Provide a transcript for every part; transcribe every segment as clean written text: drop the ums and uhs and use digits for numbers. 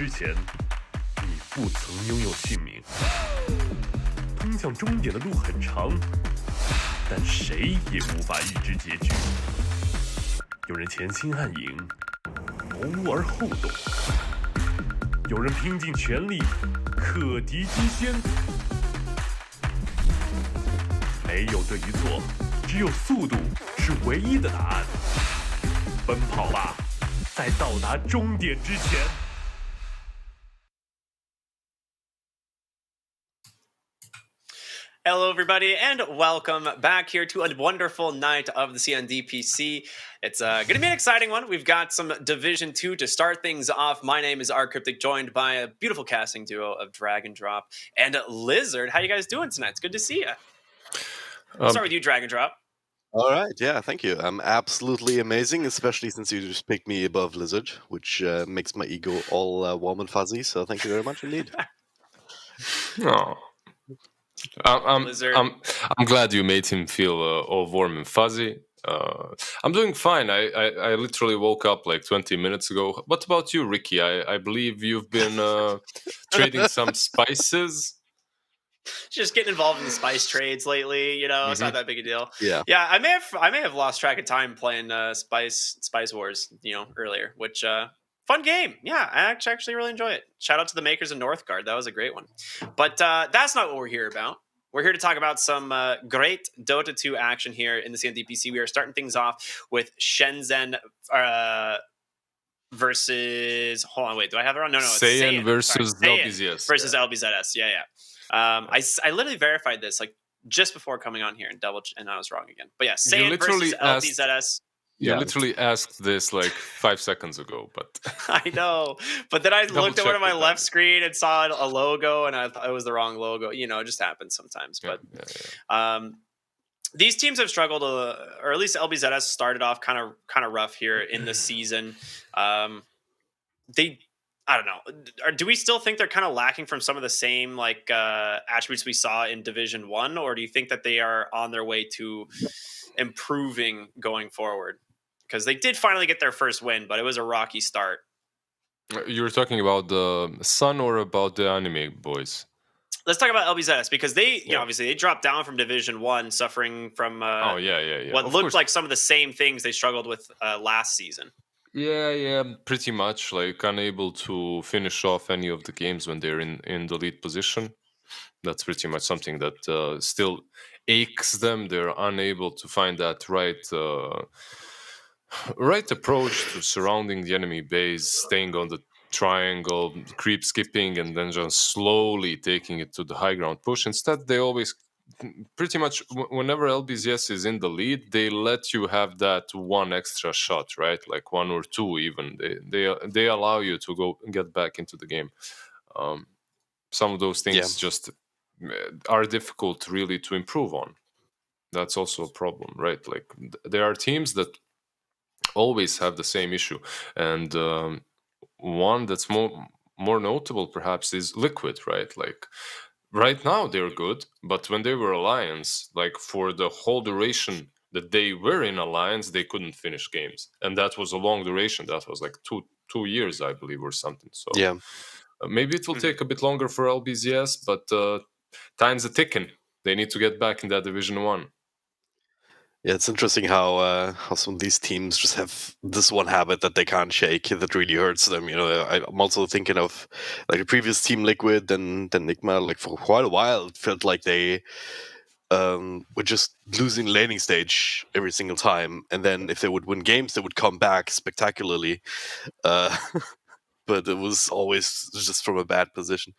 之前，你不曾拥有姓名。通向终点的路很长，但谁也无法预知结局。有人前心暗影，谋而后动；有人拼尽全力，克敌机先。没有对与错，只有速度是唯一的答案。奔跑吧，在到达终点之前。Hello, everybody, and welcome back here to a wonderful night of the Saiyan DPC. It's going to be an exciting one. We've got some Division 2 to start things off. My name is Cryptic, joined by a beautiful casting duo of Drag and Drop and Lizard. How you guys doing tonight? It's good to see you. I'll start with you, Drag and Drop. All right, yeah, thank you. I'm absolutely amazing, especially since you just picked me above Lizard, which makes my ego all warm and fuzzy, so thank you very much indeed. Oh. I'm glad you made him feel all warm and fuzzy. I'm doing fine. I literally woke up like 20 minutes ago. What about you, Ricky? I believe you've been trading some spices. Just getting involved in the spice trades lately, you know, It's not that big a deal. Yeah. I may have lost track of time playing Spice Wars, earlier, which fun game. Yeah, I actually really enjoy it. Shout out to the makers of Northgard. That was a great one. But that's not what we're here about. We're here to talk about some great Dota 2 action here in the Saiyan DPC. We are starting things off with Shenzhen versus... Hold on, wait. Do I have it wrong? No, it's Saiyan versus LBZS. Versus LBZS. Yeah. I literally verified this like just before coming on here and I was wrong again. But yeah, Saiyan versus LBZS. You literally asked this like 5 seconds ago, but I know. But then I looked at one of my left screen and saw a logo, and I thought it was the wrong logo. You know, it just happens sometimes. But these teams have struggled, or at least LBZS started off kind of rough here in the season. I don't know. Do we still think they're kind of lacking from some of the same like attributes we saw in Division 1, or do you think that they are on their way to improving going forward? Because they did finally get their first win, but it was a rocky start. You were talking about the Sun or about the anime boys? Let's talk about LBZS, because they, obviously they dropped down from Division 1, suffering from what looked like some of the same things they struggled with last season. Yeah, pretty much. Like unable to finish off any of the games when they're in the lead position. That's pretty much something that still aches them. They're unable to find that right approach to surrounding the enemy base, staying on the triangle, creep skipping, and then just slowly taking it to the high ground push. Instead, they always pretty much whenever LBZS is in the lead, they let you have that one extra shot, right? Like one or two even. They allow you to go get back into the game. Some of those things just are difficult really to improve on. That's also a problem, right? Like there are teams that always have the same issue, and one that's more notable perhaps is Liquid, right? Like right now they're good, but when they were Alliance, like for the whole duration that they were in Alliance, they couldn't finish games, and that was a long duration. That was like two years, I believe, or something. So maybe it will take a bit longer for LBZS, but time's a ticking. They need to get back in that Division 1. Yeah, it's interesting how some of these teams just have this one habit that they can't shake that really hurts them. You know, I'm also thinking of like the previous team Liquid and Nigma. Like for quite a while, it felt like they were just losing laning stage every single time, and then if they would win games, they would come back spectacularly. But it was always just from a bad position.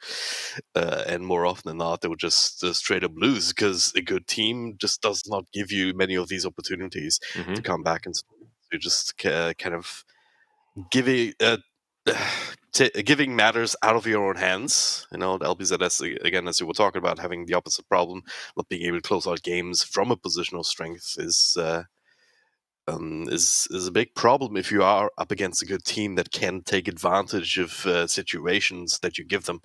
And more often than not, they would just straight up lose because a good team just does not give you many of these opportunities to come back. And you just kind of giving matters out of your own hands. You know, the LBZS, again, as you were talking about, having the opposite problem, not being able to close out games from a positional strength is a big problem if you are up against a good team that can take advantage of situations that you give them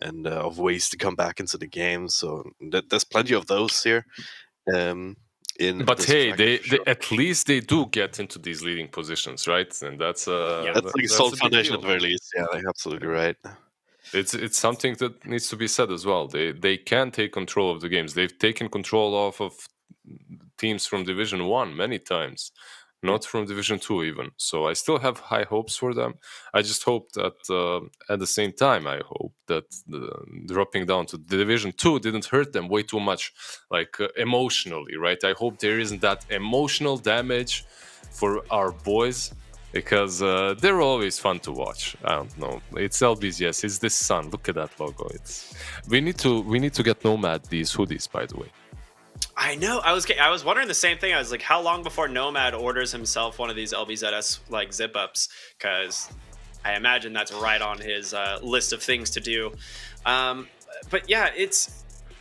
and of ways to come back into the game. So there's plenty of those here. in. But this hey, bracket, they sure. at least they do get into these leading positions, right? And that's That's like a that's solid a big foundation deal. at the very least. Yeah, you're absolutely right. It's something that needs to be said as well. They can take control of the games. They've taken control off of teams from Division 1 many times, not from Division 2 even. So I still have high hopes for them. I just hope that at the same time, I hope that dropping down to Division 2 didn't hurt them way too much, like emotionally, right? I hope there isn't that emotional damage for our boys, because they're always fun to watch. I don't know. It's LBZS. It's this sun. Look at that logo. We need to get Nomad these hoodies, by the way. I know. I was wondering the same thing. I was like, how long before Nomad orders himself one of these LBZS like zip ups? Because I imagine that's right on his list of things to do. But yeah,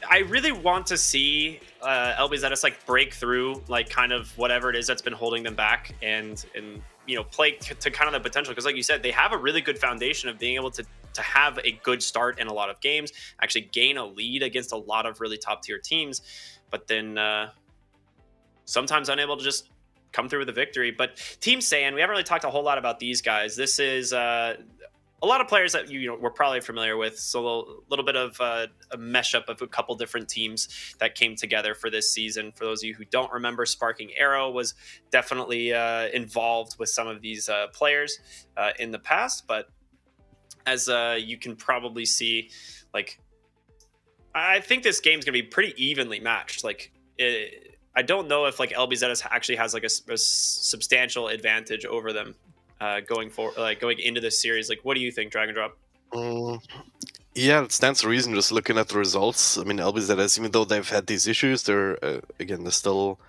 I really want to see LBZS like break through like kind of whatever it is that's been holding them back, and play to kind of the potential, because like you said, they have a really good foundation of being able to have a good start in a lot of games, actually gain a lead against a lot of really top tier teams, but then sometimes unable to just come through with a victory. But Team Saiyan, we haven't really talked a whole lot about these guys. This is a lot of players that we're probably familiar with. So a little bit of a mesh up of a couple different teams that came together for this season. For those of you who don't remember, Sparking Arrow was definitely involved with some of these players in the past. But as you can probably see, like, I think this game's going to be pretty evenly matched. Like, I don't know if like LBZS actually has like a substantial advantage over them going forward, like going into this series. Like, what do you think, Dragon Drop? Yeah, it stands to reason just looking at the results. I mean, LBZS, even though they've had these issues, they're still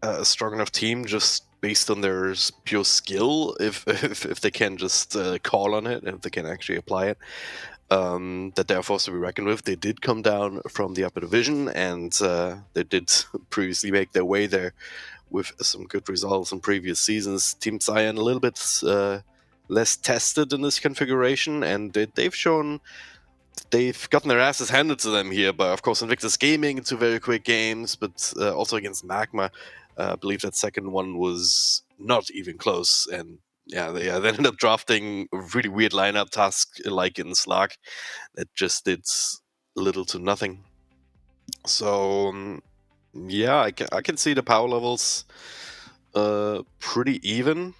a strong enough team just based on their pure skill. If they can just call on it, if they can actually apply it, that they're forced to be reckoned with. They did come down from the upper division, and they did previously make their way there with some good results in previous seasons. Team Saiyan a little bit less tested in this configuration, and they've shown they've gotten their asses handed to them here. But of course, Invictus Gaming, 2 very quick games, but also against Magma. I believe that second one was not even close, and they ended up drafting a really weird lineup task like in Slug that just did little to nothing. So I can see the power levels pretty even.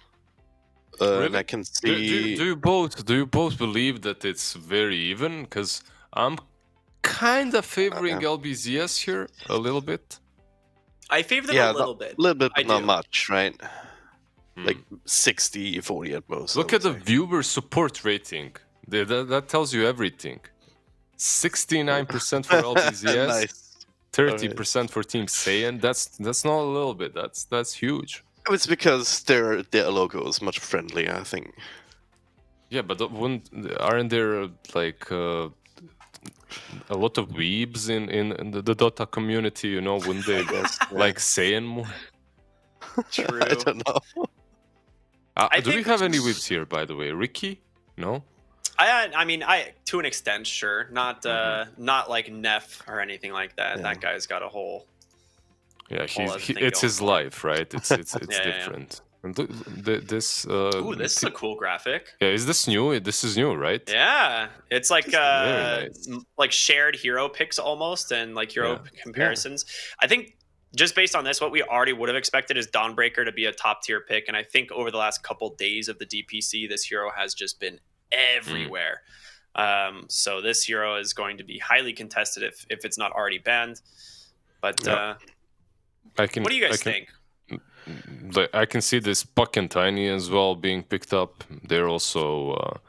Really? And I can see. Do you both believe that it's very even? Because I'm kind of favoring LBZS here a little bit. I favor them a little bit. A little bit, but I not do. much, right? Like 60-40 at most. Look at the viewer support rating. That tells you everything. 69% for LBZS, Nice. 30% for Team Saiyan. That's not a little bit. That's huge. It's because their logo is much friendlier, I think. Yeah, but aren't there like a lot of weebs in the Dota community? You know, wouldn't they like Saiyan more? True. I don't know. Do we have any weebs here, by the way? Ricky? No? I mean, to an extent, sure. Not not like Neff or anything like that. Yeah. That guy's got a whole. Yeah, other thing it's his going on. life, right? It's different. And look, this. Ooh, this is a cool graphic. Yeah, is this new? This is new, right? Yeah, it's like very nice. like shared hero picks almost, and like hero comparisons. I think just based on this, what we already would have expected is Dawnbreaker to be a top tier pick, and I think over the last couple days of the DPC, this hero has just been everywhere. So this hero is going to be highly contested if it's not already banned. But what do you guys think? I can see this Puck and Tiny as well being picked up. They're also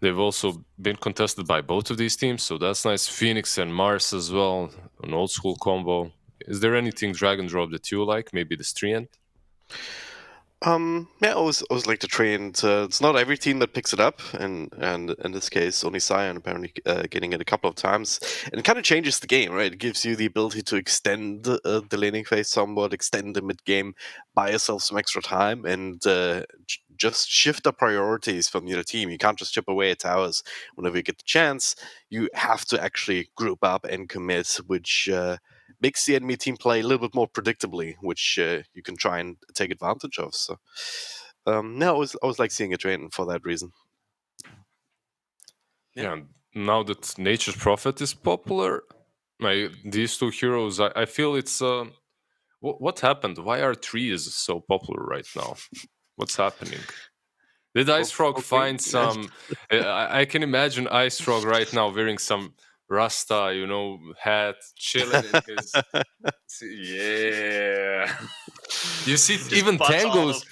they've also been contested by both of these teams, so that's nice. Phoenix and Mars as well, an old school combo. Is there anything Dragon Drop that you like? Maybe the Striant? I always like to train. It's not every team that picks it up, and in this case, only Saiyan apparently getting it a couple of times, and it kind of changes the game, right? It gives you the ability to extend the laning phase somewhat, extend the mid game, buy yourself some extra time, and just shift the priorities from the other team. You can't just chip away at towers whenever you get the chance. You have to actually group up and commit, which makes the enemy team play a little bit more predictably, which you can try and take advantage of. So, no, I always like seeing a train for that reason. Yeah, now that Nature's Prophet is popular, these two heroes, I feel it's what happened? Why are trees so popular right now? What's happening? Did Ice Frog find some? I can imagine Ice Frog right now wearing some Rasta, hat, chilling in his. Yeah. You see, even butts all tangos,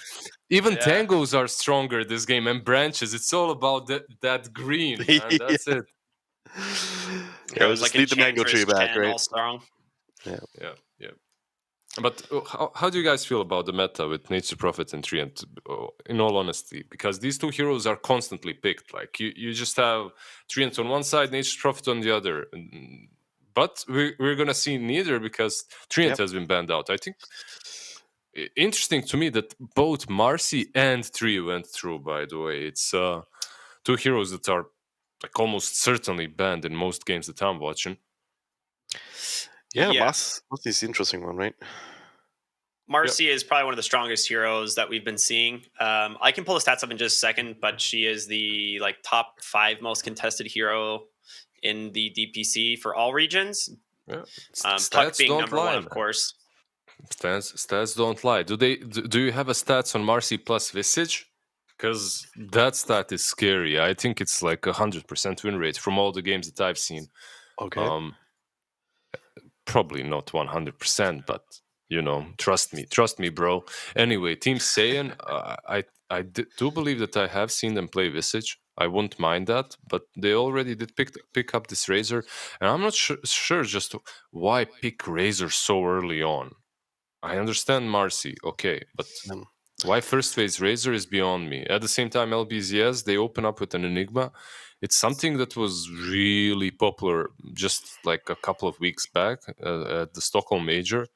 even Yeah. tangos are stronger this game, and branches. It's all about that green, man. That's it. Yeah, we just need the mango tree back, right? All strong. Yeah. But how do you guys feel about the meta with Nature Prophet and Treant, in all honesty? Because these two heroes are constantly picked. Like, you just have Treant on one side, Nature Prophet on the other. But we're going to see neither because Treant has been banned out. I think interesting to me that both Marcy and Tree went through, by the way. It's two heroes that are like almost certainly banned in most games that I'm watching. Yeah, Marcy's the interesting one, right? Marcy is probably one of the strongest heroes that we've been seeing. I can pull the stats up in just a second, but she is the top 5 most contested hero in the DPC for all regions. Yeah. Puck being number 1, of course. Stats don't lie. Do you have a stats on Marcy plus Visage? Because that stat is scary. I think it's like 100% win rate from all the games that I've seen. Okay. Probably not 100%, but trust me, bro. Anyway, Team Saiyan, I do believe that I have seen them play Visage. I wouldn't mind that, but they already did pick up this Razor, and I'm not sure just why pick Razor so early on. I understand Marcy, okay, but why first phase Razor is beyond me. At the same time, LBZS, they open up with an Enigma. It's something that was really popular just like a couple of weeks back at the Stockholm Major,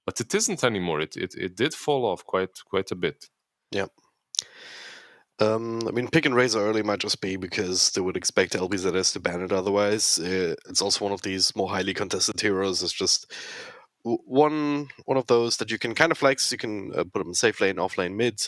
but it isn't anymore. It did fall off quite a bit. Yeah. I mean, picking Razor early might just be because they would expect LBZS to ban it otherwise. It's also one of these more highly contested heroes. It's just one of those that you can kind of flex. You can put them in safe lane, off lane, mid,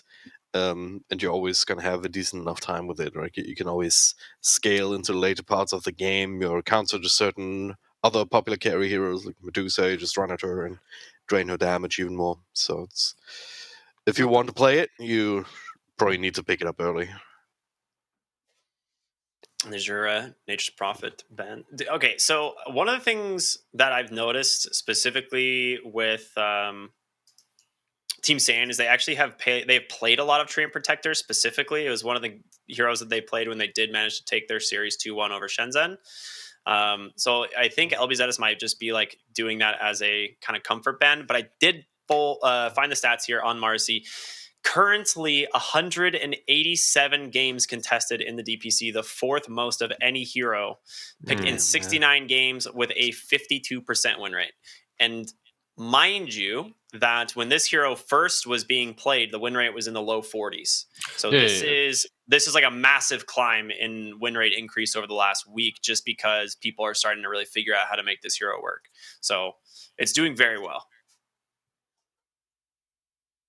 and you're always going to have a decent enough time with it. Right? You can always scale into the later parts of the game. Your counter to certain other popular carry heroes like Medusa. You just run at her and drain her damage even more. So it's if you want to play it, you probably need to pick it up early. And there's your Nature's Prophet ban. Okay, so one of the things that I've noticed specifically with Team Saiyan is they actually they've played a lot of Treant Protector specifically. It was one of the heroes that they played when they did manage to take their series 2-1 over Shenzhen. So I think LBZS might just be doing that as a kind of comfort ban, but I did find the stats here on Marcy. Currently 187 games contested in the DPC, the 4th most of any hero, picked in 69 games with a 52% win rate. And mind you that when this hero first was being played, the win rate was in the low 40s. So this is like a massive climb in win rate increase over the last week, just because people are starting to really figure out how to make this hero work. So it's doing very well.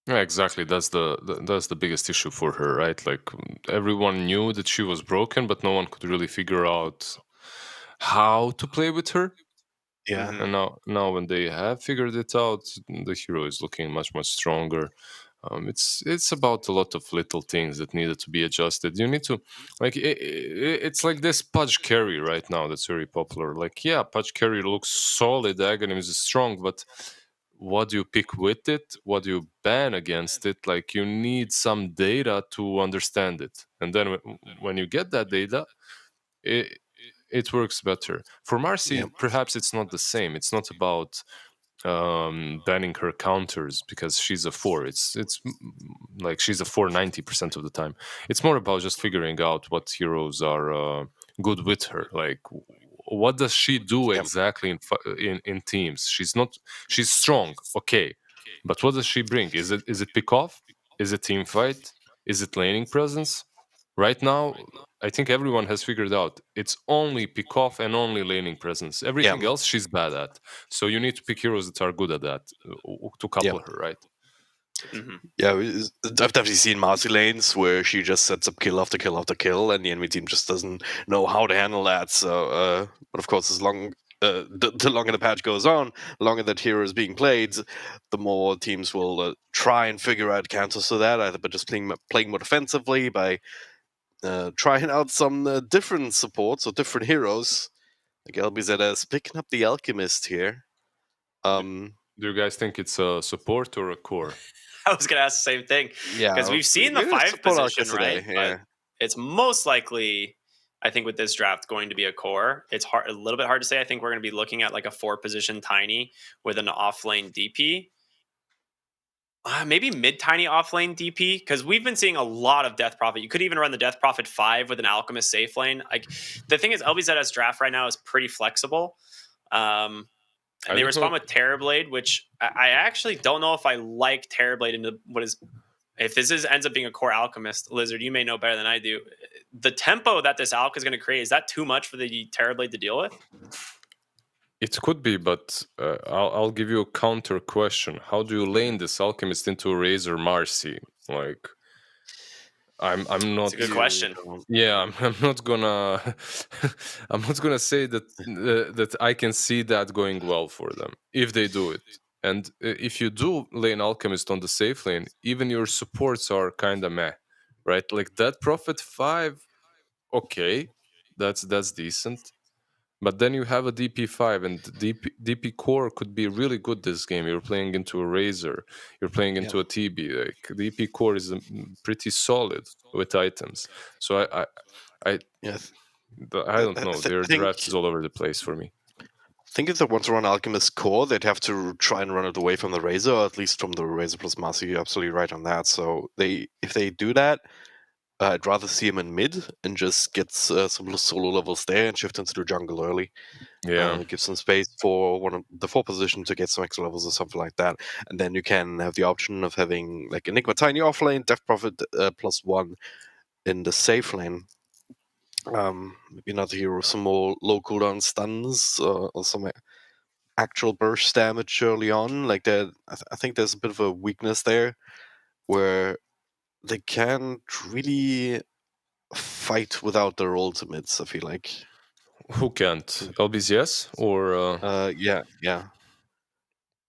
Yeah, exactly. That's the biggest issue for her, right? Like, everyone knew that she was broken, but no one could really figure out how to play with her. Yeah. And now when they have figured it out, the hero is looking much stronger. It's about a lot of little things that needed to be adjusted. You need to it's like this Pudge carry right now that's very popular. Like, yeah, Pudge carry looks solid, Aghanim is strong, but what do you pick with it? What do you ban against it? Like, you need some data to understand it, and then when you get that data, it works better. For Marcy, perhaps it's not the same. It's not about banning her counters because she's a 4. It's like she's a 4 90% of the time. It's more about just figuring out what heroes are good with her. Like, what does she do exactly in teams? She's strong, okay, but what does she bring? Is it pick off? Is it team fight? Is it laning presence? Right now, I think everyone has figured out it's only pick off and only laning presence. Everything else she's bad at. So you need to pick heroes that are good at that to couple her, right? Mm-hmm. Yeah, I've definitely seen Marcy lanes where she just sets up kill after kill after kill, and the enemy team just doesn't know how to handle that. So, but of course, as long the longer the patch goes on, the longer that hero is being played, the more teams will try and figure out counters to that, either by just playing more defensively, by trying out some different supports or different heroes. Like LBZS picking up the Alchemist here. Do you guys think it's a support or a core? I was gonna ask the same thing because we've seen the 5 position, right? Yeah. But it's most likely, I think, with this draft going to be a core. It's a little bit hard to say. I think we're going to be looking at like a 4 position tiny with an offlane DP. Maybe mid tiny offlane DP because we've been seeing a lot of Death Prophet. You could even run the Death Prophet 5 with an Alchemist safe lane. Like the thing is, LBZS draft right now is pretty flexible. And they respond with Terrorblade, which I actually don't know if I like Terrorblade into what is. If ends up being a core Alchemist, Lizard, you may know better than I do. The tempo that this Alch is going to create, is that too much for the Terrorblade to deal with? It could be, but I'll give you a counter question. How do you lane this Alchemist into a Razor Marcy? Like, I'm not. That's a good question. Yeah, I'm not gonna. I'm not gonna say that that I can see that going well for them if they do it. And if you do lane Alchemist on the safe lane, even your supports are kind of meh, right? Like that Prophet 5, okay, that's decent. But then you have a DP5, and DP core could be really good this game. You're playing into a Razor, you're playing into a TB. Like DP core is pretty solid with items. So I don't know. Their draft is all over the place for me. I think if they want to run Alchemist core, they'd have to try and run it away from the Razor, or at least from the Razor plus Marcy. You're absolutely right on that. So if they do that, I'd rather see him in mid and just get some solo levels there and shift into the jungle early. Yeah, give some space for one of the 4 position to get some extra levels or something like that, and then you can have the option of having like Enigma tiny off lane, Death Prophet +1 in the safe lane. Maybe another hero with some more low cooldown stuns or some actual burst damage early on. Like that, I think there's a bit of a weakness there where they can't really fight without their ultimates. I feel like. who can't? LBZS or? Yeah.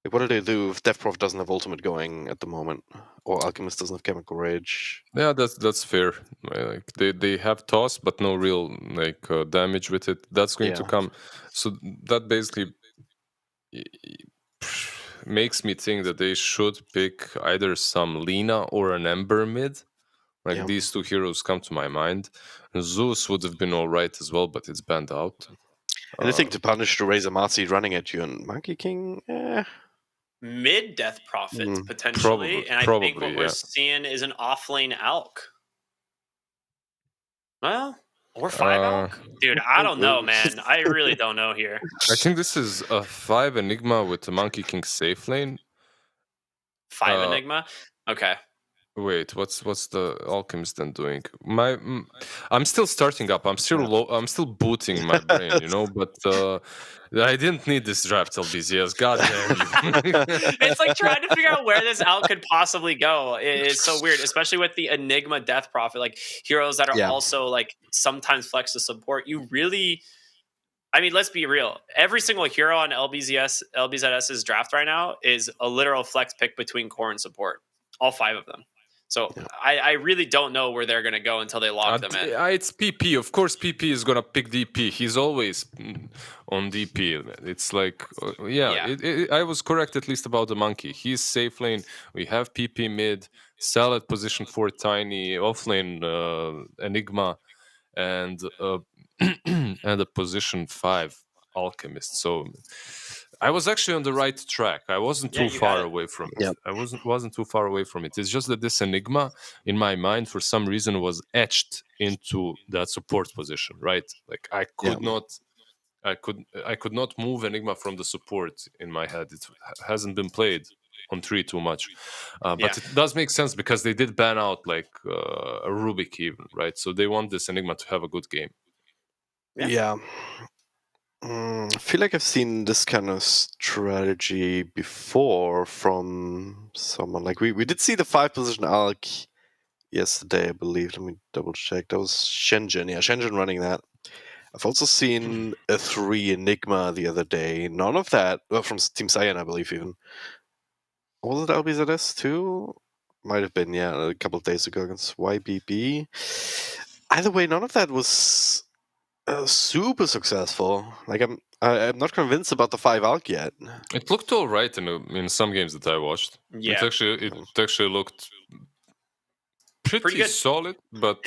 Like, what do they do if Death Prophet doesn't have ultimate going at the moment, or Alchemist doesn't have Chemical Rage? Yeah, that's fair. Like they have toss, but no real like damage with it. That's going to come. So that basically makes me think that they should pick either some Lina or an Ember mid. Like these 2 heroes come to my mind. Zeus would have been all right as well, but it's banned out. Anything to punish the Razor Marcy running at you, and Monkey King? Mid Death Prophet potentially, and I think what we're seeing is an offlane Alch. Well, or 5 Alch, dude. I don't know, man. I really don't know here. I think this is a 5 Enigma with the Monkey King safe lane. 5 Enigma. Okay. Wait, what's the Alchemist then doing? I'm still starting up. I'm still booting my brain, you know. But I didn't need this draft, LBZS. God damn you! It's like trying to figure out where this out could possibly go. It's so weird, especially with the Enigma Death Prophet, like heroes that are also like sometimes flex to support. You really, I mean, let's be real. Every single hero on LBZS's draft right now is a literal flex pick between core and support. All 5 of them. So I really don't know where they're going to go until they lock them in. It's PP. Of course, PP is going to pick DP. He's always on DP. It's like, I was correct at least about the Monkey. He's safe lane. We have PP mid, Sell at position 4 tiny, offlane Enigma, and and a position 5 Alchemist. So I was actually on the right track. I wasn't too far away from it. Yep. I wasn't too far away from it. It's just that this Enigma, in my mind, for some reason, was etched into that support position. Right? Like I could not move Enigma from the support in my head. It hasn't been played on 3 too much. But it does make sense because they did ban out like a Rubik even, right? So they want this Enigma to have a good game. Yeah. I feel like I've seen this kind of strategy before from someone. Like we did see the 5-position Alk yesterday, I believe. Let me double check. That was Shenzhen. Yeah, Shenzhen running that. I've also seen a 3 Enigma the other day. None of that, well, from Team Saiyan, I believe even. Was it LBZS too? Might have been, yeah, a couple of days ago against YBB. Either way, none of that was super successful. Like I'm not convinced about the 5 Alk yet. It looked all right in some games that I watched. Yeah. It actually looked pretty good. solid, but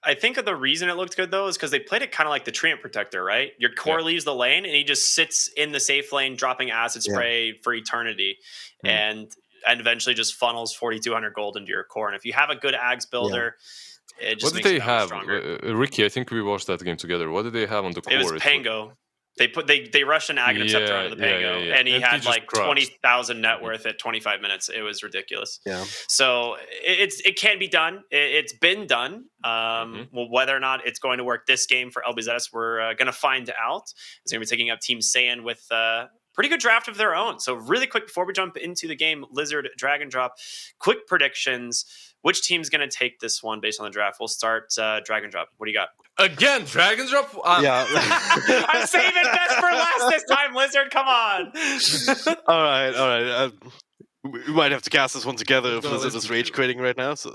I think the reason it looked good though is because they played it kind of like the Treant Protector, right? Your core leaves the lane and he just sits in the safe lane, dropping acid spray for eternity, and eventually just funnels 4,200 gold into your core. And if you have a good Ags builder, it just what did makes they it that much have? stronger. Ricky, I think we watched that game together. What did they have on the core? It was Pango. They rushed an Aghanim Scepter onto the Pango, and he had like 20,000 net worth at 25 minutes. It was ridiculous. Yeah. So it can be done. It's been done. Well, whether or not it's going to work this game for LBZS, we're going to find out. It's going to be taking up Team Saiyan with pretty good draft of their own. So really quick before we jump into the game, Lizard, Dragon Drop, quick predictions. Which team's going to take this one based on the draft? We'll start Dragon Drop. What do you got? Again, Dragon Drop? Yeah. I'm saving best for last this time, Lizard. Come on. all right. We might have to cast this one together if Lizard is rage quitting right now. So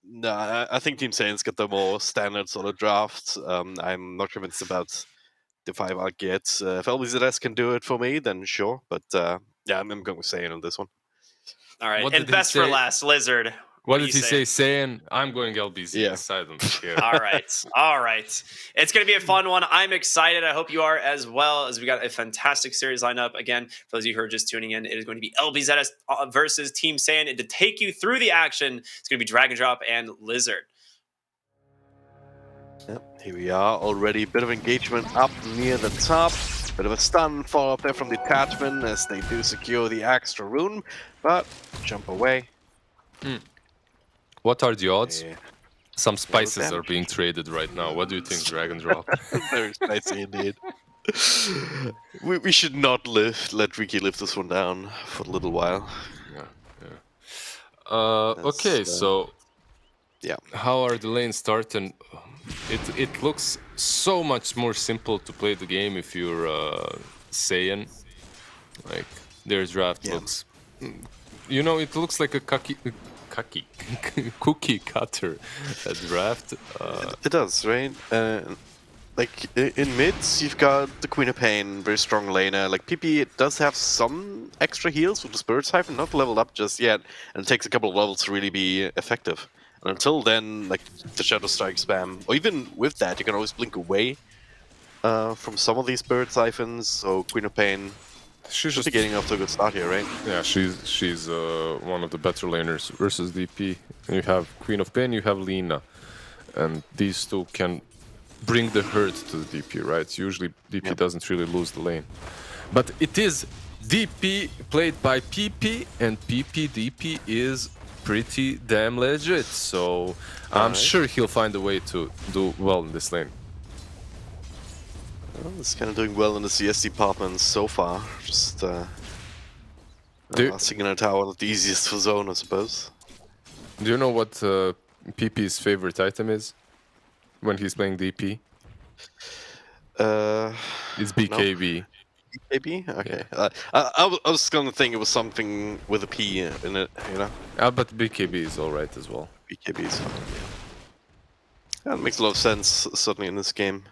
no, I think Team Saiyan's got the more standard sort of draft. I'm not convinced about the 5 Alk yet. If LBZS can do it for me, then sure. But yeah, I'm going with Saiyan on this one. All right, and best for last, Lizard. What did he say? Saiyan, I'm going LBZS. I don't care. All right. It's going to be a fun one. I'm excited. I hope you are as well, as we got a fantastic series lineup. Again, for those of you who are just tuning in, it is going to be LBZS versus Team Saiyan. And to take you through the action, it's going to be Dragon Drop and Lizard. Yep, here we are. Already a bit of engagement up near the top. Bit of a stun fall up there from the attachment as they do secure the extra rune, but jump away. What are the odds? Yeah. Some spices are being traded right now. What do you think, Dragon Drop? Very spicy indeed. We should not let Ricky lift this one down for a little while. Okay, so yeah, how are the lanes starting? It looks so much more simple to play the game if you're Saiyan. Like their draft looks, it looks like a cookie cutter draft. It does, right? Like in mids, you've got the Queen of Pain, very strong laner. Like PP does have some extra heals with the Spirit Siphon, not leveled up just yet, and it takes a couple of levels to really be effective. And until then, like the Shadow Strike spam, or even with that, you can always blink away from some of these Spirit Siphons. So Queen of Pain, she's just getting off to a good start here, right? Yeah, she's one of the better laners versus DP. And you have Queen of Pain, you have Lina, and these two can bring the hurt to the DP, right? Usually DP doesn't really lose the lane, but it is DP played by PP, and PP DP is pretty damn legit, so I'm sure he'll find a way to do well in this lane. Well, it's kind of doing well in the CS department so far. Just sitting in a tower, not the easiest for zone, I suppose. Do you know what PP's favorite item is when he's playing DP? It's BKB. No. BKB? Okay. Yeah. I was gonna think it was something with a P in it, you know? But BKB is alright as well. BKB is fine, yeah. That makes a lot of sense, certainly in this game.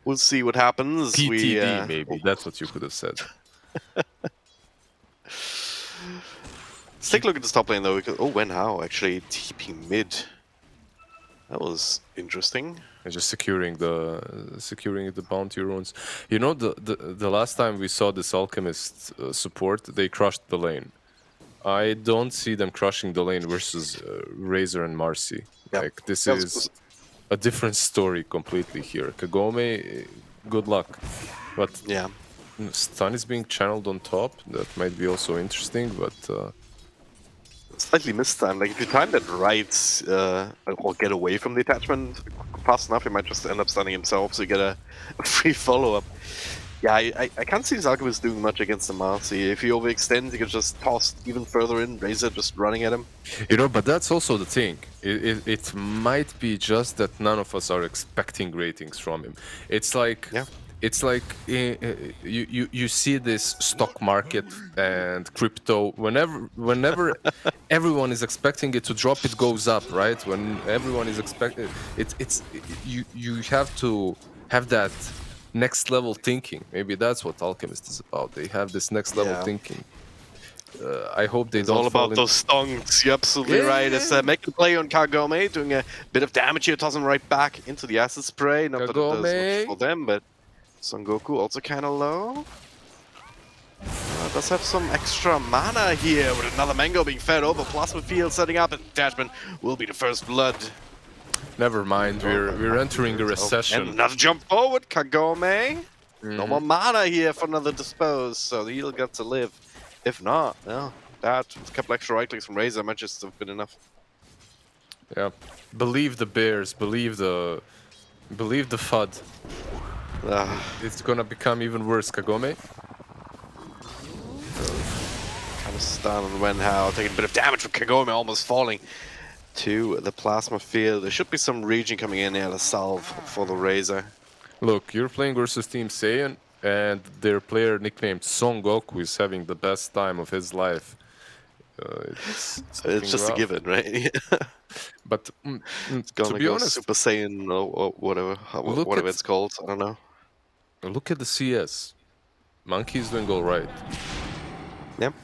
We'll see what happens. PTD, maybe. That's what you could have said. Let's take a look at this top lane, though. Oh, when how? Actually, TP mid. That was interesting. And just securing the bounty runes. You know, the last time we saw this alchemist support, they crushed the lane. I don't see them crushing the lane versus Razor and Marcy. Yep. Like this is a different story completely here. Kagome, good luck. But yeah, stun is being channeled on top. That might be also interesting, but Slightly mistimed. Like if you time that right, or get away from the attachment fast enough, he might just end up stunning himself. So you get a free follow-up. Yeah, I can't see this Alchemist doing much against the Marcy. If he overextends, he can just toss even further in. Razor just running at him. you know, but that's also the thing. It might be just that none of us are expecting ratings from him. It's like. Yeah. It's like you see this stock market and crypto. Whenever everyone is expecting it to drop, it goes up, right? When everyone is expecting it's you have to have that next level thinking. Maybe that's what Alchemist is about. They have this next level Yeah. thinking. I hope they It's don't all fall about those stonks. You're absolutely Yeah, right. It's make the play on Kagome, doing a bit of damage here, tossing right back into the acid spray. Not that it does Kagome. much for them, but Son Goku also kind of low. Does have some extra mana here with another mango being fed over. Plasma field setting up. Attachment will be the first blood. Never mind. We're entering a And recession. another jump forward, Kagome. No Mhm. more mana here for another dispose, so the heal got to live. If not, no, that with a couple extra right clicks from Razor might just have been enough. Yeah. Believe the bears. Believe the FUD. It's gonna become even worse, Kagome. Kind of stun on Wenhao, taking a bit of damage from Kagome, almost falling to the plasma field. There should be some regen coming in here to salve for the Razor. Look, you're playing versus Team Saiyan, and their player nicknamed Son Goku is having the best time of his life. It's It's just rough. a given, right? But It's to gonna be go honest, Super Saiyan or whatever, Look whatever at- it's called. I don't know. look at the CS. Monkey's doing all right. Yep.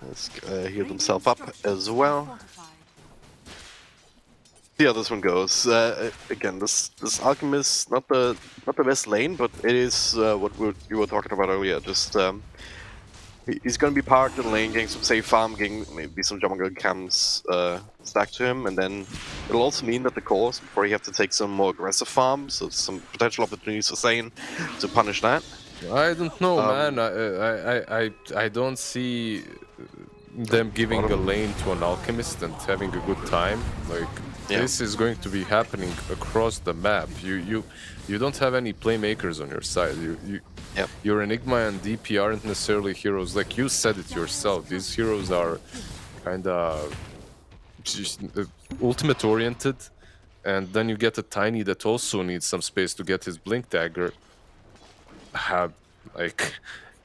Let's heal himself up as well. See how this one goes. Again, this Alchemist not the best lane, but it is what you were talking about earlier. Just he's gonna be parked in the lane, getting some safe farm, getting maybe some jungle camps stacked to him, and then it'll also mean that the course before you have to take some more aggressive farm, so some potential opportunities for Saiyan to punish that. I don't know, man. I don't see them giving a lane to an alchemist and having a good time. Like Yeah. this is going to be happening across the map. You don't have any playmakers on your side. Yep. Your Enigma and DP aren't necessarily heroes. Like you said it yourself. These heroes are kind of ultimate oriented, and then you get a Tiny that also needs some space to get his blink dagger. Like,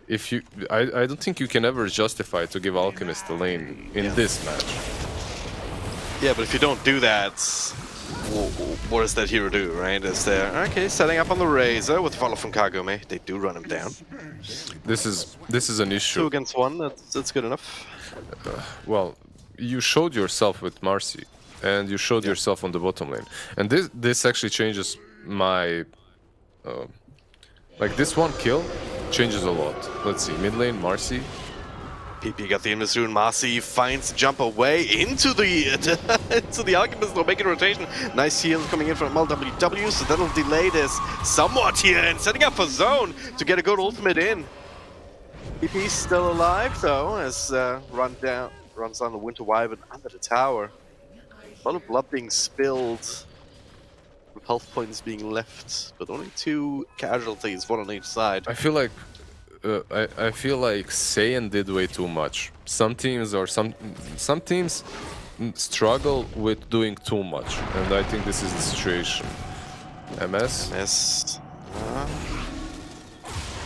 if you, I don't think you can ever justify to give Alchemist a lane in this match. Yeah, but if you don't do that, what does that hero do, right? Is there okay setting up on the Razor with follow from Kagome? They do run him down. This is an 2 issue. against 1. That's good enough. Well, you showed yourself with Marcy, and you showed yourself on the bottom lane, and this actually changes my. Like this one kill changes a lot. Let's see, mid lane Marcy. PP got the invis rune. Marcy finds jump away into the Alchemist. They'll make a rotation. Nice heal coming in from LWW, so that'll delay this somewhat here and setting up for zone to get a good ultimate in. PP's still alive though, as runs down the Winter Wyvern under the tower. A lot of blood being spilled. With health points being left, but only 2 casualties, 1 on each side. I feel like I feel like Saiyan did way too much. Some teams struggle with doing too much, and I think this is the situation. MS. Miss.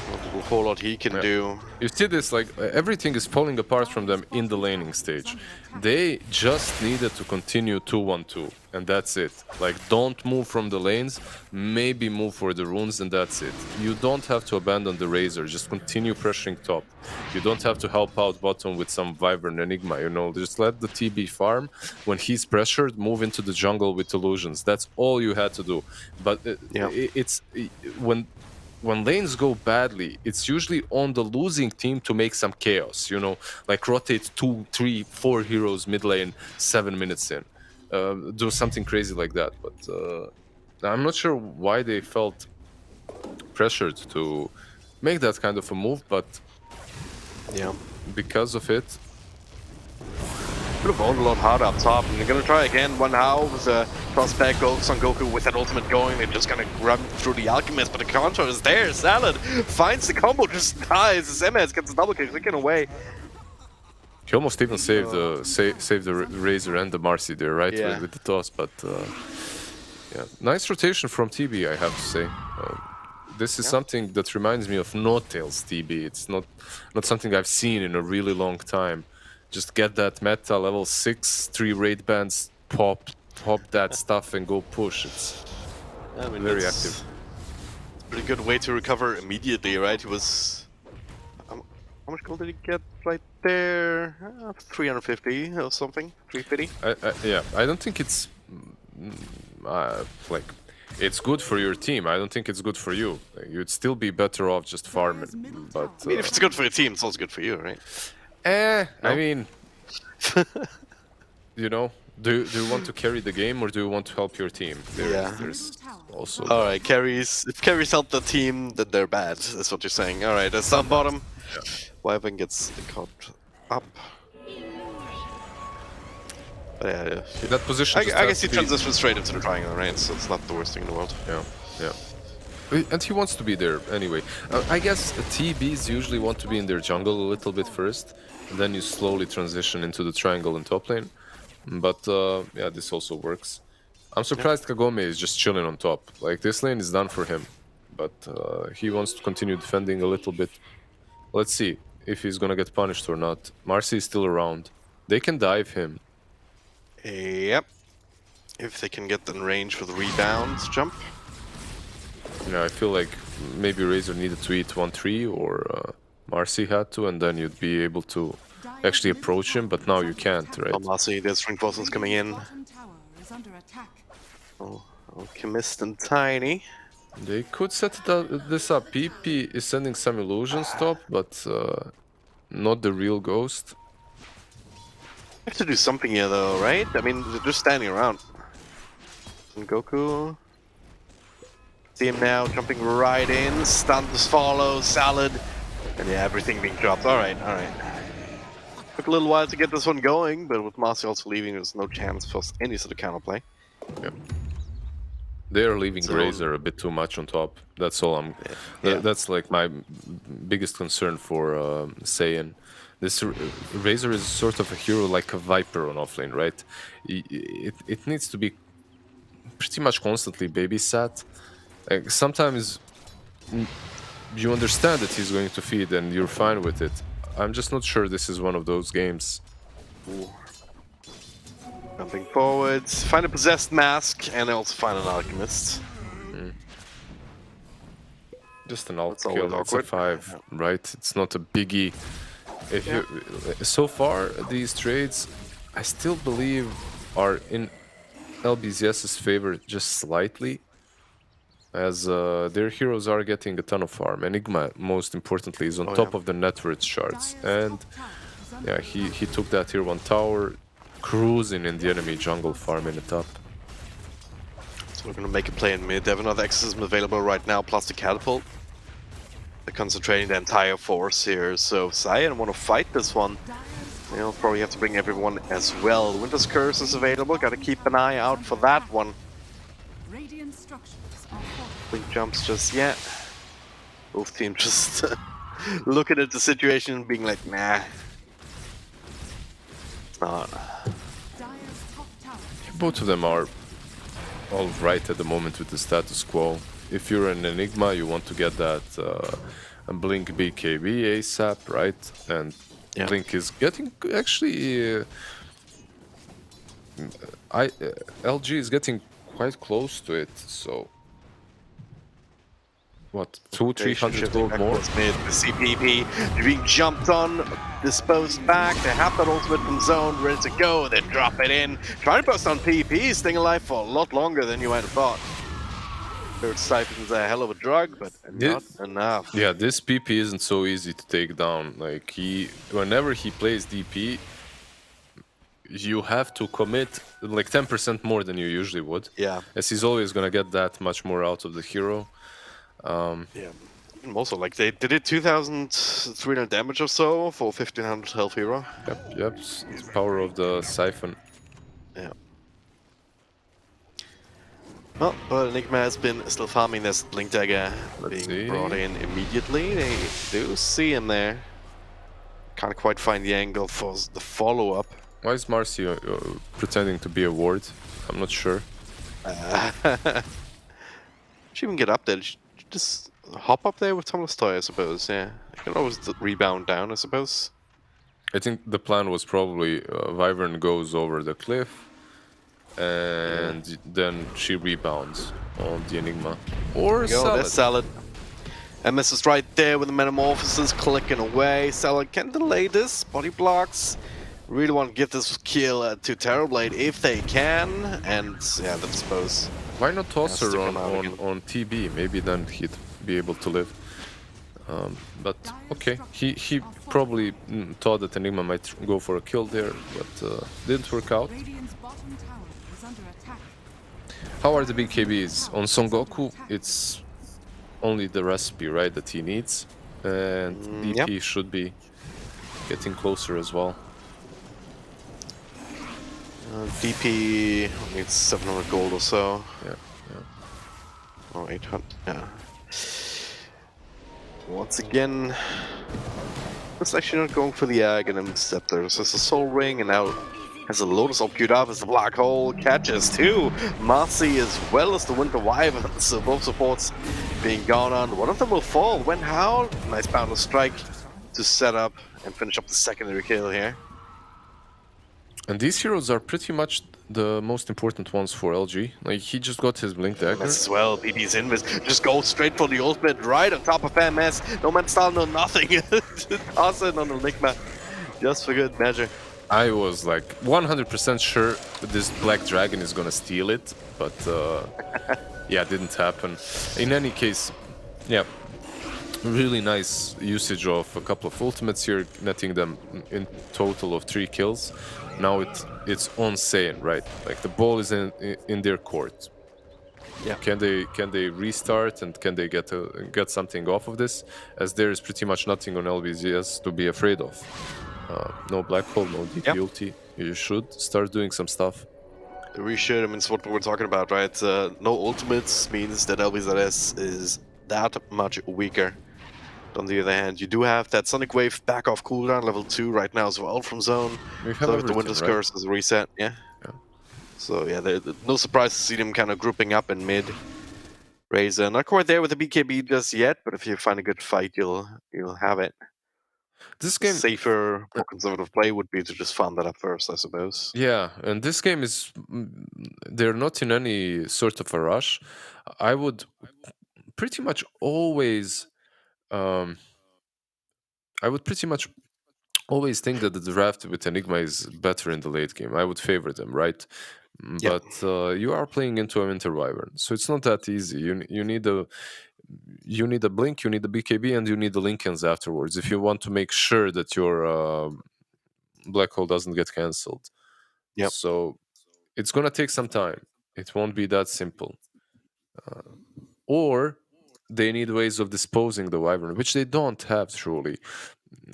Not a whole lot he can do. You see this, like everything is falling apart from them in the laning stage. They just needed to continue 2-1-2, and that's it. Like, don't move from the lanes, maybe move for the runes, and that's it. You don't have to abandon the Razor, just continue pressuring top. You don't have to help out bottom with some Wyvern Enigma, you know, just let the TB farm. When he's pressured, move into the jungle with illusions. That's all you had to do. But when lanes go badly, it's usually on the losing team to make some chaos, you know, like rotate 2, 3, 4 heroes mid lane 7 minutes in. Do something crazy like that. But I'm not sure why they felt pressured to make that kind of a move, but Yeah. because of it, Could have owned a lot harder up top, and they're gonna try again. One how with a prospect goes on Goku with that ultimate going. They're just gonna run through the Alchemist, but the counter is there. Salad finds the combo, just dies. As MS gets a double kick, taken away. he almost even saved the Razor and the Marcy there, right? Yeah. With the toss, but yeah, nice rotation from TB, I have to say. This is something that reminds me of No Tails TB. It's not something I've seen in a really long time. Just get that meta level 6, 3 raid bands, pop that stuff and go push. It's very active. It's a pretty good way to recover immediately, right? He was... how much gold did he get right there? 350 or something? 350? Yeah, I don't think it's like it's good for your team. I don't think it's good for you. You'd still be better off just farming. But I mean, if it's good for your team, it's also good for you, right? I mean, you know, do you want to carry the game or do you want to help your team? There's also. Alright, if carries help the team, then they're bad. That's what you're saying. Alright, that's down bottom. Yeah. Wyvern gets caught up. But yeah. That position. I just guess has he to be- transitions straight into the triangle, right? So it's not the worst thing in the world. Yeah. And he wants to be there anyway. I guess TBs usually want to be in their jungle a little bit first, and then you slowly transition into the triangle and top lane. But yeah, this also works. I'm surprised Kagome is just chilling on top. Like, this lane is done for him, but he wants to continue defending a little bit. Let's see if he's gonna get punished or not. Marcy is still around. They can dive him. Yep. If they can get in range for the rebound jump. Yeah, I feel like maybe Razor needed to eat 1-3 or Marcy had to, and then you'd be able to actually approach him, but now you can't, right? Oh, Marcy, there's reinforcements coming in. Oh, Alchemist and Tiny. They could set this up. PP is sending some illusions top, but not the real ghost. Have to do something here though, right? I mean, they're just standing around. And Goku. See him now, jumping right in. Stuns follow, Salad. And yeah, everything being dropped. Alright. Took a little while to get this one going, but with Marcy also leaving, there's no chance for any sort of counterplay. Yeah. They're leaving So- Razor a bit too much on top. That's all That's like my biggest concern for Saiyan. This Razor is sort of a hero like a Viper on offlane, right? It needs to be pretty much constantly babysat. Like, sometimes you understand that he's going to feed and you're fine with it. I'm just not sure this is one of those games. Ooh. Jumping forwards, find a possessed mask, and also find an alchemist. Just an alt That's always kill, it's a awkward. 5, right? It's not a biggie. If you, so far, these trades, I still believe, are in LBZS's favor just slightly, as their heroes are getting a ton of farm. Enigma, most importantly, is on top of the network shards, and yeah, he took that tier 1 tower, cruising in the enemy jungle, farming it up. So we're gonna make a play in mid. They have another exorcism available right now, plus the catapult. They're concentrating the entire force here, so Saiyan want to fight this one. They'll probably have to bring everyone as well. Winter's Curse is available, gotta keep an eye out for that one. Blink jumps just yet. Both teams just looking at the situation and being like, nah. It's not. Both of them are all right at the moment with the status quo. If you're an Enigma, you want to get that Blink BKB ASAP, right? And Blink is getting actually... LG is getting quite close to it, so... What, 200-300 gold more? Mid, the CPP being jumped on, disposed back. They have that ultimate from zone, ready to go. They drop it in. Trying to burst on PP, staying alive for a lot longer than you might have thought. Third Siphon's a hell of a drug, but not enough. Yeah, this PP isn't so easy to take down. Like, whenever he plays DP, you have to commit like 10% more than you usually would. Yeah. As he's always gonna get that much more out of the hero. Yeah. And also, like, they did 2,300 damage or so for 1,500 health hero. Yep. It's power of the siphon. Yeah. Well, but Enigma has been still farming this Blink Dagger Let's being see. brought in immediately. They do see him there. Can't quite find the angle for the follow-up. Why is Marcy pretending to be a ward? I'm not sure. She even get up there. She just hop up there with Thomas Toy, I suppose. Yeah, you can always rebound down, I suppose. I think the plan was probably Wyvern goes over the cliff, and then she rebounds on the Enigma. Or That's Salad. Salad. MS is right there with the Metamorphosis clicking away. Salad can delay this. Body blocks. Really want to get this kill to Terrorblade if they can. And yeah, I suppose. Why not toss stick her him out again. on TB? Maybe then he'd be able to live. But okay, he probably thought that Enigma might go for a kill there, but didn't work out. Radiant's bottom tower is under attack. How are the BKBs? On Son Goku, it's only the recipe, right, that he needs. And DP should be getting closer as well. DP needs 700 gold or so. Yeah. Or 800. Yeah. Once again, it's actually not going for the Aghanim Scepter. So it's a Soul Ring, and now has a Lotus all queued up as the Black Hole catches too. Marcy as well as the Winter Wyvern. So both supports being gone on. One of them will fall. When how? Nice Boundless Strike to set up and finish up the secondary kill here. And these heroes are pretty much the most important ones for LG. Like, he just got his Blink Dagger. As well, BB's Invis just goes straight for the ultimate right on top of MS. No man's style, no nothing. Toss it on the Enigma just for good measure. I was like 100% sure this Black Dragon is gonna steal it, but yeah, it didn't happen. In any case, yeah, really nice usage of a couple of ultimates here, netting them in total of 3 kills. Now it's on Saiyan, right? Like, the ball is in their court. Yeah. Can they restart, and can they get something off of this? As there is pretty much nothing on LBZS to be afraid of. No Black Hole, no DP ulti. You should start doing some stuff. We should. I mean, it's what we're talking about, right? No ultimates means that LBZS is that much weaker. On the other hand, you do have that Sonic Wave back off cooldown level 2 right now as well from Zone. We have So if the everything, Winter's right? Curse is reset, yeah. So yeah, no surprise to see them kind of grouping up in mid. Razor not quite there with the BKB just yet, but if you find a good fight, you'll have it. This game, Safer, more conservative play would be to just farm that up first, I suppose. yeah, and this game is they're not in any sort of a rush. I would pretty much always think that the draft with Enigma is better in the late game. I would favor them, right? Yeah. But you are playing into a Winter Wyvern, so it's not that easy. You need a blink, you need the BKB, and you need the Lincolns afterwards if you want to make sure that your Black Hole doesn't get cancelled. Yep. So it's gonna take some time. It won't be that simple. Or they need ways of disposing the Wyvern, which they don't have truly.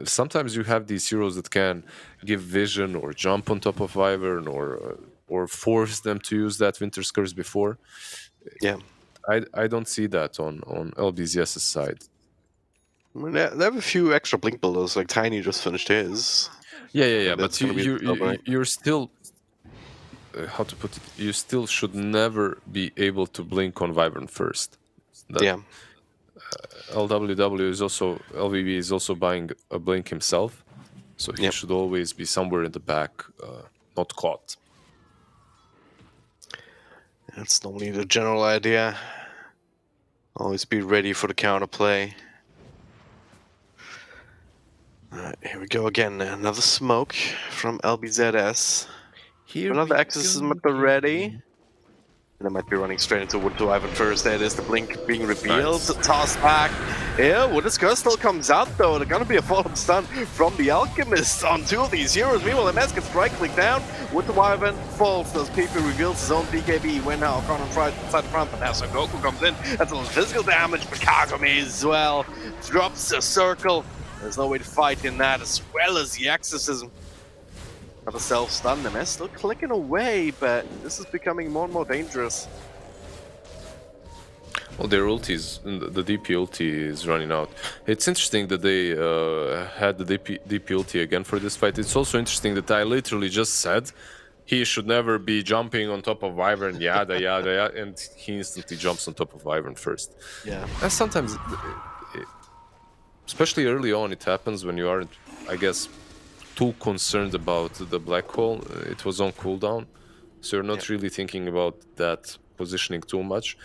Sometimes you have these heroes that can give vision or jump on top of Wyvern or force them to use that Winter's Curse before. Yeah. I don't see that on LBZS's side. I mean, they have a few extra blink builders, like Tiny just finished his. Yeah. And But that's gonna be the double, right? you're still how to put it? You still should never be able to blink on Wyvern first. Yeah. LWW is also LVB is also buying a blink himself, so he Yep. should always be somewhere in the back, not caught. That's normally the general idea. Always be ready for the counterplay. Alright, here we go again. Another smoke from LBZS. Here Another exorcism at the ready. And I might be running straight into Winter Wyvern first. There it is, the blink being revealed. Nice. Tossed back. Yeah, when this curse still comes out though, there's gonna be a follow-up stun from the Alchemist on 2 of these heroes. Meanwhile, MS gets right-click down with the Wyvern, falls, does PP, reveals his own BKB, when now Conan tries inside the front, but now Son Goku comes in, that's a little physical damage, but Kagome as well drops a circle. There's no way to fight in that, as well as the Exorcism. Another self-stun, MS still clicking away, but this is becoming more and more dangerous. Well, their ultis, the DP ulti is running out. It's interesting that they had the DP ulti again for this fight. It's also interesting that I literally just said he should never be jumping on top of Wyvern, yada yada yada, and he instantly jumps on top of Wyvern first. Yeah. And sometimes, especially early on, it happens when you aren't, I guess, too concerned about the black hole. It was on cooldown, so you're not really thinking about that positioning too much.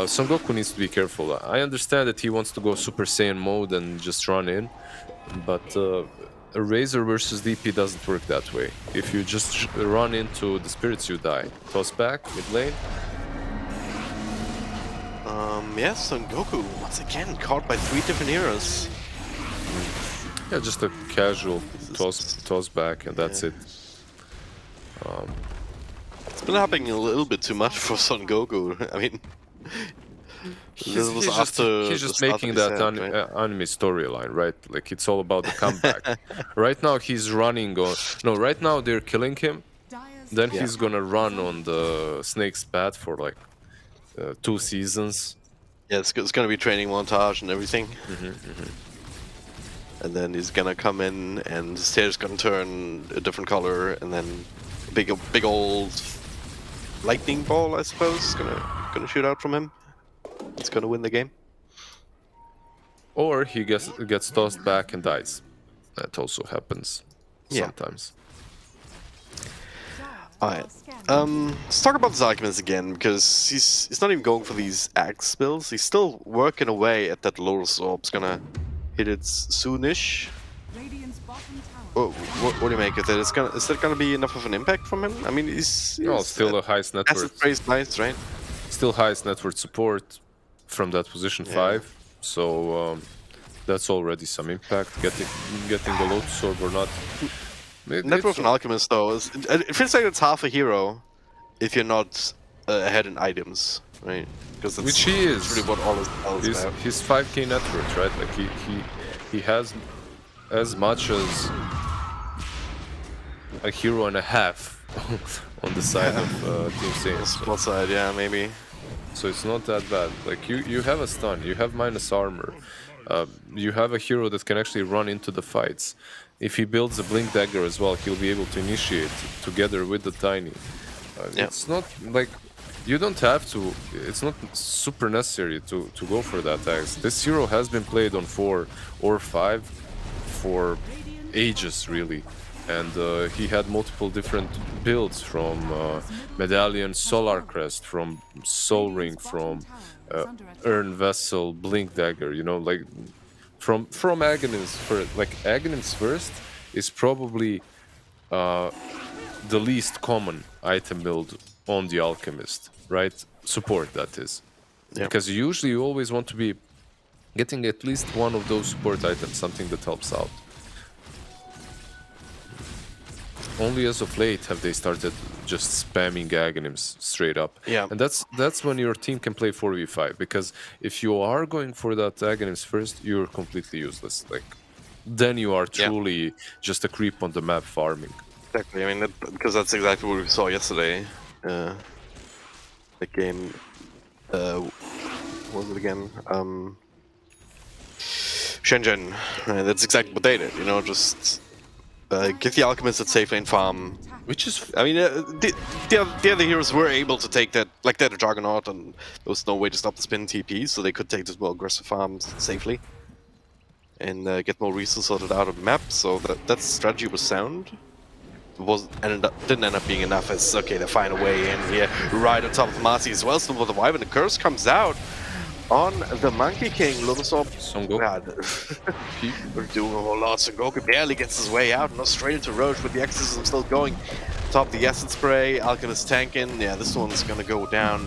Son Goku needs to be careful. I understand that he wants to go Super Saiyan mode and just run in, but a Razor versus DP doesn't work that way. If you just run into the spirits, you die. Toss back, mid lane. Yes, Son Goku once again caught by 3 different heroes. Yeah, just a casual toss back, and that's it. It's been happening a little bit too much for Son Goku. I mean, he's just making that anime storyline, right? Like, it's all about the comeback. Right now he's running on... No, right now they're killing him. Then he's gonna run on the Snake's path for like 2 seasons. Yeah, it's gonna be training montage and everything. And then he's gonna come in and his hair's gonna turn a different color, and then big old lightning ball, I suppose, is gonna shoot out from him. It's gonna win the game. Or he gets tossed back and dies. That also happens sometimes. Alright. Let's talk about this Alchemist again, because he's not even going for these axe spells. He's still working away at that Lotus Orb. It's gonna hit it soonish. What do you make of it? Is that gonna be enough of an impact from him? I mean, he's still a highest net worth. Acid Praise nice, right? Still highest net worth support from that position 5. So that's already some impact. Getting the Lotus Orb or not. Net worth an Alchemist though it feels like it's half a hero if you're not ahead in items, right? Because which he is. Really what all his spells about. He's 5k net worth, right? Like he has as much as a hero and a half on the side of Team Saiyan. Spot side, yeah, maybe. So it's not that bad. Like you have a stun, you have minus armor, you have a hero that can actually run into the fights. If he builds a Blink Dagger as well, he'll be able to initiate together with the Tiny. It's not like you don't have to. It's not super necessary to go for that axe. This hero has been played on 4 or 5 for ages, really. And he had multiple different builds from Medallion, Solar Crest, from Soul Ring, from Urn Vessel, Blink Dagger. You know, like from Aghanim's first. Like Aghanim's first is probably the least common item build on the Alchemist, right? Support, that is. Yeah. Because usually you always want to be getting at least one of those support items, something that helps out. Only as of late have they started just spamming Aghanims straight up. Yeah. And that's when your team can play 4v5, because if you are going for that Aghanims first, you're completely useless. Like, then you are truly just a creep on the map farming. Exactly, I mean, because that's exactly what we saw yesterday. The game, what was it again? Shenzhen. That's exactly what they did, you know, just give the Alchemist a safe lane farm. Which is... I mean, the other heroes were able to take that, like that Juggernaut, and there was no way to stop the spin TP, so they could take this more aggressive farms safely. And get more resources sorted out of the map, so that strategy was sound. Didn't end up being enough as, okay, they find a way in here, right on top of Marcy as well, so the Wyvern, the curse comes out on the Monkey King. Lotus Orb, we're doing a whole lot. Son Goku barely gets his way out, not straight into Roche, with the Exorcism still going. Top the Acid Spray, Alchemist tanking, yeah, this one's gonna go down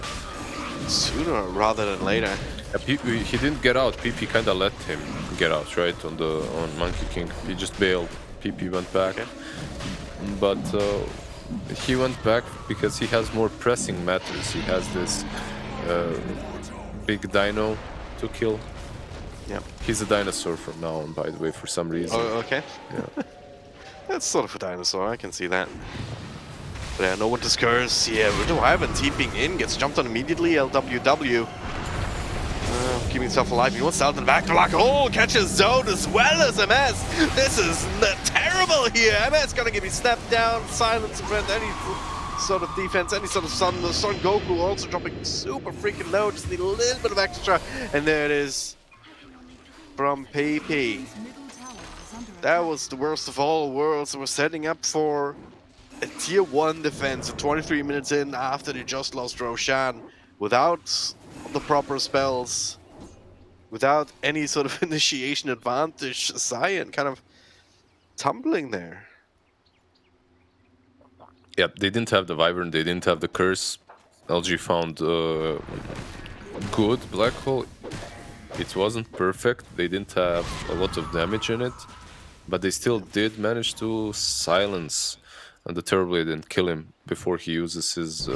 sooner rather than later. He didn't get out. PP kind of let him get out, right? On Monkey King, he just bailed. PP went back, but he went back because he has more pressing matters. He has this big dino to kill. Yeah. He's a dinosaur from now on, by the way, for some reason. Oh, okay. Yeah. That's sort of a dinosaur, I can see that. But yeah, no Winter's Curse. Yeah, Riddle Ivan TPing in, gets jumped on immediately. LWW. Keeping himself alive. He wants out in the back. Black Hole catches Zone as well as MS. This is terrible here. MS gonna get me snapped down. Silence to prevent any sort of defense, any sort of Son Goku also dropping super freaking low. Just need a little bit of extra. And there it is. From PP. That was the worst of all worlds. We're setting up for a tier 1 defense at 23 minutes in after they just lost Roshan without the proper spells, without any sort of initiation advantage. Saiyan kind of tumbling there. Yeah, they didn't have the Wyvern, they didn't have the Curse. LG found good Black Hole. It wasn't perfect, they didn't have a lot of damage in it, but they still did manage to silence the Terrorblade and kill him before he uses his...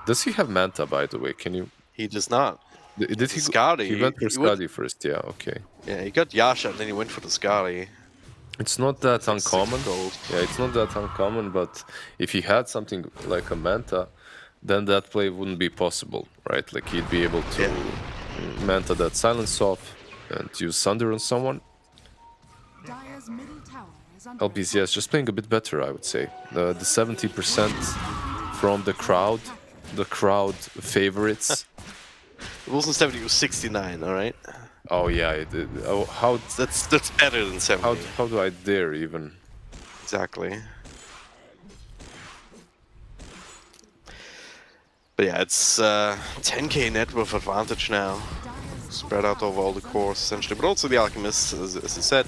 Does he have Manta, by the way? Can you... He does not. Did he... Skadi. He went for Skadi first, yeah, okay. Yeah, he got Yasha and then he went for the Skadi. It's not that uncommon. Yeah, it's not that uncommon, but if he had something like a Manta, then that play wouldn't be possible, right? Like he'd be able to Manta that silence off and use Sunder on someone. LBZS just playing a bit better, I would say. The 70% from the crowd favorites. It wasn't 70, it was 69, alright? Oh yeah, it, oh, how that's better than 70. How do I dare even? Exactly. But yeah, it's 10k net worth advantage now, spread out over all the cores essentially. But also the Alchemist, as I said,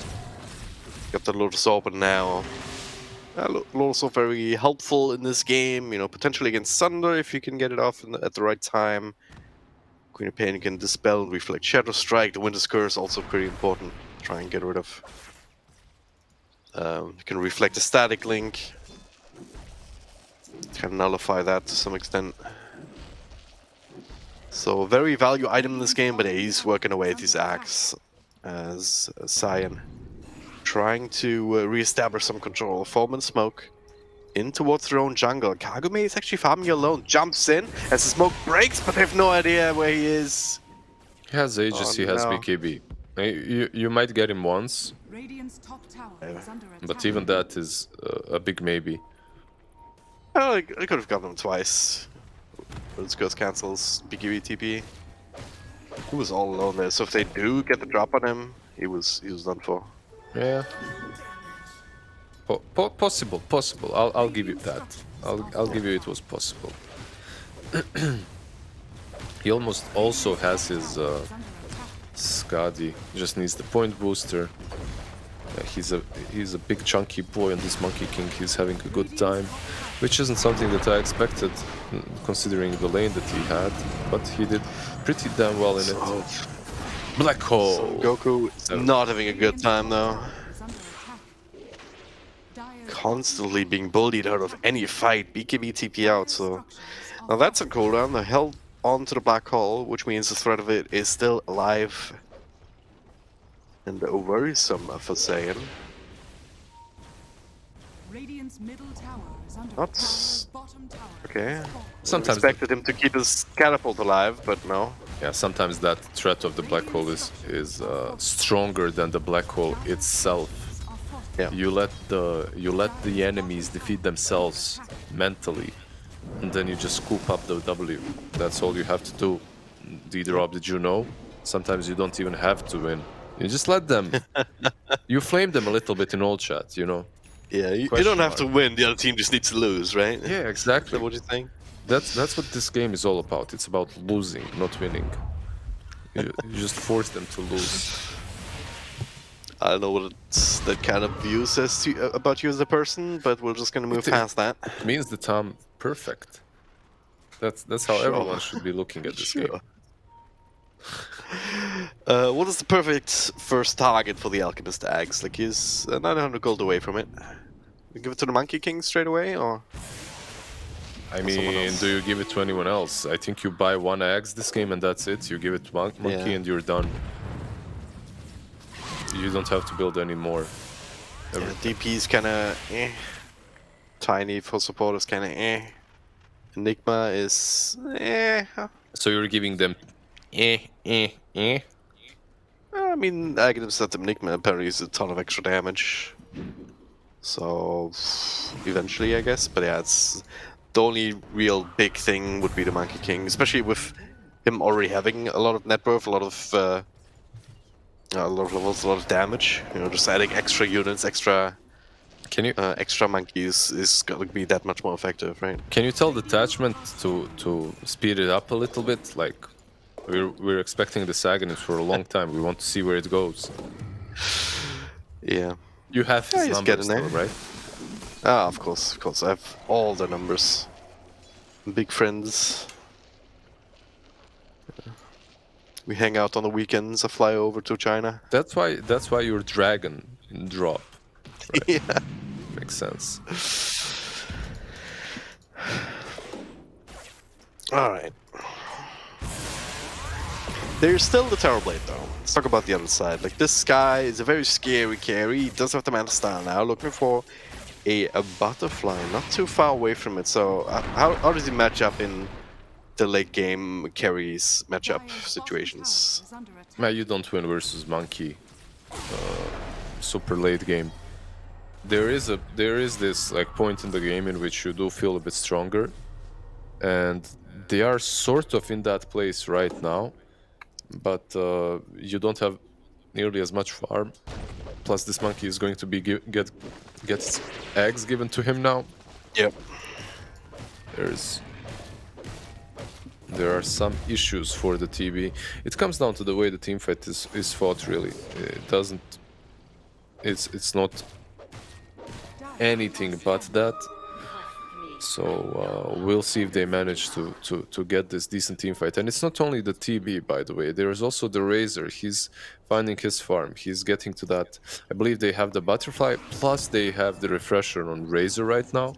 got the Lotus Open now. Lotus Open very helpful in this game, you know, potentially against Sunder if you can get it off at the right time. Queen of Pain can dispel and reflect Shadow Strike. The Winter's Curse also pretty important. Try and get rid of. You can reflect a static link. Can nullify that to some extent. So very value item in this game, but he's working away at his axe as Saiyan. Trying to re-establish some control. Foam Smoke in towards their own jungle. Kagome is actually farming alone. Jumps in as the smoke breaks, but they have no idea where he is. He has Aegis, he has BKB. You might get him once, but even that is a big maybe. Oh, I could have gotten him twice. But it's Ghost cancels BKB TP. He was all alone there, so if they do get the drop on him, he was done for. Yeah. Possible. I'll give you that. I'll give you it was possible. He almost also has his Skadi. Just needs the point booster. He's a big chunky boy on this Monkey King. He's having a good time, which isn't something that I expected, considering the lane that he had. But he did pretty damn well in it. Black Hole. So Goku is not having a good time though. Constantly being bullied out of any fight. BKB TP out, so now that's a cooldown. They're held onto the black hole, which means the threat of it is still alive and worrisome for Saiyan. Not okay. Sometimes expected him to keep his catapult alive, but no. Yeah, sometimes that threat of the black hole is stronger than the black hole itself. Yeah. You let the enemies defeat themselves mentally, and then you just scoop up the W. That's all you have to do. D-Drop, did you know? Sometimes you don't even have to win. You just let them. You flame them a little bit in old chat, you know. Yeah, you don't have to win. The other team just needs to lose, right? Yeah, exactly. What do you think? That's what this game is all about. It's about losing, not winning. You just force them to lose. I don't know what that kind of view says about you as a person, but we're just gonna move past that. It means that I'm perfect. That's how everyone should be looking at this game. What is the perfect first target for the Alchemist Axe? Like, he's 900 gold away from it. You give it to the Monkey King straight away, or? I someone mean, else. do you give it to anyone else? I think you buy one axe this game and that's it. You give it to Monkey Yeah. and you're done. You don't have to build any more. Yeah, DP is kind of tiny for support is kind of Enigma is So you're giving them I mean, items that Enigma apparently is a ton of extra damage. So eventually, I guess. But yeah, it's the only real big thing would be the Monkey King, especially with him already having a lot of net worth, a lot of levels, a lot of damage. You know, just adding extra units, extra extra monkeys is going to be that much more effective, right? Can you tell detachment to speed it up a little bit? Like, we're expecting this Aghanim for a long time. We want to see where it goes. Yeah. You have his he's numbers, getting though, there. right? Ah, of course. I have all the numbers. Big friends. We hang out on the weekends. I fly over to China. That's why your dragon drop. Right? Yeah. Makes sense. Alright. There's still the Terrorblade though. Let's talk about the other side. Like, this guy is a very scary carry. He does have the Mana Style now. Looking for a butterfly, not too far away from it. So how does he match up in the late game carries matchup situations? Man, you don't win versus Monkey. Super late game. There is this like point in the game in which you do feel a bit stronger, and they are sort of in that place right now. But you don't have nearly as much farm. Plus, this monkey is going to be gets eggs given to him now. Yep. There are some issues for the TB. It comes down to the way the team fight is fought. Really, it doesn't. It's not anything but that. So we'll see if they manage to get this decent team fight. And it's not only the TB, by the way. There is also the Razor. He's finding his farm. He's getting to that. I believe they have the Butterfly, plus they have the Refresher on Razor right now.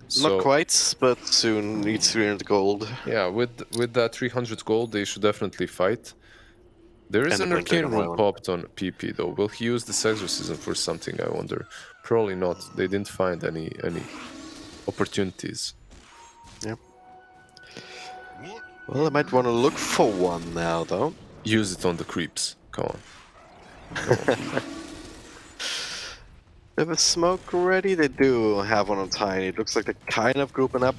So, not quite, but soon. Needs 300 gold. Yeah, with that 300 gold, they should definitely fight. There is And an the Arcane Printer Rune popped on PP, though. Will he use this Exorcism for something, I wonder? Probably not. They didn't find any opportunities. Yep. Well, I might want to look for one now, though. Use it on the creeps. Come on. They have a smoke ready? They do have one on Tiny. It looks like they're kind of grouping up.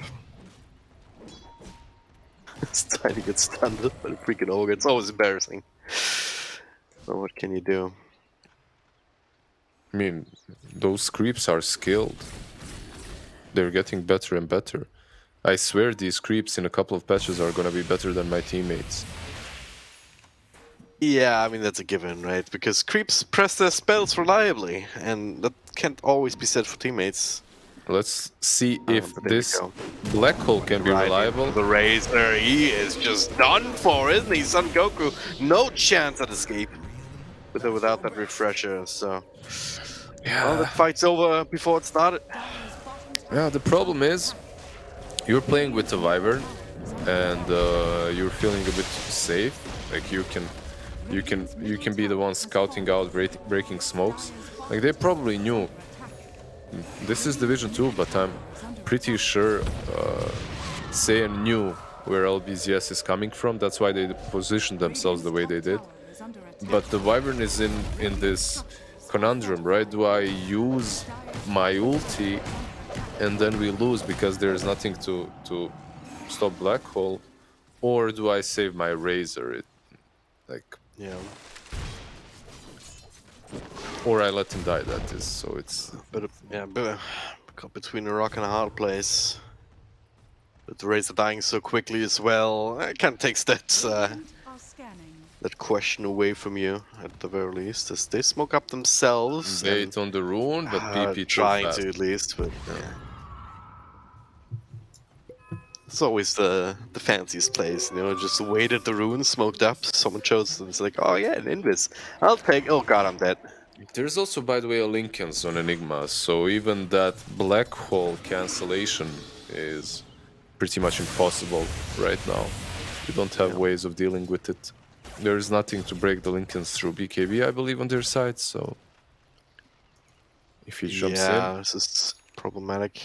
It's Tiny gets stunned by the freaking ogre. It's always embarrassing. But what can you do? I mean, those creeps are skilled. They're getting better and better. I swear these creeps in a couple of patches are gonna be better than my teammates. Yeah, I mean, that's a given, right? Because creeps press their spells reliably, and that can't always be said for teammates. Let's see if but there we this go. black hole can be Right reliable. into the Razor, he is just done for, isn't he? Son Goku, no chance at escape with or without that refresher. So, well, the fight's over before it started. Yeah, the problem is you're playing with the Wyvern and you're feeling a bit safe. Like you can be the one scouting out, breaking smokes. Like they probably knew. This is Division 2, but I'm pretty sure Saiyan knew where LBZS is coming from. That's why they positioned themselves the way they did. But the Wyvern is in this conundrum, right? Do I use my ulti and then we lose because there's nothing to stop Black Hole, or do I save my Razor? Yeah. Or I let him die, that is, so it's... But between a rock and a hard place. But the Razor dying so quickly as well, it kind of takes that that question away from you, at the very least, as they smoke up themselves. Bait on the rune, but PP too trying fast. to at least, but yeah. It's always the fanciest place, just waited the rune, smoked up, someone chose, and it's like, oh yeah, an invis. I'll take, oh god, I'm dead. There's also, by the way, a Lincolns on Enigma, so even that black hole cancellation is pretty much impossible right now. You don't have ways of dealing with it. There is nothing to break the Lincolns through BKB, I believe, on their side, so if he jumps in... this is problematic.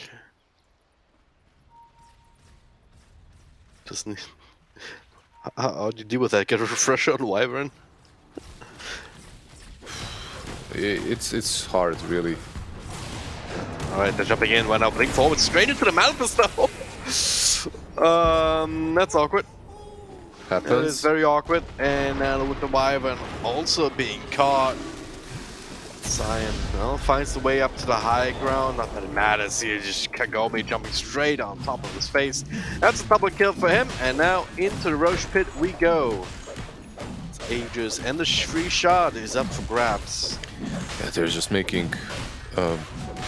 Doesn't... How do you deal with that? Get a refresher on Wyvern? It's hard, really. Alright, they're jumping in, one opening forward, straight into the Malphus though! That's awkward. Happens. It is very awkward, and with the Wyvern also being caught, Saiyan finds the way up to the high ground. Not that it matters here, just Kagome jumping straight on top of his face. That's a double kill for him, and now into the Roche Pit we go. It's Aegis, and the free shot is up for grabs. Yeah, they're just making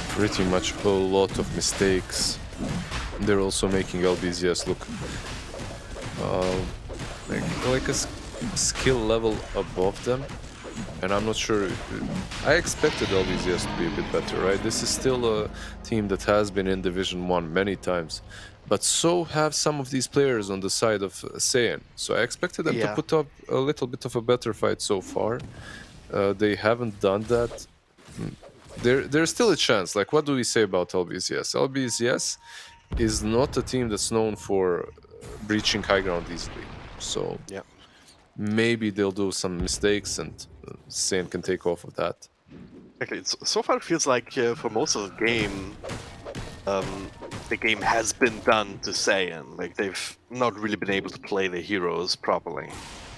pretty much a lot of mistakes. They're also making LBZS look like a skill level above them, and I'm not sure. I expected LBZS to be a bit better, right? This is still a team that has been in Division 1 many times, but so have some of these players on the side of Saiyan. So I expected them to put up a little bit of a better fight so far. They haven't done that. There's still a chance. Like, what do we say about LBZS? LBZS is not a team that's known for breaching high ground easily. So maybe they'll do some mistakes and Saiyan can take off of that. Exactly. So far it feels like for most of the game has been done to Saiyan. Like, they've not really been able to play the heroes properly.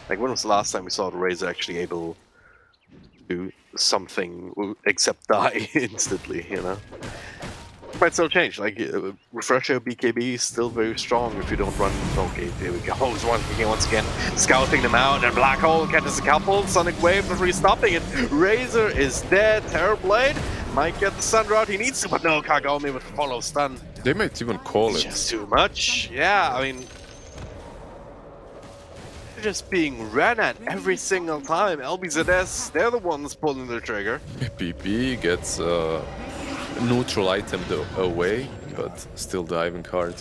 Like, when was the last time we saw the Razor actually able to do something except die instantly, Might still change. Like, Refresher BKB is still very strong if you don't run. Okay, there we go. Once again, scouting them out, and Black Hole catches a couple. Sonic Wave not really stopping it. Razor is dead. Terrorblade might get the stun route he needs to, but no, Kagome with follow stun. They might even call it. Just too much. Yeah, I mean, they're just being ran at every single time. LBZS, they're the ones pulling the trigger. PP gets neutral item away, but still diving hard.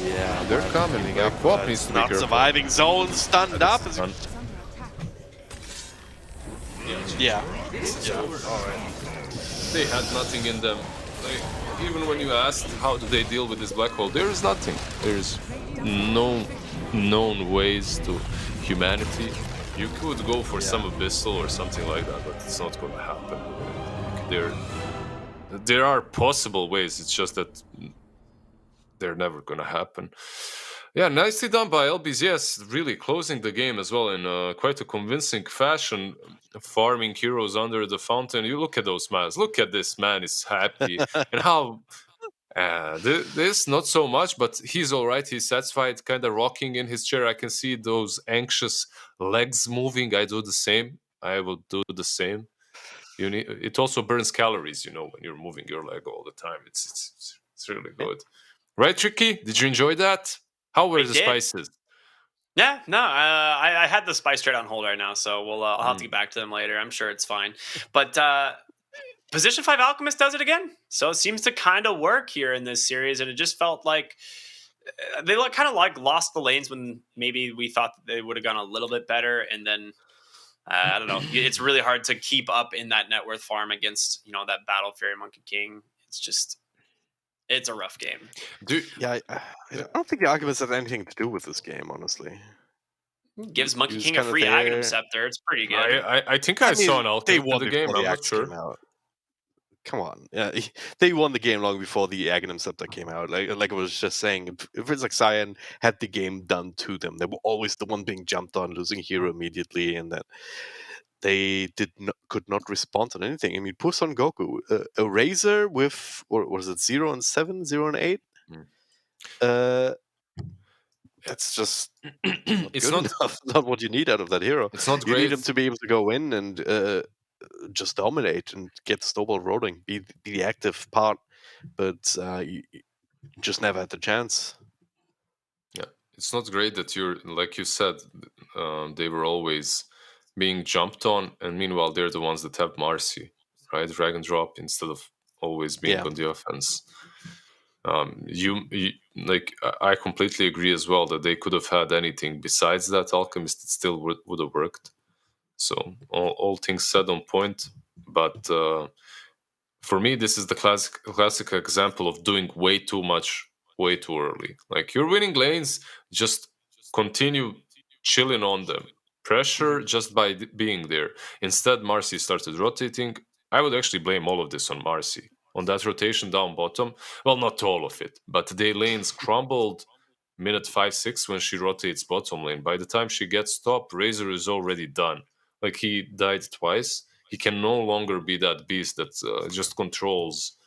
Yeah, they're coming. Quap needs to be not careful. Surviving zone, stunned up. Yeah. Alright. They had nothing in them. Like, even when you asked how do they deal with this black hole, there is nothing. There's no known ways to humanity. You could go for some abyssal or something like that, but it's not going to happen. There are possible ways, it's just that they're never going to happen. Yeah, nicely done by LBZS, really closing the game as well in quite a convincing fashion, farming heroes under the fountain. You look at those smiles. Look at this man, is happy. And how... this, not so much, but he's all right. He's satisfied, kind of rocking in his chair. I can see those anxious legs moving. I do the same. I will do the same. It also burns calories, when you're moving your leg all the time. It's really good. Right, Tricky? Did you enjoy that? How were the spices? Yeah, no, I had the spice trade on hold right now, so I'll have to get back to them later. I'm sure it's fine. But Position 5 Alchemist does it again. So it seems to kind of work here in this series, and it just felt like they kind of like lost the lanes when maybe we thought that they would have gone a little bit better, and then I don't know. It's really hard to keep up in that net worth farm against that Battle Fairy Monkey King. It's a rough game. I don't think the Alchemist has anything to do with this game, honestly. Gives Monkey King a free Aghanim Scepter. It's pretty good. I think I saw an Alchemist in the game. I'm not sure. Come on, they won the game long before the Aghanim Scepter came out. Like I was just saying, if it's like Saiyan had the game done to them, they were always the one being jumped on, losing hero immediately, and that they could not respond on anything. I mean, Puss on Goku, a Razor with, or was it 0 and 7, 0 and 8? That's just it's not enough. Not what you need out of that hero. It's not you great. need him to be able to go in and just dominate and get the snowball rolling, be the active part. But just never had the chance. Yeah, it's not great that you're, like you said, they were always being jumped on, and meanwhile they're the ones that have Marcy, right? Drag and drop instead of always being Yeah. on the offense. You like I completely agree as well that they could have had anything besides that Alchemist. It still would have worked. So all things said on point, but for me, this is the classic example of doing way too much, way too early. Like you're winning lanes, just continue chilling on them. Pressure just by being there. Instead, Marcy started rotating. I would actually blame all of this on Marcy. On that rotation down bottom, well, not all of it, but the lanes crumbled minute 5-6 when she rotates bottom lane. By the time she gets top, Razor is already done. Like he died twice. He can no longer be that beast that just controls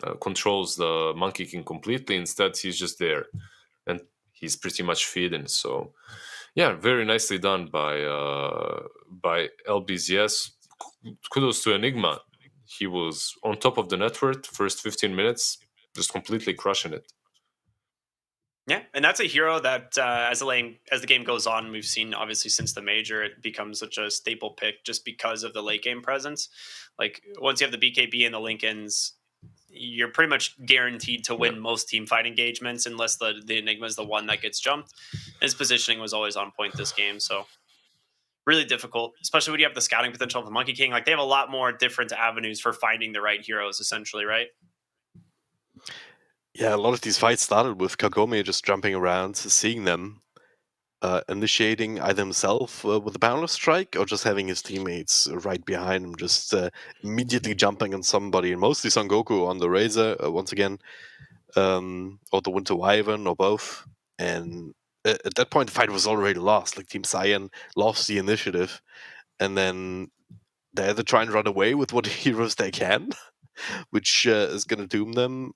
the Monkey King completely. Instead, he's just there, and he's pretty much feeding. So, yeah, very nicely done by LBZS. Kudos to Enigma. He was on top of the network first 15 minutes, just completely crushing it. Yeah, and that's a hero that as the game goes on, we've seen obviously since the major, it becomes such a staple pick just because of the late game presence. Like once you have the BKB and the Lincolns, you're pretty much guaranteed to win most team fight engagements unless the Enigma is the one that gets jumped. His positioning was always on point this game, so really difficult, especially when you have the scouting potential of the Monkey King. Like they have a lot more different avenues for finding the right heroes, essentially, right? Yeah, a lot of these fights started with Kagome just jumping around, seeing them, initiating either himself with a boundless strike or just having his teammates right behind him, just immediately jumping on somebody, and mostly Son Goku on the Razor, once again, or the Winter Wyvern, or both. And at that point, the fight was already lost. Like Team Saiyan lost the initiative, and then they either try and run away with what heroes they can, which is going to doom them,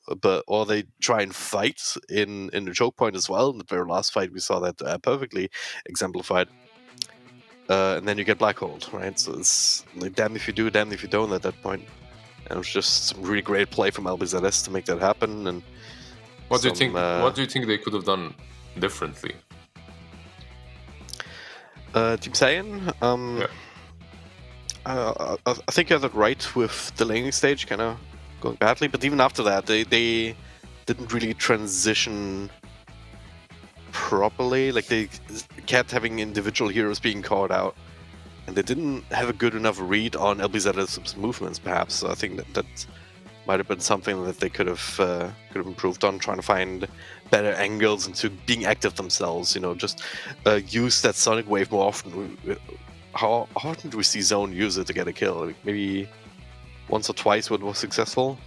or they try and fight in the choke point as well. In the very last fight, we saw that perfectly exemplified. And then you get black hold, right? So it's like damn if you do, damn if you don't at that point. And it was just some really great play from LBZS to make that happen. And what do you think? What do you think they could have done differently? Team Saiyan, I think you had it right with the laning stage kind of going badly, but even after that, they didn't really transition properly. Like they kept having individual heroes being called out, and they didn't have a good enough read on LBZ's movements, perhaps. So I think that might have been something that they could have improved on, trying to find better angles into being active themselves. You know, just use that Sonic Wave more often. How often do we see Zone use it to get a kill? Like maybe once or twice when it was successful,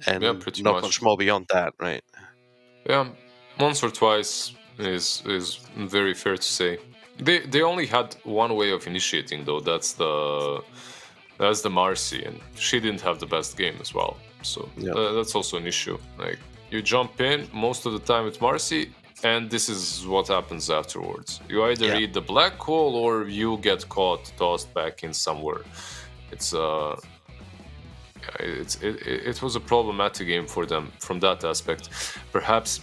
and Yeah, pretty not much more beyond that, right? Yeah, once or twice is very fair to say. They only had one way of initiating though. That's the Marcy, and she didn't have the best game as well. So that's also an issue. Like you jump in most of the time with Marcy, and this is what happens afterwards. You either eat the black hole or you get caught, tossed back in somewhere. It was a problematic game for them from that aspect. Perhaps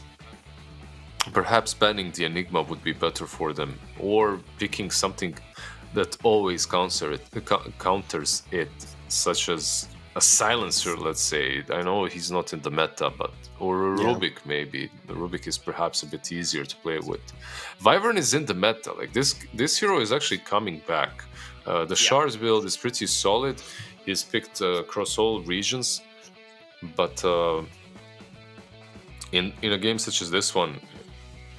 banning the Enigma would be better for them, or picking something that always counters it, such as a silencer, let's say. I know he's not in the meta, or a Rubik maybe. The Rubik is perhaps a bit easier to play with. Wyvern is in the meta. Like this hero is actually coming back. The Shards build is pretty solid. He's picked across all regions, but in a game such as this one,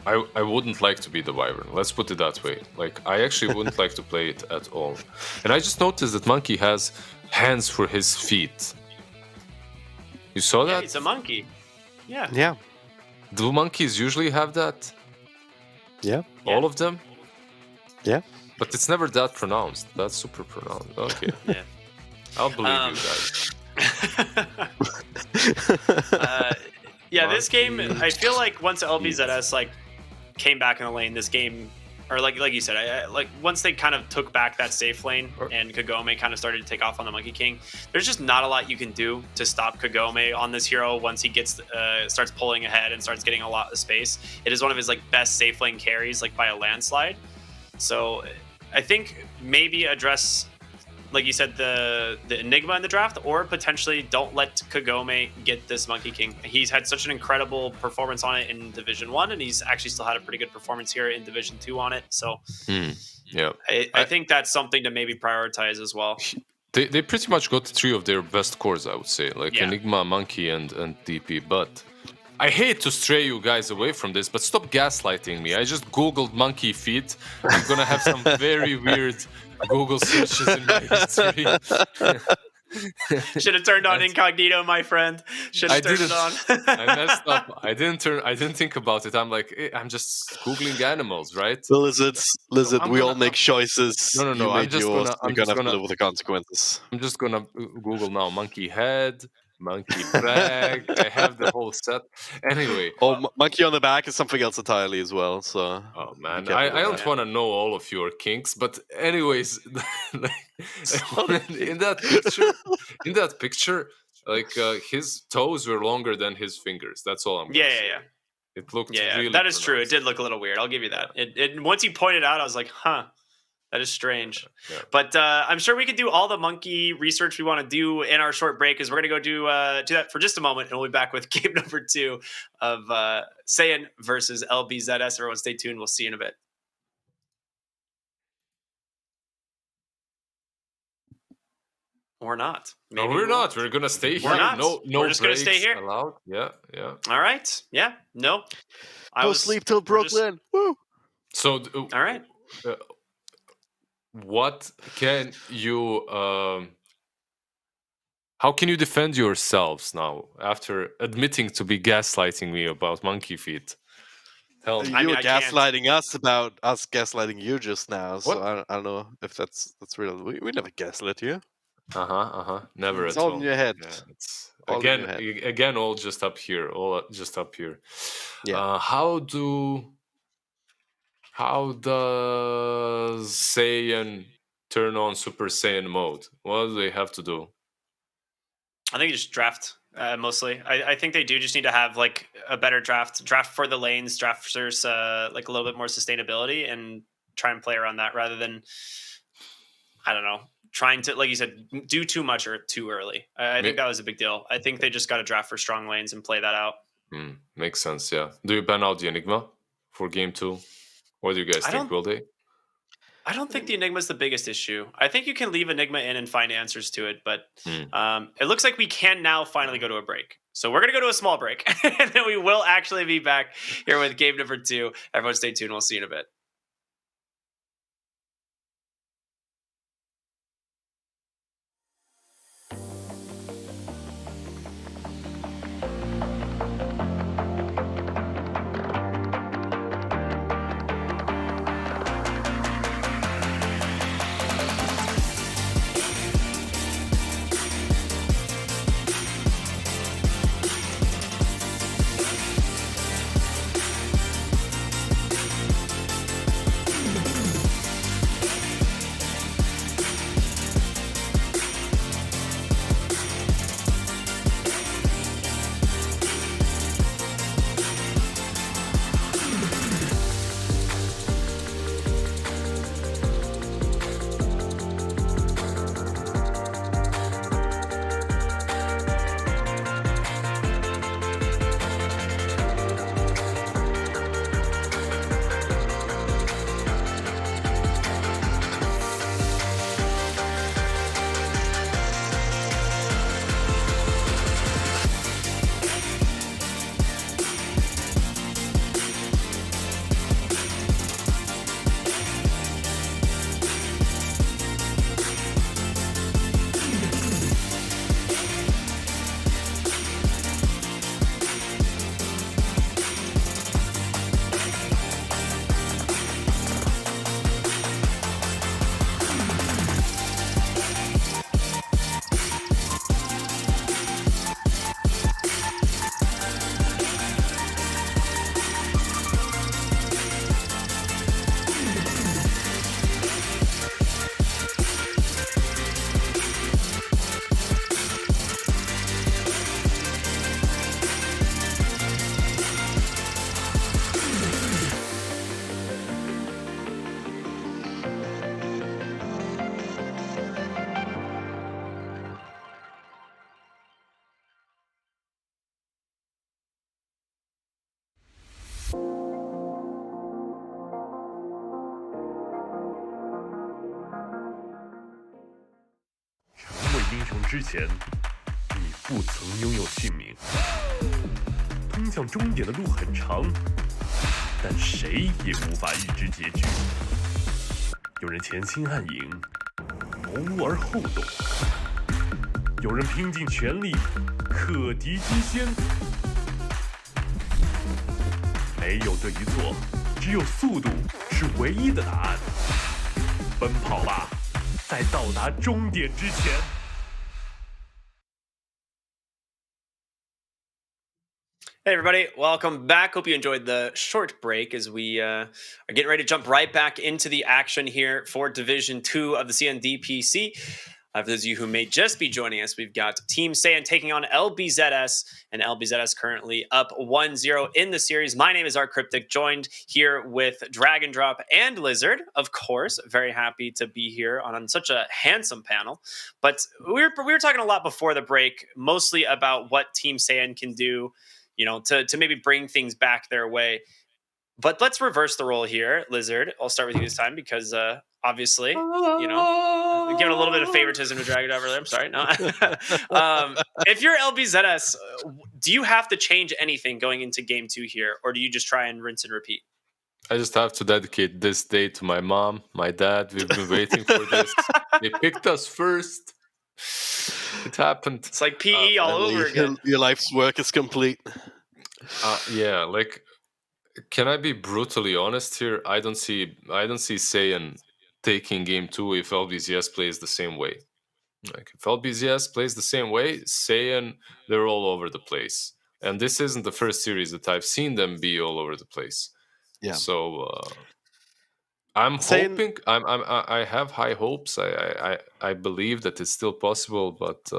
I wouldn't like to be the Wyvern. Let's put it that way. Like I actually wouldn't like to play it at all. And I just noticed that Monkey has hands for his feet. You saw that? It's a monkey. Yeah. Yeah. Do monkeys usually have that? Yeah. All of them? Yeah. But it's never that pronounced. That's super pronounced. Okay. Yeah. I'll believe you guys. This game, I feel like once LBZS came back in the lane, this game or like you said, like once they kind of took back that safe lane and Kagome kind of started to take off on the Monkey King, there's just not a lot you can do to stop Kagome on this hero once he gets starts pulling ahead and starts getting a lot of space. It is one of his like best safe lane carries, like by a landslide. So I think maybe address, like you said, the Enigma in the draft, or potentially don't let Kagome get this Monkey King. He's had such an incredible performance on it in Division 1, and he's actually still had a pretty good performance here in Division 2 on it. So Yeah, I think that's something to maybe prioritize as well. They pretty much got 3 of their best cores, I would say, like Yeah. Enigma, Monkey, and DP. But I hate to stray you guys away from this, but stop gaslighting me. I just googled monkey feet. I'm gonna have some very weird Google searches in my history. Should have turned on incognito, my friend. Should have turned it on. I messed up. I didn't think about it. I'm like, I'm just googling animals, right? The lizard, we all make choices. No. You I'm made just yours. gonna. You're gonna have to live with the consequences. I'm just gonna Google now. Monkey head, monkey bag. I have the whole set. Anyway. Monkey on the back is something else entirely as well. So. Oh man, I don't want to know all of your kinks, but anyways, in that picture, like his toes were longer than his fingers. That's all I'm. Gonna say. Yeah. It looked Yeah, really. that is true. It pronounced. did look a little weird. I'll give you that. It once you pointed out, I was like, huh. That is strange. Yeah. But I'm sure we can do all the monkey research we want to do in our short break, because we're going to go do that for just a moment, and we'll be back with game number 2 of Saiyan versus LBZS. Everyone stay tuned. We'll see you in a bit. Or not. No, Maybe we're we'll- not. We're gonna stay here. We're not. No, We're just gonna stay breaks here. allowed. Yeah. All right. Yeah. No. Go sleep till we're just- Brooklyn. Woo! So, All right. what can you? How can you defend yourselves now after admitting to be gaslighting me about monkey feet? Tell me. I You mean, were I can't- gaslighting us about us gaslighting you just now. So What? I don't know if that's real. We never gaslit you. Never It's at all all. in your head. Yeah, it's All in your head. again, all just up here. All just up here. Yeah. How does Saiyan turn on Super Saiyan mode? What do they have to do? I think you just draft mostly. I think they do just need to have like a better draft for the lanes, drafters like a little bit more sustainability, and try and play around that rather than, I don't know, trying to, like you said, do too much or too early. I think that was a big deal. I think they just got to draft for strong lanes and play that out. Makes sense, yeah. Do you ban out the Enigma for game 2? What do you guys think? Will they? I don't think the Enigma is the biggest issue. I think you can leave Enigma in and find answers to it, but it looks like we can now finally go to a break. So we're going to go to a small break, and then we will actually be back here with game number 2. Everyone stay tuned. We'll see you in a bit. 英雄之前，你不曾拥有姓名。通向终点的路很长，但谁也无法预知结局。有人前倾暗影，谋而后动；有人拼尽全力，克敌机先。没有对与错，只有速度是唯一的答案。奔跑吧，在到达终点之前。Hey everybody, welcome back. Hope you enjoyed the short break as we are getting ready to jump right back into the action here for Division 2 of the CN DPC. For those of you who may just be joining us, we've got Team Saiyan taking on LBZS, and LBZS currently up 1-0 in the series. My name is Art Cryptic, joined here with Dragon Drop and Lizard, of course. Very happy to be here on such a handsome panel. But we were talking a lot before the break, mostly about what Team Saiyan can do, to maybe bring things back their way. But let's reverse the role here, Lizard. I'll start with you this time because obviously, giving a little bit of favoritism to Dragon over there. I'm sorry. No. If you're LBZS, do you have to change anything going into game 2 here, or do you just try and rinse and repeat? I just have to dedicate this day to my mom, my dad. We've been waiting for this. They picked us first. It happened. It's like PE all over again. Your life's work is complete. Yeah, like, can I be brutally honest here? I don't see Saiyan taking game 2 if LBZS plays the same way. Like, if LBZS plays the same way, Saiyan, they're all over the place. And this isn't the first series that I've seen them be all over the place. Yeah. So I'm Saiyan- hoping. I have high hopes. I believe that it's still possible, but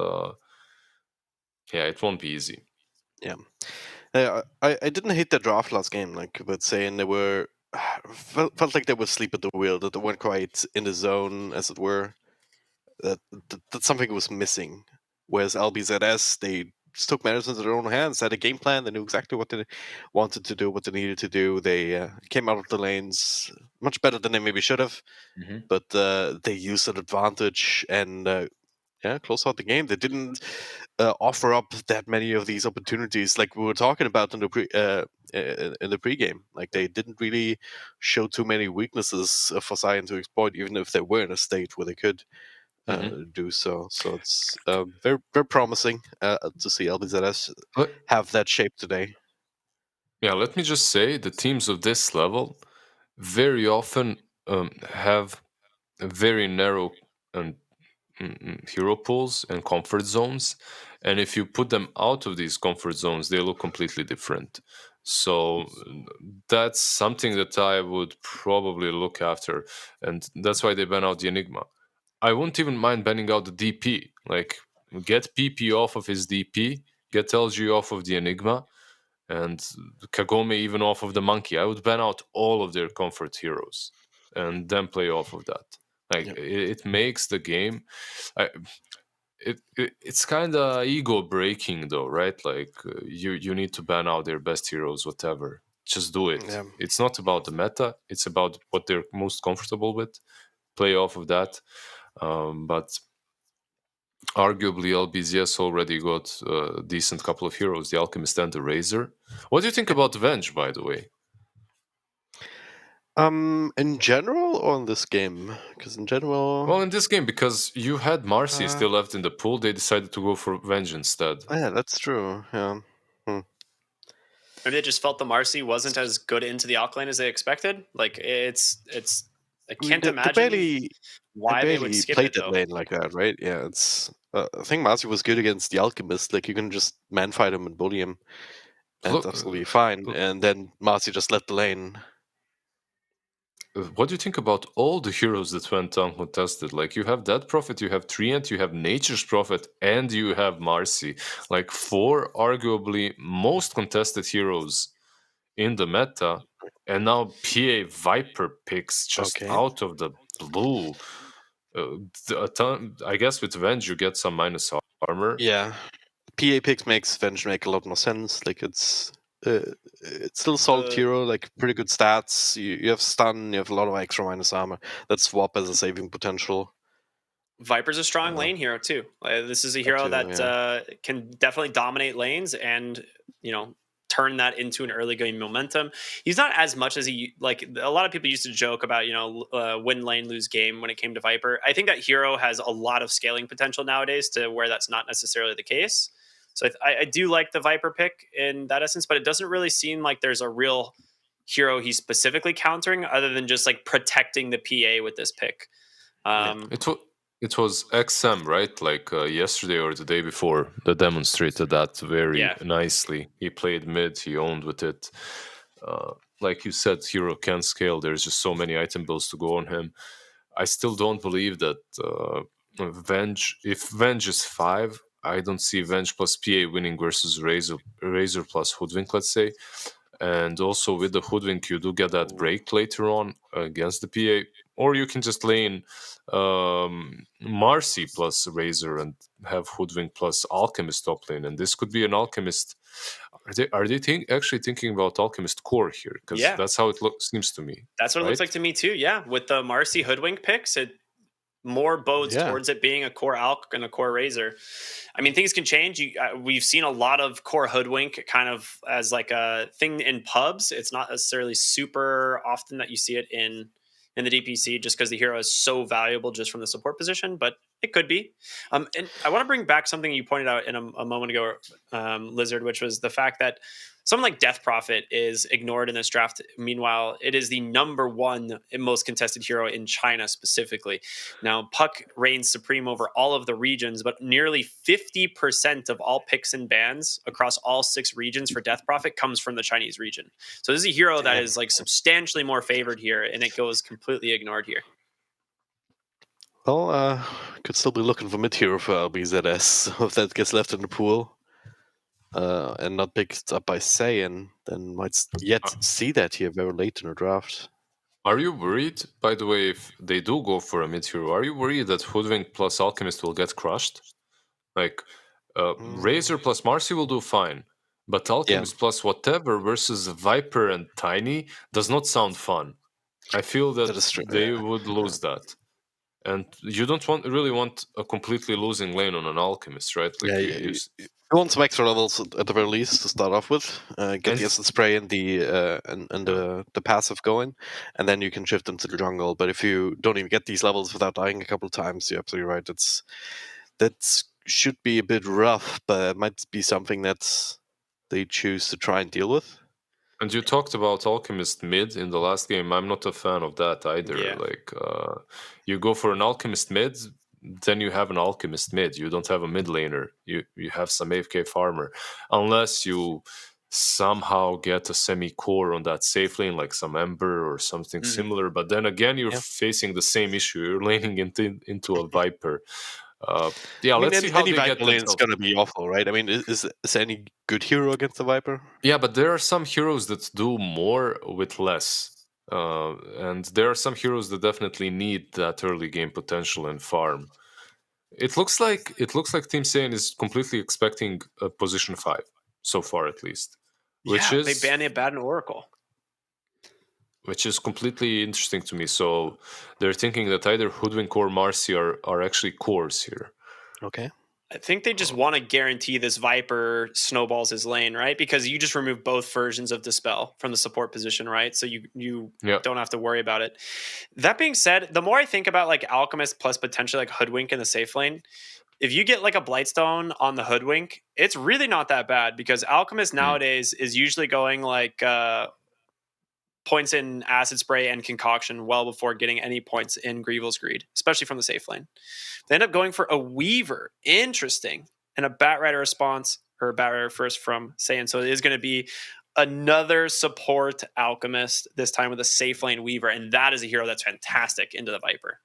yeah, it won't be easy. Yeah. I didn't hate the draft last game, but saying they were felt like they were asleep at the wheel, that they weren't quite in the zone, as it were. That something was missing. Whereas LBZS, they just took matters into their own hands, had a game plan, they knew exactly what they wanted to do, what they needed to do. They came out of the lanes much better than they maybe should have, but they used that advantage and close out the game. They didn't offer up that many of these opportunities, like we were talking about in the pregame. Like, they didn't really show too many weaknesses for Saiyan to exploit, even if they were in a state where they could do so. So it's very, very promising to see LBZS have that shape today. Yeah, let me just say, the teams of this level very often have very narrow hero pools and comfort zones, and if you put them out of these comfort zones, they look completely different. So that's something that I would probably look after, and that's why they ban out the Enigma. I wouldn't even mind banning out the DP. Like, get PP off of his DP, get LG off of the Enigma, and Kagome even off of the Monkey. I would ban out all of their comfort heroes and then play off of that. Like, it makes the game. It's kind of ego breaking, though, right? Like, you need to ban out their best heroes, whatever. Just do it. Yeah. It's not about the meta. It's about what they're most comfortable with. Play off of that. But arguably, LBZS already got a decent couple of heroes, the Alchemist and the Razor. What do you think about Venge, by the way? In general, or in this game? Because in general, Well, in this game, because you had Marcy still left in the pool, they decided to go for Venge instead. yeah, that's true. Yeah. Maybe they just felt the Marcy wasn't as good into the Alk lane as they expected. Like, it's. I can't imagine why they would skip played it, that though. lane like that, right? Yeah, it's. I think Marcy was good against the Alchemist. Like, you can just man fight him and bully him, and Look, that's absolutely fine. And then Marcy just led the lane. What do you think about all the heroes that went uncontested? Like, you have Dead Prophet, you have Treant, you have Nature's Prophet, and you have Marcy. Like, 4 arguably most contested heroes in the meta, and now PA Viper picks just out of the blue. I guess with Venge you get some minus armor. Yeah, PA picks makes Venge make a lot more sense. Like, it's still a solid hero, like pretty good stats. You have stun, you have a lot of extra minus armor. That swap has a saving potential. Viper's a strong Yeah. lane hero too. This is a That hero too, that yeah. can definitely dominate lanes and turn that into an early game momentum. He's not as much as he like. A lot of people used to joke about win lane lose game when it came to Viper. I think that hero has a lot of scaling potential nowadays to where that's not necessarily the case. So I do like the Viper pick in that essence, but it doesn't really seem like there's a real hero he's specifically countering other than just like protecting the PA with this pick. It was XM, right? Like yesterday or the day before, that demonstrated that very Yeah. nicely. He played mid, he owned with it. Like you said, hero can scale. There's just so many item builds to go on him. I still don't believe that Venge. If Venge is 5, I don't see Venge plus PA winning versus Razor plus Hoodwink, let's say. And also with the Hoodwink, you do get that break later on against the PA. Or you can just lane Marcy plus Razor and have Hoodwink plus Alchemist top lane. And this could be an Alchemist. Are they actually thinking about Alchemist core here? Because Yeah. that's how it seems to me. That's what it looks like to me too. Yeah, with the Marcy Hoodwink picks, it more bodes Yeah. towards it being a core Alch and a core Razor. I mean, things can change. We've seen a lot of core Hoodwink kind of as like a thing in pubs. It's not necessarily super often that you see it in the DPC, just because the hero is so valuable just from the support position, but it could be. And I want to bring back something you pointed out in a moment ago, Lizard, which was the fact that someone like Death Prophet is ignored in this draft. Meanwhile, it is the number one most contested hero in China specifically. Now, Puck reigns supreme over all of the regions, but nearly 50% of all picks and bans across all 6 regions for Death Prophet comes from the Chinese region. So this is a hero that is like substantially more favored here, and it goes completely ignored here. Well, could still be looking for mid hero for LBZS. So if that gets left in the pool and not picked up by Saiyan, then might yet see that here very late in the draft. Are you worried, by the way, if they do go for a mid hero, are you worried that Hoodwink plus Alchemist will get crushed? Like, Razor plus Marcy will do fine, but Alchemist plus whatever versus Viper and Tiny does not sound fun. I feel that is true, they yeah. would lose that. And you don't really want a completely losing lane on an Alchemist, right? Like You want some extra levels at the very least to start off with. Get the Instant Spray and the passive going, and then you can shift them to the jungle. But if you don't even get these levels without dying a couple of times, you're absolutely right. That should be a bit rough, but it might be something that they choose to try and deal with. And you talked about Alchemist mid in the last game. I'm not a fan of that either. Yeah. Like, you go for an Alchemist mid, then you have an Alchemist mid. You don't have a mid laner. You have some AFK farmer. Unless you somehow get a semi-core on that safe lane, like some Ember or something similar. But then again, you're facing the same issue. You're laning into a Viper. Let's see how any they get Viper lane is themselves. going to be awful, right? I mean, is any good hero against the Viper? Yeah, but there are some heroes that do more with less. And there are some heroes that definitely need that early game potential and farm. It looks like Team Saiyan is completely expecting a position 5 so far, at least, which they banned an Oracle, which is completely interesting to me. So they're thinking that either Hoodwink or Marcy are actually cores here. Okay. I think they just want to guarantee this Viper snowballs his lane, right? Because you just remove both versions of Dispel from the support position, right? So you don't have to worry about it. That being said, the more I think about like Alchemist plus potentially like Hoodwink in the safe lane, if you get like a Blightstone on the Hoodwink, it's really not that bad because Alchemist nowadays is usually going like points in Acid Spray and Concoction well before getting any points in Grievel's Greed, especially from the safe lane. They end up going for a Weaver, interesting, and a Batrider response, or a Batrider first from Saiyan. So it is going to be another support Alchemist, this time with a safe lane Weaver, and that is a hero that's fantastic into the Viper.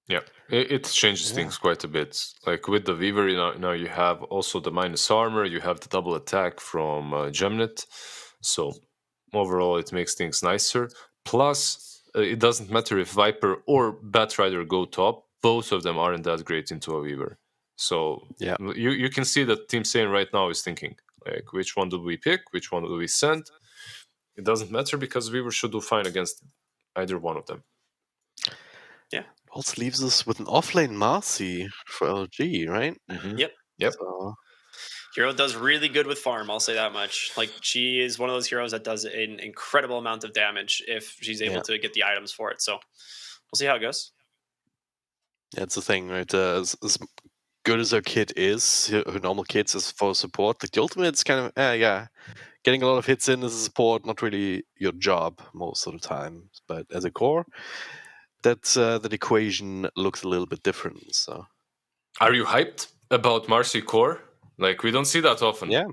Yeah, it changes things quite a bit. Like with the Weaver, now you have also the minus armor, you have the double attack from Gemnet. So overall, it makes things nicer. Plus, it doesn't matter if Viper or Batrider go top, both of them aren't that great into a Weaver. So you can see that Team Saiyan right now is thinking, like, which one do we pick? Which one do we send? It doesn't matter because Weaver should do fine against either one of them. Yeah. Also leaves us with an offlane Marcy for LG, right? Yep. So, Hero does really good with farm, I'll say that much. Like, she is one of those heroes that does an incredible amount of damage if she's able to get the items for it. So we'll see how it goes. yeah, it's the thing, right? As good as her kit is, her normal kits is for support. Like the ultimate's kind of, yeah, getting a lot of hits in as a support, not really your job most of the time. But as a core, that equation looks a little bit different. So, Are you hyped about Marcy core? Like, we don't see that often. yeah,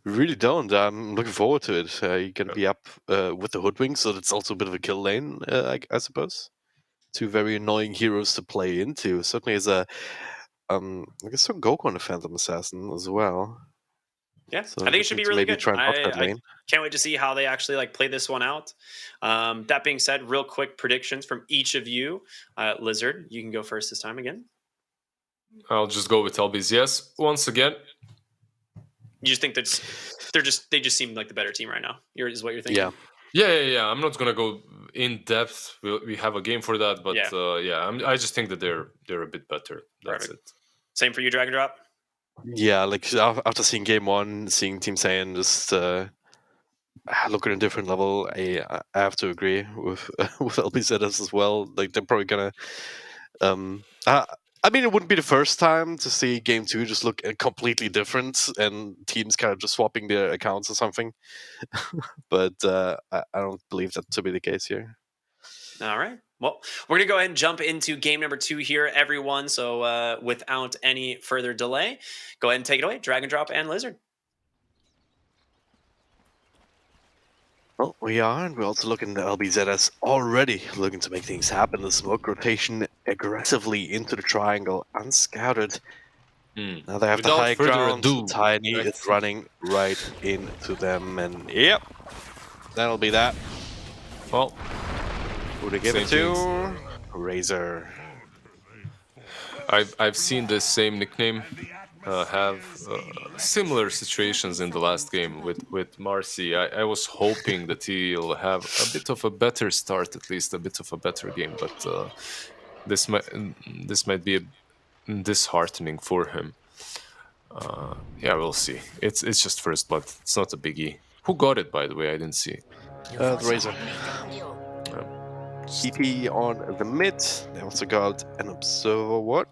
we really don't. I'm looking forward to it. You're gonna be up with the Hoodwink, so that's also a bit of a kill lane, I suppose. Two very annoying heroes to play into. Certainly as a, I guess Son Goku on the Phantom Assassin as well. Yeah, So I think it should be really maybe good. try and up that I lane. can't wait to see how they actually like play this one out. That being said, real quick predictions from each of you. Lizard, you can go first this time again. I'll just go with LBZS once again. You just think they just seem like the better team right now. Is what you're thinking? Yeah. Yeah. I'm not gonna go in depth. We have a game for that, but I just think that they're a bit better. That's Perfect. it. Same for you, Drag and Drop. Yeah, like after seeing game one, seeing Team Saiyan just look at a different level, I have to agree with with LBZS as well. Like they're probably gonna. I mean, it wouldn't be the first time to see game two just look completely different and teams kind of just swapping their accounts or something. But I don't believe that to be the case here. All right. Well, we're going to go ahead and jump into game number 2 here, everyone. So without any further delay, go ahead and take it away. Drag and Drop and Lizard. Well, we are, and we're also looking at LBZS already looking to make things happen. The smoke rotation aggressively into the triangle, unscouted. Now they have Without the high further ground. ado, Tiny is running right into them, and yep, that'll be that. Well, Who they give it to? Razor. I've seen this same nickname have similar situations in the last game with Marcy. I was hoping that he'll have a bit of a better start, at least a bit of a better game, but this might be disheartening for him. Yeah, we'll see. It's just first blood. It's not a biggie. Who got it, by the way? I didn't see. The Razor. TP on the mid. They also got an Observer Ward.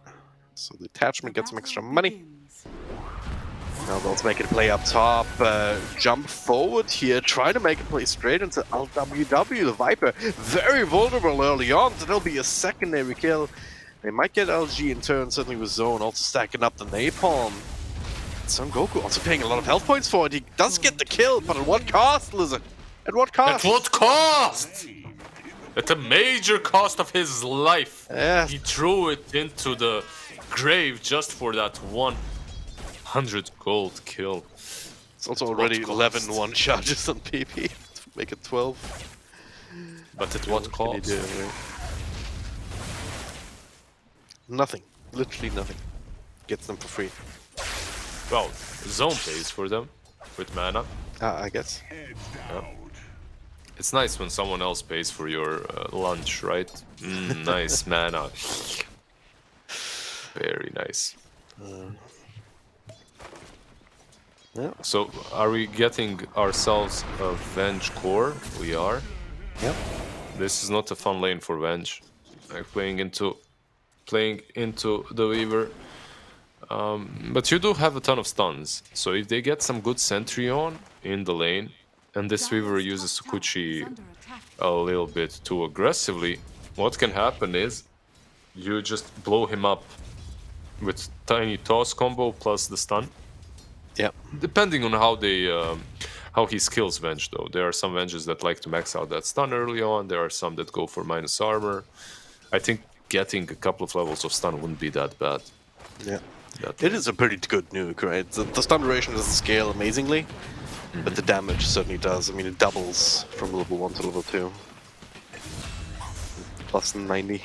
So the attachment gets some extra money. Now they'll also make it play up top. Jump forward here. Try to make a play straight into LWW. The Viper very vulnerable early on. So there'll be a secondary kill. They might get LG in turn, certainly with Zone also stacking up the Napalm. Son Goku also paying a lot of health points for it. He does get the kill, but at what cost, Lizard? At what cost? At what cost? At a major cost of his life. Yeah. He threw it into the grave just for that 100 gold kill. It's also already 11 one-shots on PP to make it 12. But at what cost? What can you do, right? Nothing. Literally nothing. Gets them for free. Well, Zone pays for them with mana. I guess. Yeah. It's nice when someone else pays for your lunch, right? Nice mana. Very nice. Yeah. So, are we getting ourselves a Venge core? We are. Yep. This is not a fun lane for Venge. Like playing into the Weaver. But you do have a ton of stuns. So if they get some good sentry on in the lane, and this Weaver uses Sukuchi a little bit too aggressively, what can happen is you just blow him up with tiny toss combo plus the stun. Yeah. Depending on how he skills Venge, though. There are some Venges that like to max out that stun early on. There are some that go for minus armor. I think getting a couple of levels of stun wouldn't be that bad. Yeah. It is a pretty good nuke, right? The stun duration doesn't scale amazingly, but the damage certainly does. I mean, it doubles from level 1 to level 2. Plus 90.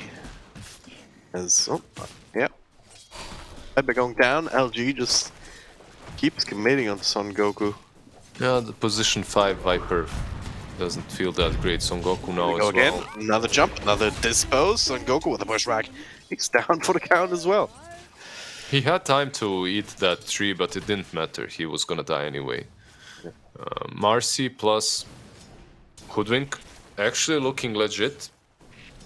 Yeah. Viper going down. LG just keeps committing on Son Goku. Yeah, the position 5 Viper Doesn't feel that great. Son Goku now Here we go as well. again. Another jump, another dispose. And Goku with the bushwhack. He's down for the count as well. He had time to eat that tree, but it didn't matter. He was gonna die anyway. Marcy plus Hoodwink actually looking legit.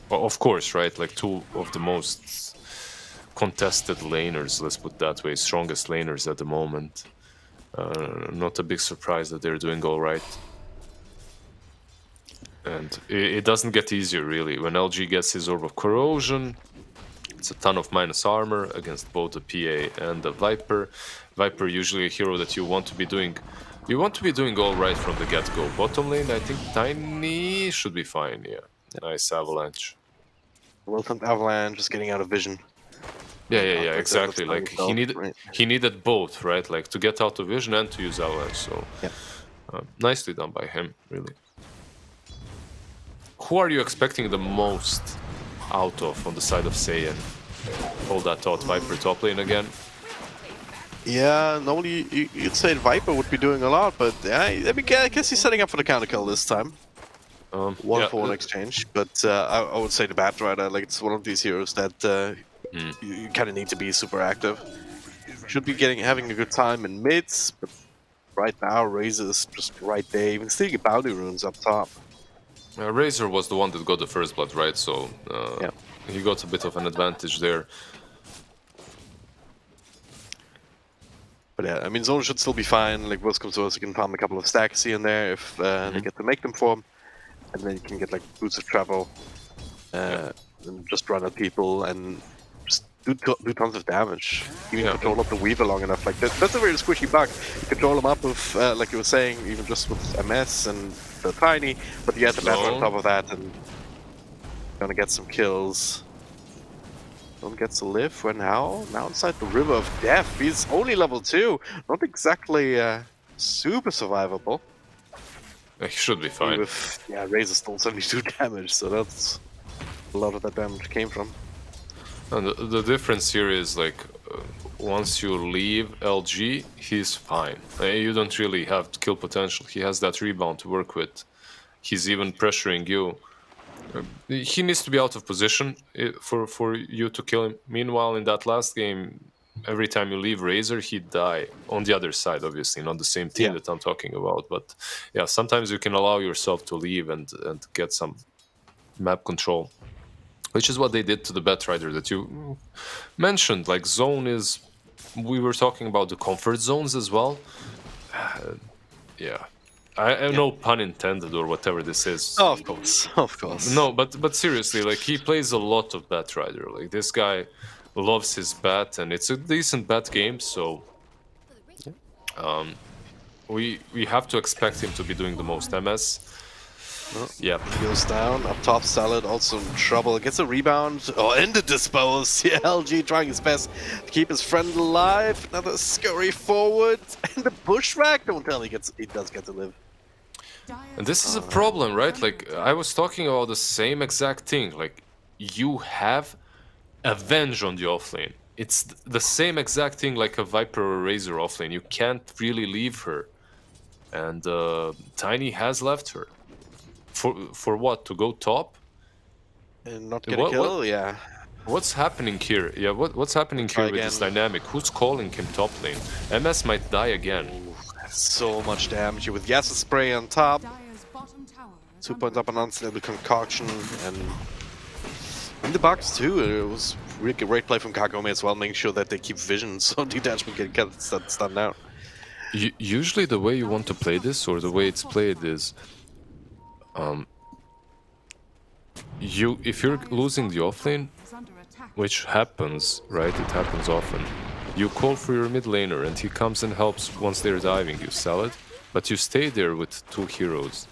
Well, of course, right? Like two of the most contested laners, let's put that way, strongest laners at the moment. Not a big surprise that they're doing all right. And it doesn't get easier, really. When LG gets his Orb of Corrosion, it's a ton of minus armor against both the PA and the Viper. Viper usually a hero that you want to be doing. You want to be doing all right from the get-go. Bottom lane, I think Tiny should be fine. Yeah, nice Avalanche. Well-timed Avalanche just getting out of vision. Yeah, That's exactly. Like he needed both, right? Like to get out of vision and to use Avalanche. So nicely done by him, really. Who are you expecting the most out of on the side of Saiyan? Hold that thought, Viper top lane again. Yeah, normally you'd say Viper would be doing a lot, but yeah, I guess he's setting up for the counter kill this time. One for one exchange, but I would say the Batrider, like it's one of these heroes that you kind of need to be super active. Should be having a good time in mids, but right now Razor is just right there, even stealing bounty runes up top. Razor was the one that got the first blood, right? So he got a bit of an advantage there. But yeah, I mean, Zone should still be fine. Like, worst comes to worst, you can farm a couple of stacks here and there if they get to make them for him. And then you can get, like, boots of travel. And just run at people and just do tons of damage. Even control up the Weaver long enough. Like, that's a very squishy bug. You control him up with, like you were saying, even just with MS and the Tiny. But you add the Battle on top of that and gonna get some kills. Don't gets to live when now inside the River of Death. He's only level 2, not exactly super survivable. He should be fine. With, Razor stole 72 damage, so that's a lot of that damage came from. And the difference here is like once you leave LG, he's fine. You don't really have kill potential. He has that rebound to work with. He's even pressuring you. He needs to be out of position for you to kill him. Meanwhile, in that last game, every time you leave Razor, he'd die. On the other side, obviously, not the same team that I'm talking about. But yeah, sometimes you can allow yourself to leave and get some map control. Which is what they did to the Batrider that you mentioned. Like, zone is... We were talking about the comfort zones as well. I no pun intended or whatever this is. Oh, of course. No, but seriously, like he plays a lot of Batrider. Like this guy loves his bat, and it's a decent bat game. So we have to expect him to be doing the most MS. Goes down, up top Salad also in trouble, gets a rebound, and the dispose. LG trying his best to keep his friend alive. Another scurry forward, and the bushwhack, don't tell he does get to live. And this is a problem, right? Like, I was talking about the same exact thing. Like, you have Avenge on the offlane. It's the same exact thing like a Viper or Razor offlane. You can't really leave her. And Tiny has left her. For what? To go top? And not get a kill? Yeah. What's happening here? Yeah, what's happening here with this dynamic? Who's calling him top lane? MS might die again. So much damage with Yasu's spray on top. 2 points up on unstable concoction, and in the box too. It was really great play from Kagome as well, making sure that they keep vision so detachment can get stunned out. Usually the way you want to play this, or the way it's played, is if you're losing the offlane, which happens, right? It happens often. You call for your mid laner and he comes and helps once they're diving. You sell it, but you stay there with 2 heroes.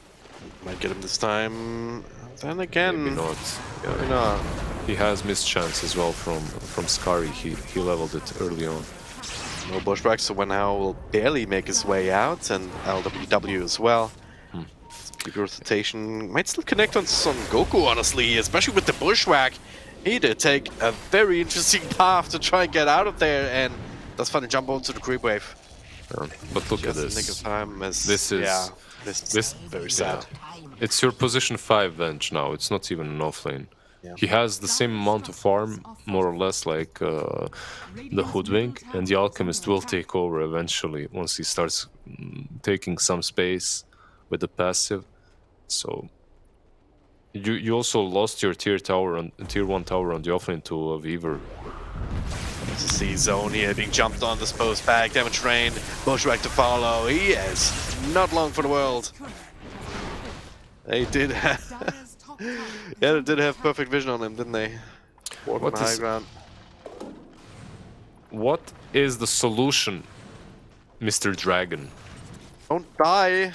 Might get him this time. Then again, maybe not. Yeah, maybe not. He has missed chance as well from Skari. He leveled it early on. No bushback, so Wenhao will barely make his way out, and LWW as well. Keep your rotation. Might still connect on Son Goku, honestly, especially with the bushwhack. He did take a very interesting path to try and get out of there, and does finally jump onto the creep wave. But look at this. Nick of time as, this is This This- very sad. It's your position 5 Venge now. It's not even an offlane. Yeah. He has the same amount of farm, more or less, like the Hoodwink, and the Alchemist will take over eventually once he starts taking some space with the passive. So you also lost your tier 1 tower on the offlane to a Weaver. To see Zone here being jumped on this post back, damage rain, Bushwhack to follow. He is not long for the world. They did have, yeah, they did have perfect vision on him, didn't they? Warp on high ground. What is the solution, Mr. Dragon? Don't die.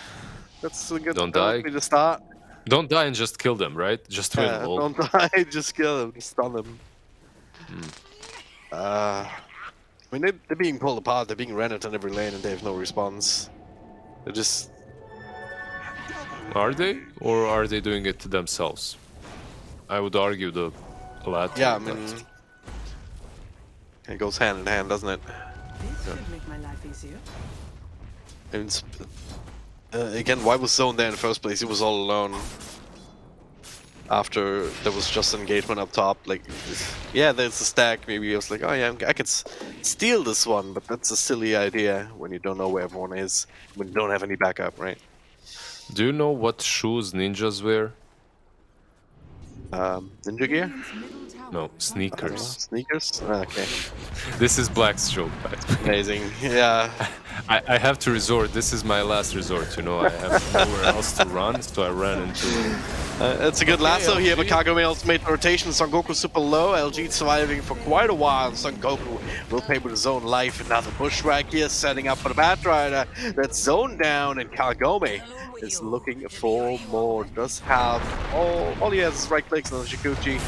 That's a good. Don't that die. would be the start. Don't die and just kill them, right? Just win. Yeah, lol. don't die. Just kill him. Stun him. I mean, they're being pulled apart. They're being rendered on every lane, and they have no response. They're just. Are they? Or are they doing it themselves? I would argue the latter. Yeah, I mean, it goes hand in hand, doesn't it? This should make my life easier. And again, why was Zone there in the first place? He was all alone. After there was just engagement up top, like, yeah, there's a stack. Maybe he was like, oh yeah, I could steal this one, but that's a silly idea when you don't know where everyone is, when you don't have any backup, right? Do you know what shoes ninjas wear? Ninja gear? No, sneakers. Sneakers? Okay. This is Black's joke, by the way. Amazing. Yeah. I have to resort. This is my last resort, you know. I have nowhere else to run, so I ran into... It's a good lasso here, but LG. Kagome also made the rotation. Son Goku super low. LG surviving for quite a while. Son Goku will pay with his own life. Another Bushwhack here setting up for the Batrider. That's Zone down, and Kagome is looking for more. Does have all he has is right clicks on the Shikuchi.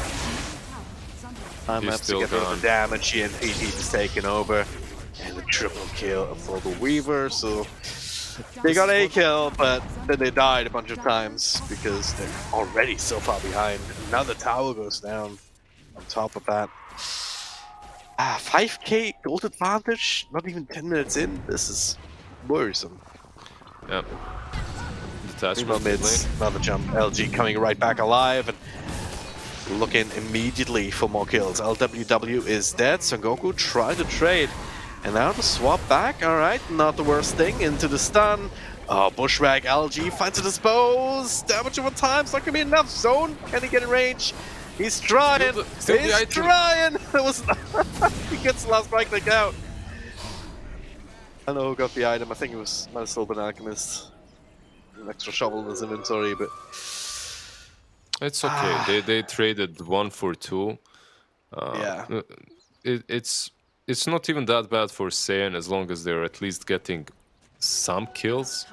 I'm He's have to still get rid of gone. the damage here, and PT is taken over. And a triple kill for the Weaver, so they got a kill, but then they died a bunch of times because they're already so far behind. Another tower goes down on top of that. 5k gold advantage, not even 10 minutes in. This is worrisome. Yep. Meanwhile, Detachment mids, lane. another jump. LG coming right back alive and looking immediately for more kills. LWW is dead. Son Goku tried to trade. And now the swap back, alright, not the worst thing, into the stun. Oh, Bushwhack, LG finds a dispose. Damage over time, it's not gonna be enough. Zone, can he get in range? He's trying, Still the he's item. trying! That was he gets the last right click out. I don't know who got the item, I think it was, might have still been Alchemist. An extra shovel in his inventory, but... It's okay. They traded 1 for 2. Yeah. It's not even that bad for Saiyan as long as they're at least getting some kills.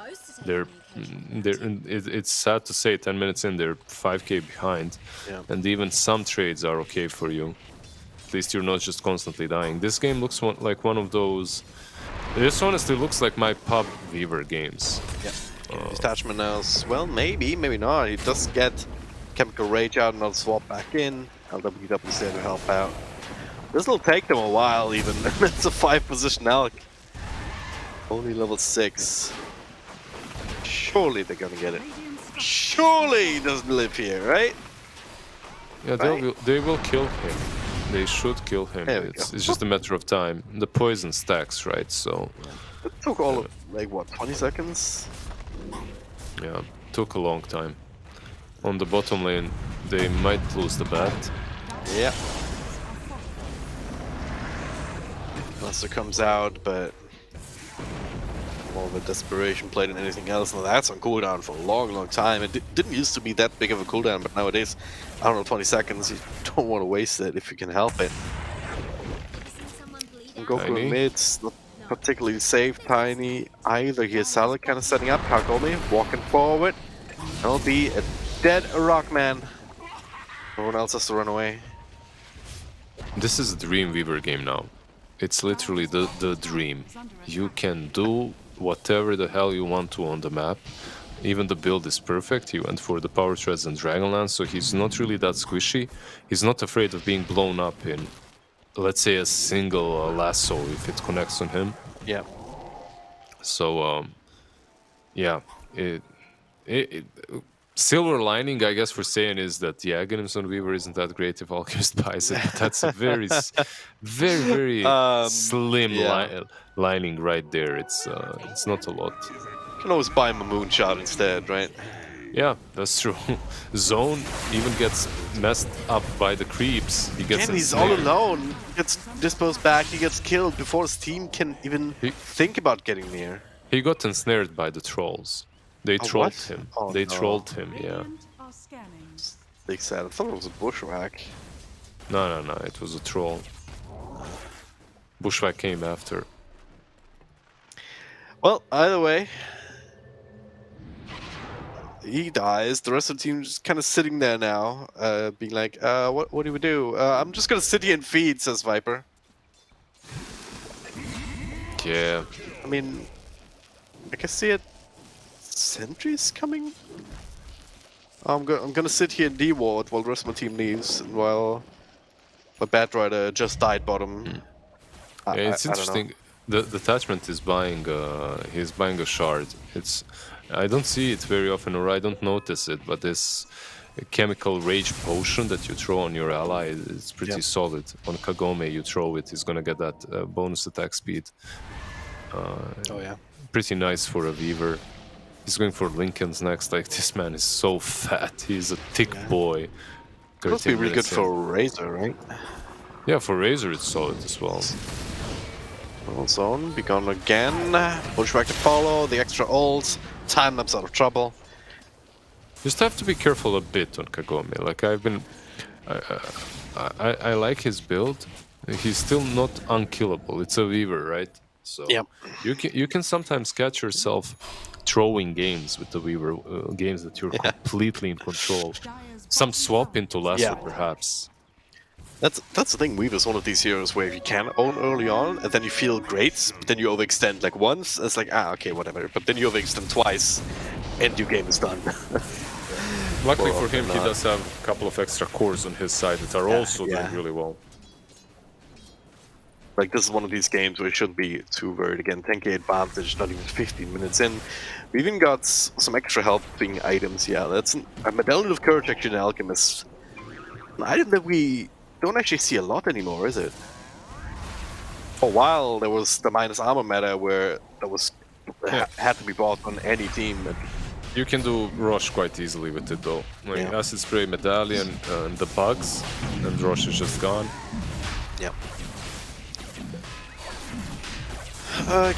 It's sad to say 10 minutes in they're 5k behind, Yeah. and even some trades are okay for you. At least you're not just constantly dying. This game looks like one of those. This honestly looks like my pub Weaver games. Yeah. Detachment now as well, maybe not. He does get Chemical Rage out and I'll swap back in. LWW is there to help out. This will take them a while even. It's a 5 position Alc. Only level 6. Surely they're gonna get it. Surely he doesn't live here, right? Yeah, they will kill him. They should kill him. There we It's go. just a matter of time. The poison stacks, right? So It took all of, like, what, 20 seconds? yeah, took a long time. On the bottom lane, they might lose the bat. Yeah. Master comes out, but more of a desperation play than anything else. And that's on cooldown for a long time. It didn't used to be that big of a cooldown, but nowadays, I don't know, 20 seconds, you don't want to waste it if you can help it. And Goku Tiny. in mid's not particularly safe. Tiny either. Here's Salad kind of setting up. Kagome walking forward. That'll be a dead Rockman. No one else has to run away. This is a Dream Weaver game now. It's literally the dream. You can do whatever the hell you want to on the map. Even the build is perfect. He went for the Power Treads and Dragonlance, so he's not really that squishy. He's not afraid of being blown up in, let's say, a single lasso if it connects on him. Yeah. So, yeah, Silver lining, I guess, for Saiyan is that the Aghanims on Weaver isn't that great if Alchemist buys it. But that's a very slim Yeah. lining right there. It's not a lot. You can always buy him a moonshot instead, right? Yeah, that's true. Zone even gets messed up by the creeps. He gets Again, he's all ensnared. alone. He gets disposed back, he gets killed before his team can even think about getting near. He got ensnared by the trolls. They trolled what? him. Oh, They no. trolled him, yeah. Radiant are scanning. Big sad. I thought it was a bushwhack. No, it was a troll. Bushwhack came after. Well, either way, he dies. The rest of the team's just kind of sitting there now, being like, what do we do? I'm just gonna sit here and feed, says Viper. Yeah. I mean, I can see it. Sentries coming? I'm gonna sit here and D-ward while the rest of my team leaves, and while my Batrider just died bottom. Yeah, it's I don't know. interesting. The detachment is buying. He's buying a shard. I don't see it very often, or I don't notice it. But this chemical rage potion that you throw on your ally is pretty solid. On Kagome, you throw it. He's gonna get that bonus attack speed. Oh yeah. Pretty nice for a Weaver. He's going for Lincoln's next. Like, this man is so fat. He's a thick boy. It must be 13 really good minutes in. for Razor, right? Yeah, for Razor it's solid as well. Well, Zone, be gone again. Bushwhack to follow, the extra ult. Time-lapse out of trouble. Just have to be careful a bit on Kagome. Like, I like his build. He's still not unkillable. It's a Weaver, right? So Yep. you can sometimes catch yourself throwing games with the Weaver, games that you're completely in control. Dyer's Some bottom swap tower into lesser, Yeah. perhaps. That's the thing, Weaver's one of these heroes where you can own early on, and then you feel great, but then you overextend like once, and it's like, okay, whatever. But then you overextend twice, and your game is done. Luckily Well, for him, he not. does have a couple of extra cores on his side that are also doing really well. Like, this is one of these games where you shouldn't be too worried. Again, 10k advantage, not even 15 minutes in. We even got some extra helping items. Yeah, that's a Medallion of Courage, actually, an Alchemist. An item that we don't actually see a lot anymore, is it? For a while, there was the minus armor meta where that was had to be bought on any team. You can do Rush quite easily with it, though. Like, Yeah. Acid Spray, Medallion, and the bugs, and Rush is just gone. Yeah.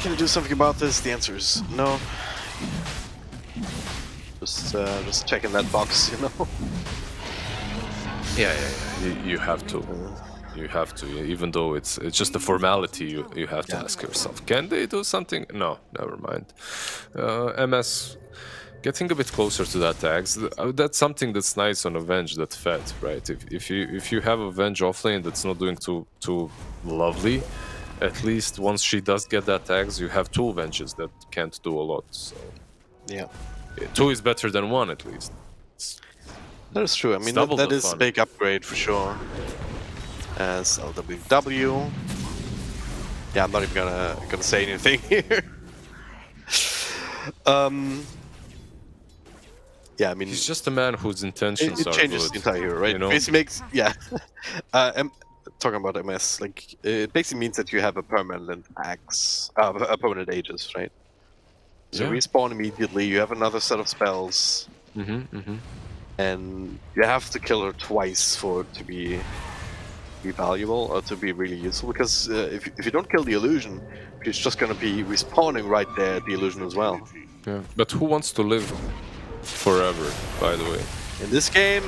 Can I do something about this? The answer is no. Just checking that box, you know. Yeah. You have to. You have to. Even though it's just a formality, you have to ask yourself, can they do something? No, never mind. MS, getting a bit closer to that tags. That's something that's nice on Avenge that fed, right? If you have Avenge offlane that's not doing too lovely, at least once she does get that tags, you have two Avenges that can't do a lot. So Yeah. two is better than one, at least. That is true. I mean, double that the is a fun. big upgrade for sure. As LWW. Yeah, I'm not even gonna say anything here. Yeah, I mean, He's just a man whose intentions it are changes good. the entire hero, right? you know? Basically makes talking about MS, like it basically means that you have a permanent axe, a permanent Aegis, right? So Yeah. respawn immediately. You have another set of spells. And you have to kill her twice for it to be valuable or to be really useful. Because if you don't kill the illusion, she's just gonna be respawning right there at the illusion as well. Yeah. But who wants to live forever, by the way? In this game,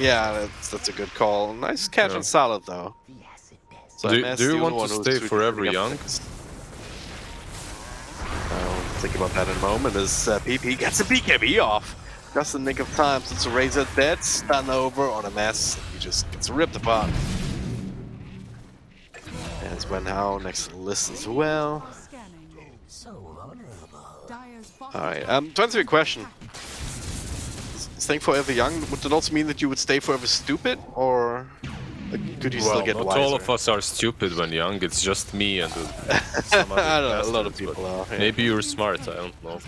yeah, that's a good call. Nice catch Yeah. on Salad though. So Do MS, you the only want one to who's stay really forever picking up young? things. I'll think about that in a moment. As PP gets a BKB off. Just in the nick of time, since Razor dead, stun over on a mess. He just gets ripped apart. As Wenhao next to the list as well. scanning. Dyer's bottom Alright, to answer your question. Staying forever young, would that also mean that you would stay forever stupid? Or could you still Well, get not wiser? all of us are stupid when young. It's just me and some other I don't know, a lot of bastards, but people are. Yeah. Maybe you're smart. I don't know.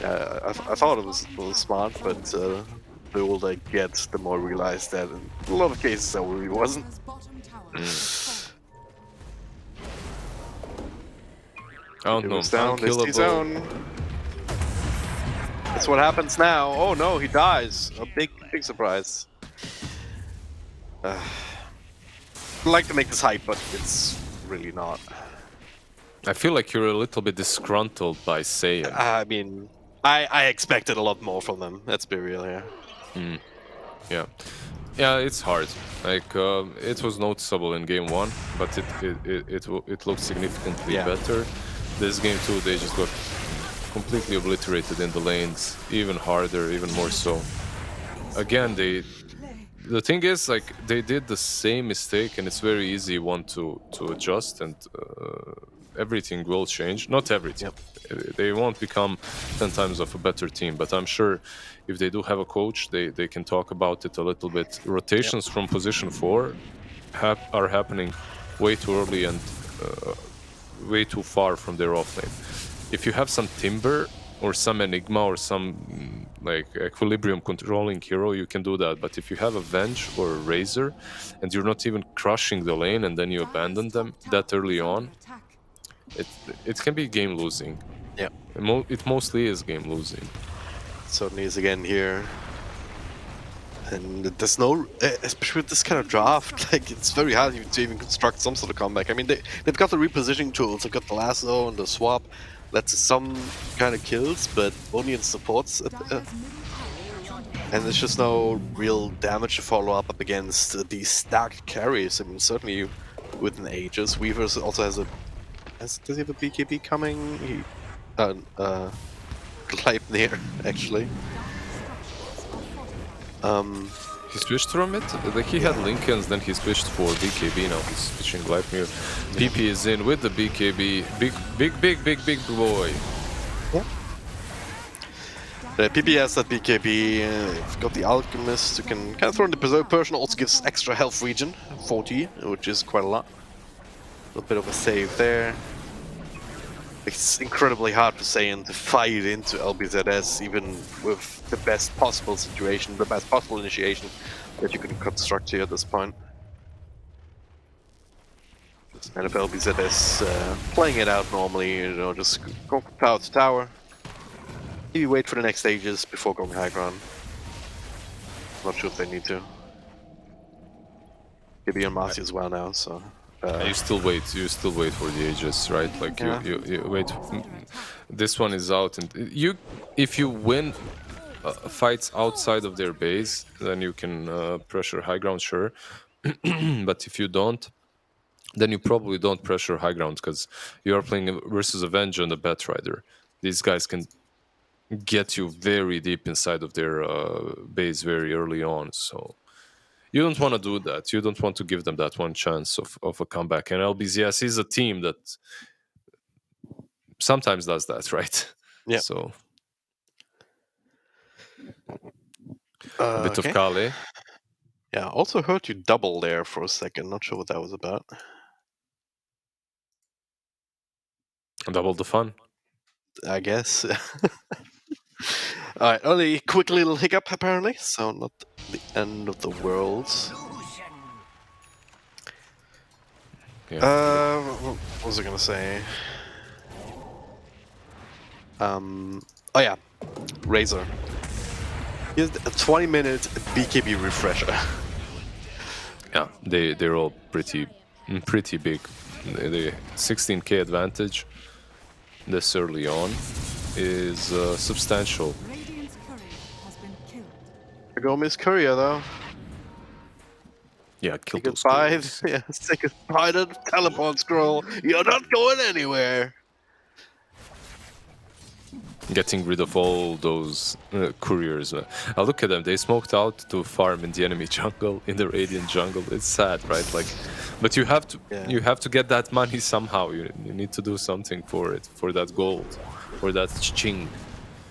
I thought it was smart, but the older I get, the more I realize that in a lot of cases that really wasn't. I don't know. It's down, Unkillable. it's down. That's what happens now. Oh no, he dies. A big surprise. I'd like to make this hype, but it's really not. I feel like you're a little bit disgruntled by Saiyan. I mean, I expected a lot more from them. Let's be real here. Yeah, it's hard. Like it was noticeable in game 1, but it looked significantly better. This game 2, they just got completely obliterated in the lanes, even harder, even more so. Again, the thing is, like, they did the same mistake, and it's very easy one to adjust, and everything will change. Not everything. They won't become 10 times of a better team, but I'm sure if they do have a coach, they can talk about it a little bit. Rotations from position 4 are happening way too early and way too far from their offlane. If you have some Timber or some Enigma or some like equilibrium controlling hero, you can do that. But if you have a Venge or a Razor and you're not even crushing the lane and then you abandon them that early on, it can be game losing. Yeah. It mostly is game losing. Certainly is again here. And there's no, especially with this kind of draft, like it's very hard to even construct some sort of comeback. I mean, they've got the repositioning tools, they've got the lasso and the swap. That's some kind of kills, but only in supports. And there's just no real damage to follow up against these stacked carries. I mean, certainly within Aegis, Weavers also has a... does he have a BKB coming? He... Gleipnir, actually. He switched from it? Like he had Lincolns, then he switched for BKB, now he's switching Gleipnir. PP is in with the BKB. Big boy. Yeah. The PP has that BKB, you've got the Alchemist, you can kind of throw in the Berserk Persian, also gives extra health regen, 40, which is quite a lot. A little bit of a save there. It's incredibly hard for Saiyan to fight into LBZS, even with the best possible situation, the best possible initiation that you can construct here at this point. And if LBZS playing it out normally, you know, just go from tower to tower. Maybe wait for the next stages before going high ground. Not sure if they need to. Maybe on Marcy as well now, so... you still wait for the Aegis, right? Like you wait. This one is out, and if you win fights outside of their base, then you can pressure high ground, sure. But if you don't, then you probably don't pressure high ground because you are playing versus Avenger and a Batrider. These guys can get you very deep inside of their base very early on, so. You don't want to do that. You don't want to give them that one chance of a comeback. And LBZS is a team that sometimes does that, right? Yeah. So a bit of Kale. Yeah, also heard you double there for a second. Not sure what that was about. Double the fun. I guess. Alright, only a quick little hiccup apparently, so not the end of the world. Yeah. What was I gonna say? Oh yeah, Razor. Here's a 20-minute BKB refresher. Yeah, they're all pretty big. The 16k advantage this early on is substantial. Radiant's courier has been killed. There go Miss Courier though. Yeah, kill Say those goodbye. couriers. Yeah, say goodbye to the teleport scroll. You're not going anywhere. Getting rid of all those couriers. Look at them. They smoked out to farm in the enemy jungle, in the Radiant jungle. It's sad, right? Like, but you have to get that money somehow. You need to do something for it, for that gold, for that ching.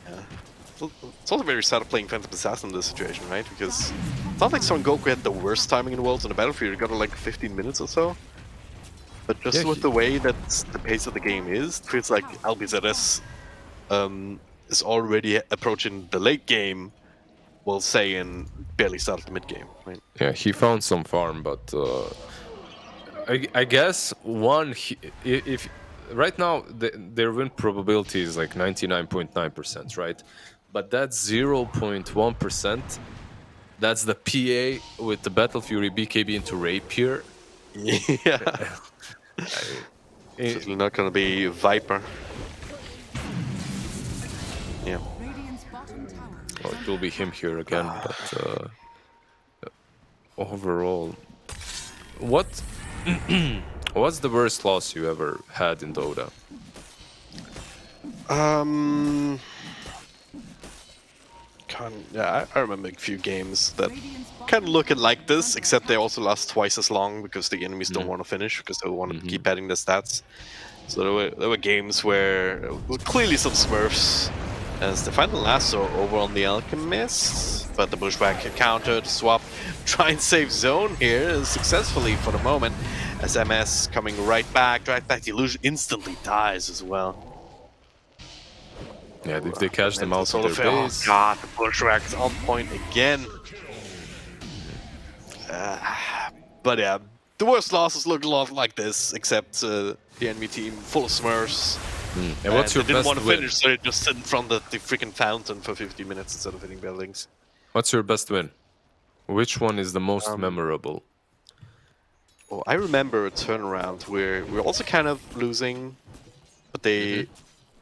Yeah. It's also very sad playing Phantom Assassin in this situation, right? Because it's not like Son Goku had the worst timing in the world on the battlefield. He got like 15 minutes or so. But just with the way that the pace of the game is, it feels like LBZS is already approaching the late game, while Saiyan barely started the mid game. Right? Yeah, he found some farm, but I guess if right now their win probability is like 99.9%, right? But that's 0.1%. That's the PA with the Battle Fury BKB into Rapier. Yeah. Certainly not going to be Viper. Yeah. Radiant's bottom tower. Well, it will be him here again, but overall, what's the worst loss you ever had in Dota? I remember a few games that kind of looking like this, except they also last twice as long because the enemies don't want to finish because they want to keep adding the stats. So there were games where it was clearly some smurfs, as the final last over on the Alchemist, but the Bushwhack countered, swap, try and save zone here successfully for the moment, as MS coming right back, the illusion instantly dies as well. Yeah, if they catch them out of their base. Oh god, the Bushwhack is on point again. But yeah, the worst losses look a lot like this, except the enemy team full of smurfs. And what's your they didn't best want to win? finish, so they just sit in front of the freaking fountain for 50 minutes instead of hitting buildings. What's your best win? Which one is the most memorable? Oh, I remember a turnaround where we were also kind of losing, but they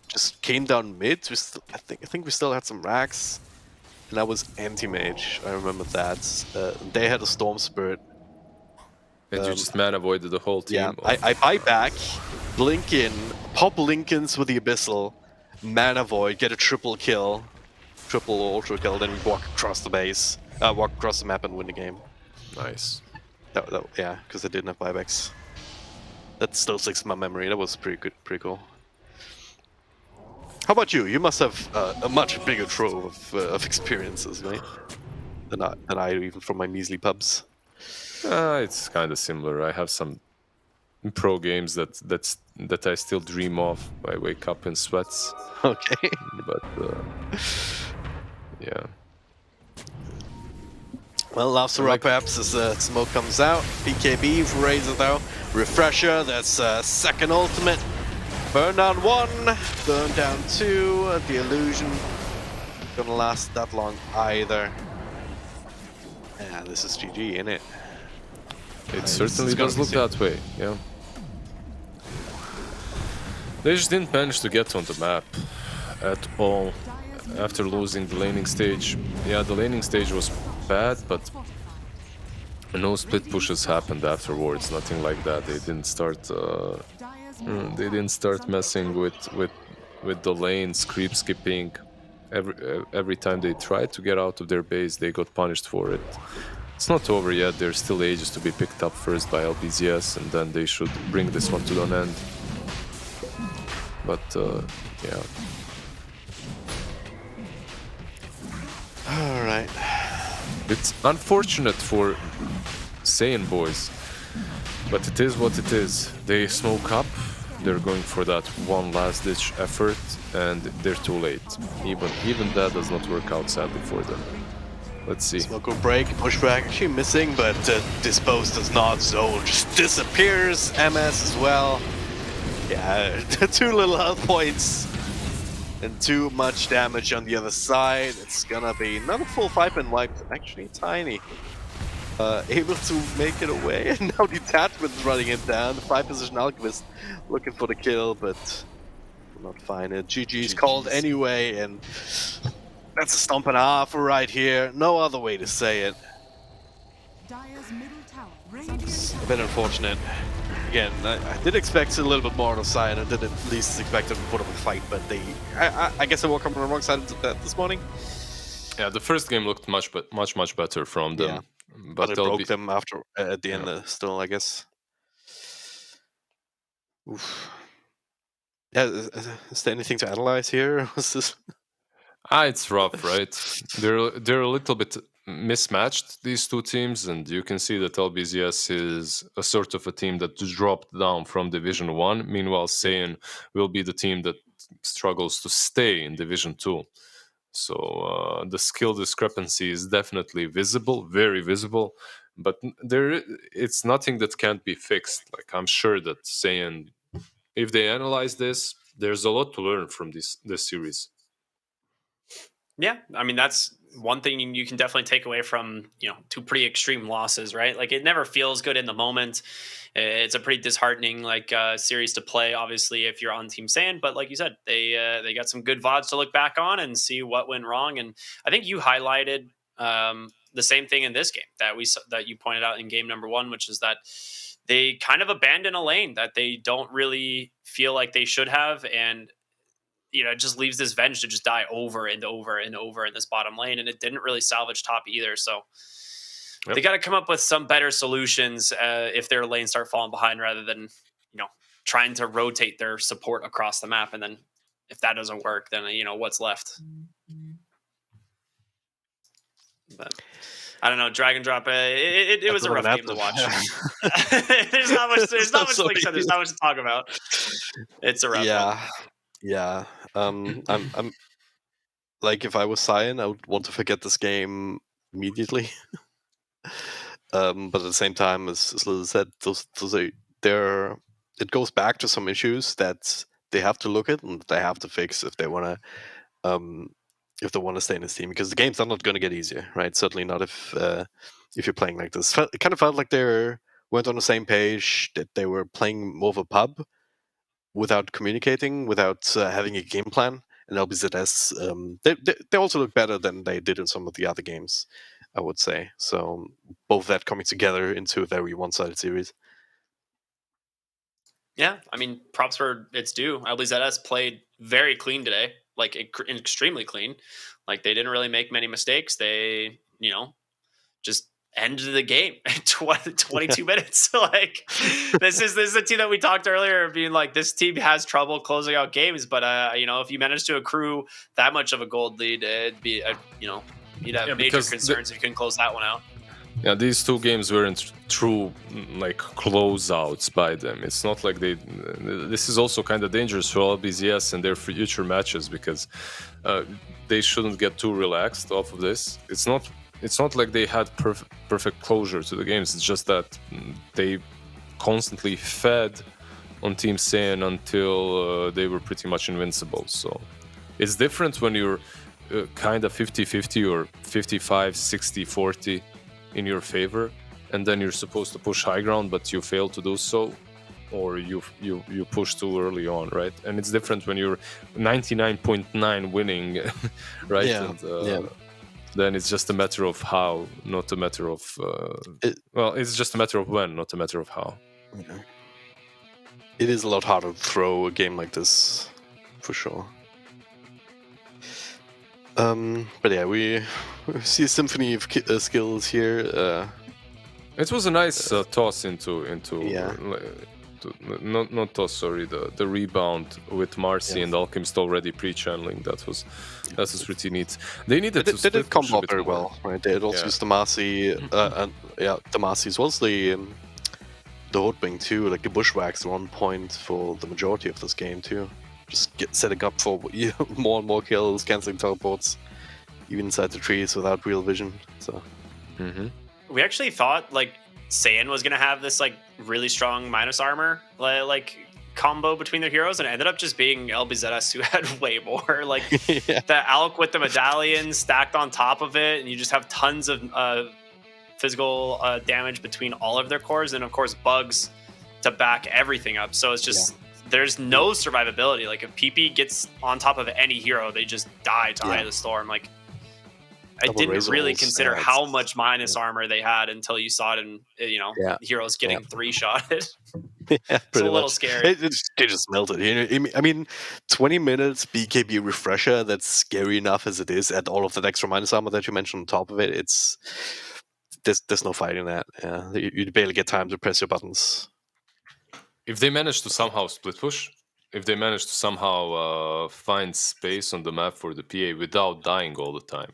just came down mid. I think we still had some racks, and that was anti-mage. I remember that. They had a Storm Spirit. And you just man avoided the whole team? Yeah, I buy back, blink in, pop Lincolns with the Abyssal, man avoid, get a triple kill, triple or ultra kill, then we walk across the base, walk across the map and win the game. Nice. Yeah, because I didn't have buybacks. That still sticks in my memory. That was pretty good, pretty cool. How about you? You must have a much bigger trove of experiences, right? Than I do, even from my measly pubs. It's kind of similar. I have some pro games that I still dream of. I wake up in sweats. Okay. But yeah. Well, last round perhaps as smoke comes out. BKB for Razor though. Refresher, that's second ultimate. Burn down 1, burn down 2. The illusion gonna last that long either. Yeah, this is GG, innit? It certainly does look that way, yeah. They just didn't manage to get on the map at all after losing the laning stage. Yeah, the laning stage was bad, but no split pushes happened afterwards, nothing like that. They didn't start messing with the lanes, creep skipping. Every time they tried to get out of their base, they got punished for it. It's not over yet. There's still ages to be picked up first by LBZS, and then they should bring this one to an end. But yeah. All right. It's unfortunate for Saiyan boys, but it is what it is. They smoke up, they're going for that one last-ditch effort, and they're too late. Even that does not work out, sadly, for them. Let's see. Smoke will break, pushback actually missing, but Dispose does not, Zone just disappears, MS as well. Yeah, 2 little health points and too much damage on the other side. It's gonna be not a full 5-man wipe, actually tiny. Able to make it away, and now Detachment is running him down. The 5-position Alchemist looking for the kill, but will not find it. GG's called anyway, and that's a stomp and a half right here. No other way to say it. Dire's middle tower. It's a bit unfortunate. Again, I did expect a little bit more out of Saiyan. I did at least expect them to put up a fight, but I guess I woke up on the wrong side of that this morning. Yeah, the first game looked much better from them. Yeah. But it broke them after at the end still, I guess. Oof. Yeah, is there anything to analyze here? Was this... It's rough, right? They're a little bit mismatched, these two teams, and you can see that LBZS is a sort of a team that dropped down from Division 1. Meanwhile, Saiyan will be the team that struggles to stay in Division 2. So the skill discrepancy is definitely visible, very visible, but it's nothing that can't be fixed. Like, I'm sure that Saiyan, if they analyze this, there's a lot to learn from this series. Yeah, I mean, that's one thing you can definitely take away from, two pretty extreme losses, right? Like, it never feels good in the moment. It's a pretty disheartening series to play, obviously, if you're on Team Saiyan. But like you said, they got some good VODs to look back on and see what went wrong. And I think you highlighted the same thing in this game that you pointed out in game number 1, which is that they kind of abandon a lane that they don't really feel like they should have, and it just leaves this Venge to just die over and over and over in this bottom lane, and it didn't really salvage top either. So they got to come up with some better solutions if their lanes start falling behind, rather than trying to rotate their support across the map. And then if that doesn't work, then what's left. But I don't know. Drag and drop. It was a rough game to watch. There's not much. Like I said, there's not much to talk about. It's a rough one. Yeah. I'm like, if I was Saiyan, I would want to forget this game immediately. But at the same time, as Liz said, it goes back to some issues that they have to look at and they have to fix if they want to stay in this team, because the games are not going to get easier, right? Certainly not if you're playing like this. It kind of felt like they weren't on the same page, that they were playing more of a pub without communicating, without having a game plan. And LBZS, they also look better than they did in some of the other games, I would say. So both that coming together into a very one-sided series. Yeah, I mean, props where it's due. LBZS played very clean today, like extremely clean. Like, they didn't really make many mistakes. They, just ended the game in 22 minutes. Like, this is a team that we talked earlier, being like, this team has trouble closing out games. But if you manage to accrue that much of a gold lead, it'd be you'd have major concerns if you can close that one out. Yeah, these two games weren't true closeouts by them. It's not like this is also kind of dangerous for LBZS and their future matches, because they shouldn't get too relaxed off of this. It's not like they had perfect closure to the games. It's just that they constantly fed on Team Saiyan until they were pretty much invincible. So it's different when you're kind of 50-50 or 55-60-40 in your favor, and then you're supposed to push high ground, but you fail to do so, or you push too early on, right? And it's different when you're 99.9 winning, right? Yeah. And, then it's just a matter of how, not a matter of... it's just a matter of when, not a matter of how. Yeah. It is a lot harder to throw a game like this, for sure. But yeah, we see a symphony of skills here. It was a nice toss into not toss, sorry, the rebound with Marcy and Alchemist already pre-channeling. That was pretty neat. They needed to. They did combo very well, right? They had also used the Marcy, the Marcy as well as the Hoodwing too, like the Bushwhacks at one point for the majority of this game too. Just setting up for more and more kills, canceling teleports, even inside the trees without real vision. So we actually thought Saiyan was gonna have this really strong minus armor combo between their heroes, and it ended up just being LBZS who had way more. The Alk with the medallion stacked on top of it, and you just have tons of physical damage between all of their cores, and of course bugs to back everything up. So it's just there's no survivability. If PP gets on top of any hero, they just die to Eye of the Storm. I didn't really consider how much minus armor they had until you saw it in heroes getting 3-shotted. It's a little scary. They just melted. I mean, 20 minutes BKB refresher, that's scary enough as it is, at all of that extra minus armor that you mentioned on top of it. There's no fighting that. Yeah, you barely get time to press your buttons. If they manage to somehow split push, if they manage to somehow find space on the map for the PA without dying all the time,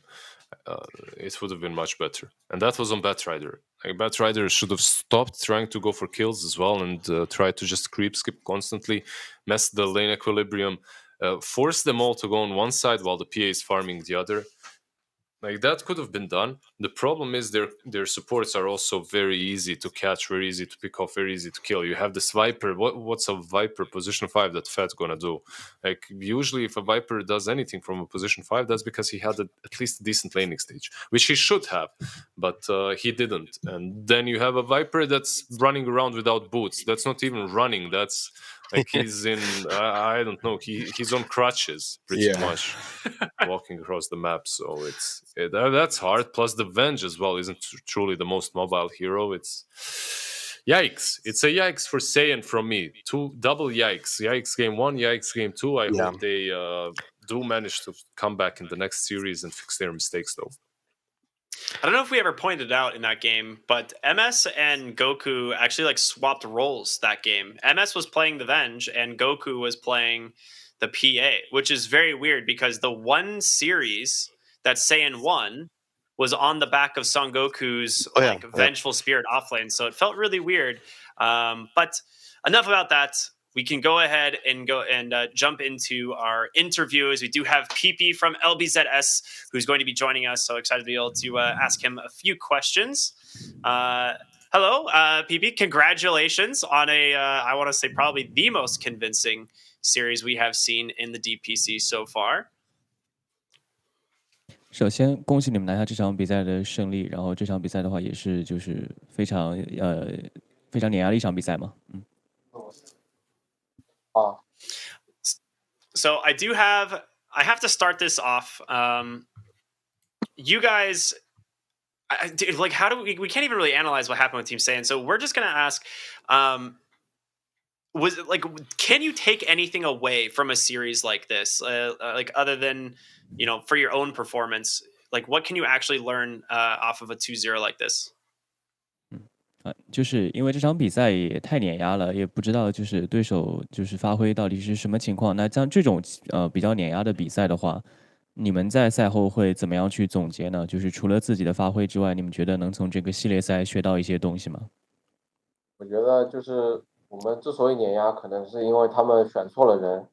it would have been much better. And that was on Batrider. Batrider should have stopped trying to go for kills as well and try to just creep skip constantly, mess the lane equilibrium. force them all to go on one side while the PA is farming the other. Like that could have been done. The problem is their supports are also very easy to catch, very easy to pick off, very easy to kill. You have this Viper. What's a Viper position 5 that Fed's gonna do? Like usually, if a Viper does anything from a position 5, that's because he had at least a decent laning stage, which he should have, but he didn't. And then you have a Viper that's running around without boots. That's not even running. That's like he's in I don't know. He's on crutches pretty much, walking across the map. So that's hard. Plus the Venge as well isn't truly the most mobile hero. It's yikes. It's a yikes for Saiyan from me. Double yikes. Yikes game 1, yikes game 2. I hope they do manage to come back in the next series and fix their mistakes though. I don't know if we ever pointed out in that game, but MS and Goku actually like swapped roles that game. MS was playing the Venge and Goku was playing the PA, which is very weird because the one series that Saiyan won was on the back of Son Goku's vengeful spirit offlane. So it felt really weird. But enough about that. We can go ahead and jump into our interviews. We do have PP from LBZS who's going to be joining us. So excited to be able to ask him a few questions. Hello, PP. Congratulations on I want to say probably the most convincing series we have seen in the DPC so far. 首先，恭喜你们拿下这场比赛的胜利。然后这场比赛的话，也是就是非常碾压的一场比赛嘛。So I have to start this off. You guys, like, how do we can't even really analyze what happened with Team Saiyan. So we're just gonna ask, was it like, can you take anything away from a series like this, like other than for your own performance? Like, what can you actually learn off of a 2-0 like this? 就是因为这场比赛也太碾压了，也不知道就是对手就是发挥到底是什么情况。那像这种比较碾压的比赛的话，你们在赛后会怎么样去总结呢？就是除了自己的发挥之外，你们觉得能从这个系列赛学到一些东西吗？我觉得就是我们之所以碾压，可能是因为他们选错了人，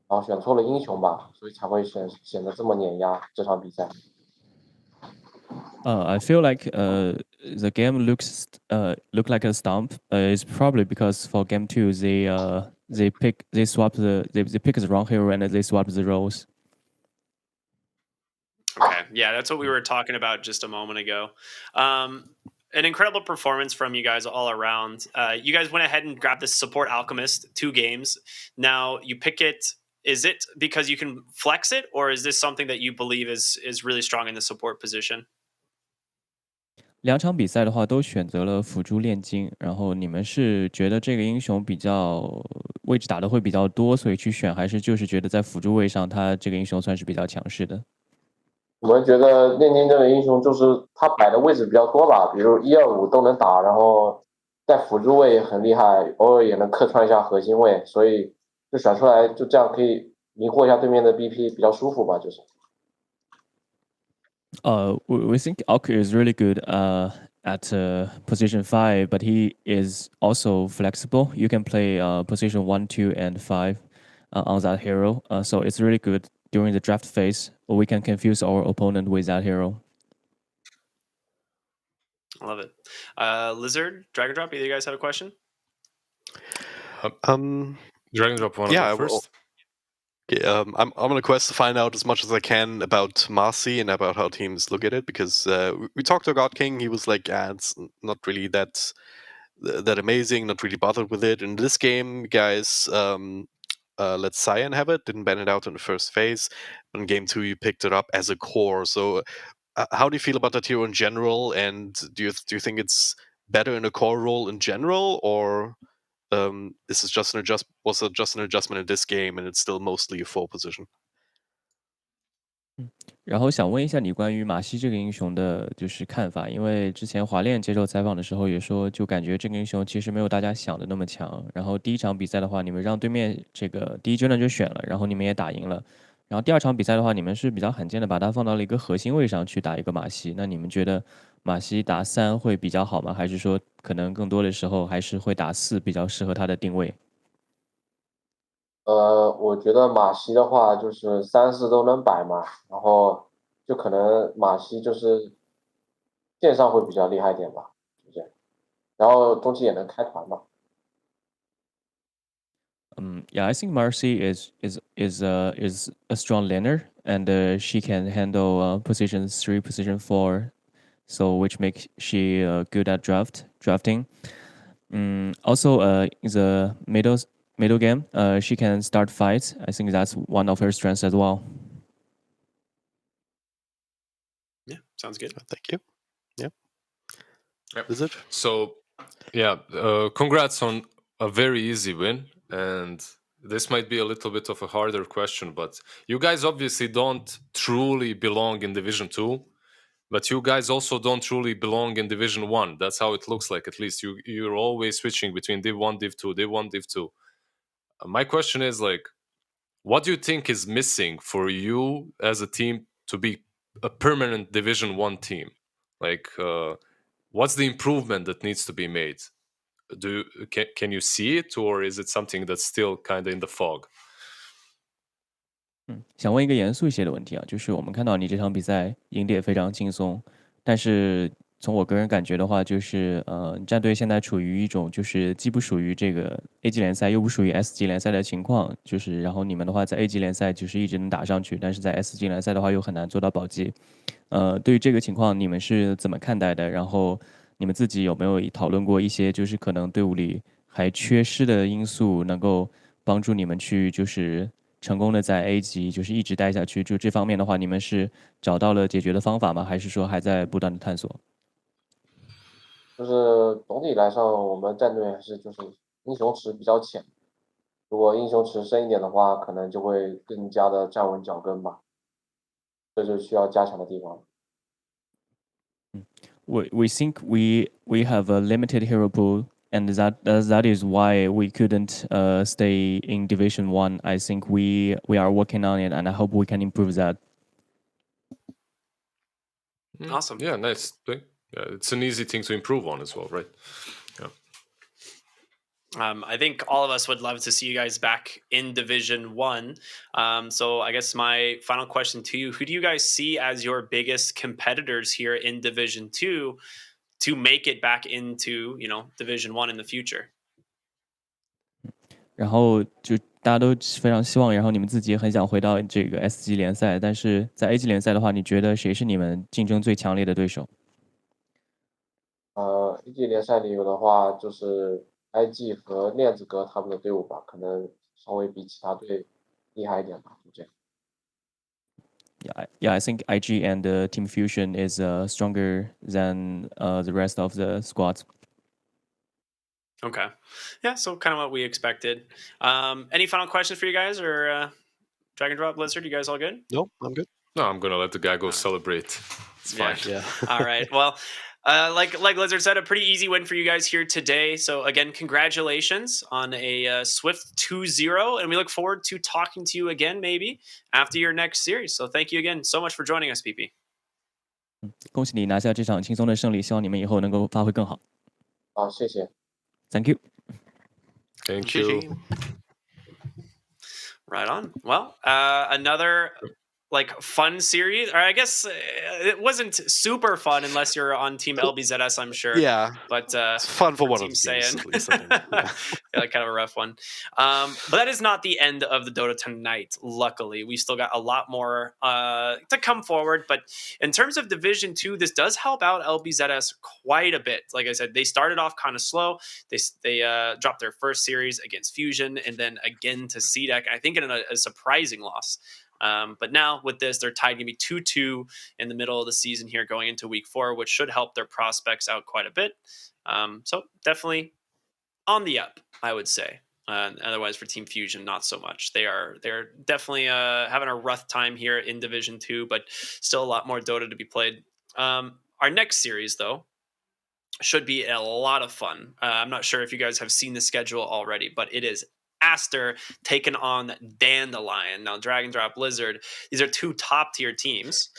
然后选错了英雄吧，所以才会显得这么碾压这场比赛。I feel like the game look like a stomp. It's probably because for game 2 they pick the wrong hero and they swap the roles. Okay, yeah, that's what we were talking about just a moment ago. An incredible performance from you guys all around. You guys went ahead and grabbed this support alchemist 2 games. Now you pick it. Is it because you can flex it, or is this something that you believe is really strong in the support position? 2场比赛的话都选择了辅助炼金，然后你们是觉得这个英雄比较位置打的会比较多，所以去选，还是就是觉得在辅助位上他这个英雄算是比较强势的？我们觉得炼金这个英雄就是他摆的位置比较多吧，比如1、2、5都能打，然后在辅助位也很厉害，偶尔也能客串一下核心位，所以就选出来就这样可以迷惑一下对面的 BP， 比较舒服吧，就是。We think Alker is really good at position 5, but he is also flexible. You can play position 1, 2, and 5 on that hero. So it's really good during the draft phase. We can confuse our opponent with that hero. I love it. Lizard, Dragon Drop, either of you guys have a question? Dragon Drop one first. I'm on a quest to find out as much as I can about Marcy and about how teams look at it, because we talked to God King. He was like, it's not really that amazing, not really bothered with it. In this game, guys, let Saiyan have it, didn't ban it out in the first phase. In game 2, you picked it up as a core. So how do you feel about that hero in general? And do you think it's better in a core role in general, or this is just was it just an adjustment in this game and it's still mostly a 4 position? 然后想问一下你关于马西这个英雄的就是看法，因为之前华炼接受采访的时候也说，就感觉这个英雄其实没有大家想的那么强。然后第1场比赛的话，你们让对面这个第1阶段就选了，然后你们也打赢了。然后第2场比赛的话，你们是比较罕见的把它放到了一个核心位上去打一个马西。那你们觉得马西打3会比较好吗？还是说可能更多的时候还是会打4比较适合他的定位我觉得马西的话就是3、4都能摆嘛，然后就可能马西就是线上会比较厉害一点吧，就这样。然后中期也能开团嘛。Yeah, I think Marcy is a strong laner, and she can handle position 3, position 4, so which makes she good at drafting. Also, in the middle game, she can start fights. I think that's one of her strengths as well. Yeah, sounds good. Thank you. Yep. Is it? So, yeah, congrats on a very easy win. And this might be a little bit of a harder question, but you guys obviously don't truly belong in Division 2, but you guys also don't truly belong in Division 1. That's how it looks like, at least. You're always switching between Div 1, Div 2, Div 1, Div 2. My question is, like, what do you think is missing for you as a team to be a permanent Division 1 team? Like, what's the improvement that needs to be made? Can you see it, or is it something that's still kind of in the fog? 想问一个严肃一些的问题啊，就是我们看到你这场比赛赢得也非常轻松，但是从我个人感觉的话，就是战队现在处于一种就是既不属于这个 A 级联赛，又不属于 S 级联赛的情况，就是然后你们的话在 A 级联赛就是一直能打上去，但是在 S 级联赛的话又很难做到保级。对于这个情况你们是怎么看待的？然后你们自己有没有讨论过一些就是可能队伍里还缺失的因素，能够帮助你们去就是成功的在 A 级就是一直待下去？就这方面的话，你们是找到了解决的方法吗？还是说还在不断的探索？就是总体来上，我们战队还是就是英雄池比较浅，如果英雄池深一点的话，可能就会更加的站稳脚跟吧，这就是需要加强的地方。We think we have a limited hero pool, and that is why we couldn't stay in Division 1. I think we are working on it, and I hope we can improve that. Awesome. Yeah, nice. Yeah, it's an easy thing to improve on as well, right? Yeah. I think all of us would love to see you guys back in Division 1. So I guess my final question to you, who do you guys see as your biggest competitors here in Division 2 to make it back into, Division 1 in the future? 然后就大家都非常希望，然后你们自己也很想回到这个 S 级联赛，但是在 A 级联赛的话，你觉得谁是你们竞争最强烈的对手？ A 级联赛里有的话就是 IG 和链子哥他们的队伍吧，可能稍微比其他队厉害一点吧，就这样。Yeah, I think IG and Team Fusion is stronger than the rest of the squads. Okay. Yeah, so kind of what we expected. Any final questions for you guys, or Drag and Drop, Blizzard, you guys all good? No, I'm good. No, I'm gonna let the guy go celebrate. It's fine. Yeah. All right. Well, like Blizzard said, a pretty easy win for you guys here today. So again, congratulations on a swift 2-0, and we look forward to talking to you again maybe after your next series. So thank you again so much for joining us, PP. 恭喜你拿下这场轻松的胜利，希望你们以后能够发挥更好。好，谢谢。Thank you. Thank you. Right on. Well, another fun series, or I guess it wasn't super fun unless you're on Team LBZS, I'm sure. Yeah. But It's fun for one of Team the teams, Saiyan. at least, I think. Yeah. Yeah, kind of a rough one. But that is not the end of the Dota tonight. Luckily, we still got a lot more to come forward. But in terms of Division 2, this does help out LBZS quite a bit. Like I said, they started off kind of slow. They dropped their first series against Fusion and then again to CDEC. I think in a surprising loss. But now with this, they're tied going to be 2-2 in the middle of the season here going into week 4, which should help their prospects out quite a bit. So definitely on the up, I would say. Otherwise, for Team Fusion, not so much. They're definitely having a rough time here in Division 2, but still a lot more Dota to be played. Our next series, though, should be a lot of fun. I'm not sure if you guys have seen the schedule already, but it is Aster taking on Dandelion. Now, Dragon Drop, Blizzard, these are two top-tier teams.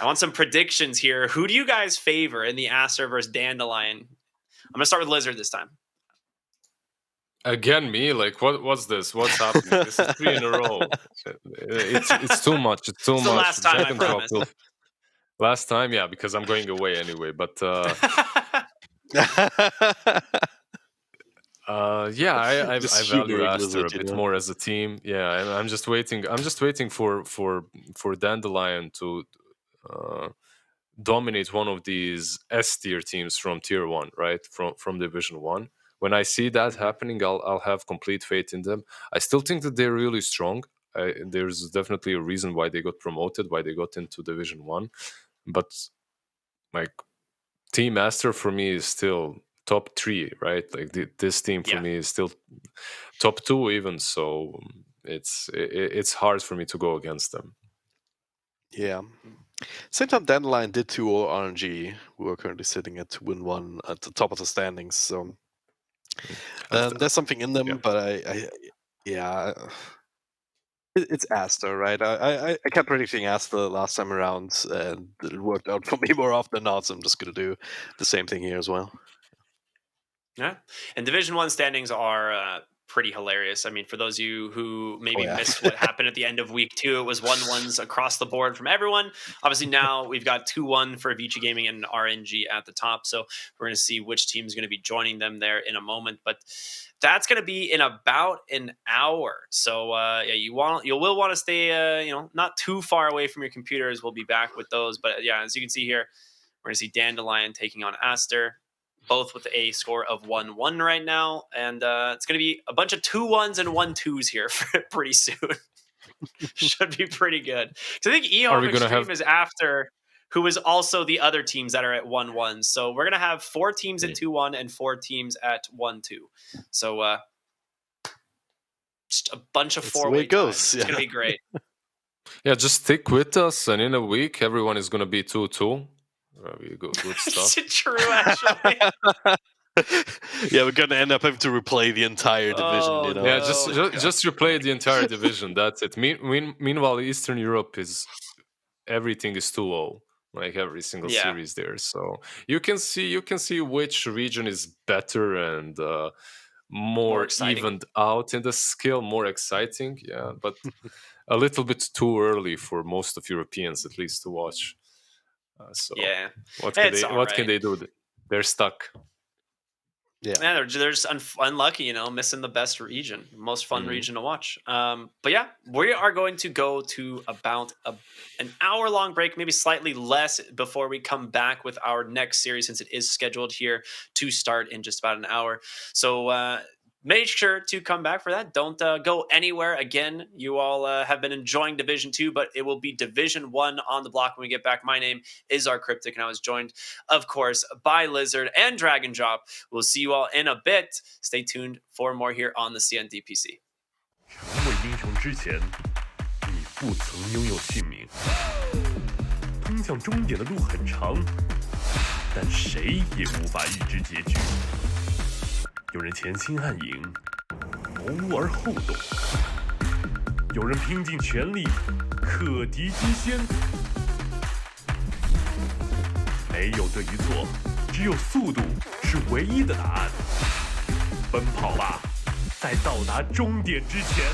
I want some predictions here. Who do you guys favor in the Aster versus Dandelion? I'm going to start with Blizzard this time. Again, me? Like, what's this? What's happening? This is 3 in a row. It's too much. It's too It's the much. last time, I Dragon Drop promise. last time, yeah, because I'm going away anyway. But yeah, I Just value humoring Aster a Wizard, bit more as a team. Yeah, and I'm just waiting for Dandelion to dominate one of these S tier teams from tier 1, right? From Division 1. When I see that happening, I'll have complete faith in them. I still think that they're really strong. There's definitely a reason why they got promoted, why they got into Division 1. But like Team Aster for me is still top 3, right? Like this team for me is still top 2 even. So it's hard for me to go against them. Yeah. Same time, Dandelion did 2-0 RNG, who are currently sitting at 2-1 at the top of the standings. So there's something in them, but it's Aster, right? I kept predicting Aster last time around, and it worked out for me more often than not. So I'm just gonna do the same thing here as well. Yeah, and Division 1 standings are pretty hilarious. I mean, for those of you who maybe missed what happened at the end of week 2, it was 1-1s across the board from everyone. Obviously, now we've got 2-1 for Avicii Gaming and RNG at the top. So we're going to see which team is going to be joining them there in a moment. But that's going to be in about an hour. So yeah, you will want to stay not too far away from your computers. We'll be back with those. But yeah, as you can see here, we're going to see Dandelion taking on Aster, both with a score of 1-1 right now. And it's going to be a bunch of 2-1s and 1-2s here pretty soon. Should be pretty good. Because I think EHOME Extreme is after, who is also the other teams that are at 1-1. So we're going to have 4 teams at 2-1 and 4 teams at 1-2. So just a bunch of 4-way ties. It's going to be great. Yeah, just stick with us. And in a week, everyone is going to be 2-2. Good stuff. It's true, actually. Yeah, we're gonna end up having to replay the entire division. You know? Yeah, just replay the entire division. That's it. Meanwhile, Eastern Europe everything is 2-0, like every single series there. So you can see which region is better and more evened out in the skill, more exciting. Yeah, but a little bit too early for most of Europeans, at least, to watch. So yeah, what can they do? They're stuck. Yeah, they're just unlucky, missing the best region, most fun region to watch. But yeah, we are going to go to about an hour-long break, maybe slightly less, before we come back with our next series, since it is scheduled here to start in just about an hour. So make sure to come back for that. Don't go anywhere. Again, you all have been enjoying Division 2, but it will be Division 1 on the block when we get back. My name is Cryptic, and I was joined, of course, by Lizard and Dragon Drop. We'll see you all in a bit. Stay tuned for more here on the CN DPC. 成为英雄之前，你不曾拥有姓名。通向终点的路很长，但谁也无法预知结局。有人前倾暗影，谋而后动；有人拼尽全力，克敌机先。没有对与错，只有速度是唯一的答案。奔跑吧，在到达终点之前。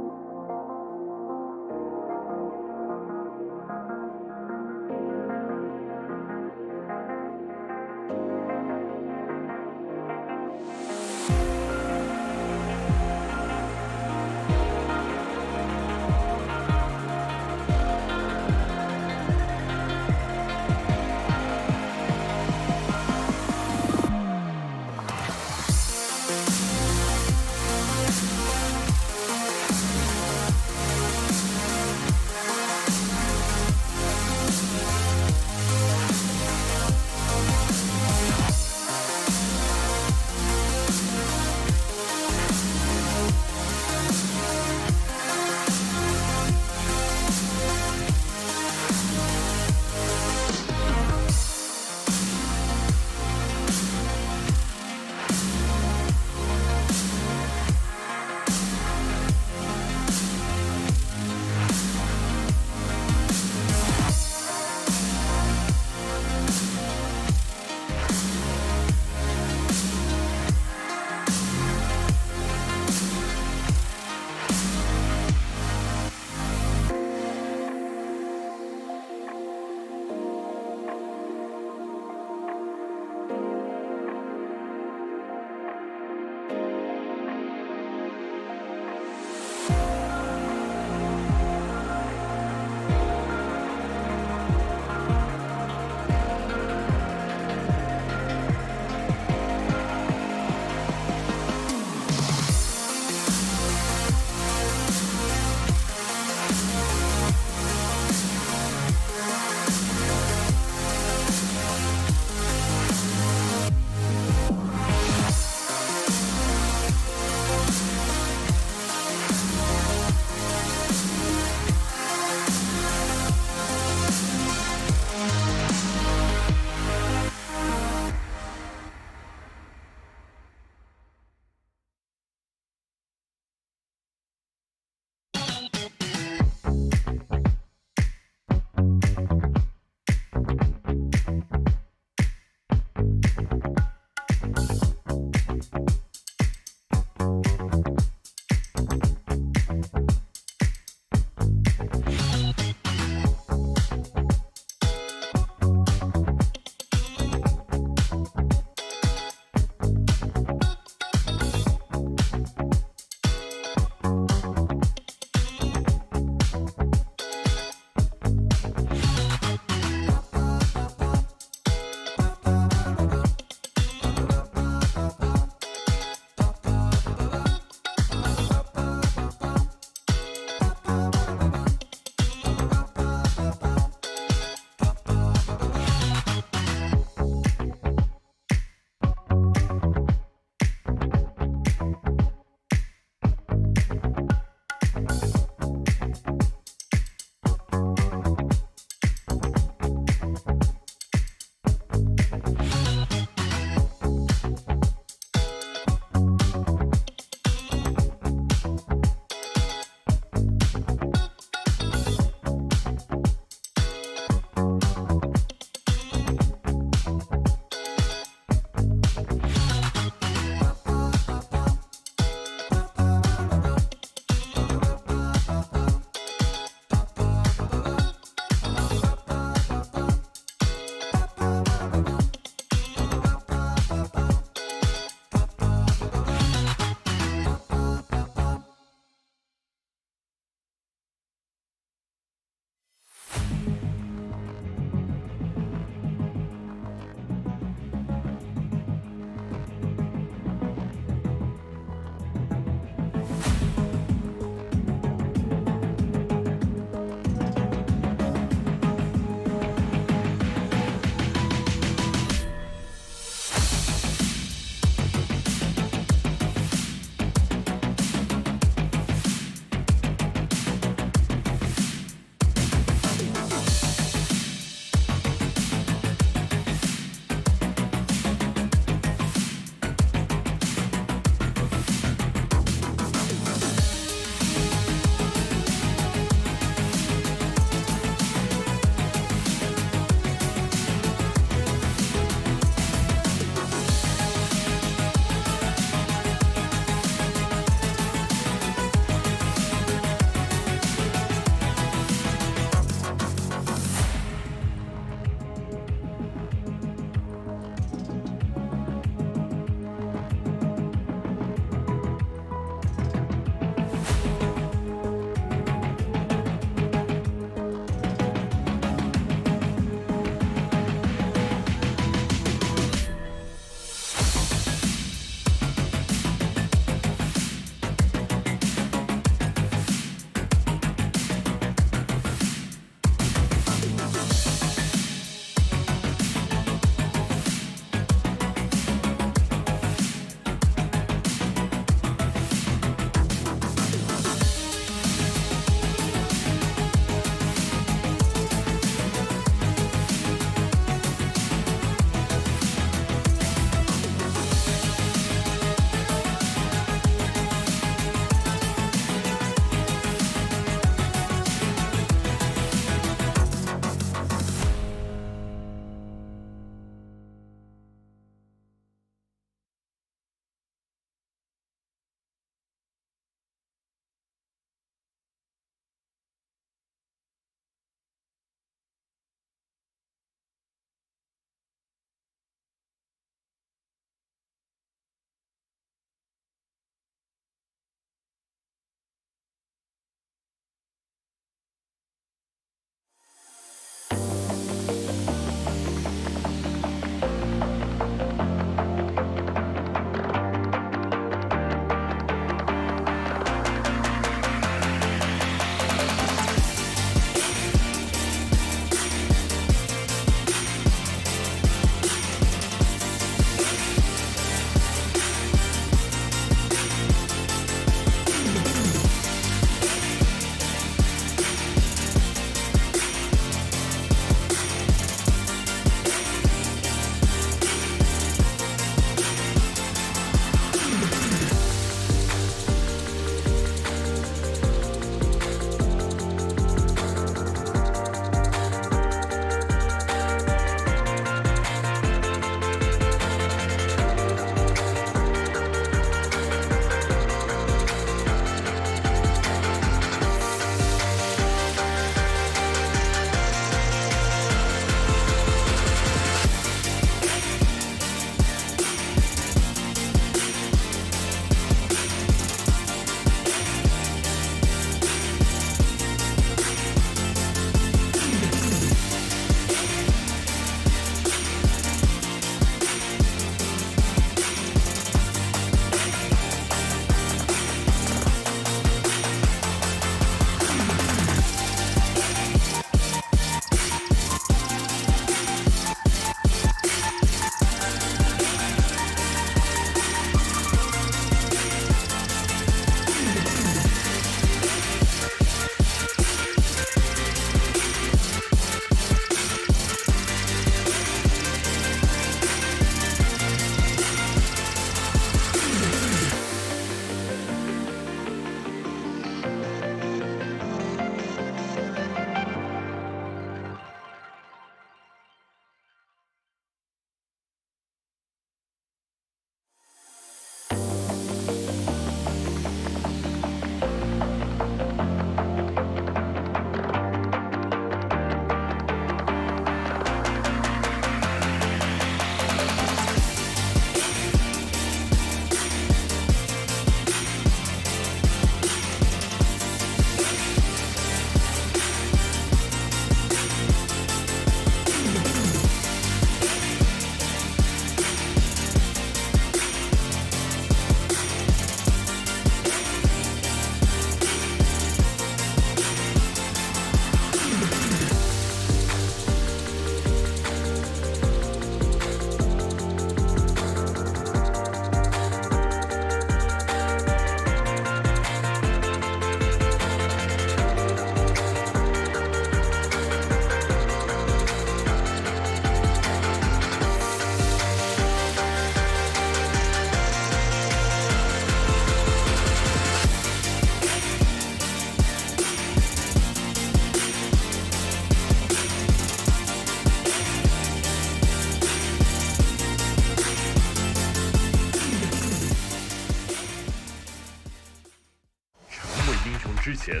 之前，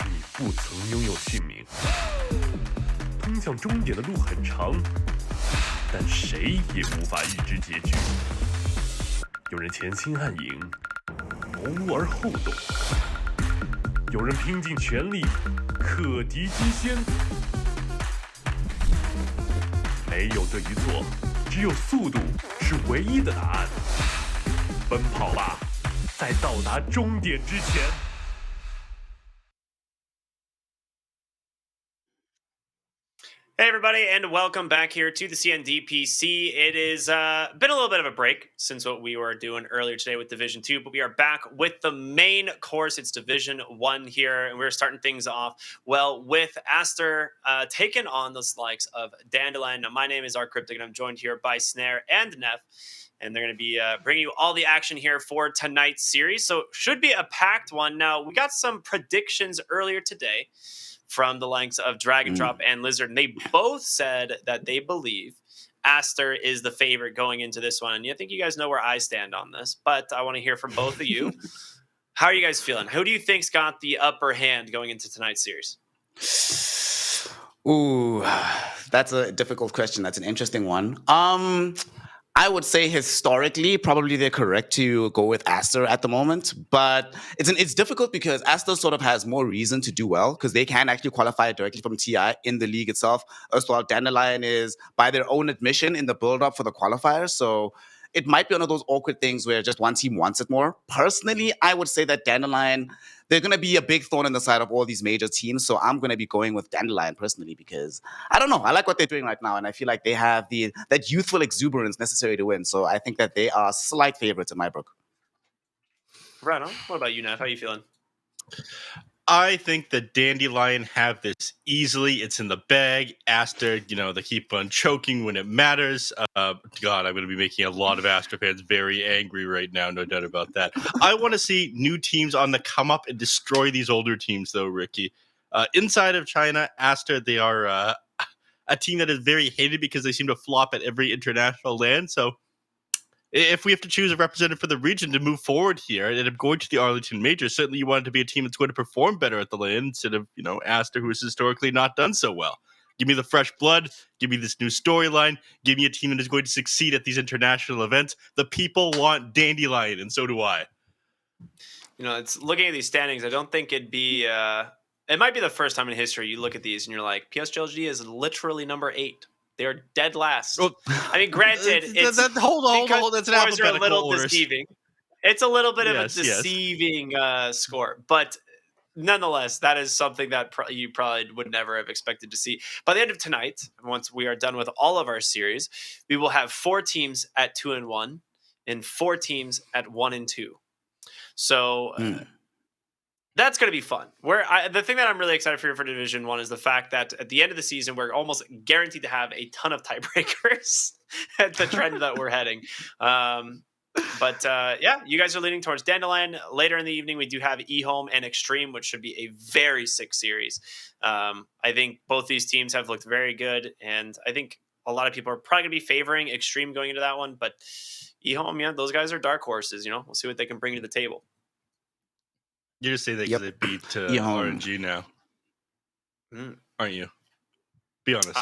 你不曾拥有姓名。通向终点的路很长，但谁也无法预知结局。有人前心暗影，谋而后动；有人拼尽全力，克敌机先。没有对与错，只有速度是唯一的答案。奔跑吧，在到达终点之前。Hey everybody, and welcome back here to the CNDPC. It is been a little bit of a break since what we were doing earlier today with Division 2, but we are back with the main course. It's Division 1 here, and we're starting things off, well, with Aster taking on the likes of Dandelion. Now, my name is Cryptic, and I'm joined here by Snare and Neff, and they're going to be bringing you all the action here for tonight's series. So should be a packed one. Now, we got some predictions earlier today from the likes of Dragon Drop and Lizard, and they both said that they believe Aster is the favorite going into this one. And I think you guys know where I stand on this, but I want to hear from both of you. How are you guys feeling? Who do you think's got the upper hand going into tonight's series? Ooh, that's a difficult question. That's an interesting one. I would say historically, probably they're correct to go with Aster at the moment, but it's difficult because Aster sort of has more reason to do well because they can actually qualify directly from TI in the league itself. As well, Dandelion is, by their own admission, in the build-up for the qualifiers, so it might be one of those awkward things where just one team wants it more. Personally, I would say that Dandelion, they're going to be a big thorn in the side of all these major teams. So I'm going to be going with Dandelion personally because, I don't know, I like what they're doing right now. And I feel like they have that youthful exuberance necessary to win. So I think that they are slight favorites in my book. Right on. What about you, Neff? How are you feeling? I think the Dandelion have this easily. It's in the bag. Aster, they keep on choking when it matters. God, I'm going to be making a lot of Aster fans very angry right now. No doubt about that. I want to see new teams on the come up and destroy these older teams, though, Ricky. Inside of China, Aster, they are a team that is very hated because they seem to flop at every international land. So if we have to choose a representative for the region to move forward here, and I'm going to the Arlington Major, certainly you want it to be a team that's going to perform better at the land instead of, Aster, who has historically not done so well. Give me the fresh blood. Give me this new storyline. Give me a team that is going to succeed at these international events. The people want Dandelion, and so do I. It's looking at these standings. I don't think it'd be. It might be the first time in history you look at these and you're like, PSGLG is literally number 8. They're dead last. Well, I mean, granted, it's hold on. That's an scores are a little orders. deceiving. It's a little bit of a deceiving score, but nonetheless, that is something that you probably would never have expected to see. By the end of tonight, once we are done with all of our series, we will have 4 teams at 2-1 and 4 teams at 1-2. So that's going to be fun. The thing that I'm really excited for Division 1 is the fact that at the end of the season, we're almost guaranteed to have a ton of tiebreakers at the trend that we're heading. But you guys are leaning towards Dandelion. Later in the evening, we do have EHOME and Extreme, which should be a very sick series. I think both these teams have looked very good, and I think a lot of people are probably going to be favoring Extreme going into that one. But EHOME, those guys are dark horses. We'll see what they can bring to the table. You're just saying that because they beat RNG now, aren't you? Be honest.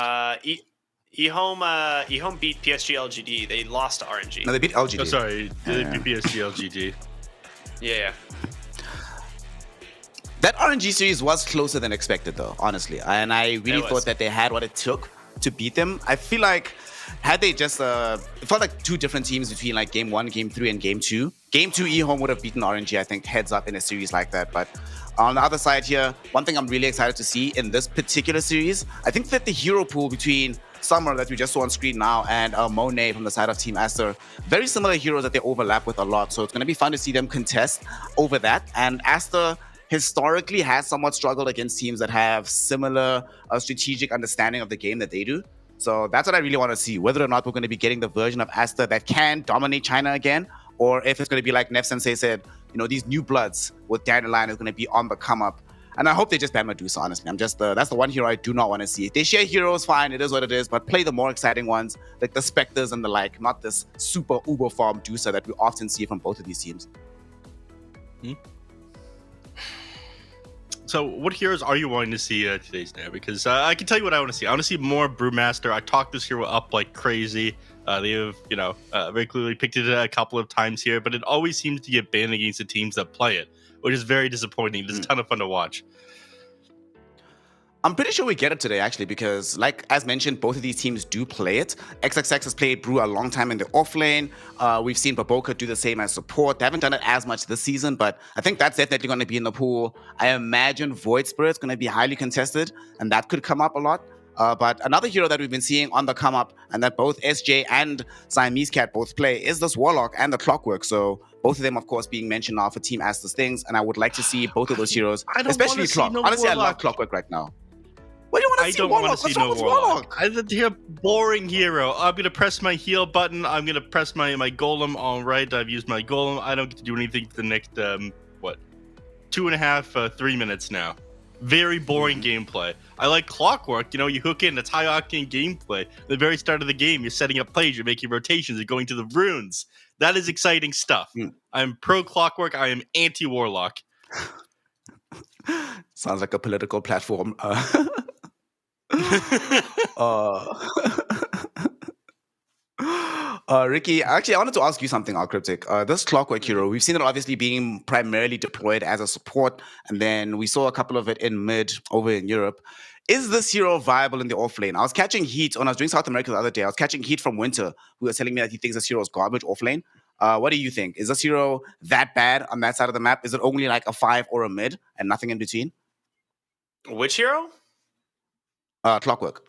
EHOME beat PSG LGD. They lost to RNG. No, they beat LGD. Oh, sorry. They beat PSG LGD. Yeah. That RNG series was closer than expected, though, honestly. And I really thought that they had what it took to beat them. I feel like had they just it felt like 2 different teams between like game 1, game 3, and game 2. Game 2, EHOME would have beaten RNG, I think, heads up in a series like that. But on the other side here, one thing I'm really excited to see in this particular series, I think that the hero pool between Summer that we just saw on screen now and Monet from the side of Team Aster, very similar heroes that they overlap with a lot. So it's going to be fun to see them contest over that. And Aster historically has somewhat struggled against teams that have similar strategic understanding of the game that they do. So that's what I really want to see, whether or not we're going to be getting the version of Aster that can dominate China again, or if it's going to be like Neff Sensei said, these new bloods with Dandelion is going to be on the come up. And I hope they just ban Medusa, honestly. That's the one hero I do not want to see. If they share heroes, fine, it is what it is, but play the more exciting ones, like the Spectres and the like, not this super uber farm Medusa that we often see from both of these teams. So, what heroes are you wanting to see today, Snare? Because I can tell you what I want to see. I want to see more Brewmaster. I talked this hero up like crazy. They have, very clearly picked it a couple of times here, but it always seems to get banned against the teams that play it, which is very disappointing. It's a ton of fun to watch. I'm pretty sure we get it today, actually, because, like as mentioned, both of these teams do play it. XXX has played Brew a long time in the off lane. We've seen Baboka do the same as support. They haven't done it as much this season, but I think that's definitely going to be in the pool. I imagine Void Spirit's going to be highly contested, and that could come up a lot. But another hero that we've been seeing on the come up, and that both SJ and Siamese Cat both play, is this Warlock and the Clockwork. So both of them, of course, being mentioned now for Team Aster's things, and I would like to see both of those heroes, especially Clock. Honestly, I love Clockwork right now. What do you want to see? I don't want to see no Warlock. I hear boring hero. I'm gonna press my heal button. I'm gonna press my golem. All right, I've used my golem. I don't get to do anything for the next 2.5, 3 minutes now. Very boring gameplay. I like Clockwork. You hook in. It's high octane gameplay. At the very start of the game, you're setting up plays. You're making rotations. You're going to the runes. That is exciting stuff. I'm pro Clockwork. I am anti Warlock. Sounds like a political platform. Ricky, actually, I wanted to ask you something, Cryptic. This Clockwork hero, we've seen it obviously being primarily deployed as a support, and then we saw a couple of it in mid over in Europe. Is this hero viable in the off lane? I was catching heat when I was doing South America the other day. I was catching heat from Winter, who was telling me that he thinks this hero is garbage off lane. What do you think? Is this hero that bad on that side of the map? Is it only like a 5 or a mid and nothing in between? Which hero? Clockwork.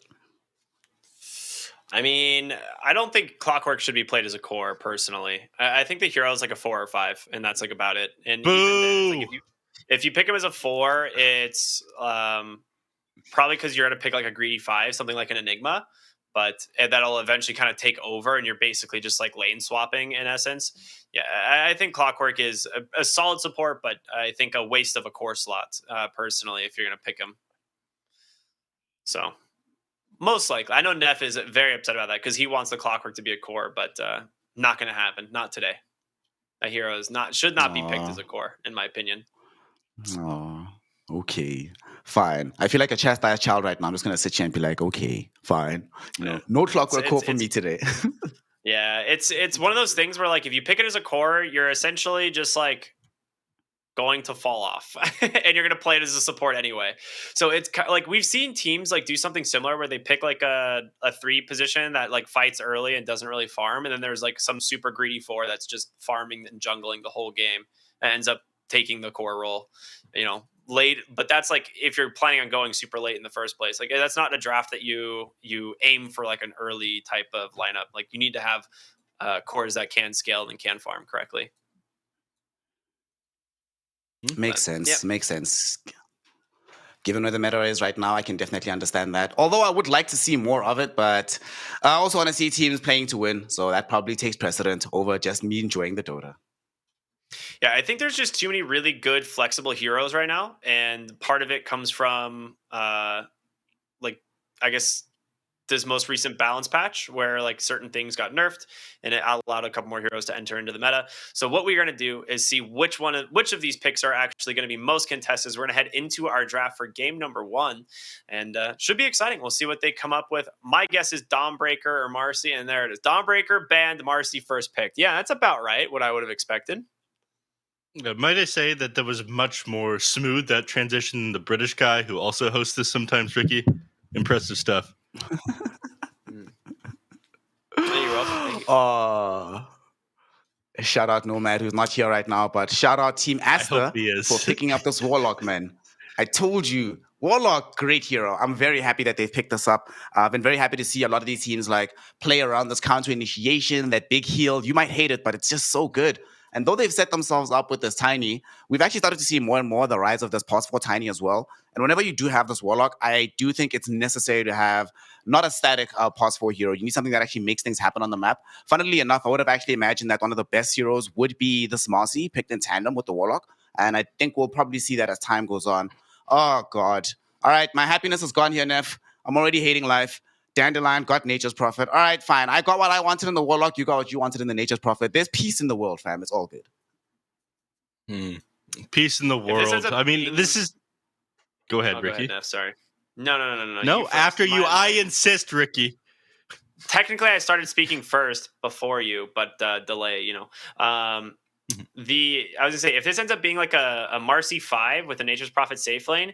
I mean, I don't think Clockwork should be played as a core, personally. I think the hero is like a 4 or 5, and that's like about it. And even then, it's like if you pick him as a 4, it's probably because you're going to pick like a greedy 5, something like an Enigma, but that'll eventually kind of take over, and you're basically just like lane swapping in essence. Yeah, I think Clockwork is a solid support, but I think a waste of a core slot, personally, if you're going to pick him. So, most likely. I know Neff is very upset about that because he wants the Clockwork to be a core, but not going to happen. Not today. A hero should not be picked as a core, in my opinion. Oh, okay. Fine. I feel like a chastised child right now. I'm just going to sit here and be like, okay, fine. No Clockwork core for me today. Yeah, it's one of those things where, like, if you pick it as a core, you're essentially just, like, going to fall off and you're going to play it as a support anyway. So it's like we've seen teams like do something similar where they pick like a 3 position that like fights early and doesn't really farm, and then there's like some super greedy 4 that's just farming and jungling the whole game and ends up taking the core role, late. But that's like if you're planning on going super late in the first place, like that's not a draft that you aim for like an early type of lineup. Like you need to have cores that can scale and can farm correctly. Makes sense. Given where the meta is right now, I can definitely understand that. Although I would like to see more of it, but I also want to see teams playing to win. So that probably takes precedent over just me enjoying the Dota. Yeah, I think there's just too many really good flexible heroes right now. And part of it comes from, I guess, this most recent balance patch where like certain things got nerfed and it allowed a couple more heroes to enter into the meta. So what we're going to do is see which of these picks are actually going to be most contested. We're going to head into our draft for game number 1, and should be exciting. We'll see what they come up with. My guess is Dawnbreaker or Marcy, and there it is. Dawnbreaker banned, Marcy first picked. Yeah, that's about right. What I would have expected. Might I say that was much more smooth, that transition than the British guy who also hosts this sometimes, Ricky? Impressive stuff. Shout out Nomad, who's not here right now, but shout out Team Aster for picking up this Warlock, man. I told you, Warlock, great hero. I'm very happy that they've picked this up. I've been very happy to see a lot of these teams like play around this counter initiation, that big heal. You might hate it, but it's just so good. And though they've set themselves up with this Tiny, we've actually started to see more and more the rise of this Pos 4 Tiny as well. And whenever you do have this Warlock, I do think it's necessary to have not a static Pos 4 hero. You need something that actually makes things happen on the map. Funnily enough, I would have actually imagined that one of the best heroes would be this Marcy, picked in tandem with the Warlock. And I think we'll probably see that as time goes on. Oh, God. All right, my happiness is gone here, Neff. I'm already hating life. Dandelion got Nature's Prophet. All right, fine. I got what I wanted in the Warlock. You got what you wanted in the Nature's Prophet. There's peace in the world, fam. It's all good. Peace in the world. I mean, this is... Go ahead, Go Ricky. ahead, Neff, sorry. No. No, You first. after you, I insist, Ricky. Technically, I started speaking first before you, but delay, you know. I was gonna say, if this ends up being like a Marcy 5 with a Nature's Prophet safe lane,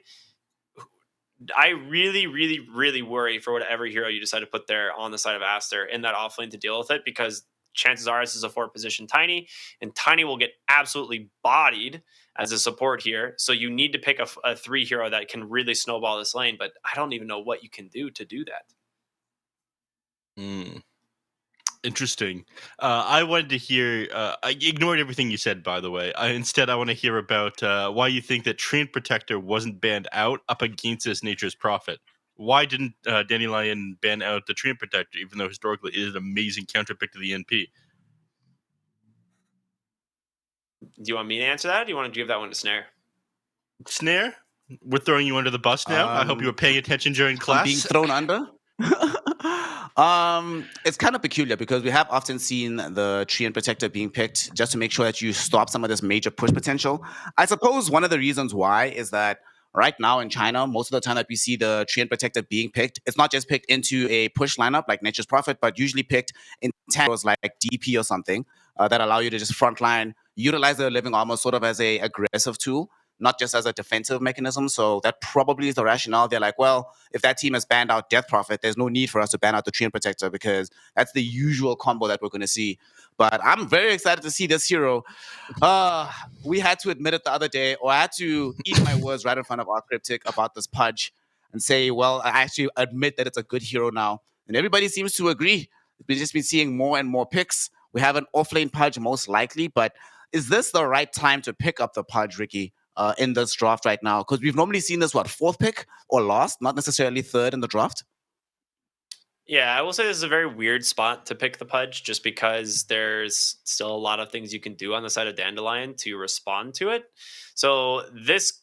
I really, really, really worry for whatever hero you decide to put there on the side of Aster in that offlane to deal with it, because chances are this is a 4-position Tiny, and Tiny will get absolutely bodied as a support here. So you need to pick a 3 hero that can really snowball this lane, but I don't even know what you can do to do that. Interesting. I wanted to hear. I ignored everything you said, by the way. Instead, I want to hear about why you think that Treant Protector wasn't banned out up against this Nature's Prophet. Why didn't Dandelion ban out the Treant Protector, even though historically it is an amazing counter pick to the NP? Do you want me to answer that, or do you want to give that one to Snare? Snare, we're throwing you under the bus now. I hope you were paying attention during class. I'm being thrown under. It's kind of peculiar because we have often seen the Treant Protector being picked just to make sure that you stop some of this major push potential. I suppose one of the reasons why is that right now in China, most of the time that we see the Treant Protector being picked, it's not just picked into a push lineup like Nature's Prophet, but usually picked in heroes like DP or something that allow you to just frontline, utilize the living armor sort of as a aggressive tool, not just as a defensive mechanism. So that probably is the rationale. They're like, well, if that team has banned out Death Prophet, there's no need for us to ban out the Treant Protector because that's the usual combo that we're going to see. But I'm very excited to see this hero. We had to admit it the other day, or I had to eat my words right in front of our cryptic about this Pudge and say, well, I actually admit that it's a good hero now. And everybody seems to agree. We've just been seeing more and more picks. We have an offlane Pudge most likely, but is this the right time to pick up the Pudge, Ricky? In this draft right now, because we've normally seen this 4th pick or last, not necessarily 3rd in the draft. Yeah, I will say this is a very weird spot to pick the Pudge, just because there's still a lot of things you can do on the side of Dandelion to respond to it. So this,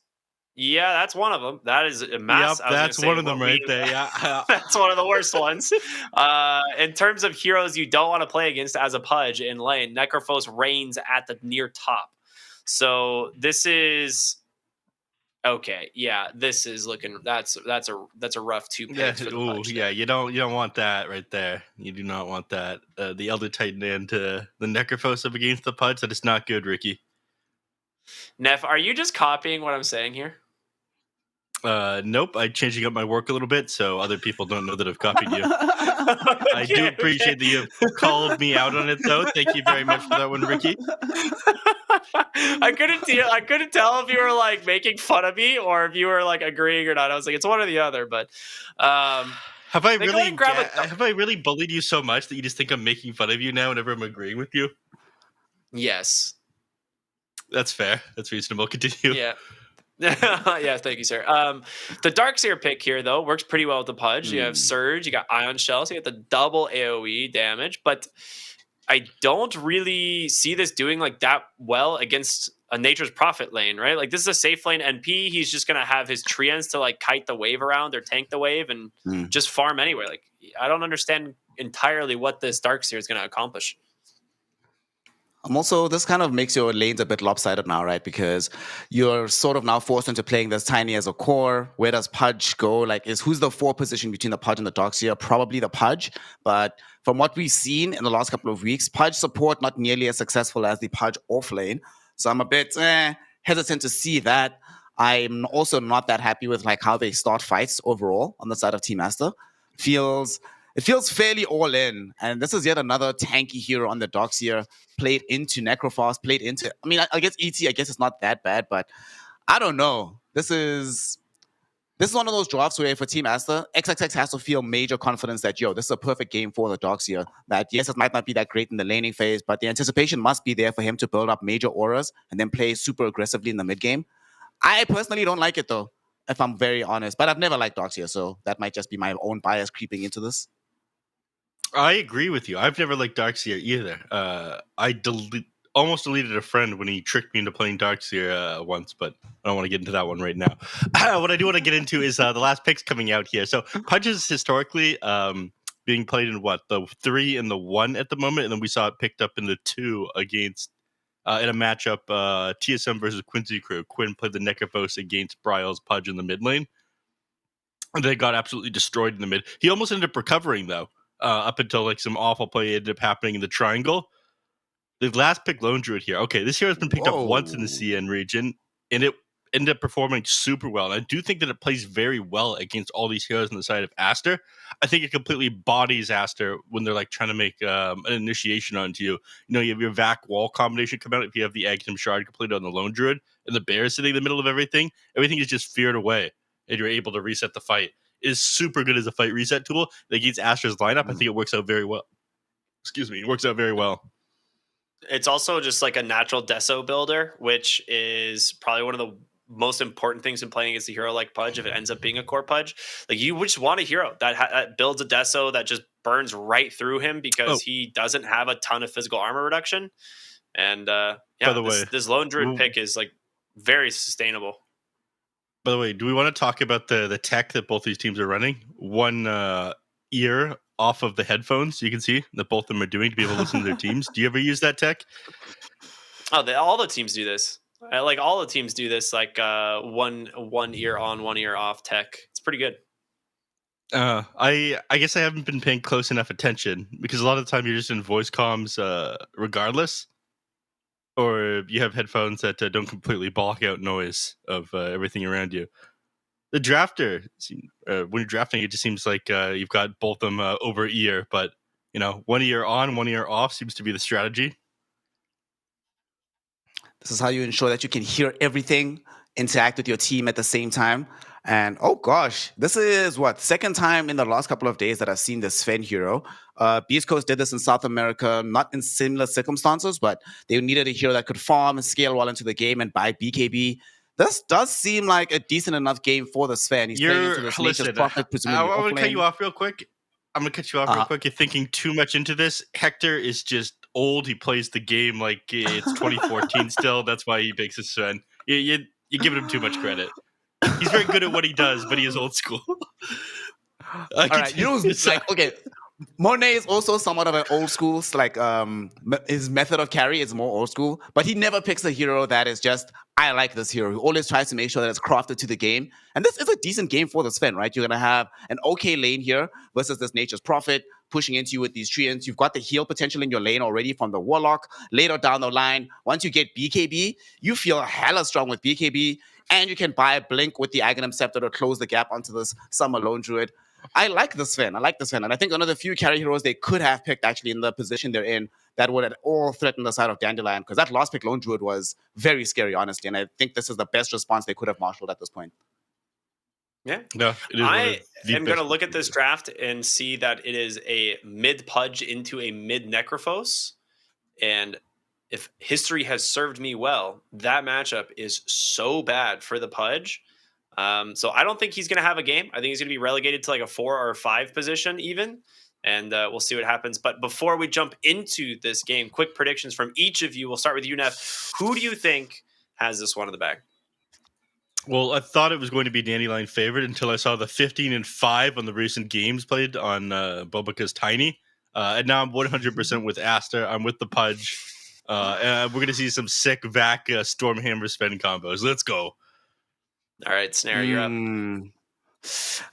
yeah, that's one of them. That is a mass. Yep, that's one of them right there. Yeah, that's one of the worst ones. In terms of heroes you don't want to play against as a Pudge in lane, Necrophos reigns at the near top. So this is okay. Yeah, this is looking. That's a rough 2 picks for the Pudge. Yeah. You don't want that right there. You do not want that. The Elder Titan and the Necrophos up against the Pudge. That is not good, Ricky. Neff, are you just copying what I'm saying here? Nope. I'm changing up my work a little bit so other people don't know that I've copied you. I do appreciate that you have called me out on it, though. Thank you very much for that one, Ricky. I couldn't tell if you were like making fun of me or if you were like agreeing or not. I was like, it's one or the other. But have I really bullied you so much that you just think I'm making fun of you now whenever I'm agreeing with you? Yes, that's fair. That's reasonable. Continue. Yeah. Yeah, thank you, sir. The Darkseer pick here, though, works pretty well with the Pudge. You have Surge, you got Ion Shell, so you get the double AoE damage, but I don't really see this doing like that well against a Nature's Prophet lane, right? Like this is a safe lane NP. He's just gonna have his treants to like kite the wave around or tank the wave and just farm anywhere. Like I don't understand entirely what this Darkseer is gonna accomplish. Also, this kind of makes your lanes a bit lopsided now, right? Because you're sort of now forced into playing this Tiny as a core. Where does Pudge go? Like, who's the 4 position between the Pudge and the Darkseer? Probably the Pudge. But from what we've seen in the last couple of weeks, Pudge support not nearly as successful as the Pudge offlane. So I'm a bit hesitant to see that. I'm also not that happy with like how they start fights overall on the side of Team Aster. It feels fairly all in. And this is yet another tanky hero on the Darkseer, played into Necrophos, played into... I mean, I guess ET, I guess it's not that bad, but I don't know. This is one of those drafts where for Team Aster, XXX has to feel major confidence that, this is a perfect game for the Darkseer. That, yes, it might not be that great in the laning phase, but the anticipation must be there for him to build up major auras and then play super aggressively in the mid game. I personally don't like it, though, if I'm very honest. But I've never liked Darkseer, so that might just be my own bias creeping into this. I agree with you. I've never liked Darkseer either. I almost deleted a friend when he tricked me into playing Darkseer once, but I don't want to get into that one right now. What I do want to get into is the last picks coming out here. So Pudge is historically being played in the 3 and the 1 at the moment, and then we saw it picked up in the 2 against in a matchup, TSM versus Quincy Crew. Quinn played the Necrophos against Bryle's Pudge in the mid lane. And they got absolutely destroyed in the mid. He almost ended up recovering, though, up until like some awful play ended up happening in the triangle. The last pick Lone Druid here. Okay, this hero has been picked up once in the CN region, and it ended up performing super well. And I do think that it plays very well against all these heroes on the side of Aster. I think it completely bodies Aster when they're like trying to make an initiation onto you. You know, you have your Vac wall combination come out if you have the Aghanim Shard completed on the Lone Druid, and the bear sitting in the middle of everything. Everything is just feared away, and you're able to reset the fight. It is super good as a fight reset tool. Against Aster's lineup, I think it works out very well. Excuse me, it works out very well. It's also just like a natural deso builder, which is probably one of the most important things in playing against a hero like Pudge. If it ends up being a core Pudge, like you just want a hero that builds a deso that just burns right through him because he doesn't have a ton of physical armor reduction. And by the way, this Lone Druid pick is like very sustainable. By the way, do we want to talk about the tech that both these teams are running? One ear off of the headphones, you can see that both of them are doing to be able to listen to their teams. Do you ever use that tech? Oh, all the teams do this. Like all the teams do this, like one ear on, one ear off tech. It's pretty good. I guess I haven't been paying close enough attention because a lot of the time you're just in voice comms regardless, or you have headphones that don't completely block out noise of everything around you. The drafter, when you're drafting, it just seems like you've got both of them over ear, but you know, one ear on, one ear off seems to be the strategy. This is how you ensure that you can hear everything, interact with your team at the same time. And oh gosh, this is second time in the last couple of days that I've seen this Sven hero. Beast Coast did this in South America, not in similar circumstances, but they needed a hero that could farm and scale well into the game and buy BKB. This does seem like a decent enough game for the Sven. He's playing into this Nature's Prophet, presumably. I'm going to cut you off real quick. You're thinking too much into this. Hector is just old. He plays the game like it's 2014 still. That's why he makes his Sven. You're giving him too much credit. He's very good at what he does, but he is old school. All right, okay. Monet is also somewhat of an old school. Like his method of carry is more old school, but he never picks a hero that is just, I like this hero. He always tries to make sure that it's crafted to the game. And this is a decent game for the Sven, right? You're going to have an okay lane here versus this Nature's Prophet pushing into you with these treants. You've got the heal potential in your lane already from the Warlock. Later down the line, once you get BKB, you feel hella strong with BKB, and you can buy a Blink with the Aghanim Scepter to close the gap onto this Summer Lone Druid. I like the Sven. And I think one of the few carry heroes they could have picked actually in the position they're in that would at all threaten the side of Dandelion, because that last pick Lone Druid was very scary, honestly. And I think this is the best response they could have marshaled at this point. Yeah. No, I am going to look at this draft and see that it is a mid Pudge into a mid Necrophos. And if history has served me well, that matchup is so bad for the Pudge. So I don't think he's going to have a game. I think he's going to be relegated to like a 4 or 5 position even. And we'll see what happens. But before we jump into this game, quick predictions from each of you. We'll start with you, Neff. Who do you think has this one in the bag? Well, I thought it was going to be Dandelion favorite until I saw the 15-5 on the recent games played on Bobaca's Tiny. And now I'm 100% with Aster. I'm with the Pudge. And we're going to see some sick Vac Stormhammer Sven combos. Let's go. All right, Snare, you're up.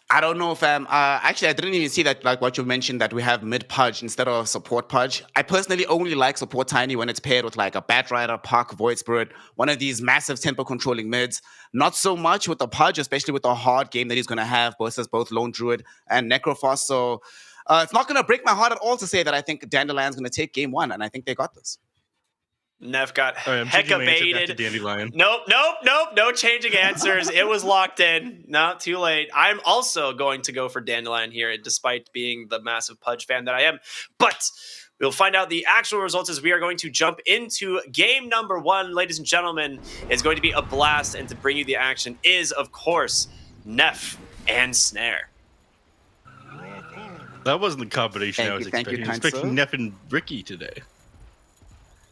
I don't know if actually I didn't even see that, like what you mentioned, that we have mid Pudge instead of support Pudge. I personally only like support Tiny when it's paired with like a Batrider, Puck, Void Spirit, one of these massive tempo controlling mids. Not so much with the Pudge, especially with the hard game that he's going to have versus both Lone Druid and Necrophos. So it's not going to break my heart at all to say that I think Dandelion's going to take game 1, and I think they got this. Neff got hecka baited. Nope. No changing answers. It was locked in. No, too late. I'm also going to go for Dandelion here, despite being the massive Pudge fan that I am. But we'll find out the actual results as we are going to jump into game number 1. Ladies and gentlemen, it's going to be a blast. And to bring you the action is, of course, Neff and Snare. That wasn't the combination I was expecting. I was expecting Neff and Ricky today.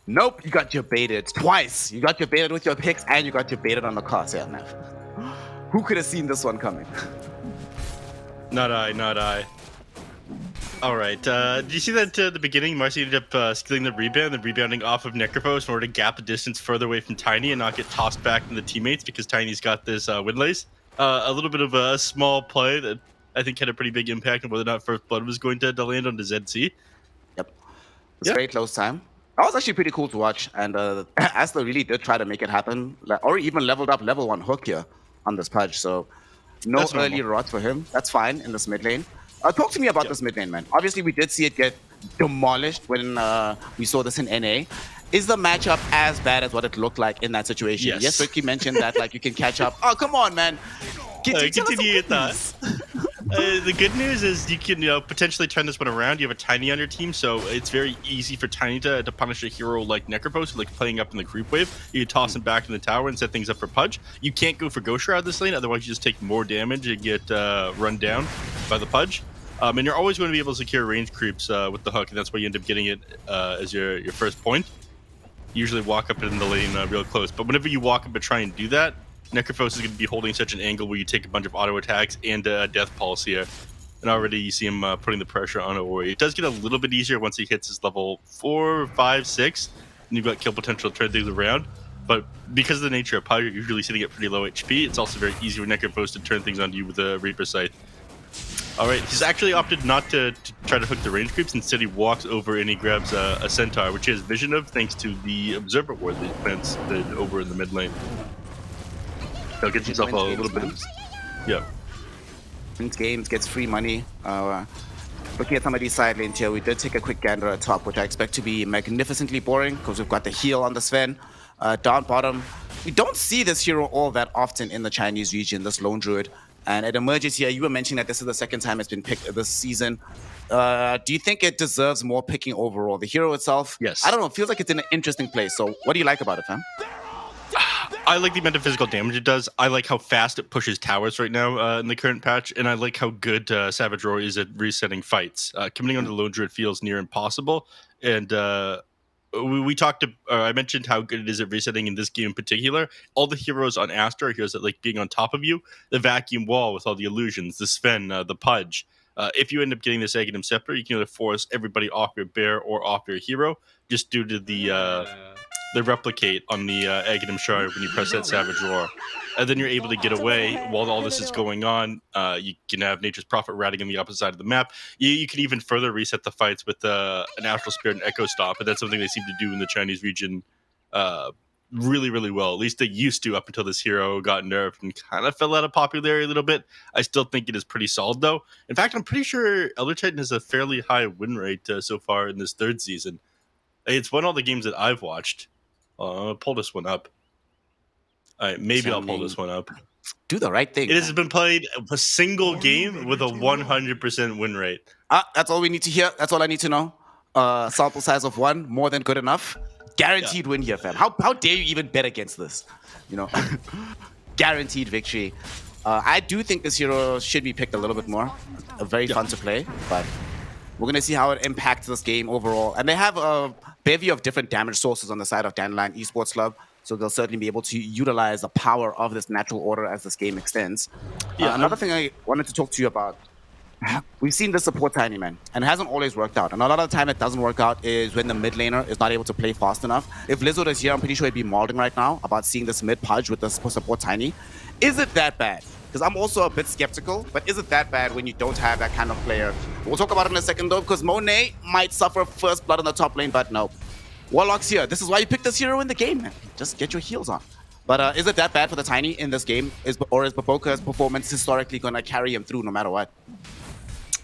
Nope, you got your baited twice. You got your baited with your picks, and you got your baited on the crosshair, Neff. Who could have seen this one coming? Not I. All right. Did you see that at the beginning? Marcy ended up stealing the rebound and rebounding off of Necrophos in order to gap the distance further away from Tiny and not get tossed back to the teammates because Tiny's got this windlays. A little bit of a small play that I think had a pretty big impact on whether or not First Blood was going to land on the ZC. Yep. It's very close time. That was actually pretty cool to watch. And Aster really did try to make it happen, or even leveled up level 1 hook here on this pudge. So no That's early normal. rot for him. That's fine in this mid lane. Talk to me about this mid lane, man. Obviously, we did see it get demolished when we saw this in NA. Is the matchup as bad as what it looked like in that situation? Yes. Ricky mentioned that like you can catch up. Oh, come on, man. Continue with that. The good news is you can potentially turn this one around. You have a Tiny on your team, so it's very easy for Tiny to punish a hero like Necrophos, like playing up in the creep wave. You can toss him back in the tower and set things up for Pudge. You can't go for Ghost Shroud this lane, otherwise you just take more damage and get run down by the Pudge. And you're always going to be able to secure range creeps with the hook, and that's why you end up getting it as your first point. You usually walk up in the lane real close, but whenever you walk up and try and do that, Necrophos is going to be holding such an angle where you take a bunch of auto attacks and death pulse here. And already you see him putting the pressure on Ori. It does get a little bit easier once he hits his level 4, 5, 6, and you've got kill potential to turn things around. But because of the nature of Pyre, you're usually sitting at pretty low HP. It's also very easy for Necrophos to turn things on you with a Reaper Scythe. Alright, he's actually opted not to try to hook the range creeps. Instead, he walks over and he grabs a Centaur, which he has vision of thanks to the Observer Ward that he plants over in the mid lane. He'll get himself a little bit of... Yeah. Wins games, gets free money. Looking at some of these side lanes here, we did take a quick gander at top, which I expect to be magnificently boring because we've got the heal on the Sven. Down bottom, we don't see this hero all that often in the Chinese region, this Lone Druid. And it emerges here. You were mentioning that this is the second time it's been picked this season. Do you think it deserves more picking overall? The hero itself? Yes. I don't know. It feels like it's in an interesting place. So what do you like about it, fam? I like the amount of physical damage it does. I like how fast it pushes towers right now in the current patch, and I like how good Savage Roar is at resetting fights. Coming onto Lone Druid feels near impossible, and we talked. I mentioned how good it is at resetting in this game in particular. All the heroes on Aster are heroes that like being on top of you. The vacuum wall with all the illusions, the Sven, the Pudge. If you end up getting this Aghanim Scepter, you can either force everybody off your bear or off your hero, just due to the replicate on the Aghanim Shard when you press that Savage Roar. And then you're able to get away while all this is going on. You can have Nature's Prophet ratting on the opposite side of the map. You can even further reset the fights with an Astral Spirit and Echo Stomp, and that's something they seem to do in the Chinese region really, really well. At least they used to up until this hero got nerfed and kind of fell out of popularity a little bit. I still think it is pretty solid, though. In fact, I'm pretty sure Elder Titan has a fairly high win rate so far in this third season. It's won all the games that I've watched. I'll pull this one up. All right, maybe I'll pull this one up. Do the right thing. It has been played a single game with a 100% win rate. That's all we need to hear. That's all I need to know. Sample size of 1, more than good enough. Guaranteed win here, fam. How dare you even bet against this? You know, guaranteed victory. I do think this hero should be picked a little bit more. Very fun to play, but we're going to see how it impacts this game overall. And they have a bevy of different damage sources on the side of Dandelion Esports Club, so they'll certainly be able to utilize the power of this natural order as this game extends. Another thing I wanted to talk to you about, we've seen this support Tiny, man, and it hasn't always worked out. And a lot of the time it doesn't work out is when the mid laner is not able to play fast enough. If Lizard is here, I'm pretty sure he'd be mauling right now about seeing this mid Pudge with the support Tiny. Is it that bad? Because I'm also a bit skeptical, but is it that bad when you don't have that kind of player? We'll talk about it in a second, though, because Monet might suffer first blood in the top lane, but no. Warlock's here. This is why you picked this hero in the game, man. Just get your heals on. But is it that bad for the Tiny in this game? Or is Baboka's performance historically going to carry him through no matter what?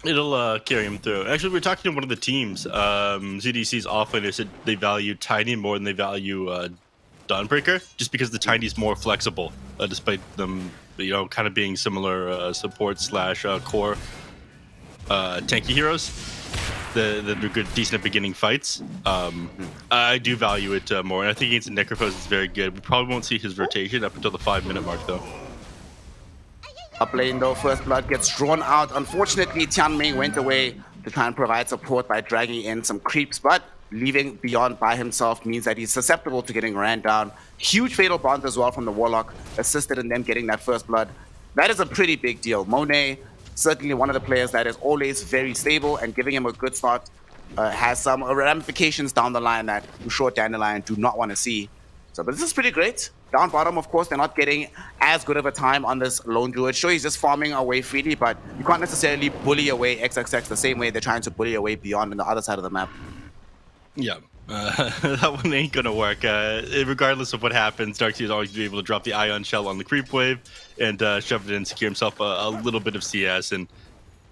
It'll carry him through. Actually, we were talking to one of the teams. ZDC's offlaner said they value Tiny more than they value Dawnbreaker, just because the Tiny's more flexible, despite them, kind of being similar support slash core tanky heroes. They're good, decent at beginning fights. I do value it more, and I think against Necrophos it's very good. We probably won't see his rotation up until the 5-minute mark, though. Up lane, though, first blood gets drawn out. Unfortunately, Tianming went away to try and provide support by dragging in some creeps, but leaving Beyond by himself means that he's susceptible to getting ran down. Huge fatal bond as well from the Warlock, assisted in them getting that first blood. That is a pretty big deal. Monet certainly one of the players that is always very stable, and giving him a good start has some ramifications down the line that I'm sure Dandelion do not want to see. So, but this is pretty great. Down bottom, of course, they're not getting as good of a time on this lone druid. Sure, he's just farming away freely, but you can't necessarily bully away XXX the same way they're trying to bully away Beyond on the other side of the map. Yeah, that one ain't gonna work. Regardless of what happens, Darkseid is always be able to drop the Ion Shell on the creep wave and shove it in, secure himself a little bit of CS, and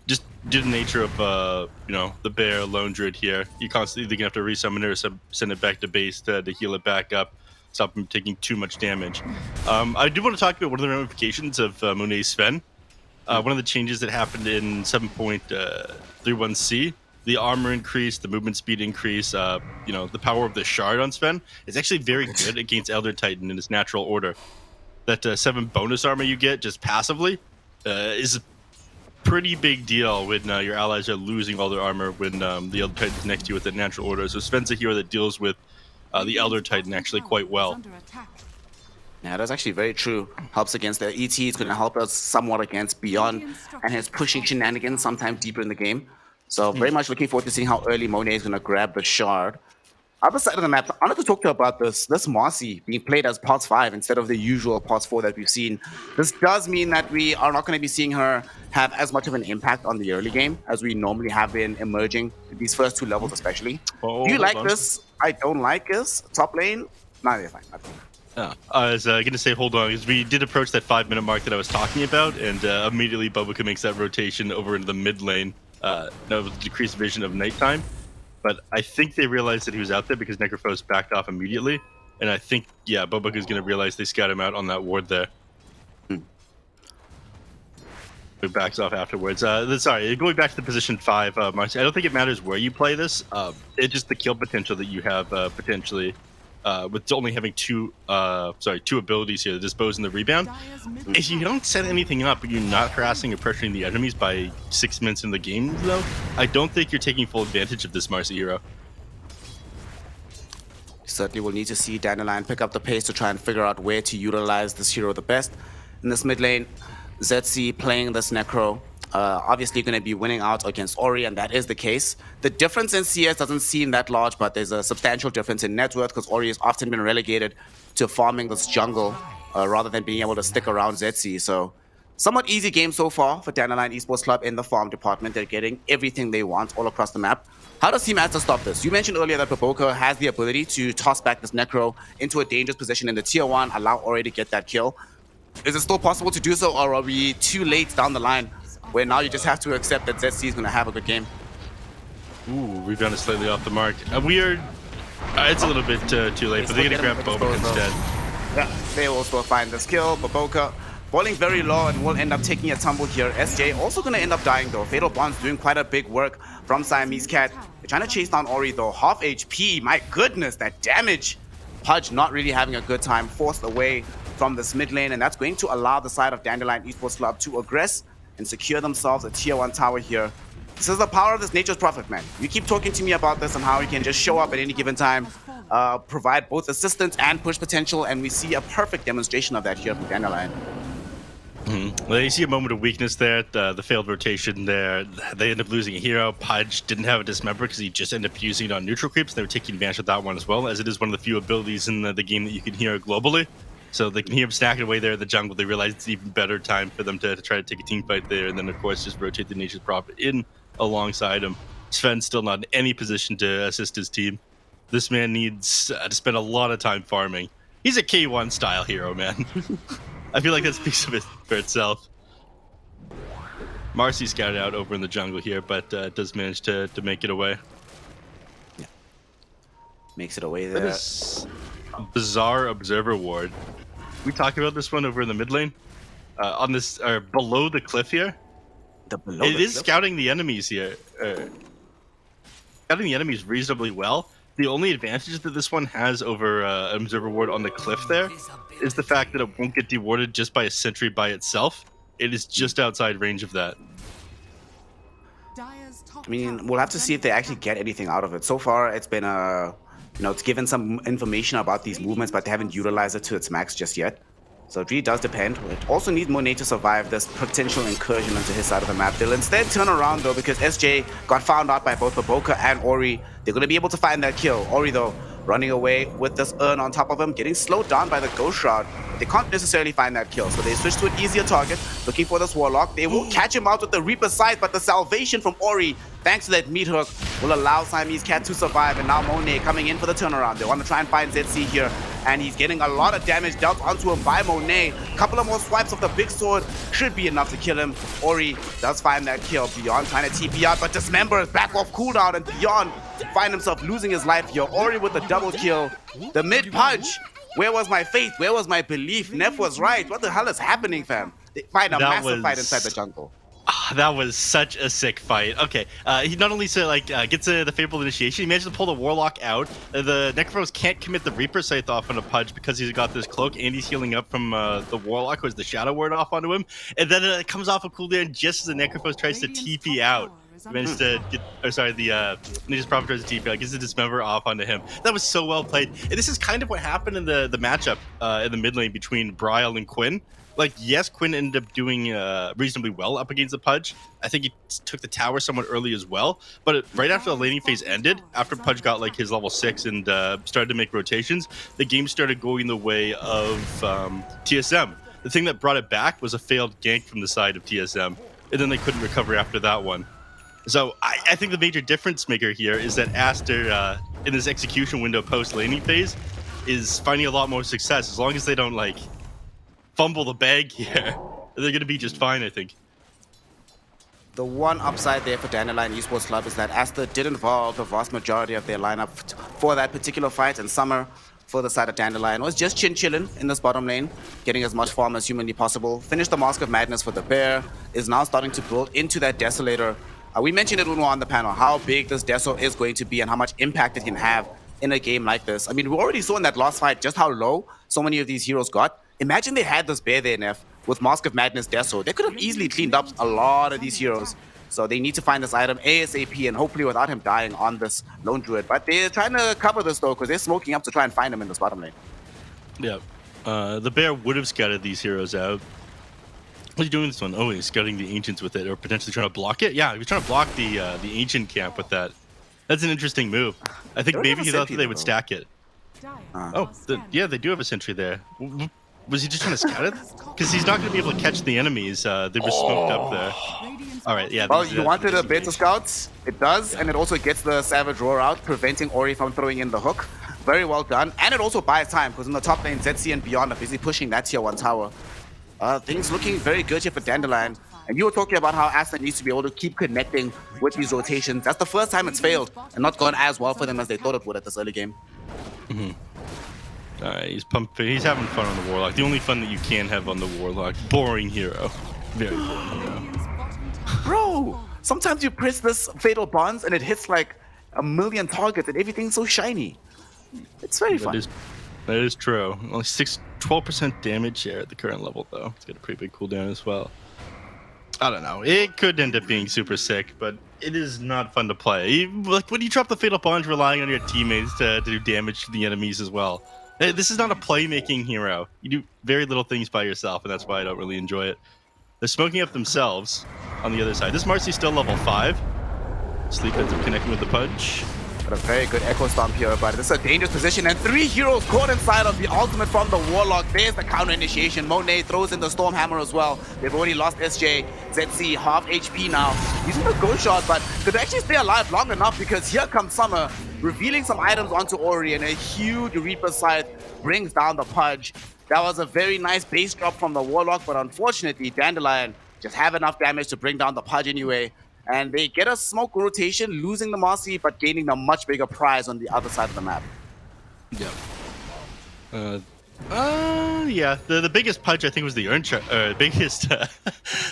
just due to the nature of the bear lone druid here, you constantly either gonna have to resummon it or send it back to base to heal it back up, stop him taking too much damage. I do want to talk about one of the ramifications of Monet's Sven. One of the changes that happened in 7.31C. The armor increase, the movement speed increase, the power of the shard on Sven is actually very good against Elder Titan in its natural order. That 7 bonus armor you get just passively is a pretty big deal when your allies are losing all their armor when the Elder Titan is next to you with that natural order. So Sven's a hero that deals with the Elder Titan actually quite well. Yeah, that's actually very true. Helps against the ET. It's going to help us somewhat against Beyond and his pushing shenanigans sometime deeper in the game. So very much looking forward to seeing how early Monet is going to grab the shard. Other side of the map, I wanted to talk to you about this Marcy being played as Pots 5 instead of the usual Pots 4 that we've seen. This does mean that we are not going to be seeing her have as much of an impact on the early game as we normally have been emerging, these first 2 levels especially. Do you like this? I don't like this. Top lane? No, they're fine. I was going to say, hold on, because we did approach that 5-minute mark that I was talking about, and immediately Bobuka makes that rotation over into the mid lane. With decreased vision of nighttime, but I think they realized that he was out there because Necrophos backed off immediately, and I think Bobuka is going to realize they scout him out on that ward there. Who backs off afterwards. Sorry, going back to the position 5, Marcy, I don't think it matters where you play this. It's just the kill potential that you have potentially. With only having two abilities here, the dispose and the rebound. If you don't set anything up and you're not harassing or pressuring the enemies by 6 minutes in the game, though, I don't think you're taking full advantage of this Marcy hero. Certainly will need to see Dandelion pick up the pace to try and figure out where to utilize this hero the best. In this mid lane, ZC playing this Necro. Obviously going to be winning out against Ori, and that is the case. The difference in CS doesn't seem that large, but there's a substantial difference in net worth because Ori has often been relegated to farming this jungle rather than being able to stick around ZC. So somewhat easy game so far for Dandelion Esports Club in the farm department. They're getting everything they want all across the map. How does Team Aster stop this? You mentioned earlier that Bobuka has the ability to toss back this Necro into a dangerous position in the tier 1, allow Ori to get that kill. Is it still possible to do so, or are we too late down the line where now you just have to accept that ZC is going to have a good game? Ooh, rebound is slightly off the mark. It's a little bit too late, but they're going to grab Bobuka instead. Yeah, they will still find this kill. Bobuka falling very low and will end up taking a tumble here. SJ also going to end up dying though. Fatal Bond's doing quite a big work from Siamese Cat. They're trying to chase down Ori though. Half HP, my goodness, that damage. Pudge not really having a good time, forced away from this mid lane, and that's going to allow the side of Dandelion Esports Club to aggress and secure themselves a tier 1 tower here. This is the power of this Nature's Prophet, man. You keep talking to me about this and how he can just show up at any given time, provide both assistance and push potential, and we see a perfect demonstration of that here from Dandelion. Well, you see a moment of weakness there, the failed rotation there. They end up losing a hero. Pudge didn't have a dismember because he just ended up using it on neutral creeps. They were taking advantage of that one as well, as it is one of the few abilities in the game that you can hear globally. So they can hear him stacking away there in the jungle. They realize it's even better time for them to try to take a team fight there, and then of course just rotate the Nature's Prophet in alongside him. Sven's still not in any position to assist his team. This man needs to spend a lot of time farming. He's a K1 style hero, man. I feel like that speaks of it for itself. Marcy scouted out over in the jungle here, but does manage to make it away. Yeah. Makes it away there. That is a bizarre observer ward. We talked about this one over in the mid lane. On this, below the cliff here. It is scouting the enemies here. Scouting the enemies reasonably well. The only advantage that this one has over an observer ward on the cliff there is the fact that it won't get dewarded just by a sentry by itself. It is just outside range of that. I mean, we'll have to see if they actually get anything out of it. So far, it's been it's given some information about these movements, but they haven't utilized it to its max just yet. So it really does depend. It also needs Monet to survive this potential incursion into his side of the map. They'll instead turn around though because SJ got found out by both Baboka and Ori. They're going to be able to find that kill. Ori though, running away with this urn on top of him, getting slowed down by the Ghost Shroud. They can't necessarily find that kill, so they switch to an easier target, looking for this Warlock. They will catch him out with the Reaper Scythe, but the salvation from Ori, thanks to that meat hook, will allow Siamese Cat to survive. And now Monet coming in for the turnaround. They want to try and find ZC here, and he's getting a lot of damage dealt onto him by Monet. A couple of more swipes of the big sword should be enough to kill him. Ori does find that kill. Beyond trying to TP out, but Dismember back off cooldown, and Beyond find himself losing his life here. Ori with the double kill. The mid punch. Where was my faith? Where was my belief? Neff was right. What the hell is happening, fam? They find a massive fight inside the jungle. That was such a sick fight. Okay, he not only gets the favorable initiation, he managed to pull the Warlock out. The Necrophos can't commit the Reaper Scythe off on a Pudge because he's got this cloak and he's healing up from the Warlock, who has the Shadow Word off onto him. And then it comes off a cooldown just as the Necrophos tries to TP out. Managed to get, the Nature's Prophet tries to TP out, gets the Dismember off onto him. That was so well played. And this is kind of what happened in the matchup in the mid lane between Bryle and Quinn. Like, yes, Quinn ended up doing reasonably well up against the Pudge. I think he took the tower somewhat early as well. But right after the laning phase ended, after Pudge got like his level 6 and started to make rotations, the game started going the way of TSM. The thing that brought it back was a failed gank from the side of TSM. And then they couldn't recover after that one. So I think the major difference maker here is that Aster, in this execution window post-laning phase, is finding a lot more success. As long as they don't, like, fumble the bag here, they're going to be just fine, I think. The one upside there for Dandelion Esports Club is that Aster did involve the vast majority of their lineup for that particular fight, and Summer, for the side of Dandelion, was just chilling in this bottom lane, getting as much farm as humanly possible. Finished the Mask of Madness for the Bear, is now starting to build into that Desolator. We mentioned it when we were on the panel, how big this Deso is going to be and how much impact it can have in a game like this. I mean, we already saw in that last fight just how low so many of these heroes got. Imagine they had this Bear there, Neff, with Mask of Madness Deso. They could have easily cleaned up a lot of these heroes. So they need to find this item ASAP, and hopefully without him dying on this Lone Druid. But they're trying to cover this, though, because they're smoking up to try and find him in this bottom lane. Yeah. The Bear would have scouted these heroes out. What are you doing this one? Oh, he's scouting the Ancients with it, or potentially trying to block it? Yeah, he was trying to block the Ancient camp with that. That's an interesting move. I think maybe he thought that they would stack it. Yeah, they do have a sentry there. Was he just trying to scout it? Because he's not going to be able to catch the enemies. They were smoked up there. All right, yeah. Well, you wanted a beta scout. It does, and it also gets the Savage Roar out, preventing Ori from throwing in the hook. Very well done. And it also buys time, because in the top lane, ZC and Beyond are busy pushing that tier 1 tower. Things looking very good here for Dandelion. And you were talking about how Aster needs to be able to keep connecting with these rotations. That's the first time it's failed and not gone as well for them as they thought it would at this early game. He's pumping. He's having fun on the Warlock. The only fun that you can have on the Warlock. Boring hero. Very boring hero. Bro, sometimes you press this Fatal Bonds and it hits like 1,000,000 targets and everything's so shiny. It's very fun. That is true. Only 12% damage here at the current level, though. It's got a pretty big cooldown as well. I don't know. It could end up being super sick, but it is not fun to play. Like, when you drop the Fatal Bond, relying on your teammates to do damage to the enemies as well. This is not a playmaking hero. You do very little things by yourself, and that's why I don't really enjoy it. They're smoking up themselves on the other side. This Marcy's still level 5. Sleep ends up connecting with the Pudge. But a very good Echo Stomp here, but this is a dangerous position, and 3 heroes caught inside of the ultimate from the Warlock. There's the counter initiation. Monet throws in the Storm Hammer as well. They've already lost SJ. ZC, half HP now. Using the Ghost Shot, but could actually stay alive long enough because here comes Summer, revealing some items onto Ori, and a huge Reaper Scythe brings down the Pudge. That was a very nice base drop from the Warlock, but unfortunately, Dandelion just have enough damage to bring down the Pudge anyway. And they get a smoke rotation, losing the Marcy, but gaining a much bigger prize on the other side of the map. Yeah. Yeah. The biggest Pudge, I think, was the biggest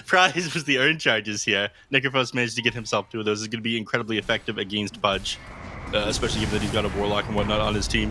prize was the urn charges here. Necrophos managed to get himself 2 of those. Is going to be incredibly effective against Pudge, especially given that he's got a Warlock and whatnot on his team.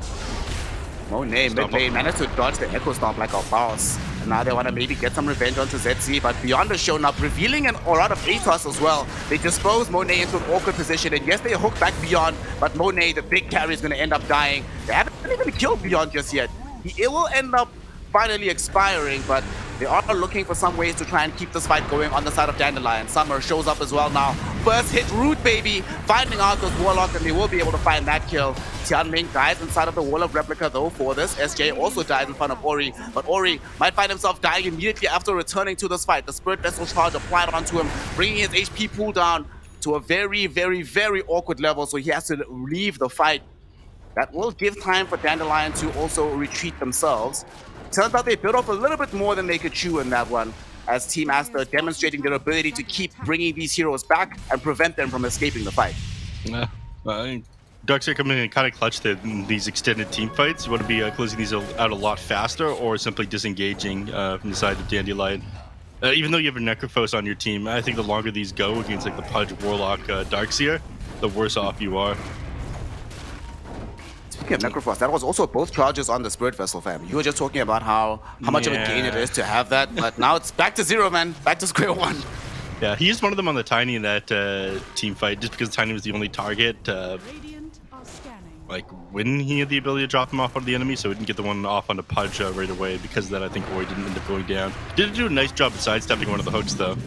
Monet mid lane managed to dodge the Echo Stomp like a boss. And now they want to maybe get some revenge onto ZC, but Beyond has shown up, revealing an aura of Atos as well. They dispose Monet into an awkward position, and yes, they hook back Beyond, but Monet, the big carry, is going to end up dying. They haven't even killed Beyond just yet. He will end up finally expiring, but they are looking for some ways to try and keep this fight going on the side of Dandelion. Summer shows up as well now. First hit, Root baby, finding out those Warlocks, and they will be able to find that kill. Tianming dies inside of the wall of replica though for this. SJ also dies in front of Ori, but Ori might find himself dying immediately after returning to this fight. The Spirit Vessel charge applied onto him, bringing his HP pool down to a very, very, very awkward level, so he has to leave the fight. That will give time for Dandelion to also retreat themselves. Turns out they bit off a little bit more than they could chew in that one, as Team Aster demonstrating their ability to keep bringing these heroes back and prevent them from escaping the fight. Yeah, Darkseid coming in kind of clutch in these extended team fights. You want to be closing these out a lot faster, or simply disengaging from the side of Dandelion. Even though you have a Necrophos on your team, I think the longer these go against like the Pudge, Warlock, Darkseer, the worse off you are. Speaking of Necrophos, that was also both charges on the Spirit Vessel, fam. You were just talking about how much of a gain it is to have that, but now it's back to zero, man. Back to square one. Yeah, he used one of them on the Tiny in that team fight, just because Tiny was the only target. Like when he had the ability to drop him off on the enemy, so he didn't get the one off on the Pudge right away. Because of that, I think Ori didn't end up going down. Did do a nice job of sidestepping one of the hooks, though.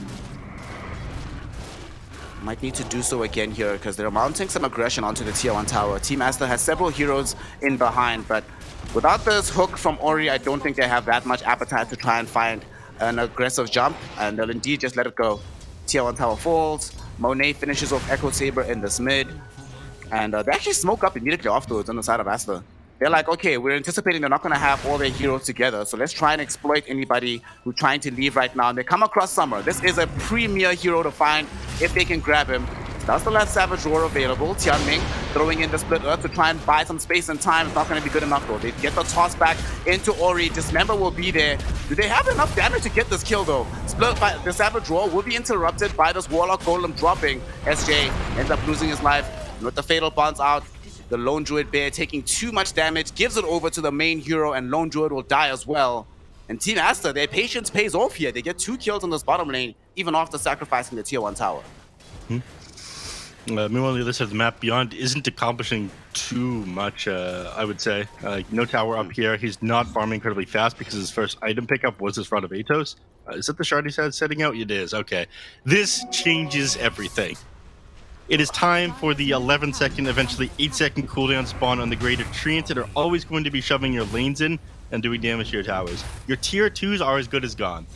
Might need to do so again here because they're mounting some aggression onto the tier 1 tower. Team Aster has several heroes in behind, but without this hook from Ori, I don't think they have that much appetite to try and find an aggressive jump, and they'll indeed just let it go. Tier 1 tower falls, Monet finishes off Echo Saber in this mid, and they actually smoke up immediately afterwards on the side of Aster. They're like, okay, we're anticipating they're not going to have all their heroes together, so let's try and exploit anybody who's trying to leave right now. And they come across Summer. This is a premier hero to find if they can grab him. That's the last Savage Roar available. Tianming throwing in the Split Earth to try and buy some space and time. It's not going to be good enough, though. They get the toss back into Ori. Dismember will be there. Do they have enough damage to get this kill, though? Split by the Savage Roar will be interrupted by this Warlock Golem dropping. SJ ends up losing his life. And with the Fatal Bonds out, the Lone Druid Bear taking too much damage, gives it over to the main hero, and Lone Druid will die as well. And Team Aster, their patience pays off here. They get 2 kills on this bottom lane, even after sacrificing the tier 1 tower. Meanwhile, on the other side of the map, Beyond isn't accomplishing too much, I would say. No tower up here. He's not farming incredibly fast because his first item pickup was his Rod of Atos. Is that the shard he's had setting out? It is. Okay. This changes everything. It is time for the 11-second, eventually 8-second cooldown spawn on the Greater Treant that are always going to be shoving your lanes in and doing damage to your towers. Your tier 2s are as good as gone.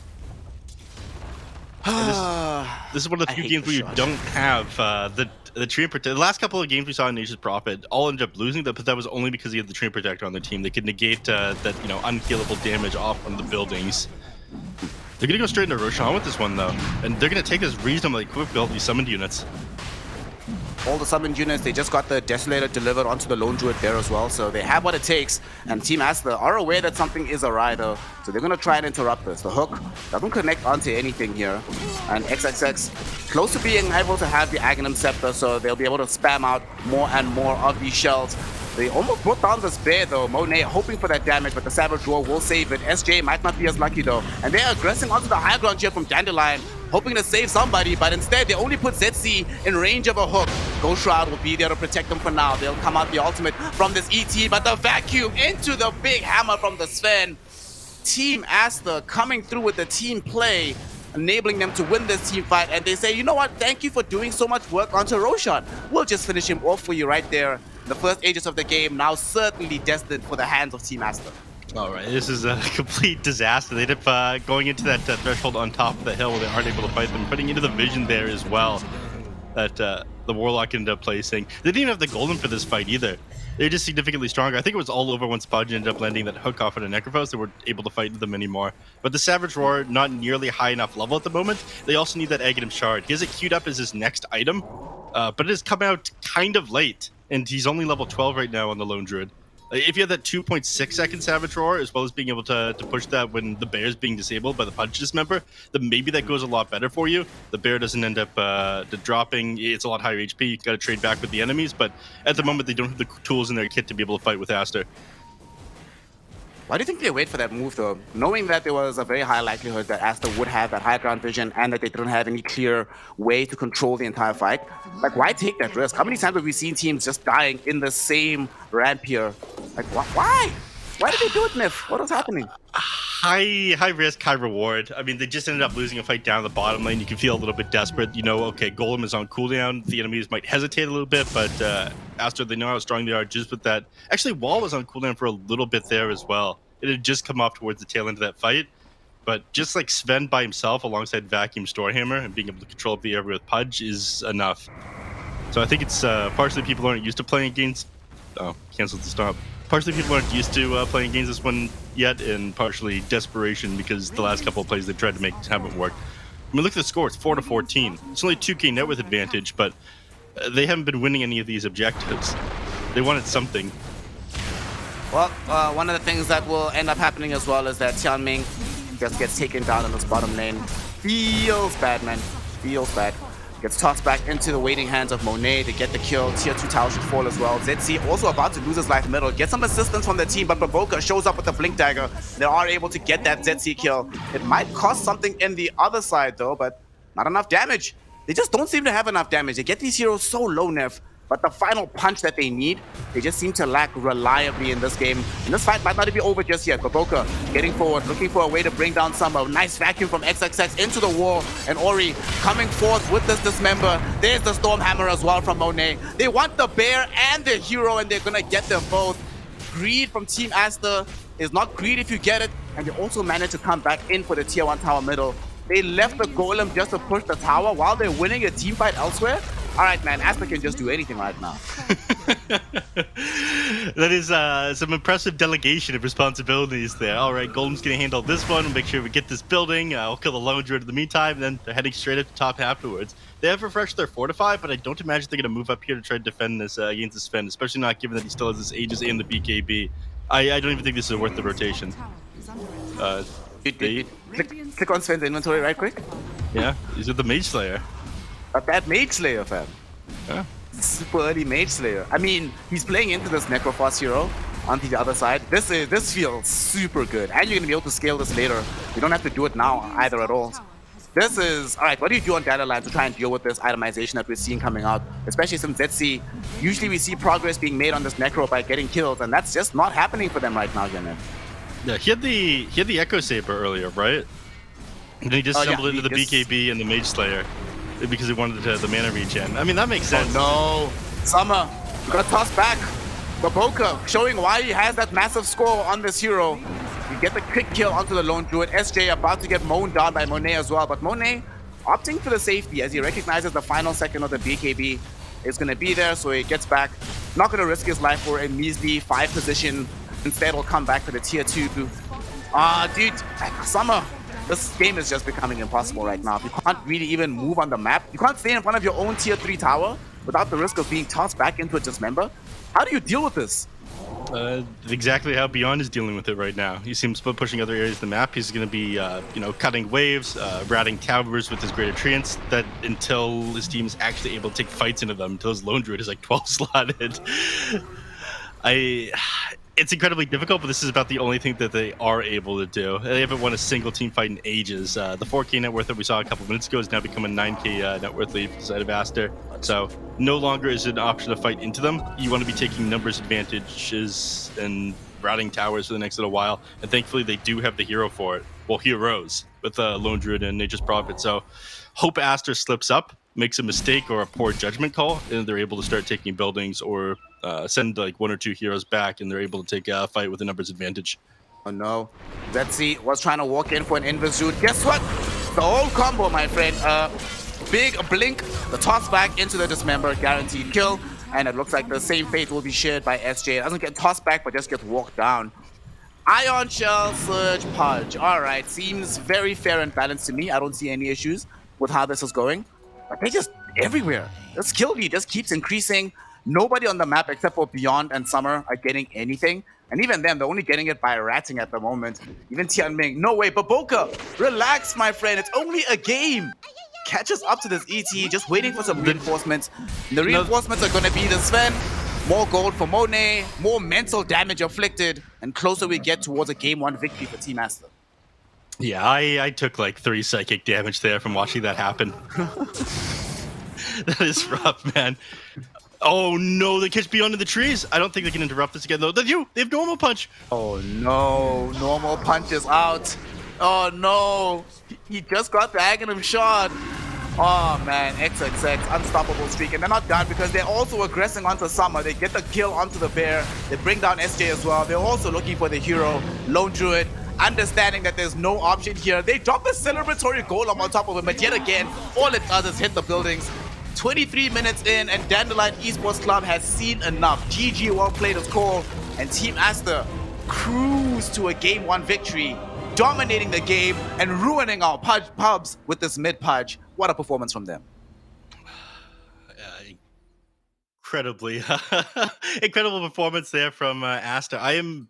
This is one of the few games where you don't have the Treant Protector. The last couple of games we saw in Nature's Prophet all ended up losing, but that was only because he had the Treant Protector on their team. They could negate that unkillable damage off on the buildings. They're going to go straight into Roshan with this one, though. And they're going to take this reasonably quick build, these summoned units. All the summoned units, they just got the Desolator delivered onto the Lone Druid there as well, so they have what it takes, and Team Aster are aware that something is awry though, so they're going to try and interrupt this. The hook doesn't connect onto anything here, and XXX close to being able to have the Aghanim Scepter, so they'll be able to spam out more and more of these shells. They almost brought down this bear though, Monet hoping for that damage, but the Savage Roar will save it. SJ might not be as lucky though, and they're aggressing onto the high ground here from Dandelion, hoping to save somebody, but instead they only put ZC in range of a hook. Ghost Shroud will be there to protect them for now. They'll come out the ultimate from this ET, but the vacuum into the big hammer from the Sven. Team Aster coming through with the team play, enabling them to win this team fight, and they say, you know what, thank you for doing so much work onto Roshan. We'll just finish him off for you right there. The first ages of the game now certainly destined for the hands of Team Aster. All right, this is a complete disaster. They ended up going into that threshold on top of the hill where they aren't able to fight them, putting into the vision there as well that the Warlock ended up placing. They didn't even have the Golem for this fight either. They're just significantly stronger. I think it was all over once Pudge ended up landing that hook off at a Necrophos. They weren't able to fight them anymore. But the Savage Roar, not nearly high enough level at the moment. They also need that Aghanim Shard. He has it queued up as his next item, but it has come out kind of late. And he's only level 12 right now on the Lone Druid. If you had that 2.6 second Savage Roar, as well as being able to push that when the bear is being disabled by the Pudge Dismember, then maybe that goes a lot better for you. The bear doesn't end up dropping. It's a lot higher HP. You got to trade back with the enemies, but at the moment they don't have the tools in their kit to be able to fight with Aster. Why do you think they wait for that move though? Knowing that there was a very high likelihood that Aster would have that high ground vision and that they didn't have any clear way to control the entire fight. Like, why take that risk? How many times have we seen teams just dying in the same ramp here? Like, why? Why did they do it, Nif? What was happening? high risk, high reward. I mean, they just ended up losing a fight down the bottom lane. You can feel a little bit desperate. You know, okay, Golem is on cooldown. The enemies might hesitate a little bit, but Aster, they know how strong they are just with that. Actually, Wall was on cooldown for a little bit there as well. It had just come off towards the tail end of that fight. But just like Sven by himself alongside Vacuum Storehammer and being able to control the area with Pudge is enough. So I think it's partially people aren't used to playing against... Oh, canceled the stop. Partially people aren't used to playing against this one yet, and partially desperation because the last couple of plays they tried to make haven't worked. I mean, look at the score. It's 4-14. It's only 2k net worth advantage, but they haven't been winning any of these objectives. They wanted something. Well, one of the things that will end up happening as well is that Tianming just gets taken down in this bottom lane. Feels bad, man. Feels bad. Gets tossed back into the waiting hands of Monet to get the kill. Tier 2 tower should fall as well. ZC also about to lose his life middle. Get some assistance from the team, but Baboka shows up with the Blink Dagger. They are able to get that ZC kill. It might cost something in the other side though, but not enough damage. They just don't seem to have enough damage. They get these heroes so low nerf, but the final punch that they need, they just seem to lack reliably in this game. And this fight might not be over just yet. Baboka getting forward, looking for a way to bring down Summer. Nice vacuum from XXX into the wall. And Ori coming forth with this dismember. There's the Stormhammer as well from Monet. They want the bear and the hero, and they're gonna get them both. Greed from Team Aster is not greed if you get it. And they also managed to come back in for the tier 1 tower middle. They left the golem just to push the tower while they're winning a team fight elsewhere. All right, man, Aster can just do anything right now. That is some impressive delegation of responsibilities there. All right, Golem's going to handle this one. We'll make sure we get this building. I'll kill the lone druid in the meantime, and then they're heading straight up to top afterwards. They have refreshed their Fortify, but I don't imagine they're going to move up here to try to defend this against this Sven, especially not given that he still has his Aegis and the BKB. I don't even think this is worth the rotation. Click on Sven's inventory right quick. Yeah, he's with the Mage Slayer. A bad Mage Slayer, fam. Yeah. Super early Mage Slayer. I mean, he's playing into this Necrophos hero onto the other side. This feels super good. And you're going to be able to scale this later. You don't have to do it now either at all. This is... Alright, what do you do on data line to try and deal with this itemization that we're seeing coming out? Especially since ZC, usually we see progress being made on this Necro by getting killed, and that's just not happening for them right now, Janet. Yeah, he had the Echo Saber earlier, right? And then he just stumbled into the BKB and the Mage Slayer because he wanted the mana regen. I mean, that makes sense. Oh no! Summer, you got tossed back. Baboka showing why he has that massive score on this hero. You get the quick kill onto the lone druid. SJ about to get mown down by Monet as well, but Monet opting for the safety as he recognizes the final second of the BKB is going to be there, so he gets back. Not going to risk his life for a measly 5 position. Instead, will come back for the tier 2. Dude, Summer. This game is just becoming impossible right now. You can't really even move on the map. You can't stay in front of your own tier 3 tower without the risk of being tossed back into a dismember. How do you deal with this? Exactly how Beyond is dealing with it right now. He seems to be pushing other areas of the map. He's going to be, cutting waves, routing towers with his greater treants. That until his team is actually able to take fights into them, until his lone druid is like 12 slotted. It's incredibly difficult, but this is about the only thing that they are able to do. They haven't won a single team fight in ages. The 4k net worth that we saw a couple minutes ago has now become a 9k net worth lead for the side of Aster. So no longer is it an option to fight into them. You want to be taking numbers advantages and routing towers for the next little while. And thankfully they do have the hero for it. Well, heroes with Lone Druid and Nature's Prophet. So hope Aster slips up, makes a mistake or a poor judgment call, and they're able to start taking buildings or send like 1 or 2 heroes back, and they're able to take a fight with a numbers advantage. Oh no, ZC was trying to walk in for an Invis. Guess what? The whole combo, my friend. Big blink, the toss back into the dismember, guaranteed kill, and it looks like the same fate will be shared by SJ. It doesn't get tossed back, but just gets walked down. Ion Shell, Surge, Pudge. All right, seems very fair and balanced to me. I don't see any issues with how this is going. But they're just everywhere. The skill lead just keeps increasing. Nobody on the map except for Beyond and Summer are getting anything. And even them, they're only getting it by ratting at the moment. Even Tianming, no way. Baboka, relax, my friend. It's only a game. Catch us up to this ET, just waiting for some reinforcements. The reinforcements are going to be the Sven, more gold for Monet, more mental damage inflicted, and closer we get towards a game 1 victory for Team Aster. Yeah, I took like 3 psychic damage there from watching that happen. That is rough, man. Oh no, they catch beyond in the trees. I don't think they can interrupt this again though. They have normal punch. Oh no, normal punch is out. Oh no, he just got the Aghanim shot. Oh man, XXX, unstoppable streak. And they're not done because they're also aggressing onto Summer. They get the kill onto the bear. They bring down SJ as well. They're also looking for the hero, Lone Druid. Understanding that there's no option here. They drop a celebratory golem on top of him, but yet again, all it does is hit the buildings. 23 minutes in, and Dandelion Esports Club has seen enough. GG, well played is called, and Team Aster cruise to a Game 1 victory, dominating the game and ruining our pubs with this mid-pudge. What a performance from them. Incredible performance there from Aster. I am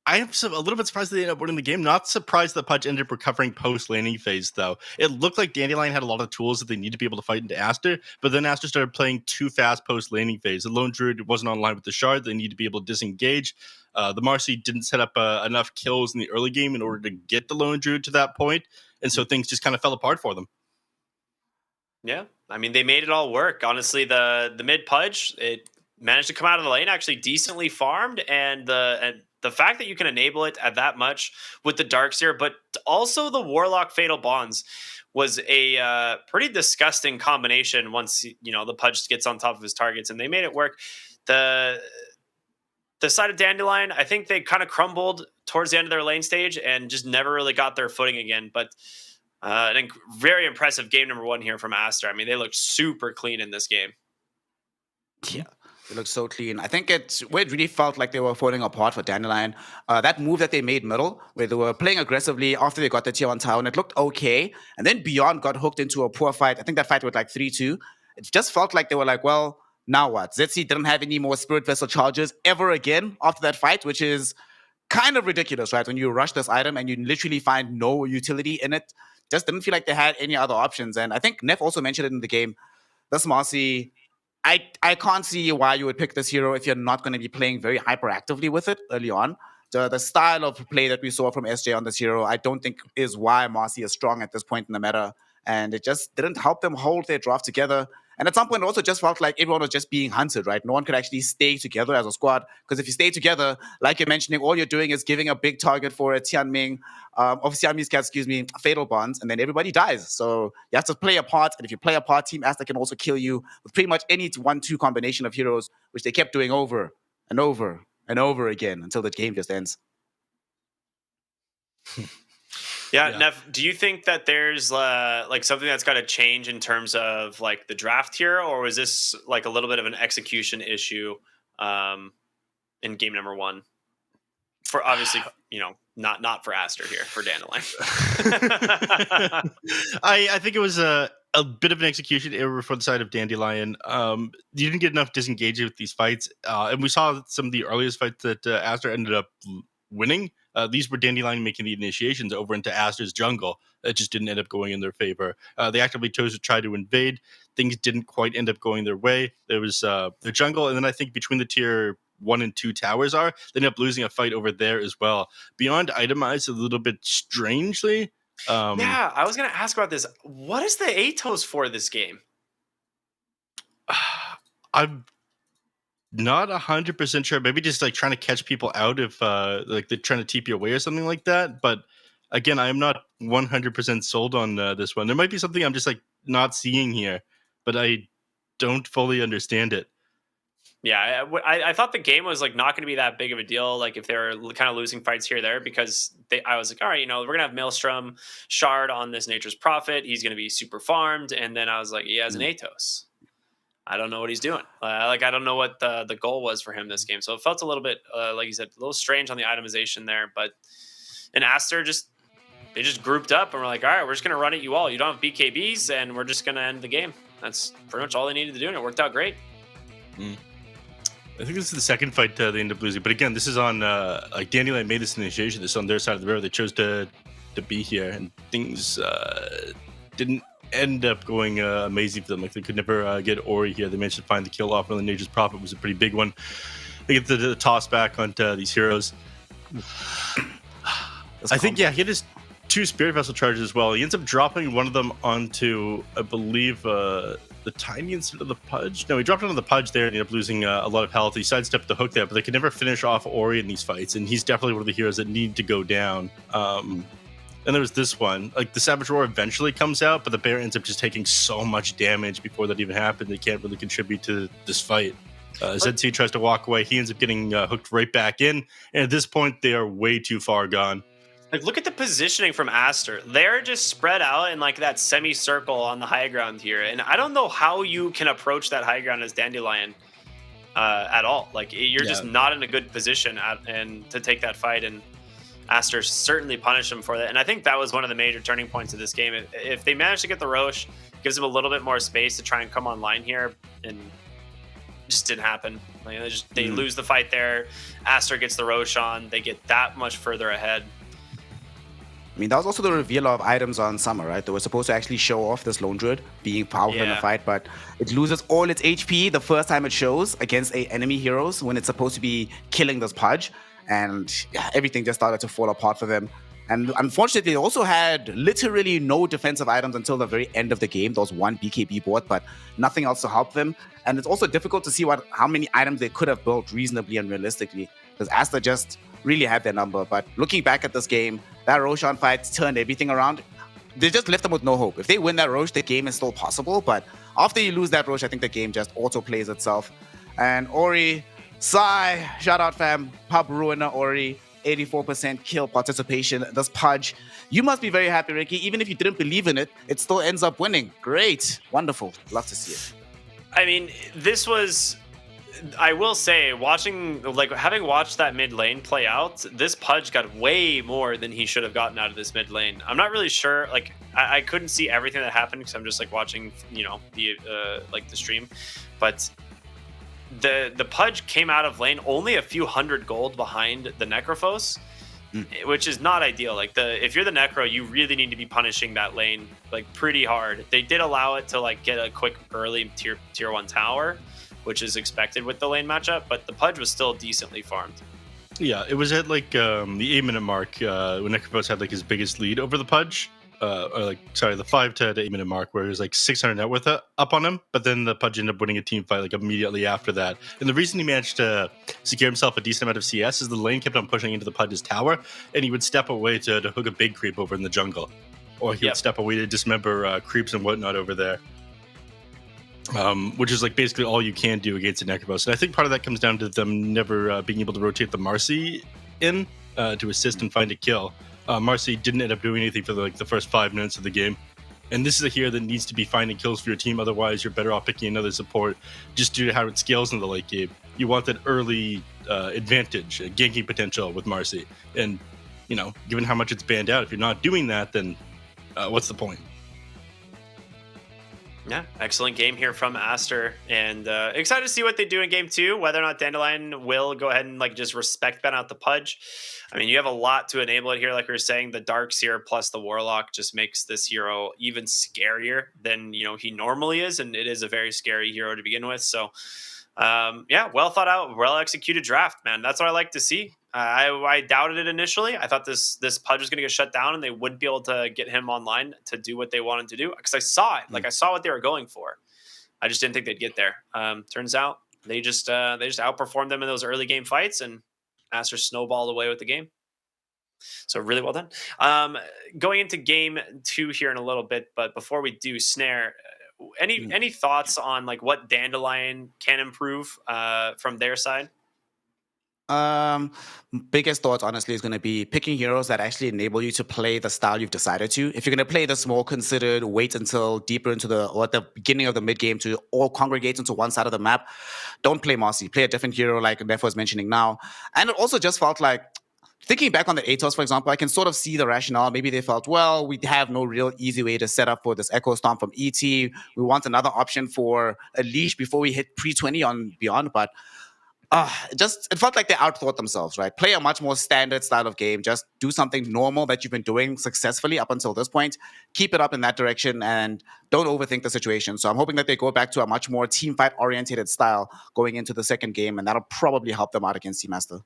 a little bit surprised they ended up winning the game. Not surprised that Pudge ended up recovering post-laning phase, though. It looked like Dandelion had a lot of tools that they need to be able to fight into Aster, but then Aster started playing too fast post-laning phase. The Lone Druid wasn't online with the Shard. They need to be able to disengage. The Marcy didn't set up enough kills in the early game in order to get the Lone Druid to that point, and so things just kind of fell apart for them. Yeah, I mean, they made it all work. Honestly, the mid-Pudge, it managed to come out of the lane actually decently farmed, and the fact that you can enable it at that much with the Darkseer, but also the Warlock Fatal Bonds was a pretty disgusting combination once, the Pudge gets on top of his targets, and they made it work. The side of Dandelion, I think they kind of crumbled towards the end of their lane stage and just never really got their footing again. But very impressive game number 1 here from Aster. I mean, they looked super clean in this game. Yeah. They look so clean. I think it really felt like they were falling apart for Dandelion. That move that they made middle, where they were playing aggressively after they got the tier 1 tower, and it looked okay. And then Beyond got hooked into a poor fight. I think that fight was like 3-2. It just felt like they were like, well, now what? ZC didn't have any more Spirit Vessel charges ever again after that fight, which is kind of ridiculous, right? When you rush this item and you literally find no utility in it. Just didn't feel like they had any other options. And I think Neff also mentioned it in the game. This Marcy, I can't see why you would pick this hero if you're not going to be playing very hyperactively with it early on. The style of play that we saw from SJ on this hero, I don't think is why Marcy is strong at this point in the meta. And it just didn't help them hold their draft together. And at some point, it also just felt like everyone was just being hunted, right? No one could actually stay together as a squad. Because if you stay together, like you're mentioning, all you're doing is giving a big target for a Tianming, Xiaomi's cat, Fatal Bonds, and then everybody dies. So you have to play a part. And if you play a part, Team Aster can also kill you with pretty much any 1-2 combination of heroes, which they kept doing over and over and over again until the game just ends. Yeah, Neff, do you think that there's like something that's got to change in terms of like the draft here, or was this like a little bit of an execution issue in game number 1? For obviously, not for Aster here, for Dandelion. I think it was a bit of an execution error for the side of Dandelion. You didn't get enough disengage with these fights, and we saw some of the earliest fights that Aster ended up winning. These were Dandelion making the initiations over into Aster's jungle. It just didn't end up going in their favor. They actively chose to try to invade. Things didn't quite end up going their way. There was the jungle, and then I think between the tier 1 and 2 towers they ended up losing a fight over there as well. Beyond itemized a little bit strangely. Yeah, I was going to ask about this. What is the Atos for this game? I'm not 100% sure. Maybe just like trying to catch people out if like they're trying to TP away or something like that. But again, I am not 100% sold on this one. There might be something I'm just like not seeing here, but I don't fully understand it. Yeah, I thought the game was like not going to be that big of a deal. Like if they were kind of losing fights here or there, because I was like, all right, we're gonna have Maelstrom Shard on this Nature's Prophet. He's gonna be super farmed, and then I was like, he has an Atos. I don't know what he's doing. I don't know what the goal was for him this game. So it felt a little bit, like you said, a little strange on the itemization there. But in Aster, they just grouped up and were like, all right, we're just going to run at you all. You don't have BKBs, and we're just going to end the game. That's pretty much all they needed to do, and it worked out great. I think this is the second fight they ended up losing. But again, this is on, like Dandelion made this initiation. This is on their side of the river. They chose to be here, and things didn't end up going amazing for them. Like they could never get Ori here. They managed to find the kill off on the Nature's Prophet. Was a pretty big one. They get the toss back onto these heroes. I think he had his 2 Spirit Vessel charges as well. He ends up dropping one of them onto, I believe, the tiny instead of the Pudge? No, he dropped onto the Pudge there and ended up losing a lot of health. He sidestepped the hook there, but they could never finish off Ori in these fights, and he's definitely one of the heroes that need to go down. And there was this one. Like, the Savage Roar eventually comes out, but the bear ends up just taking so much damage before that even happened. They can't really contribute to this fight. ZC tries to walk away. He ends up getting hooked right back in. And at this point, they are way too far gone. Like, look at the positioning from Aster. They're just spread out in like that semicircle on the high ground here. And I don't know how you can approach that high ground as Dandelion at all. Like, you're just not in a good position and to take that fight. And Aster certainly punished him for that. And I think that was one of the major turning points of this game. If they manage to get the Roche, gives them a little bit more space to try and come online here, and just didn't happen. Like, they lose the fight there. Aster gets the Roche on. They get that much further ahead. I mean, that was also the reveal of items on Summer, right? They were supposed to actually show off this Lone Druid being powerful in the fight, but it loses all its HP the first time it shows against enemy heroes when it's supposed to be killing this Pudge. And everything just started to fall apart for them. And unfortunately, they also had literally no defensive items until the very end of the game. There was one BKB board, but nothing else to help them. And it's also difficult to see how many items they could have built reasonably and realistically, because Aster just really had their number. But looking back at this game, that Roshan fight turned everything around. They just left them with no hope. If they win that Roche, the game is still possible. But after you lose that Roche, I think the game just auto-plays itself. And Ori, Sai, shout out fam, Pub Ruiner Ori, 84% kill participation. This Pudge, you must be very happy, Ricky. Even if you didn't believe in it, it still ends up winning. Great. Wonderful. Love to see it. I mean, this was... I will say, having watched that mid lane play out, this Pudge got way more than he should have gotten out of this mid lane. I'm not really sure. Like, I couldn't see everything that happened because I'm just like watching, the stream. But the Pudge came out of lane only a few hundred gold behind the Necrophos, which is not ideal. Like, if you're the Necro, you really need to be punishing that lane like pretty hard. They did allow it to like get a quick early tier 1 tower, which is expected with the lane matchup, but the Pudge was still decently farmed. Yeah, it was at like the 8-minute mark when Necrophos had like his biggest lead over the Pudge. The 5 to 8 minute mark where it was like 600 net worth up on him, but then the Pudge ended up winning a team fight like immediately after that. And the reason he managed to secure himself a decent amount of CS is the lane kept on pushing into the Pudge's tower, and he would step away to hook a big creep over in the jungle. Or he would step away to dismember creeps and whatnot over there. Which is like basically all you can do against a Necrophos. And I think part of that comes down to them never being able to rotate the Marcy in to assist and find a kill. Marcy didn't end up doing anything for the first 5 minutes of the game. And this is a hero that needs to be finding kills for your team. Otherwise, you're better off picking another support just due to how it scales in the late game. You want that early advantage, ganking potential with Marcy. And, given how much it's banned out, if you're not doing that, then what's the point? Yeah, excellent game here from Aster, and excited to see what they do in game 2, whether or not Dandelion will go ahead and just respect ban out the Pudge. I mean, you have a lot to enable it here. Like we were saying, the Dark Seer plus the Warlock just makes this hero even scarier than, he normally is, and it is a very scary hero to begin with. So, well thought out, well executed draft, man. That's what I like to see. I doubted it initially. I thought this Pudge was going to get shut down and they wouldn't be able to get him online to do what they wanted to do, because I saw it. Like, I saw what they were going for. I just didn't think they'd get there. Turns out they just outperformed them in those early game fights, and Aster snowballed away with the game. So really well done. Going into game 2 here in a little bit, but before we do, Snare, any thoughts on what Dandelion can improve from their side? Biggest thought, honestly, is going to be picking heroes that actually enable you to play the style you've decided to. If you're going to play this more considered, wait until deeper into at the beginning of the mid game to all congregate into one side of the map, don't play Marcy. Play a different hero like Nef was mentioning now. And it also just felt like, thinking back on the Atos, for example, I can sort of see the rationale. Maybe they felt, well, we have no real easy way to set up for this Echo Storm from ET. We want another option for a leash before we hit pre-20 on Beyond, but it felt like they outthought themselves, right? Play a much more standard style of game. Just do something normal that you've been doing successfully up until this point. Keep it up in that direction and don't overthink the situation. So I'm hoping that they go back to a much more team fight oriented style going into the second game, and that'll probably help them out against Seamaster.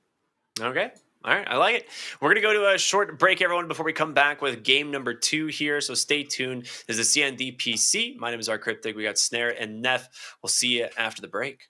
Okay. All right, I like it. We're going to go to a short break, everyone, before we come back with game number 2 here. So stay tuned. This is the CNDPC. My name is R Cryptic. We got Snare and Neff. We'll see you after the break.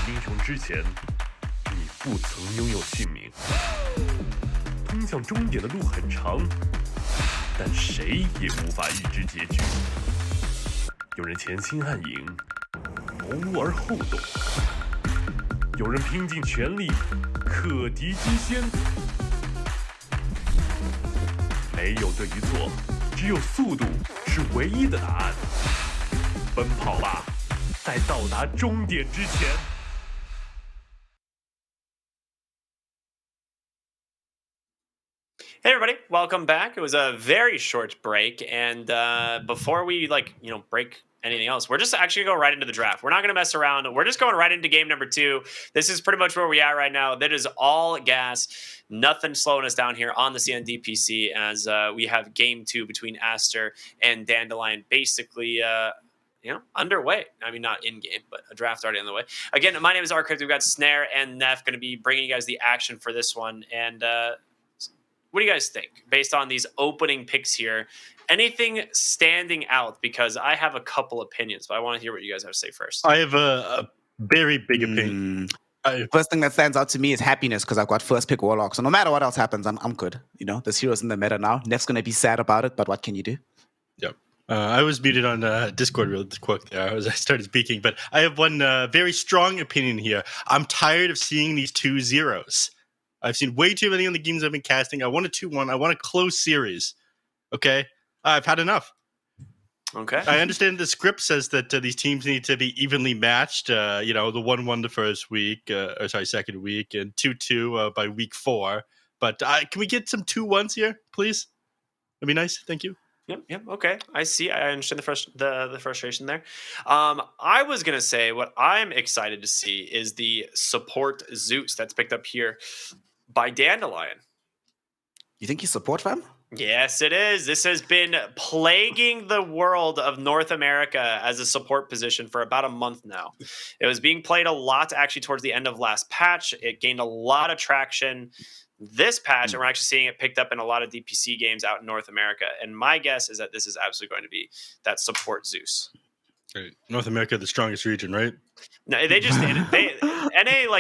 英雄之前，你不曾拥有姓名。通向终点的路很长，但谁也无法预知结局。有人前心暗影，谋而后动；有人拼尽全力，克敌机先。没有对与错，只有速度是唯一的答案。奔跑吧，在到达终点之前。Hey everybody, welcome back. It was a very short break, and before we break anything else, we're just actually going right into the draft. We're not going to mess around. We're just going right into game number 2. This is pretty much where we are right now. That is all gas. Nothing slowing us down here on the CNDPC as we have game 2 between Aster and Dandelion basically underway. I mean, not in game, but a draft already on the way. Again, my name is R Cryptic. We've got Snare and Neff going to be bringing you guys the action for this one. And what do you guys think based on these opening picks here? Anything standing out? Because I have a couple opinions, but I want to hear what you guys have to say first. I have a very big opinion. First thing that stands out to me is happiness because I've got first pick Warlock. So no matter what else happens, I'm good. You know, this hero's in the meta now. Neff's going to be sad about it, but what can you do? Yep. I was muted on Discord real quick there as I started speaking, but I have one very strong opinion here. I'm tired of seeing these 2 zeros. I've seen way too many on the games I've been casting. I want a 2-1. I want a close series. Okay? I've had enough. Okay. I understand the script says that these teams need to be evenly matched. The 1-1 the first week, second week, and 2-2 by week 4. But can we get some 2-1s here, please? That'd be nice. Thank you. Yep. Okay. I see. I understand the frustration there. I was going to say what I'm excited to see is the support Zeus that's picked up here by Dandelion. You think he's support, fam? Yes, it is. This has been plaguing the world of North America as a support position for about a month now. It was being played a lot actually towards the end of last patch. It gained a lot of traction this patch, and we're actually seeing it picked up in a lot of DPC games out in North America. And my guess is that this is absolutely going to be that support Zeus. Right. North America, the strongest region, right? No, they NA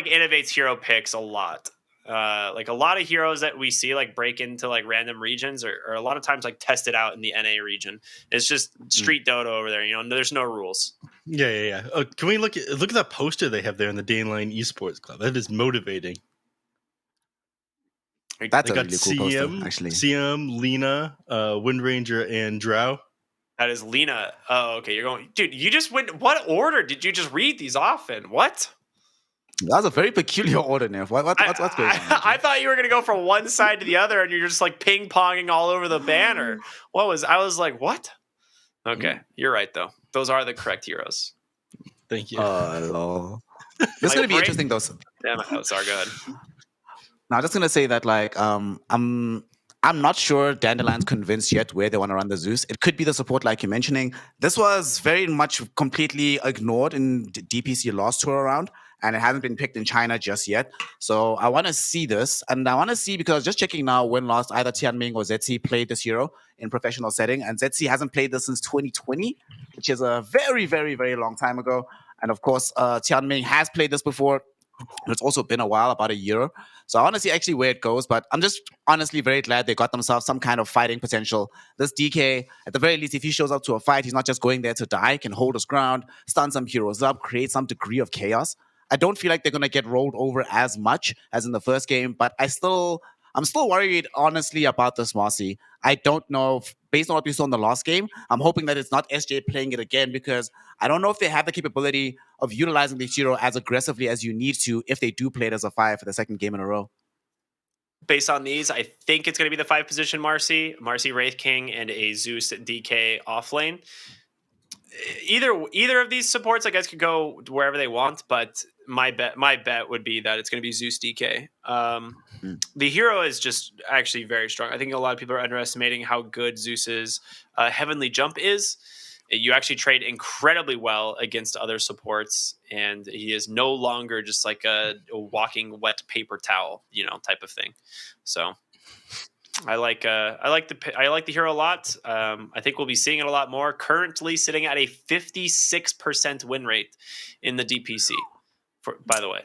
innovates hero picks a lot. Like a lot of heroes that we see like break into like random regions or a lot of times like tested out in the NA region. It's just street Dota over there. There's no rules. Yeah. Can we look at that poster they have there in the Dayline Esports Club? That is motivating. That's they a got really cool poster, actually. CM, Lena, Wind Ranger, and Drow. That is Lena. Oh, okay. You're going, dude. You just went. What order did you just read these off in? What? That's a very peculiar order, Nev. What's going on? I thought you were gonna go from one side to the other, and you're just like ping ponging all over the banner. I was like, what? Okay, you're right though. Those are the correct heroes. Thank you. Lol. This is gonna be interesting, though. Damn it, those are good. Now, I'm just gonna say that, like, I'm not sure Dandelion's convinced yet where they want to run the Zeus. It could be the support, like you're mentioning. This was very much completely ignored in DPC last tour around, and it hasn't been picked in China just yet. So I want to see this, and I want to see, because I was just checking now when last either Tianming or ZC played this hero in professional setting, and ZC hasn't played this since 2020, which is a very, very, very long time ago. And of course, Tianming has played this before. It's also been a while, about a year. So I want to see actually where it goes. But I'm just honestly very glad they got themselves some kind of fighting potential. This DK, at the very least, if he shows up to a fight, he's not just going there to die, can hold his ground, stun some heroes up, create some degree of chaos. I don't feel like they're going to get rolled over as much as in the first game, but I'm still worried, honestly, about this Marcy. I don't know, based on what we saw in the last game, I'm hoping that it's not SJ playing it again, because I don't know if they have the capability of utilizing the hero as aggressively as you need to if they do play it as a 5 for the second game in a row. Based on these, I think it's going to be the 5 position Marcy Wraith King, and a Zeus DK off lane. Either of these supports, I guess, could go wherever they want, but my bet would be that it's going to be Zeus DK. The hero is just actually very strong. I think a lot of people are underestimating how good Zeus's Heavenly Jump is. You actually trade incredibly well against other supports, and he is no longer just like a walking wet paper towel, type of thing. So I like the hero a lot. I think we'll be seeing it a lot more. Currently sitting at a 56% win rate in the DPC. By the way,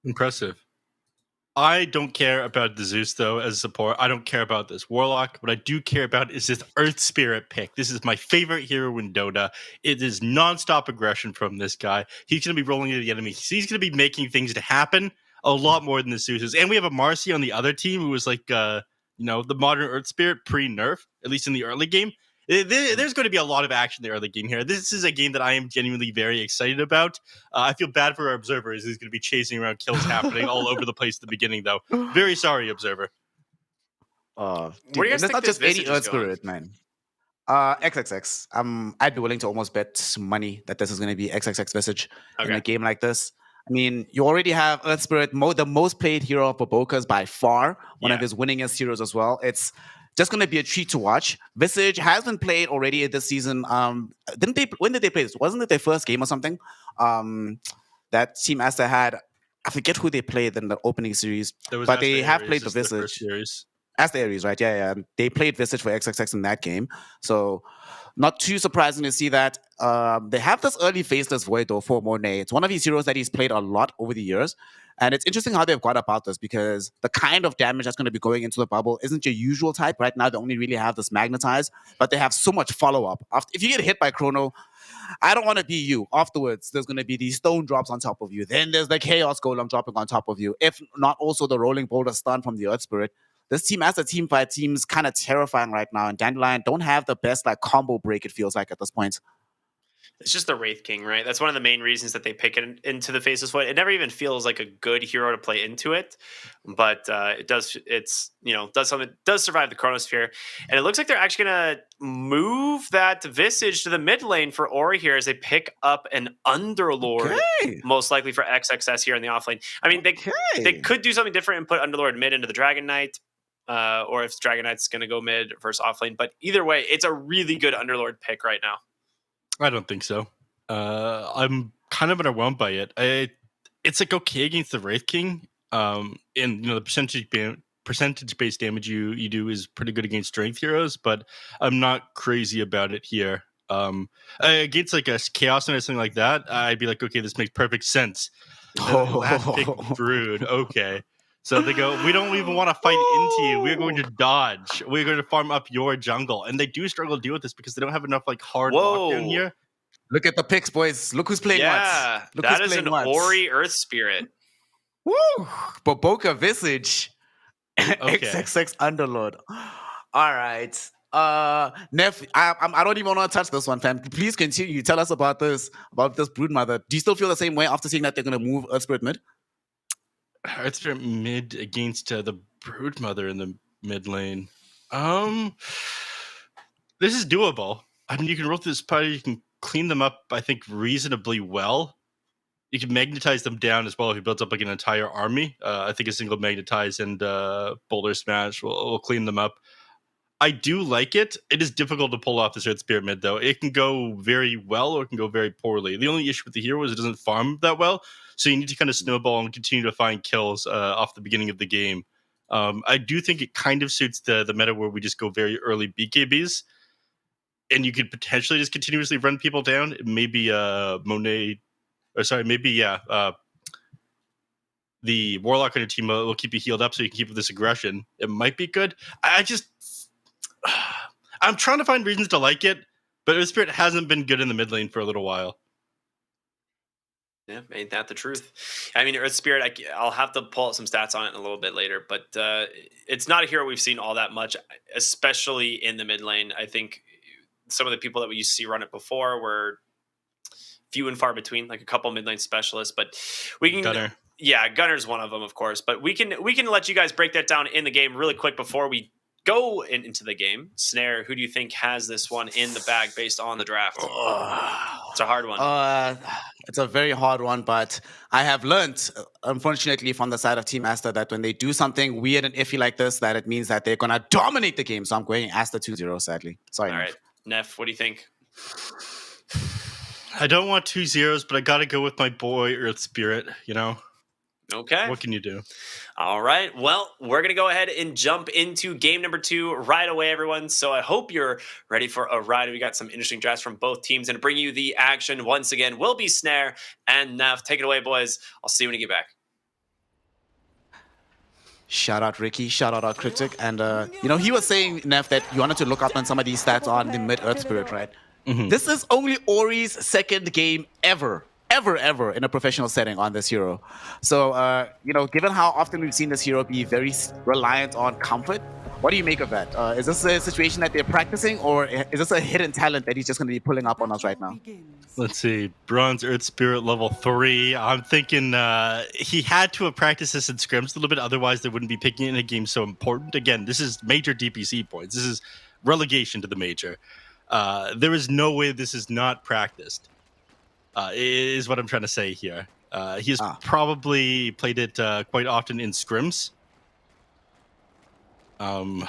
impressive. I don't care about the Zeus, though, as a support. I don't care about this Warlock. What I do care about is this Earth Spirit pick. This is my favorite hero in Dota. It is nonstop aggression from this guy. He's going to be rolling into the enemy. He's going to be making things to happen a lot more than the Zeus is. And we have a Marcy on the other team who was like, the modern Earth Spirit pre-nerf, at least in the early game. There's going to be a lot of action in the early game here. This is a game that I am genuinely very excited about. I feel bad for our Observer, as he's going to be chasing around kills happening all over the place at the beginning, though. Very sorry, Observer. Where do you guys think not just any Earth Spirit, man. XXX. I'd be willing to almost bet money that this is going to be XXX Visage in a game like this. I mean, you already have Earth Spirit, the most played hero of Boboka's by far, one of his winningest heroes as well. It's just going to be a treat to watch. Visage has been played already this season. When did they play this? Wasn't it their first game or something? That Team Aster had, I forget who they played in the opening series, but they have played the Visage. Aster Aries, right? Yeah. They played Visage for XXX in that game. So not too surprising to see that. They have this early faceless Void, though, for Monet. It's one of his heroes that he's played a lot over the years. And it's interesting how they've gone about this, because the kind of damage that's going to be going into the bubble isn't your usual type. Right now, they only really have this Magnetize, but they have so much follow-up. If you get hit by Chrono, I don't want to be you. Afterwards, there's going to be these stone drops on top of you. Then there's the Chaos Golem dropping on top of you. If not also the Rolling Boulder stun from the Earth Spirit. This team, as a team fight, seems kind of terrifying right now. And Dandelion don't have the best combo break, it feels like, at this point. It's just the Wraith King, right? That's one of the main reasons that they pick it into the Faceless Void. It never even feels like a good hero to play into it, but it does. Does survive the Chronosphere, and it looks like they're actually going to move that Visage to the mid lane for Ori here as they pick up an Underlord, most likely for XXS here in the off lane. I mean, they could do something different and put Underlord mid into the Dragon Knight. Or if Dragon Knight's going to go mid versus off lane, but either way, it's a really good Underlord pick right now. I don't think so. I'm kind of underwhelmed by it. It's okay against the Wraith King. And the percentage-based damage you do is pretty good against strength heroes, but I'm not crazy about it here. Against a Chaos or something like that, I'd be like, okay, this makes perfect sense. Last pick Brood, okay. So they go, we don't even want to fight into you. We're going to dodge. We're going to farm up your jungle. And they do struggle to deal with this because they don't have enough like hard lockdown here. Look at the picks, boys. Look who's playing Yeah, what. Look that who's is an playing what. Ori Earth Spirit. Woo! Boboka Visage. XXX Underlord. All right. Neff, I don't even want to touch this one, fam. Please continue. Tell us about this Broodmother. Do you still feel the same way after seeing that they're going to move Earth Spirit mid? Earth Spirit mid against the Broodmother in the mid lane. This is doable. I mean, you can roll through this party. You can clean them up, I think, reasonably well. You can magnetize them down as well if you build up like an entire army. I think a single magnetize and boulder smash will clean them up. I do like it. It is difficult to pull off this Earth Spirit mid, though. It can go very well or it can go very poorly. The only issue with the hero is it doesn't farm that well, so you need to kind of snowball and continue to find kills off the beginning of the game. I do think it kind of suits the meta where we just go very early BKBs, and you could potentially just continuously run people down. Maybe the Warlock on your team will keep you healed up so you can keep this aggression. It might be good. I'm trying to find reasons to like it, but Earth Spirit hasn't been good in the mid lane for a little while. Yeah, ain't that the truth? I mean, Earth Spirit, I'll have to pull out some stats on it in a little bit later, but it's not a hero we've seen all that much, especially in the mid lane. I think some of the people that we used to see run it before were few and far between, like a couple mid lane specialists, but we can... Gunner. Yeah, Gunner's one of them, of course, but we can let you guys break that down in the game really quick before we go into the game. Snare, who do you think has this one in the bag based on the draft? It's a hard one. It's a very hard one, but I have learned, unfortunately, from the side of Team Aster that when they do something weird and iffy like this, that it means that they're going to dominate the game. So I'm going Aster 2-0, sadly. Sorry. All right. Neff, what do you think? I don't want 2 zeros, but I got to go with my boy Earth Spirit, Okay. What can you do? All right. Well, we're going to go ahead and jump into game number 2 right away, everyone. So I hope you're ready for a ride. We got some interesting drafts from both teams, and to bring you the action once again will be Snare and Neff. Take it away, boys. I'll see you when you get back. Shout out Ricky, shout out Cryptic. And, he was saying, Neff, that you wanted to look up on some of these stats on the mid Earth Spirit, right? Mm-hmm. This is only Ori's second game ever in a professional setting on this hero. So, given how often we've seen this hero be very reliant on comfort, what do you make of that? Is this a situation that they're practicing, or is this a hidden talent that he's just going to be pulling up on us right now? Let's see. Bronze Earth Spirit level 3. I'm thinking he had to have practiced this in scrims a little bit, otherwise they wouldn't be picking it in a game so important. Again, this is major DPC points. This is relegation to the major. There is no way this is not practiced. Is what I'm trying to say here. He's probably played it quite often in scrims. God,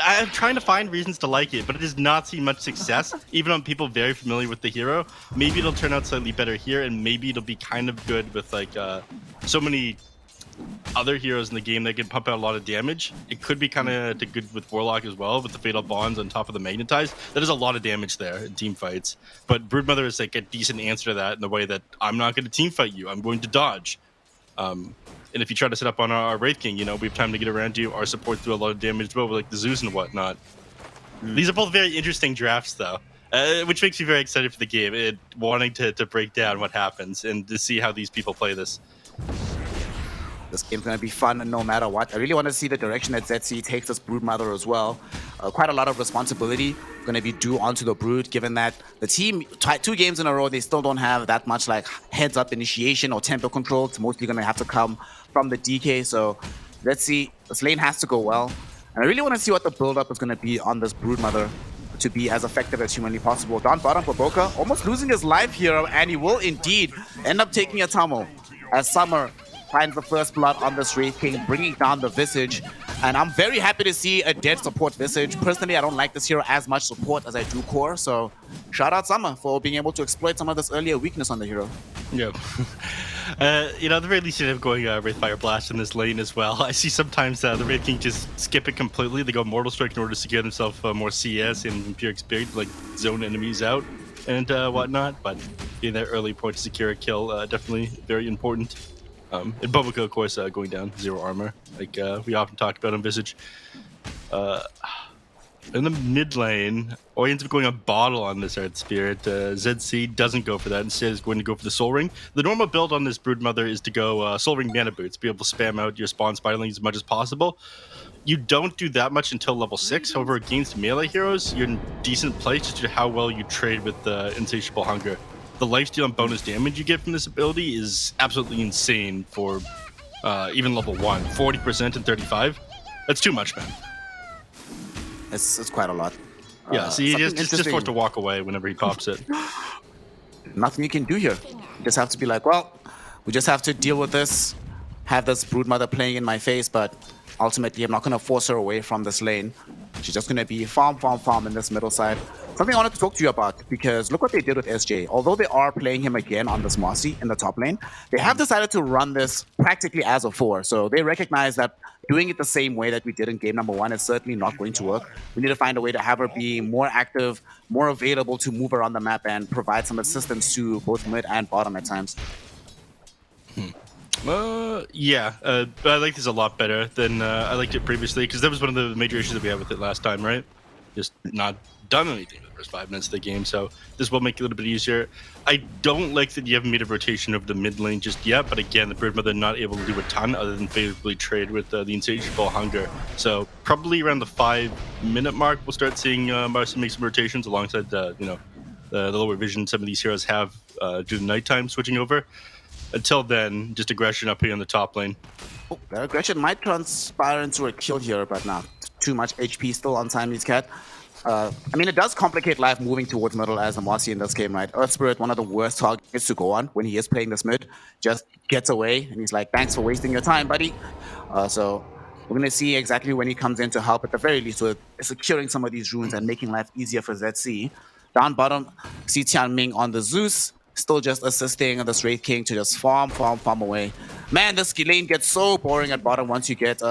I'm trying to find reasons to like it, but it has not seen much success, even on people very familiar with the hero. Maybe it'll turn out slightly better here, and maybe it'll be kind of good with so many other heroes in the game that can pump out a lot of damage. It could be kind of good with Warlock as well, with the Fatal Bonds on top of the Magnetize. That is a lot of damage there in team fights. But Broodmother is like a decent answer to that in the way that I'm not going to team fight you. I'm going to dodge. And if you try to set up on our Wraith King, we have time to get around you. Our support through a lot of damage as well, with like the Zeus and whatnot. These are both very interesting drafts, though, which makes me very excited for the game. Wanting to break down what happens and to see how these people play this. This game's going to be fun no matter what. I really want to see the direction that ZC takes this Broodmother as well. Quite a lot of responsibility going to be due onto the Brood, given that the team, 2 games in a row, they still don't have that much like heads-up initiation or tempo control. It's mostly going to have to come from the DK. So let's see. This lane has to go well. And I really want to see what the build-up is going to be on this Broodmother to be as effective as humanly possible. Down bottom for Boca, almost losing his life here, and he will indeed end up taking a tumble as Summer finds the first blood on this Wraith King, bringing down the Visage. And I'm very happy to see a dead support Visage. Personally, I don't like this hero as much support as I do core, so shout out Summer for being able to exploit some of this earlier weakness on the hero. Yeah. At the very least, you have going Wraithfire Blast in this lane as well. I see sometimes the Wraith King just skip it completely. They go Mortal Strike in order to secure themselves more CS and pure experience, like zone enemies out and whatnot. But getting that early point to secure a kill, definitely very important. And Bobaka, of course, going down 0 armor, like we often talk about on Visage. In the mid lane, or he ends up going a bottle on this Earth Spirit. ZC doesn't go for that. Instead, is going to go for the Soul Ring. The normal build on this Broodmother is to go Soul Ring Mana Boots, be able to spam out your spawn Spiderlings as much as possible. You don't do that much until level 6. However, against melee heroes, you're in decent place just due to how well you trade with the Insatiable Hunger. The lifesteal and bonus damage you get from this ability is absolutely insane for even level 1. 40% and 35. That's too much, man. It's quite a lot. Yeah, so you just forced to walk away whenever he pops it. Nothing you can do here. You just have to be like, well, we just have to deal with this. Have this Broodmother playing in my face, but ultimately I'm not going to force her away from this lane. She's just going to be farm in this middle side. Something I wanted to talk to you about, because look what they did with SJ. Although they are playing him again on this Mossy in the top lane, they have decided to run this practically as a 4. So they recognize that doing it the same way that we did in game number 1 is certainly not going to work. We need to find a way to have her be more active, more available to move around the map and provide some assistance to both mid and bottom at times. Yeah, I like this a lot better than I liked it previously, because that was one of the major issues that we had with it last time, right? Just not done anything in the first 5 minutes of the game, so this will make it a little bit easier. I don't like that you haven't made a rotation of the mid lane just yet, but again, the Broodmother not able to do a ton other than favorably trade with the Insatiable Hunger. So probably around the 5-minute mark, we'll start seeing Marcy make some rotations alongside the lower vision some of these heroes have due to nighttime switching over. Until then, just aggression up here on the top lane. Oh, that aggression might transpire into a kill here, but not too much HP still on Siamese Cat. I mean, it does complicate life moving towards middle as a Mossy in this game, right? Earth Spirit, one of the worst targets to go on when he is playing this mid, just gets away, and he's like, thanks for wasting your time, buddy. So we're going to see exactly when he comes in to help, at the very least, with securing some of these runes and making life easier for ZC. Down bottom, see Tianming on the Zeus. Still just assisting this Wraith King to just farm away. Man, this lane gets so boring at bottom once you get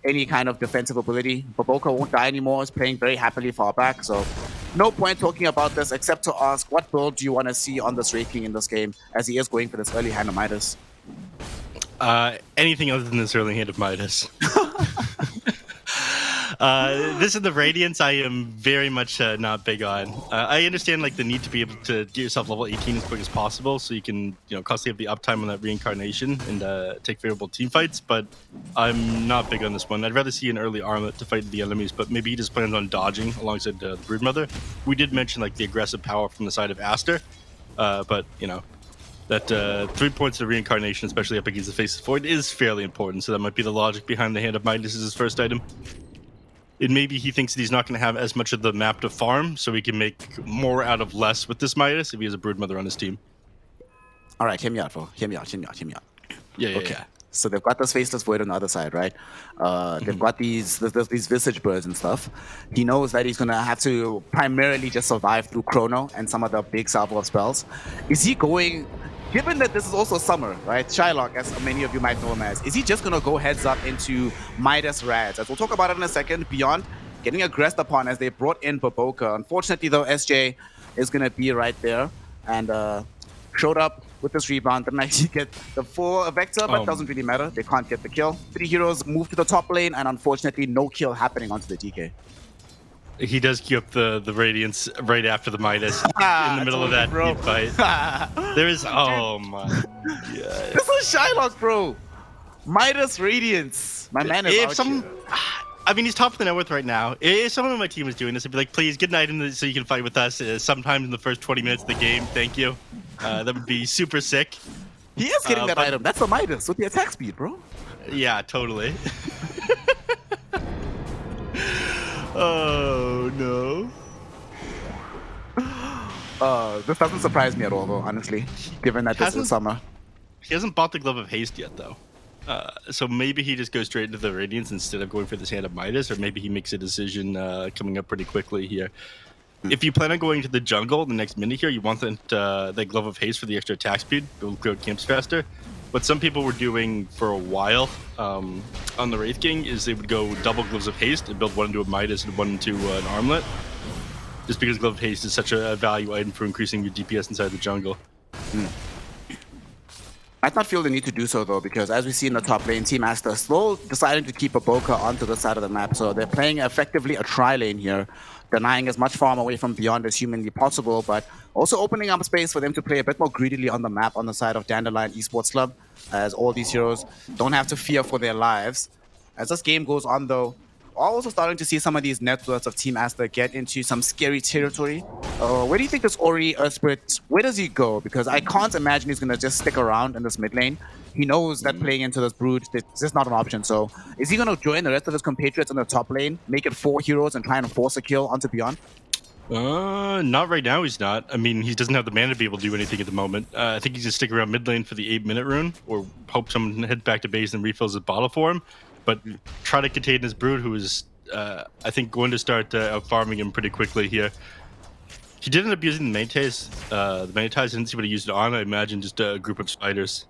any kind of defensive ability. Baboka won't die anymore, is playing very happily far back, so no point talking about this except to ask, what build do you want to see on this Wraith King in this game, as he is going for this early hand of Midas? Anything other than this early hand of Midas. This is the Radiance I am very much not big on. I understand like the need to be able to get yourself level 18 as quick as possible so you can, constantly have the uptime on that reincarnation and take favorable team fights, but I'm not big on this one. I'd rather see an early armlet to fight the enemies, but maybe he just plans on dodging alongside the Broodmother. We did mention like the aggressive power from the side of Aster, but that 3 points of reincarnation, especially up against the Face of Void, is fairly important, so that might be the logic behind the Hand of Midas as his first item. And maybe he thinks that he's not going to have as much of the map to farm, so he can make more out of less with this Midas if he has a Broodmother on his team. All right, hear me out, bro. Hear me out. Yeah. Okay. So they've got this Faceless Void on the other side, right? They've got these Visage Birds and stuff. He knows that he's going to have to primarily just survive through Chrono and some of the big salvo of spells. Is he going... Given that this is also summer, right? Shylock, as many of you might know him as, is he just going to go heads up into Midas Rads? As we'll talk about it in a second, Beyond getting aggressed upon as they brought in Baboka. Unfortunately, though, SJ is going to be right there and showed up with this rebound. Didn't actually get the full Vector, but doesn't really matter. They can't get the kill. 3 heroes move to the top lane, and unfortunately, no kill happening onto the DK. He does queue up the Radiance right after the Midas in the middle of that team fight. There is... Oh, my God. This is Shylock, bro. Midas Radiance. My man is out here. I mean, he's top of the net worth right now. If someone on my team was doing this, I'd be like, please, get an item so you can fight with us sometime in the first 20 minutes of the game. Thank you. That would be super sick. He is getting that item. That's the Midas with the attack speed, bro. Yeah, totally. Oh, no. This doesn't surprise me at all, though, honestly, given that this is summer. He hasn't bought the Glove of Haste yet, though. So maybe he just goes straight into the Radiance instead of going for this Hand of Midas, or maybe he makes a decision coming up pretty quickly here. If you plan on going to the jungle the next minute here, you want that Glove of Haste for the extra attack speed, build crowd camps faster. What some people were doing for a while on the Wraith King is they would go double Gloves of Haste and build one into a Midas and one into an Armlet. Just because Glove of Haste is such a value item for increasing your DPS inside the jungle. Might not feel the need to do so though, because as we see in the top lane, Team Aster still deciding to keep a Boca onto the side of the map. So they're playing effectively a tri-lane here, denying as much farm away from Beyond as humanly possible, but also opening up space for them to play a bit more greedily on the map on the side of Dandelion Esports Club, as all these heroes don't have to fear for their lives. As this game goes on though, also starting to see some of these networks of Team Aster get into some scary territory. Where do you think this Ori Earthspirit, where does he go? Because I can't imagine he's going to just stick around in this mid lane. He knows that playing into this Brood, it's just not an option. So is he going to join the rest of his compatriots in the top lane, make it 4 heroes and try and force a kill onto Beyond? Not right now, he's not. I mean, he doesn't have the mana to be able to do anything at the moment. I think he's just stick around mid lane for the 8-minute rune, or hope someone heads back to base and refills his bottle for him. But try to contain his Brood, who is, I think, going to start farming him pretty quickly here. He did end up using the Mantis. The Mantis didn't see what he used it on. I imagine just a group of spiders.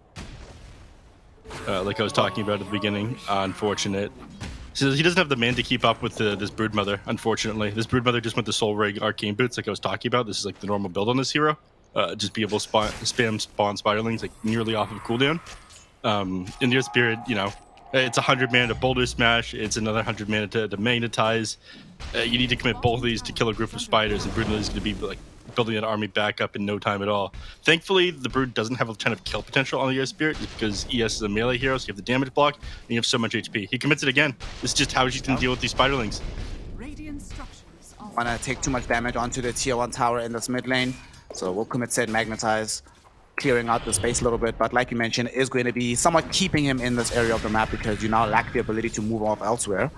Like I was talking about at the beginning. Unfortunate. So he doesn't have the man to keep up with this Broodmother, unfortunately. This Broodmother just went to Soul Rig Arcane Boots like I was talking about. This is like the normal build on this hero. Just be able to spam spawn Spiderlings like nearly off of cooldown. In your Spirit, you know, it's 100 mana to Boulder Smash. It's another 100 mana to Magnetize. You need to commit both of these to kill a group of spiders, and Brood is going to be like building an army back up in no time at all. Thankfully, the Brood doesn't have a ton of kill potential on the ES Spirit because ES is a melee hero, so you have the damage block, and you have so much HP. He commits it again. This is just how he's going to deal with these spiderlings. Want to take too much damage onto the tier 1 tower in this mid lane, so we'll commit said Magnetize, clearing out the space a little bit, but like you mentioned, it is going to be somewhat keeping him in this area of the map because you now lack the ability to move off elsewhere.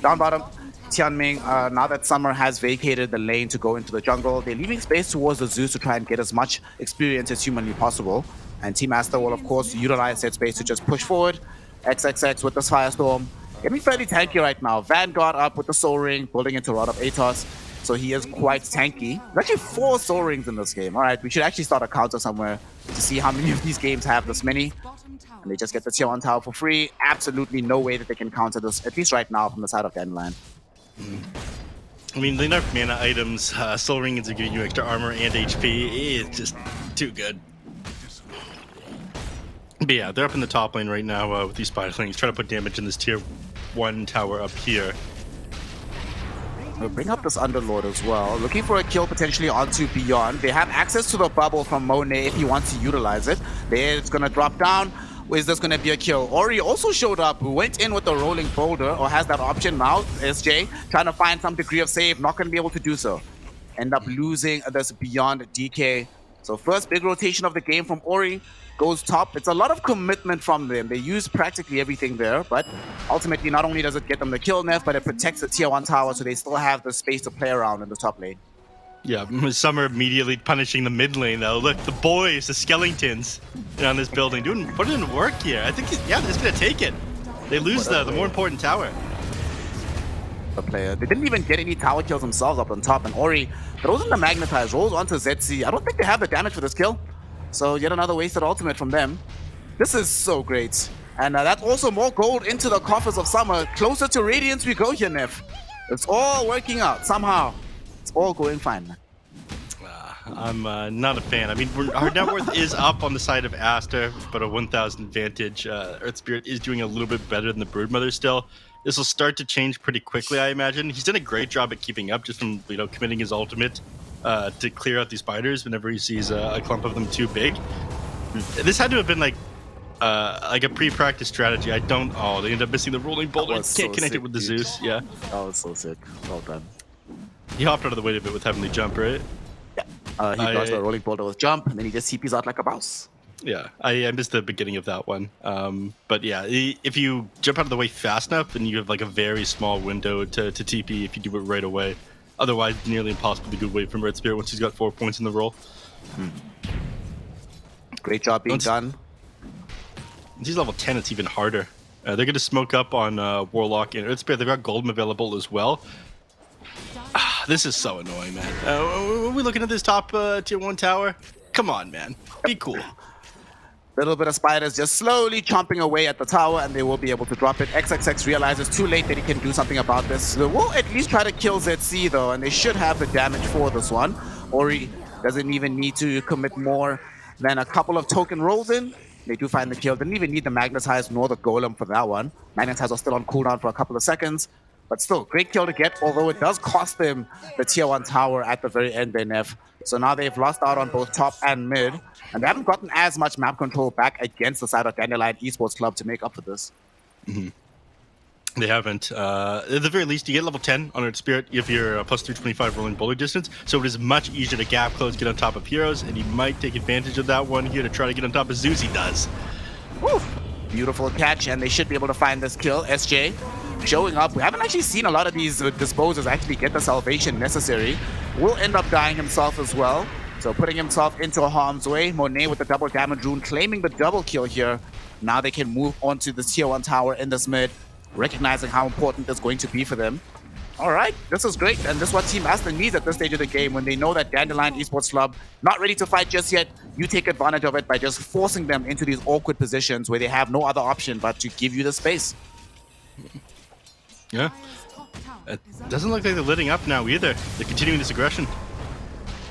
Down bottom, Tianming, now that Summer has vacated the lane to go into the jungle, they're leaving space towards the Zeus to try and get as much experience as humanly possible. And Team Aster will, of course, utilize that space to just push forward. XXX with this Firestorm. Getting fairly tanky right now. Vanguard up with the Soul Ring, building into Rod of Atos. So he is quite tanky. There's actually 4 Soul Rings in this game. All right, we should actually start a counter somewhere to see how many of these games have this many. And they just get the tier 1 tower for free. Absolutely no way that they can counter this, at least right now from the side of Dandelion. I mean, the enough mana items, Soul Ring is giving you extra armor and HP. It's just too good. But yeah, they're up in the top lane right now with these Spiderlings, trying to put damage in this tier 1 tower up here. We'll bring up this Underlord as well. Looking for a kill potentially onto Beyond. They have access to the bubble from Monet if he wants to utilize it. There, it's going to drop down. Is this going to be a kill? Ori also showed up, went in with the rolling boulder, or has that option now. SJ trying to find some degree of save, not going to be able to do so. End up losing this Beyond DK. So first big rotation of the game from Ori. Goes top. It's a lot of commitment from them. They use practically everything there, but ultimately not only does it get them the kill nerf, but it protects the tier 1 tower, so they still have the space to play around in the top lane. Yeah, Summer immediately punishing the mid lane though. Look, the boys, the skeletons on this building, putting in work here. I think, yeah, they're just gonna take it. They lose the more important tower. The player. They didn't even get any tower kills themselves up on top, and Ori throws in the Magnetize, rolls onto ZC. I don't think they have the damage for this kill. So yet another wasted ultimate from them. This is so great. And that's also more gold into the coffers of Summer. Closer to Radiance we go here, Neff. It's all working out somehow. It's all going fine. I'm not a fan. I mean, our net worth is up on the side of Aster, but a 1,000 advantage. Earth Spirit is doing a little bit better than the Broodmother still. This will start to change pretty quickly, I imagine. He's done a great job at keeping up, just from committing his ultimate to clear out these spiders whenever he sees a clump of them too big. This had to have been like a pre-practice strategy. They end up missing the rolling boulder. Can't connect it with the Zeus. Yeah. That was so sick. Well done. He hopped out of the way of it with Heavenly Jump, right? Yeah. He dodged the rolling boulder with jump, and then he just CPs out like a mouse. Yeah, I missed the beginning of that one. But yeah, if you jump out of the way fast enough, then you have like a very small window to TP if you do it right away. Otherwise, nearly impossible to get away from Red Spirit once he's got 4 points in the roll. Great job being done. Once he's level 10, it's even harder. They're going to smoke up on Warlock and Earth Spirit. They've got Golem available as well. This is so annoying, man. Are we looking at this top tier 1 tower? Come on, man. Be cool. Little bit of spiders just slowly chomping away at the tower, and they will be able to drop it. XXX realizes too late that he can do something about this. They will at least try to kill ZC though, and they should have the damage for this one. Ori doesn't even need to commit more than a couple of token rolls in. They do find the kill. Didn't even need the Magnetize nor the Golem for that one. Magnetize was still on cooldown for a couple of seconds. But still, great kill to get, although it does cost them the tier 1 tower at the very end, NF. So now they've lost out on both top and mid, and they haven't gotten as much map control back against the side of Dandelion Esports Club to make up for this. They haven't. At the very least, you get level 10 on Earth Spirit if you're plus 325 rolling boulder distance, so it is much easier to gap close, get on top of heroes, and he might take advantage of that one here to try to get on top of Zuzi does. Woo. Beautiful catch, and they should be able to find this kill. SJ showing up. We haven't actually seen a lot of these disposers actually get the salvation necessary. Will end up dying himself as well, so putting himself into harm's way. Monet with the double damage rune, claiming the double kill here. Now they can move on to the tier 1 tower in this mid, recognizing how important it's going to be for them. All right, this is great, and this is what Team Aster needs at this stage of the game. When they know that Dandelion Esports Club not ready to fight just yet, you take advantage of it by just forcing them into these awkward positions where they have no other option but to give you the space. Yeah. It doesn't look like they're letting up now either. They're continuing this aggression.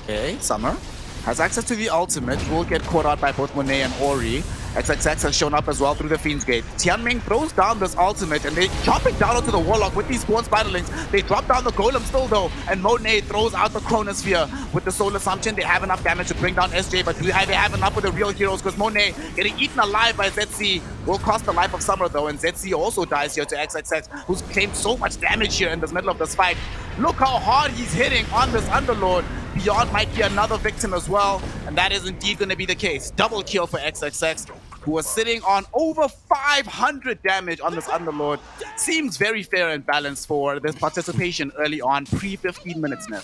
Okay, Summer has access to the ultimate. Will get caught out by both Monet and Ori. XXX has shown up as well through the Fiend's Gate. Tianming throws down this ultimate, and they chop it down onto the Warlock with these Spawn Spiderlings. They drop down the Golem still though, and Monet throws out the Chronosphere with the Soul Assumption. They have enough damage to bring down SJ, but do they have enough with the real heroes? Because Monet getting eaten alive by ZC will cost the life of Summer though, and ZC also dies here to XXX, who's claimed so much damage here in the middle of this fight. Look how hard he's hitting on this Underlord. Beyond might be another victim as well, and that is indeed going to be the case. Double kill for XXX, who was sitting on over 500 damage on this Underlord. Seems very fair and balanced for this participation early on, pre-15 minutes now.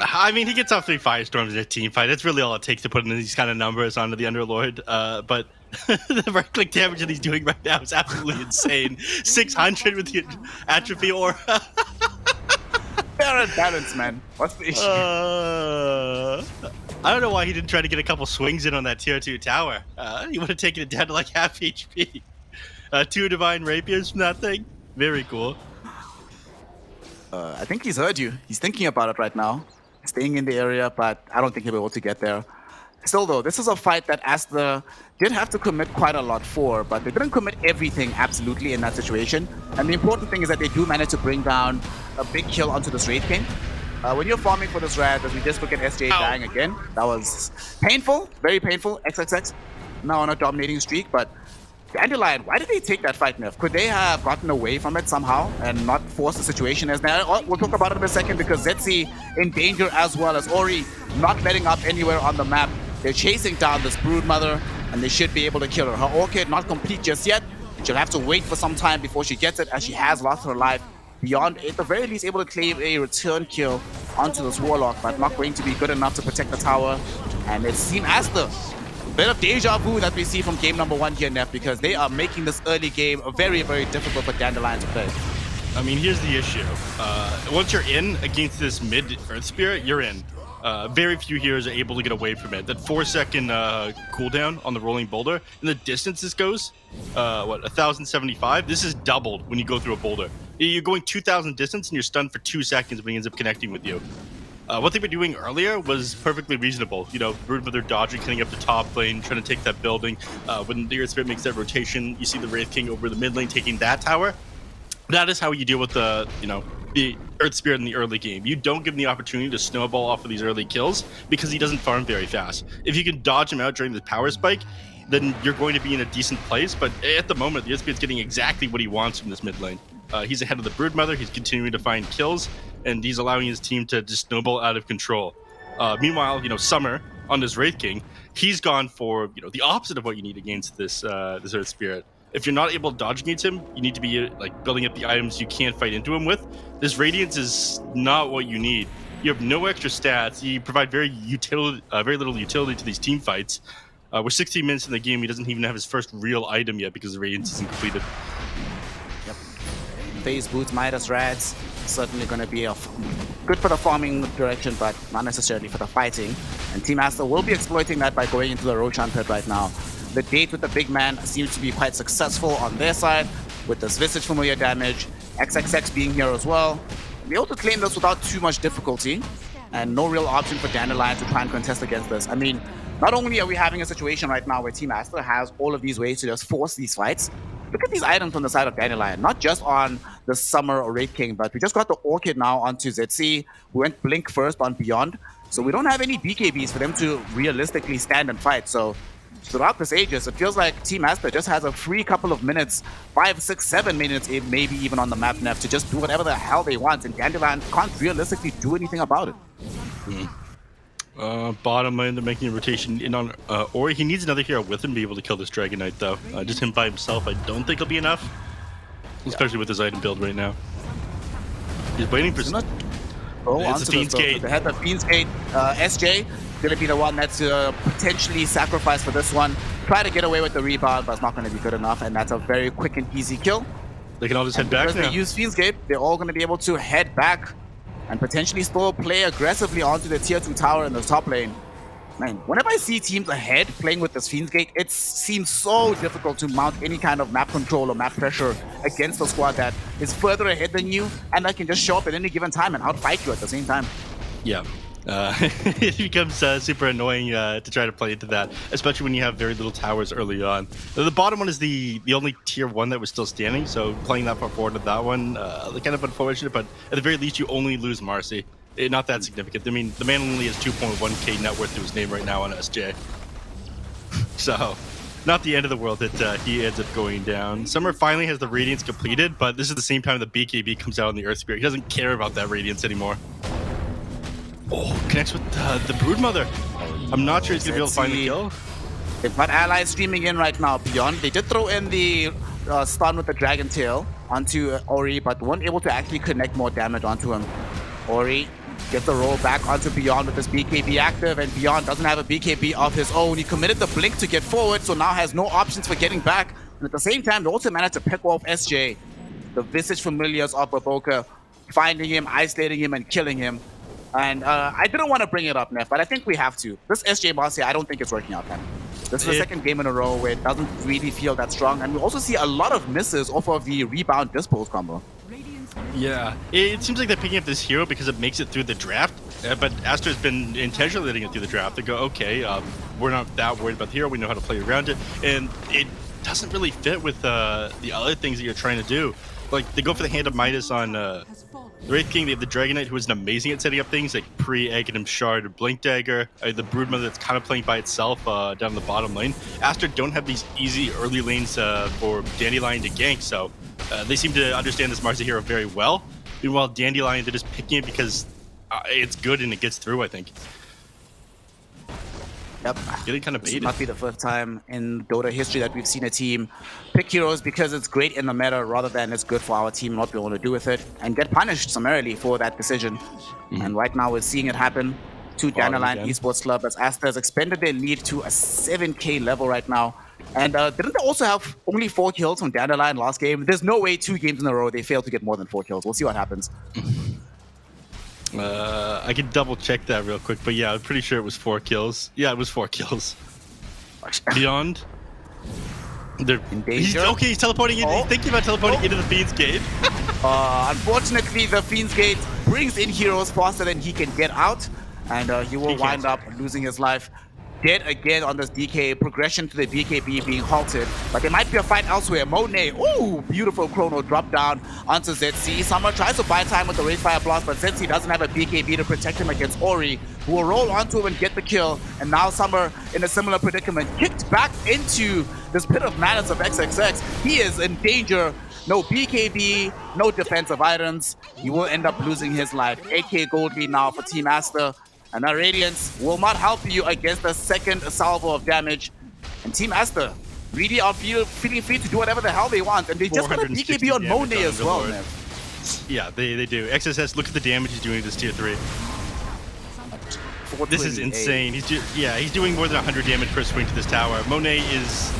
I mean, he gets off 3 Firestorms in a team fight. That's really all it takes to put in these kind of numbers onto the Underlord. But the right-click damage that he's doing right now is absolutely insane. 600 with the Atrophy Aura. Fair and balanced, man. What's the issue? I don't know why he didn't try to get a couple swings in on that tier 2 tower. He would have taken it down to like half HP. 2 Divine Rapiers from that thing. Very cool. I think he's heard you. He's thinking about it right now. Staying in the area, but I don't think he'll be able to get there. Still though, this is a fight that Aster did have to commit quite a lot for, but they didn't commit everything absolutely in that situation. And the important thing is that they do manage to bring down a big kill onto this Wraith King. When you're farming for this Rad, as we just look at SJ dying again, that was painful, very painful. XXX now on a dominating streak, but Dandelion, why did they take that fight, Neff? Could they have gotten away from it somehow and not force the situation as now? We'll talk about it in a second because Zetsi in danger as well as Ori not letting up anywhere on the map. They're chasing down this Broodmother and they should be able to kill her. Her Orchid not complete just yet. She'll have to wait for some time before she gets it as she has lost her life. Beyond, at the very least, able to claim a return kill onto this Warlock, but not going to be good enough to protect the tower. And it's Team Aster. A bit of deja vu that we see from game number 1 here, Neff, because they are making this early game very, very difficult for Dandelion to play. I mean, here's the issue. Once you're in against this mid-Earth Spirit, you're in. Very few heroes are able to get away from it. That 4-second cooldown on the rolling boulder, and the distance this goes, 1,075? This is doubled when you go through a boulder. You're going 2,000 distance and you're stunned for 2 seconds when he ends up connecting with you. What they were doing earlier was perfectly reasonable. You know, Broodmother dodging, cutting up the top lane, trying to take that building. When the Earth Spirit makes that rotation, you see the Wraith King over the mid lane taking that tower. That is how you deal with the Earth Spirit in the early game. You don't give him the opportunity to snowball off of these early kills because he doesn't farm very fast. If you can dodge him out during the power spike, then you're going to be in a decent place. But at the moment, the Earth Spirit's getting exactly what he wants from this mid lane. He's ahead of the Broodmother. He's continuing to find kills, and he's allowing his team to just snowball out of control. Meanwhile, Summer on this Wraith King, he's gone for the opposite of what you need against this Earth Spirit. If you're not able to dodge against him, you need to be building up the items you can't fight into him with. This Radiance is not what you need. You have no extra stats. You provide very little utility to these team fights. We're 16 minutes in the game. He doesn't even have his first real item yet because the Radiance isn't completed. Yep. Phase Boots, Midas Rads, certainly going to be good for the farming direction, but not necessarily for the fighting. And Team Aster will be exploiting that by going into the Roshan pit right now. The date with the big man seems to be quite successful on their side, with this Visage familiar damage, XXX being here as well. Be able to claim this without too much difficulty, and no real option for Dandelion to try and contest against this. I mean, not only are we having a situation right now where Team Aster has all of these ways to just force these fights, look at these items on the side of Dandelion, not just on the Summer or Wraith King, but we just got the Orchid now onto ZC. We went Blink first on Beyond, so we don't have any BKBs for them to realistically stand and fight. So throughout this Aegis, it feels like Team Aster just has a free couple of minutes, 5, 6, 7 minutes, maybe even on the map Nev, to just do whatever the hell they want, and Dandelion can't realistically do anything about it. Bottom lane, they're making a rotation in on Ori. He needs another hero with him to be able to kill this Dragon Knight, though. Just him by himself, I don't think he'll be enough, especially with his item build right now. He's waiting for... It's the Fiend's Gate. They had the Fiend's Gate. SJ gonna be the one that's potentially sacrificed for this one. Try to get away with the rebound, but it's not gonna be good enough, and that's a very quick and easy kill. They can all just head back now. Because they use Fiend's Gate, they're all gonna be able to head back and potentially still play aggressively onto the tier 2 tower in the top lane. Man, whenever I see teams ahead playing with this Fiend's Gate, it seems so difficult to mount any kind of map control or map pressure against a squad that is further ahead than you and that can just show up at any given time and outfight you at the same time. Yeah. It becomes super annoying to try to play into that, especially when you have very little towers early on. The bottom one is the only tier 1 that was still standing, so playing that far forward to that one, kind of unfortunate, but at the very least you only lose Marcy. Not that significant. I mean, the man only has 2.1k net worth to his name right now on SJ. So, not the end of the world that he ends up going down. Summer finally has the Radiance completed, but this is the same time the BKB comes out on the Earth Spirit. He doesn't care about that Radiance anymore. Oh, connects with the Broodmother. I'm not sure he's going to be able to find the kill. They've got allies streaming in right now beyond. They did throw in the stun with the Dragon Tail onto Ori, but weren't able to actually connect more damage onto him. Ori gets the roll back onto Beyond with this BKB active, and Beyond doesn't have a BKB of his own. He committed the blink to get forward, so now has no options for getting back. And at the same time, they also managed to pick off SJ, the Visage Familiars of Baboka, finding him, isolating him, and killing him. And I didn't want to bring it up, Neff, but I think we have to. This SJ boss here, I don't think it's working out, man. This is the second game in a row where it doesn't really feel that strong, and we also see a lot of misses off of the rebound dispose combo. Yeah, it seems like they're picking up this hero because it makes it through the draft, but Aster's been intentionally letting it through the draft. They go, okay, we're not that worried about the hero, we know how to play around it, and it doesn't really fit with the other things that you're trying to do. Like, they go for the Hand of Midas on the Wraith King. They have the Dragon Knight, who is amazing at setting up things like pre-Aghanim Shard or Blink Dagger. The Broodmother that's kind of playing by itself down the bottom lane. Aster don't have these easy early lanes for Dandelion to gank, so they seem to understand this Marcy hero very well. Meanwhile, Dandelion, they're just picking it because it's good and it gets through, I think. Yep. Getting kind of baited. This might be the first time in Dota history that we've seen a team pick heroes because it's great in the meta rather than it's good for our team, what we want to do with it, and get punished summarily for that decision. And right now we're seeing it happen to Dandelion Esports Club as Aster has expanded their lead to a 7k level right now. And didn't they also have only 4 kills from Dandelion last game? There's no way 2 games in a row they fail to get more than 4 kills. We'll see what happens. I can double check that real quick, but yeah, I'm pretty sure it was 4 kills. Yeah, it was 4 kills. Beyond. They're in danger. He's teleporting in. He's thinking about teleporting into the Fiend's Gate. Unfortunately, the Fiend's Gate brings in heroes faster than he can get out, and he will wind up losing his life. Dead again on this DK, progression to the BKB being halted, but there might be a fight elsewhere. Monet, ooh, beautiful chrono drop down onto ZC. Summer tries to buy time with the Wraith Fire Blast, but ZC doesn't have a BKB to protect him against Ori, who will roll onto him and get the kill. And now Summer in a similar predicament, kicked back into this pit of madness of XXX. He is in danger. No BKB, no defensive items. He will end up losing his life. 8k gold lead now for Team Aster. And that Radiance will not help you against the second salvo of damage. And Team Aster really are feeling free to do whatever the hell they want. And they just got a BKB on Monet as well, man. Yeah, they do. XSS, look at the damage he's doing to this tier 3. This is insane. He's doing more than 100 damage per swing to this tower. Monet is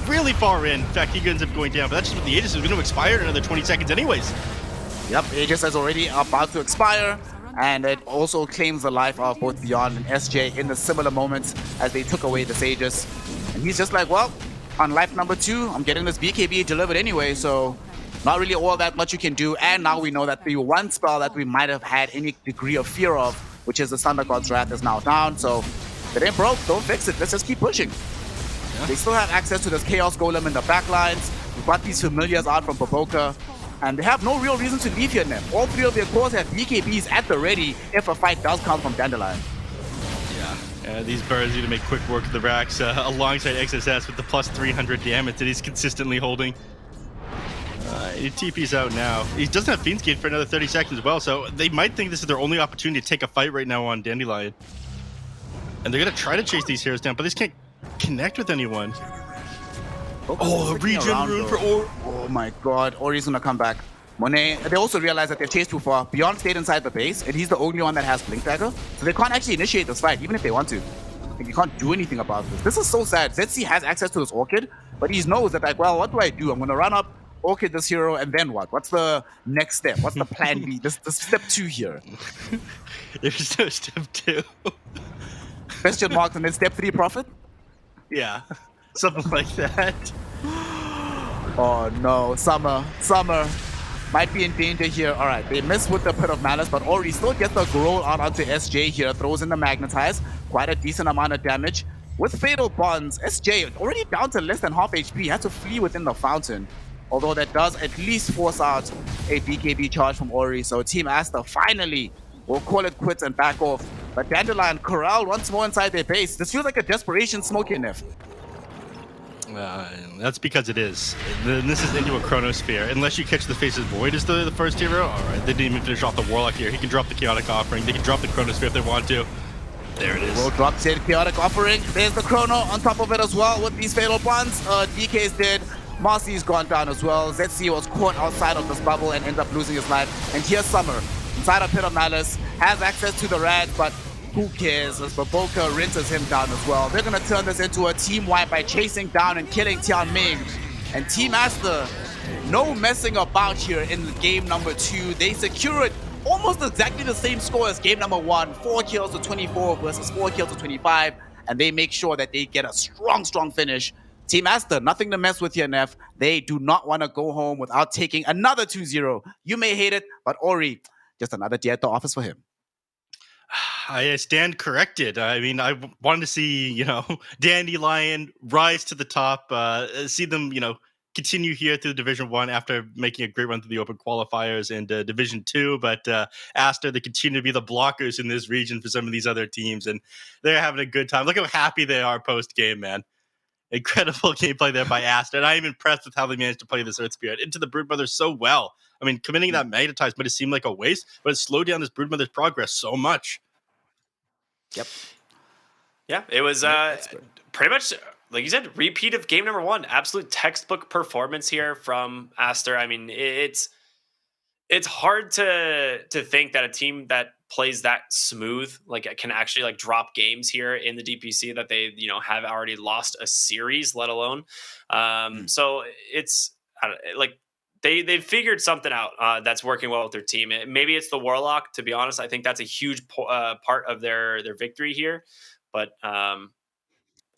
really far in. In fact, he ends up going down. But that's just what the Aegis is going to expire in another 20 seconds anyways. Yep, Aegis is already about to expire. And it also claims the life of both Beyond and SJ in the similar moments as they took away the Aegis. And he's just like, well, on life number 2, I'm getting this BKB delivered anyway, so not really all that much you can do. And now we know that the one spell that we might have had any degree of fear of, which is the Thunder God's Wrath, is now down. So It ain't broke, don't fix it. Let's just keep pushing. They still have access to this Chaos Golem in the backlines. We've got these familiars out from Baboka. And they have no real reason to leave here now. All three of their cores have BKBs at the ready if a fight does come from Dandelion. Yeah, these birds need to make quick work of the racks alongside XSS with the plus 300 damage that he's consistently holding. He TP's out now. He doesn't have Fiend's Gate for another 30 seconds as well, so they might think this is their only opportunity to take a fight right now on Dandelion. And they're going to try to chase these heroes down, but they just can't connect with anyone. Oh, the regen rune for Ori. Oh my god, Ori's gonna come back. Monet, they also realize that they've chased too far. Beyond stayed inside the base, and he's the only one that has Blink Dagger. So they can't actually initiate this fight, even if they want to. Like, you can't do anything about this. This is so sad. ZC has access to this Orchid, but he knows that, like, well, what do I do? I'm gonna run up, Orchid this hero, and then what? What's the next step? What's the plan B? This step 2 here. There's no step 2. Question marks, and then step 3 Prophet? Yeah, something like that. Oh no, Summer might be in danger here. All right, they miss with the Pit of Malice, but Ori still gets the Growl out onto SJ here, throws in the Magnetize, quite a decent amount of damage. With Fatal Bonds, SJ already down to less than half HP, had to flee within the fountain. Although that does at least force out a BKB charge from Ori, so Team Aster finally will call it quits and back off. But Dandelion corral once more inside their base. This feels like a desperation smoke here, Nef. That's because it is. This is into a Chronosphere. Unless you catch the Faceless Void as the first hero. Alright, they didn't even finish off the Warlock here. He can drop the Chaotic Offering. They can drop the Chronosphere if they want to. There it is. Will drop said Chaotic Offering. There's the Chrono on top of it as well with these Fatal Bonds. DK's dead. Marcy's gone down as well. ZC was caught outside of this bubble and ends up losing his life. And here's Summer. Inside a Pit of Malice. Has access to the Rad, but who cares as Baboka rinses him down as well. They're going to turn this into a team wipe by chasing down and killing Tianming. And Team Aster, no messing about here in game number 2. They secured almost exactly the same score as game number 1. 4 kills to 24 versus 4 kills to 25. And they make sure that they get a strong finish. Team Aster, nothing to mess with here, Nef. They do not want to go home without taking another 2-0. You may hate it, but Ori, just another day at the office for him. I stand corrected. I mean, I wanted to see, Dandelion rise to the top, see them, continue here through Division 1 after making a great run through the open qualifiers and Division 2. But Aster, they continue to be the blockers in this region for some of these other teams, and they're having a good time. Look how happy they are post-game, man. Incredible gameplay there by Aster, and I'm impressed with how they managed to play this Earth Spirit into the Broodmother so well. I mean, committing that Magnetize might have seemed like a waste, but it slowed down this Broodmother's progress so much. Yep. Yeah, it was pretty much, like you said, repeat of game number 1. Absolute textbook performance here from Aster. I mean, it's hard to think that a team that plays that smooth, like, can actually like drop games here in the DPC that they have already lost a series, let alone. So it's like they've figured something out that's working well with their team. Maybe it's the Warlock. To be honest, I think that's a huge part of their victory here. But offlane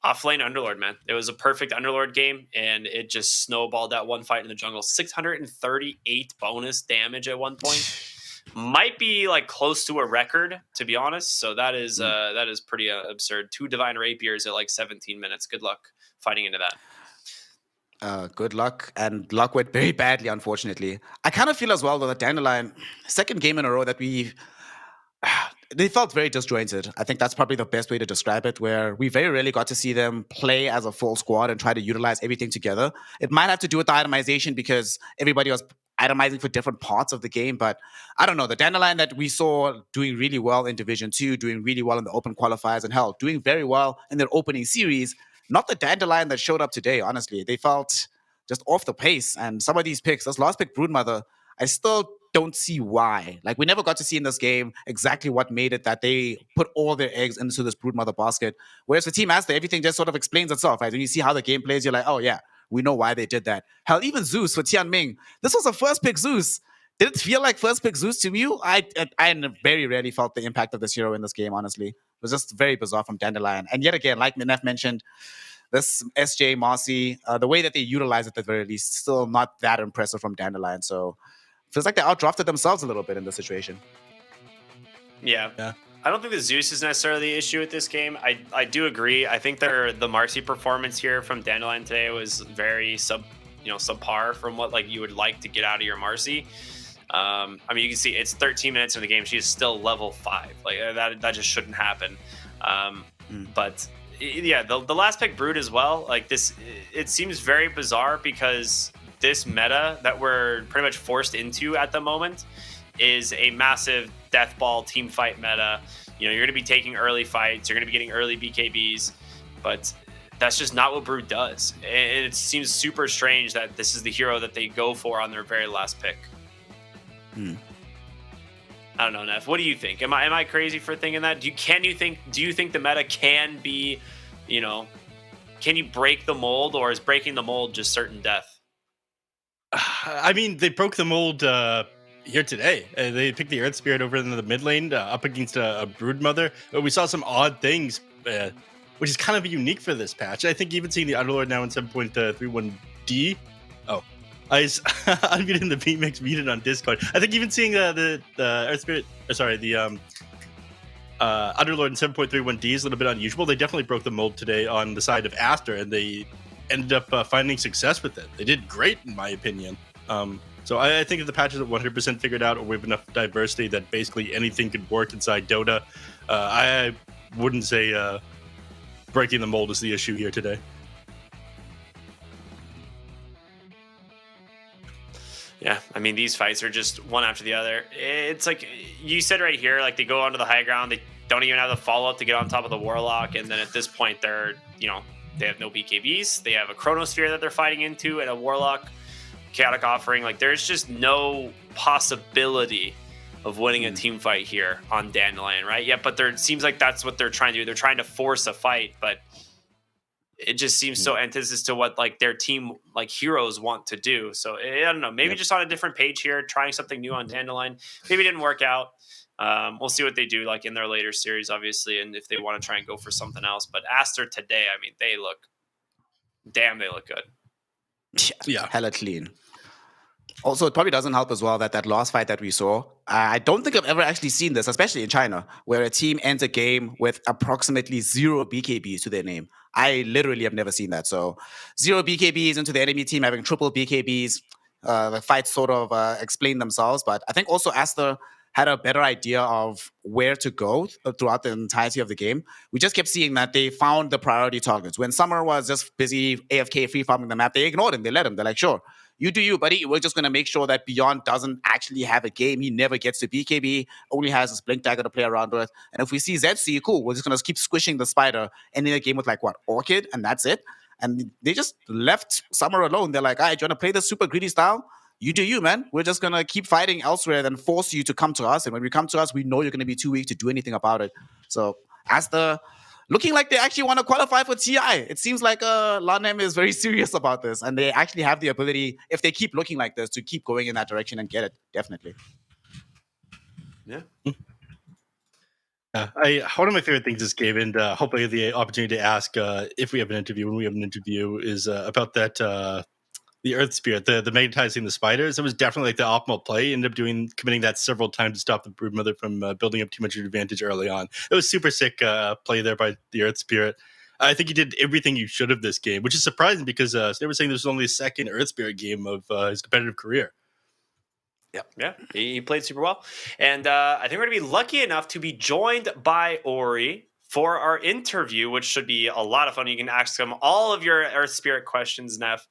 Underlord, man, it was a perfect Underlord game, and it just snowballed that one fight in the jungle. 638 bonus damage at one point. Might be like close to a record, to be honest. So that is pretty absurd. 2 Divine Rapiers at like 17 minutes. Good luck fighting into that. Good luck, and luck went very badly, unfortunately. I kind of feel as well, though, that Dandelion, second game in a row that they felt very disjointed. I think that's probably the best way to describe it, where we very rarely got to see them play as a full squad and try to utilize everything together. It might have to do with the itemization because everybody was itemizing for different parts of the game, but I don't know. The Dandelion that we saw doing really well in Division 2, doing really well in the open qualifiers, and hell, doing very well in their opening series, not the Dandelion that showed up today, honestly. They felt just off the pace. And some of these picks, this last pick, Broodmother, I still don't see why. Like, we never got to see in this game exactly what made it that they put all their eggs into this Broodmother basket. Whereas for Team Aster, everything just sort of explains itself, right? When you see how the game plays, you're like, oh yeah, we know why they did that. Hell, even Zeus for Tianming. This was a first pick Zeus. Did it feel like first pick Zeus to you? I very rarely felt the impact of this hero in this game, honestly. It was just very bizarre from Dandelion. And yet again, like Minef mentioned, this SJ, Marcy, the way that they utilize it at the very least, still not that impressive from Dandelion. So feels like they outdrafted themselves a little bit in this situation. Yeah. I don't think the Zeus is necessarily the issue with this game. I do agree. I think the Marcy performance here from Dandelion today was very subpar from what like you would like to get out of your Marcy. I mean, you can see it's 13 minutes in the game. She's still level 5. Like that just shouldn't happen. But yeah, the last pick Brood as well. Like this, it seems very bizarre because this meta that we're pretty much forced into at the moment is a massive death ball team fight meta. You know, you're going to be taking early fights. You're going to be getting early BKBs, but that's just not what Brood does. And it seems super strange that this is the hero that they go for on their very last pick. I don't know, Neff. What do you think? Am I crazy for thinking that? Do you think the meta can be, you know, can you break the mold, or is breaking the mold just certain death? I mean, they broke the mold here today. They picked the Earth Spirit over in the mid lane up against a Brood Mother. We saw some odd things, which is kind of unique for this patch. I think even seeing the Underlord now in 7.31D. Oh, I was unmuted the VMix muted on Discord. I think even seeing the Earth Spirit, the Underlord in 7.31D is a little bit unusual. They definitely broke the mold today on the side of Aster, and they ended up finding success with it. They did great, in my opinion. So I think if the patch is 100% figured out, or we have enough diversity that basically anything could work inside Dota, I wouldn't say breaking the mold is the issue here today. Yeah, I mean, these fights are just one after the other. It's like you said right here, like they go onto the high ground, they don't even have the follow-up to get on top of the Warlock, and then at this point they're, you know, they have no BKBs, they have a Chronosphere that they're fighting into, and a Warlock Chaotic Offering. Like there's just no possibility of winning a team fight here on Dandelion, right? Yeah, but it seems like that's what they're trying to do. They're trying to force a fight, but it just seems so antithesis to what like their team like heroes want to do. So I don't know, maybe just on a different page here, trying something new on Dandelion. Maybe it didn't work out. We'll see what they do like in their later series, obviously, and if they want to try and go for something else. But Aster today, I mean, they look good. Yeah, hella clean. Also, it probably doesn't help as well that last fight that we saw, I don't think I've ever actually seen this, especially in China, where a team ends a game with approximately 0 BKBs to their name. I literally have never seen that. So 0 BKBs into the enemy team having triple BKBs. The fights sort of explain themselves. But I think also Aster had a better idea of where to go throughout the entirety of the game. We just kept seeing that they found the priority targets. When Summer was just busy AFK free farming the map, they ignored him. They let him. They're like, sure, you do you, buddy. We're just going to make sure that Beyond doesn't actually have a game. He never gets to BKB, only has his Blink Dagger to play around with. And if we see ZC, cool, we're just going to keep squishing the spider, ending the game with like, what, Orchid? And that's it. And they just left Summer alone. They're like, all right, do you want to play the super greedy style? You do you, man. We're just going to keep fighting elsewhere than force you to come to us. And when we come to us, we know you're going to be too weak to do anything about it. So Aster looking like they actually want to qualify for TI. It seems like Lanem is very serious about this. And they actually have the ability, if they keep looking like this, to keep going in that direction and get it. Definitely. Yeah. One of my favorite things this game, and hopefully the opportunity to ask if we have an interview, when we have an interview, is about that the Earth Spirit, the magnetizing the spiders. It was definitely like the optimal play. Ended up committing that several times to stop the Brood Mother from building up too much advantage early on. It was super sick play there by the Earth Spirit. I think he did everything you should of this game, which is surprising because they were saying this was only the second Earth Spirit game of his competitive career. Yeah, he played super well. And I think we're going to be lucky enough to be joined by Ori for our interview, which should be a lot of fun. You can ask him all of your Earth Spirit questions, Neff.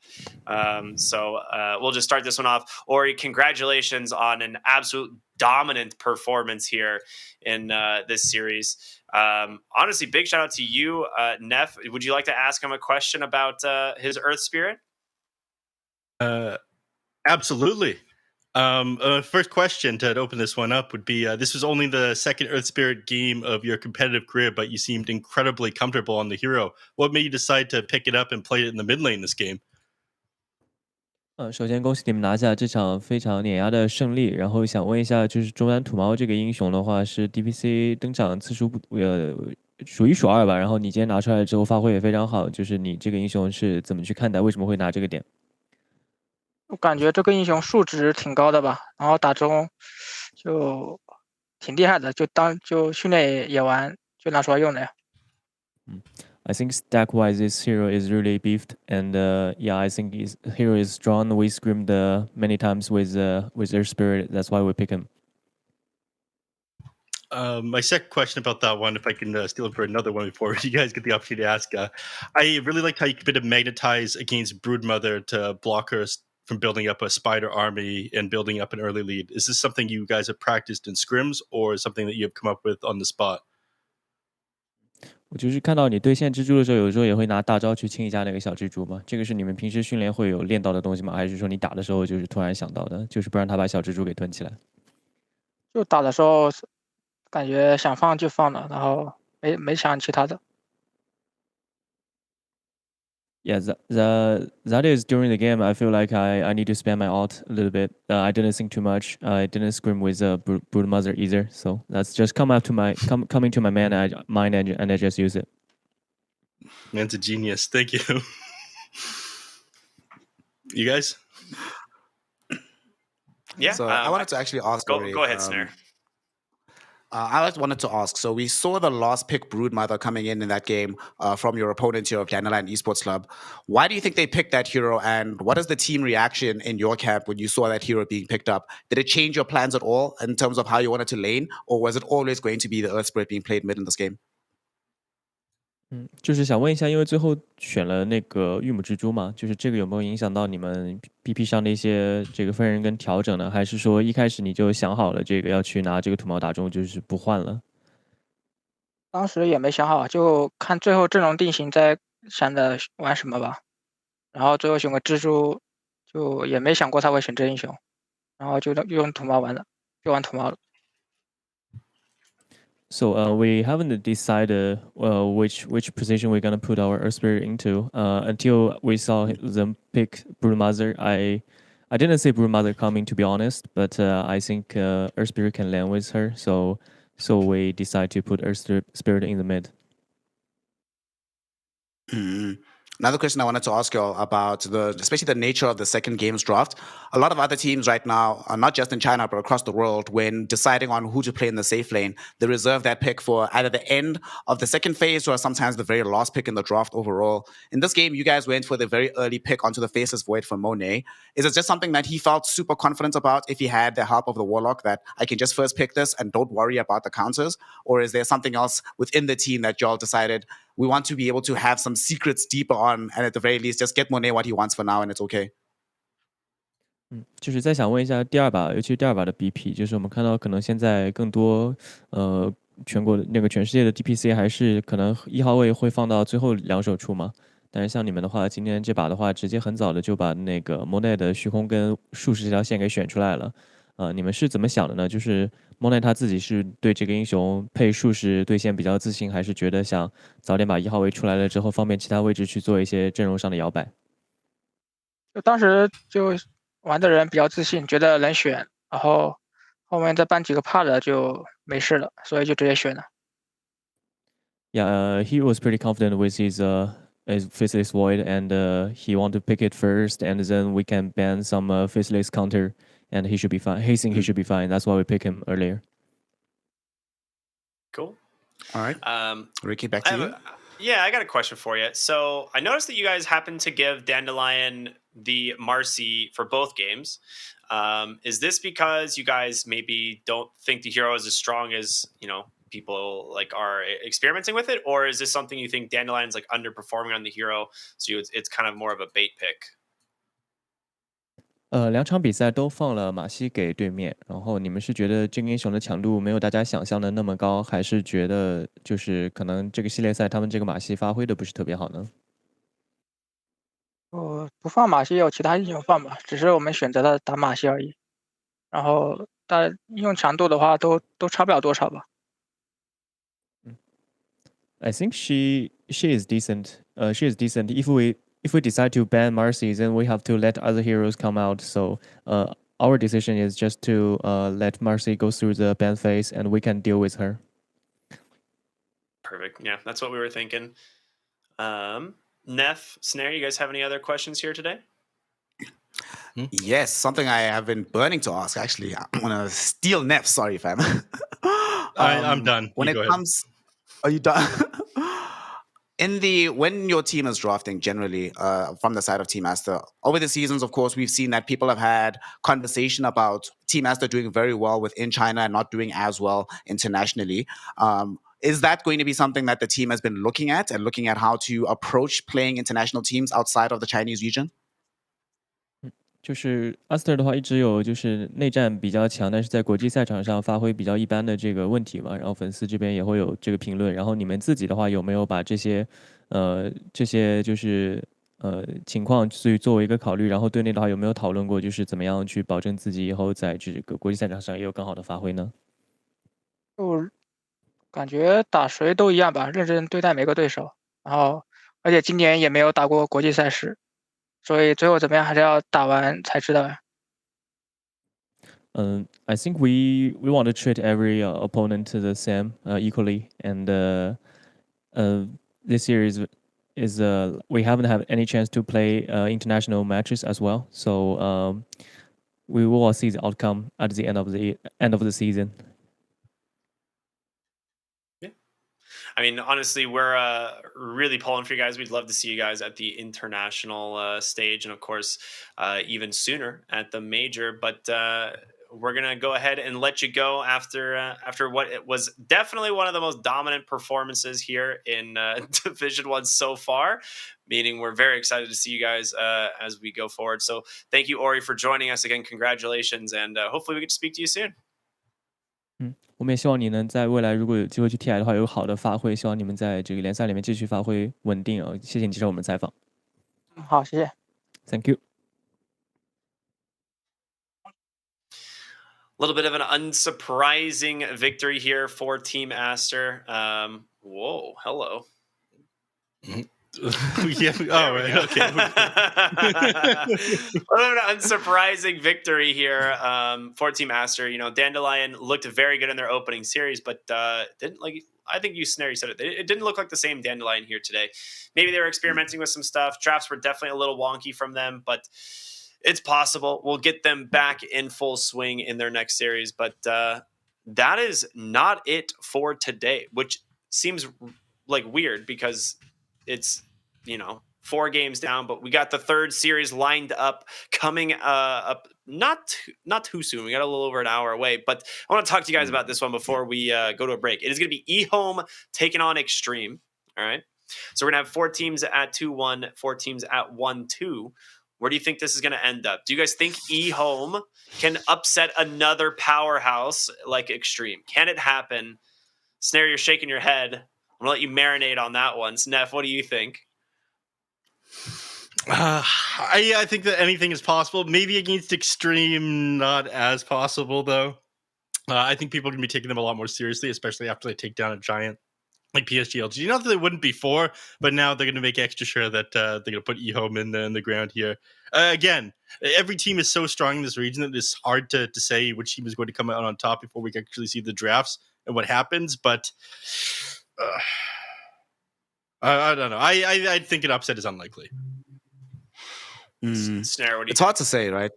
So we'll just start this one off. Ori, congratulations on an absolute dominant performance here in this series. Honestly, big shout out to you, Neff. Would you like to ask him a question about his Earth Spirit? Absolutely. First question to open this one up would be, this was only the second Earth Spirit game of your competitive career, but you seemed incredibly comfortable on the hero. What made you decide to pick it up and play it in the mid lane this game? 首先恭喜你们拿下这场非常碾压的胜利。然后想问一下，就是中南土猫这个英雄的话，是 DPC 登场次数数一数二吧。然后你今天拿出来之后发挥也非常好，就是你这个英雄是怎么去看待？为什么会拿这个点？我感觉这个英雄数值挺高的吧，然后打中就挺厉害的，就训练也玩，就拿出来用了呀。I think stack wise, this hero is really beefed, and yeah, I think his hero is strong. We scrimmed many times with their spirit. That's why we pick him. My second question about that one, if I can steal it for another one before you guys get the opportunity to ask, I really liked how you could magnetize against Broodmother to block her from building up a spider army and building up an early lead. Is this something you guys have practiced in scrims, or something that you have come up with on the spot? 我就是看到你对线蜘蛛的时候，有时候也会拿大招去清一下那个小蜘蛛嘛。这个是你们平时训练会有练到的东西吗？还是说你打的时候就是突然想到的，就是不让他把小蜘蛛给吞起来？就打的时候感觉想放就放了，然后没想其他的。Yeah, that is during the game. I feel like I need to spam my ult a little bit. I didn't think too much. I didn't scrim with Broodmother either. So that's just coming to my mind and I just use it. Man's a genius. Thank you. You guys? Yeah. So I wanted to actually ask. Go ahead, Snare. I just wanted to ask. So we saw the last pick Broodmother coming in that game from your opponent here of Dandelion Esports Club. Why do you think they picked that hero, and what is the team reaction in your camp when you saw that hero being picked up? Did it change your plans at all in terms of how you wanted to lane, or was it always going to be the Earth Spirit being played mid in this game? 就是想问一下，因为最后选了那个玉母蜘蛛嘛，就是这个有没有影响到你们 BP 上的一些这个分人跟调整呢？还是说一开始你就想好了这个要去拿这个土猫打中，就是不换了？当时也没想好，就看最后阵容定型再想着玩什么吧。然后最后选个蜘蛛，就也没想过他会选真英雄，然后就用土猫玩了，就玩土猫了。So we haven't decided which position we're gonna put our Earth Spirit into until we saw them pick Broodmother. I didn't see Broodmother coming, to be honest, but I think Earth Spirit can land with her. So we decide to put Earth Spirit in the mid. Another question I wanted to ask you all about especially the nature of the second games draft. A lot of other teams right now, not just in China but across the world, when deciding on who to play in the safe lane, they reserve that pick for either the end of the second phase or sometimes the very last pick in the draft overall. In this game, you guys went for the very early pick onto the Faceless Void for Monet. Is it just something that he felt super confident about if he had the help of the Warlock, that I can just first pick this and don't worry about the counters? Or is there something else within the team that y'all decided we want to be able to have some secrets deeper on, and at the very least, just get Monet what he wants for now, and it's okay? 就是在想问一下第二把，尤其是第二把的 BP，就是我们看到可能现在更多全国那个全世界的 DPC 还是可能1号位会放到最后2手出嘛。但是像你们的话，今天这把的话，直接很早的就把那个 Monet 的虚空跟术士这条线给选出来了。你们是怎么想的呢？就是 Monet 他自己是对这个英雄配术士对线比较自信，还是觉得想早点把1号位出来了之后，方便其他位置去做一些阵容上的摇摆？就当时就玩的人比较自信，觉得能选，然后后面再搬几个怕的就没事了，所以就直接选了。Yeah, he was pretty confident with his Faceless Void, and he wanted to pick it first, and then we can ban some Faceless counter, and he should be fine. He think he should be fine. That's why we pick him earlier. Cool. All right. Ricky, back to you. Yeah, I got a question for you. So I noticed that you guys happened to give Dandelion the Marcy for both games. Is this because you guys maybe don't think the hero is as strong as, people like are experimenting with it, or is this something you think Dandelion's like underperforming on the hero, so it's kind of more of a bait pick? 2场比赛都放了马西给对面，然后你们是觉得这个英雄的强度没有大家想象的那么高，还是觉得就是可能这个系列赛他们这个马西发挥的不是特别好呢？不放马西有其他英雄放吧，只是我们选择了打马西而已。然后但应用强度的话都差不了多少吧。I think she is decent. She is decent. If we decide to ban Marcy, then we have to let other heroes come out. So our decision is just to let Marcy go through the ban phase, and we can deal with her. Perfect. Yeah, that's what we were thinking. Neff, Snare, you guys have any other questions here today? Yes, something I have been burning to ask, actually. I want to steal Neff, sorry, fam. I'm done. When You it go ahead. comes, are you done? When your team is drafting, generally from the side of Team Aster, over the seasons, of course, we've seen that people have had conversation about Team Aster doing very well within China and not doing as well internationally. Is that going to be something that the team has been looking at and looking at how to approach playing international teams outside of the Chinese region? 就是 Aster 的话，一直有就是内战比较强，但是在国际赛场上发挥比较一般的这个问题嘛。然后粉丝这边也会有这个评论。然后你们自己的话，有没有把这些就是情况去作为一个考虑？然后队内的话，有没有讨论过，就是怎么样去保证自己以后在这个国际赛场上也有更好的发挥呢？就感觉打谁都一样吧，认真对待每个对手。然后，而且今年也没有打过国际赛事，所以最后怎么样还是要打完才知道呀。I think we want to treat every opponent the same equally, and this year is we haven't had any chance to play international matches as well, so we will see the outcome at the end of the season. I mean, honestly, we're really pulling for you guys. We'd love to see you guys at the international stage, and of course, even sooner at the major. But we're gonna go ahead and let you go after what it was definitely one of the most dominant performances here in Division 1 so far. Meaning, we're very excited to see you guys as we go forward. So, thank you, Ori, for joining us again. Congratulations, and hopefully, we get to speak to you soon. 我们也希望你能在未来如果有机会去 TI 的话有好的发挥，希望你们在这个联赛里面继续发挥稳定啊！谢谢你接受我们采访。好，谢谢。Thank you. A little bit of an unsurprising victory here for Team Aster. Whoa, hello. Yeah. Oh, right. Okay. A little bit of unsurprising victory here for Team Aster. You know, Dandelion looked very good in their opening series, but didn't like. I think you, Snary, said it. It didn't look like the same Dandelion here today. Maybe they were experimenting with some stuff. Drafts were definitely a little wonky from them, but it's possible. We'll get them back in full swing in their next series. But that is not it for today, which seems like weird because it's, 4 games down, but we got the third series lined up coming up not too soon. We got a little over an hour away, but I want to talk to you guys about this one before we go to a break. It is going to be EHOME taking on Extreme. All right. So we're going to have 4 teams at 2-1, 4 teams at 1-2. Where do you think this is going to end up? Do you guys think EHOME can upset another powerhouse like Extreme? Can it happen? Snare, you're shaking your head. I'm going to let you marinate on that one. Snef, what do you think? I think that anything is possible. Maybe against Extreme, not as possible, though. I think people are going to be taking them a lot more seriously, especially after they take down a giant like PSG. Not that they wouldn't before, but now they're going to make extra sure that they're going to put EHOME in the ground here. Again, every team is so strong in this region that it's hard to say which team is going to come out on top before we can actually see the drafts and what happens. But I don't know. I think an upset is unlikely. Snare, what do you It's hard to say, right?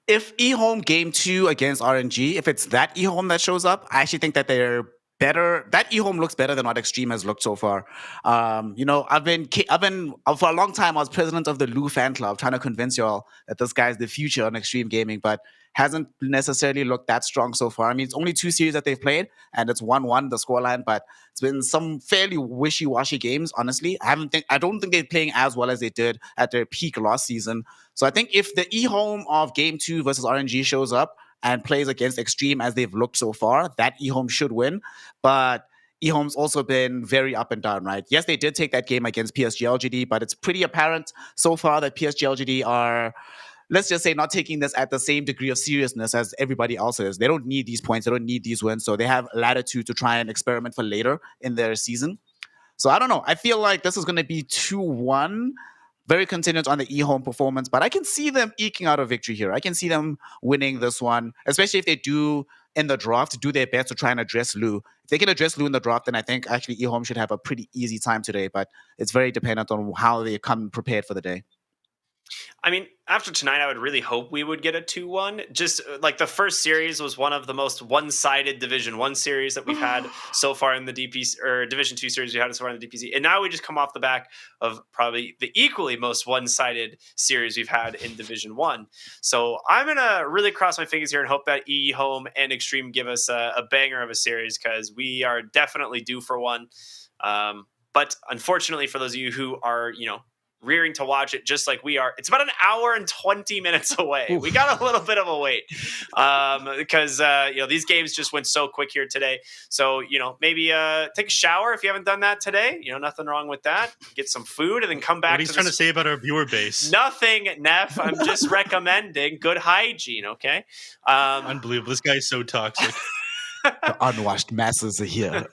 If EHOME game 2 against RNG, if it's that EHOME that shows up, I actually think that they're better. That EHOME looks better than what Extreme has looked so far. I've been for a long time I was president of the Lou fan club, trying to convince y'all that this guy's the future on Extreme Gaming, but hasn't necessarily looked that strong so far. I mean, it's only 2 series that they've played, and it's 1-1 the scoreline, but it's been some fairly wishy-washy games. Honestly, I don't think they're playing as well as they did at their peak last season. So I think if the EHOME of game 2 versus RNG shows up and plays against Extreme as they've looked so far, that EHOME should win. But EHOME's also been very up and down, right? Yes, they did take that game against PSG LGD, but it's pretty apparent so far that PSG LGD are, let's just say, not taking this at the same degree of seriousness as everybody else is. They don't need these points. They don't need these wins. So they have latitude to try and experiment for later in their season. So I don't know. I feel like this is going to be 2-1. Very contingent on the EHOME performance, but I can see them eking out a victory here. I can see them winning this one, especially if they do in the draft, do their best to try and address Lou. If they can address Lou in the draft, then I think actually EHOME should have a pretty easy time today, but it's very dependent on how they come prepared for the day. I mean, after tonight, I would really hope we would get a 2-1. Just like the first series was one of the most one-sided Division 1 series that we've had so far in the DPC, or Division 2 series we had so far in the DPC. And now we just come off the back of probably the equally most one-sided series we've had in Division 1. So I'm going to really cross my fingers here and hope that EHOME and Extreme give us a banger of a series, because we are definitely due for one. But unfortunately, for those of you who are, rearing to watch it just like we are, it's about an hour and 20 minutes away. Oof. We got a little bit of a wait because these games just went so quick here today. So maybe take a shower if you haven't done that today. Nothing wrong with that. Get some food and then come back. What he's trying to say about our viewer base? Nothing, Neff. I'm just recommending good hygiene. Okay. Unbelievable. This guy is so toxic. The unwashed masses are here.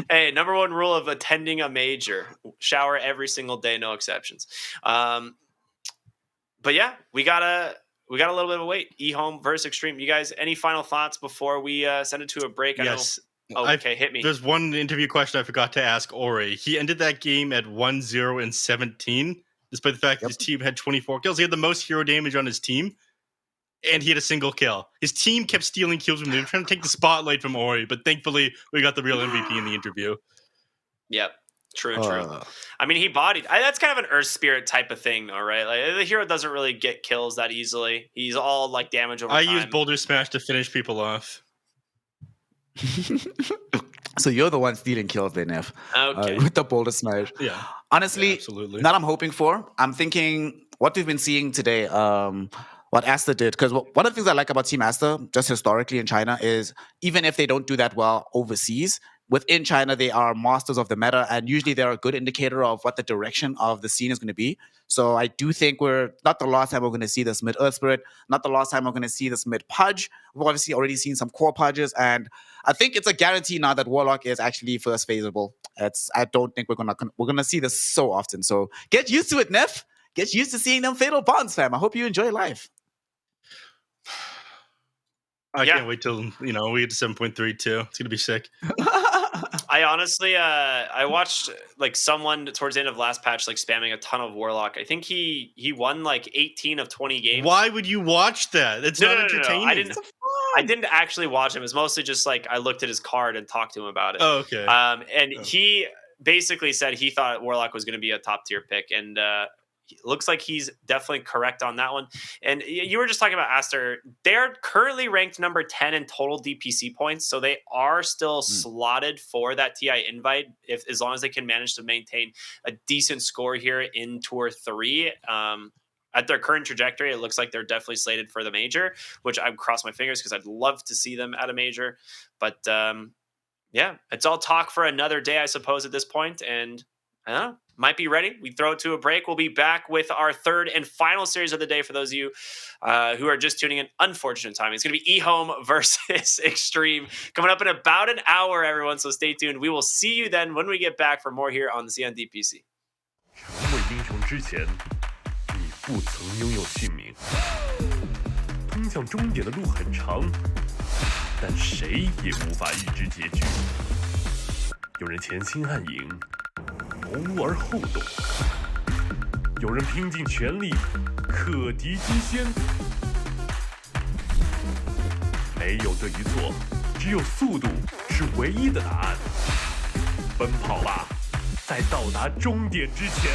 Hey, number one rule of attending a major: shower every single day, no exceptions. But yeah, we got a little bit of a wait. EHOME versus Extreme. You guys, any final thoughts before we send it to a break? Yes. Okay, hit me. There's one interview question I forgot to ask Ori. He ended that game at 1-0-17, despite the fact that his team had 24 kills. He had the most hero damage on his team, and he had a single kill. His team kept stealing kills from him. They were trying to take the spotlight from Ori, but thankfully we got the real MVP in the interview. Yep. True. I mean, he bodied. That's kind of an Earth Spirit type of thing, though, right? Like, the hero doesn't really get kills that easily. He's all like damage over time. I use Boulder Smash to finish people off. So you're the one stealing kills then, Neff. Okay. With the Boulder Smash. Yeah. Honestly, absolutely. That I'm hoping for. I'm thinking what we've been seeing today, what Aster did, because one of the things I like about Team Aster, just historically in China, is even if they don't do that well overseas, within China, they are masters of the meta, and usually they're a good indicator of what the direction of the scene is going to be. So I do think we're not the last time we're going to see this mid Earth Spirit, not the last time we're going to see this mid Pudge. We've obviously already seen some core Pudges, and I think it's a guarantee now that Warlock is actually first phaseable. I don't think we're gonna see this so often. So get used to it, Neff. Get used to seeing them fatal bonds, fam. I hope you enjoy life. I can't wait till we get to 7.32. It's gonna be sick. I honestly, I watched like someone towards the end of last patch like spamming a ton of Warlock. I think he won like 18 of 20 games. Why would you watch that? It's not entertaining. No. I didn't actually watch him. It was mostly just like I looked at his card and talked to him about it. Oh, okay. He basically said he thought Warlock was going to be a top tier pick, and looks like he's definitely correct on that one. And you were just talking about Aster. They're currently ranked number 10 in total DPC points, so they are still slotted for that TI invite as long as they can manage to maintain a decent score here in Tour 3. At their current trajectory, it looks like they're definitely slated for the major, which I'd cross my fingers because I'd love to see them at a major. But yeah, it's all talk for another day, I suppose, at this point. And I don't know, might be ready. We throw it to a break. We'll be back with our third and final series of the day for those of you who are just tuning in. Unfortunate timing. It's going to be EHOME versus Extreme coming up in about an hour, everyone. So stay tuned. We will see you then when we get back for more here on the Saiyan DPC. 成为英雄之前，你不曾拥有姓名。通向终点的路很长，但谁也无法预知结局。有人潜心暗影，谋而后动；有人拼尽全力，克敌机先。没有对与错，只有速度是唯一的答案。奔跑吧，在到达终点之前。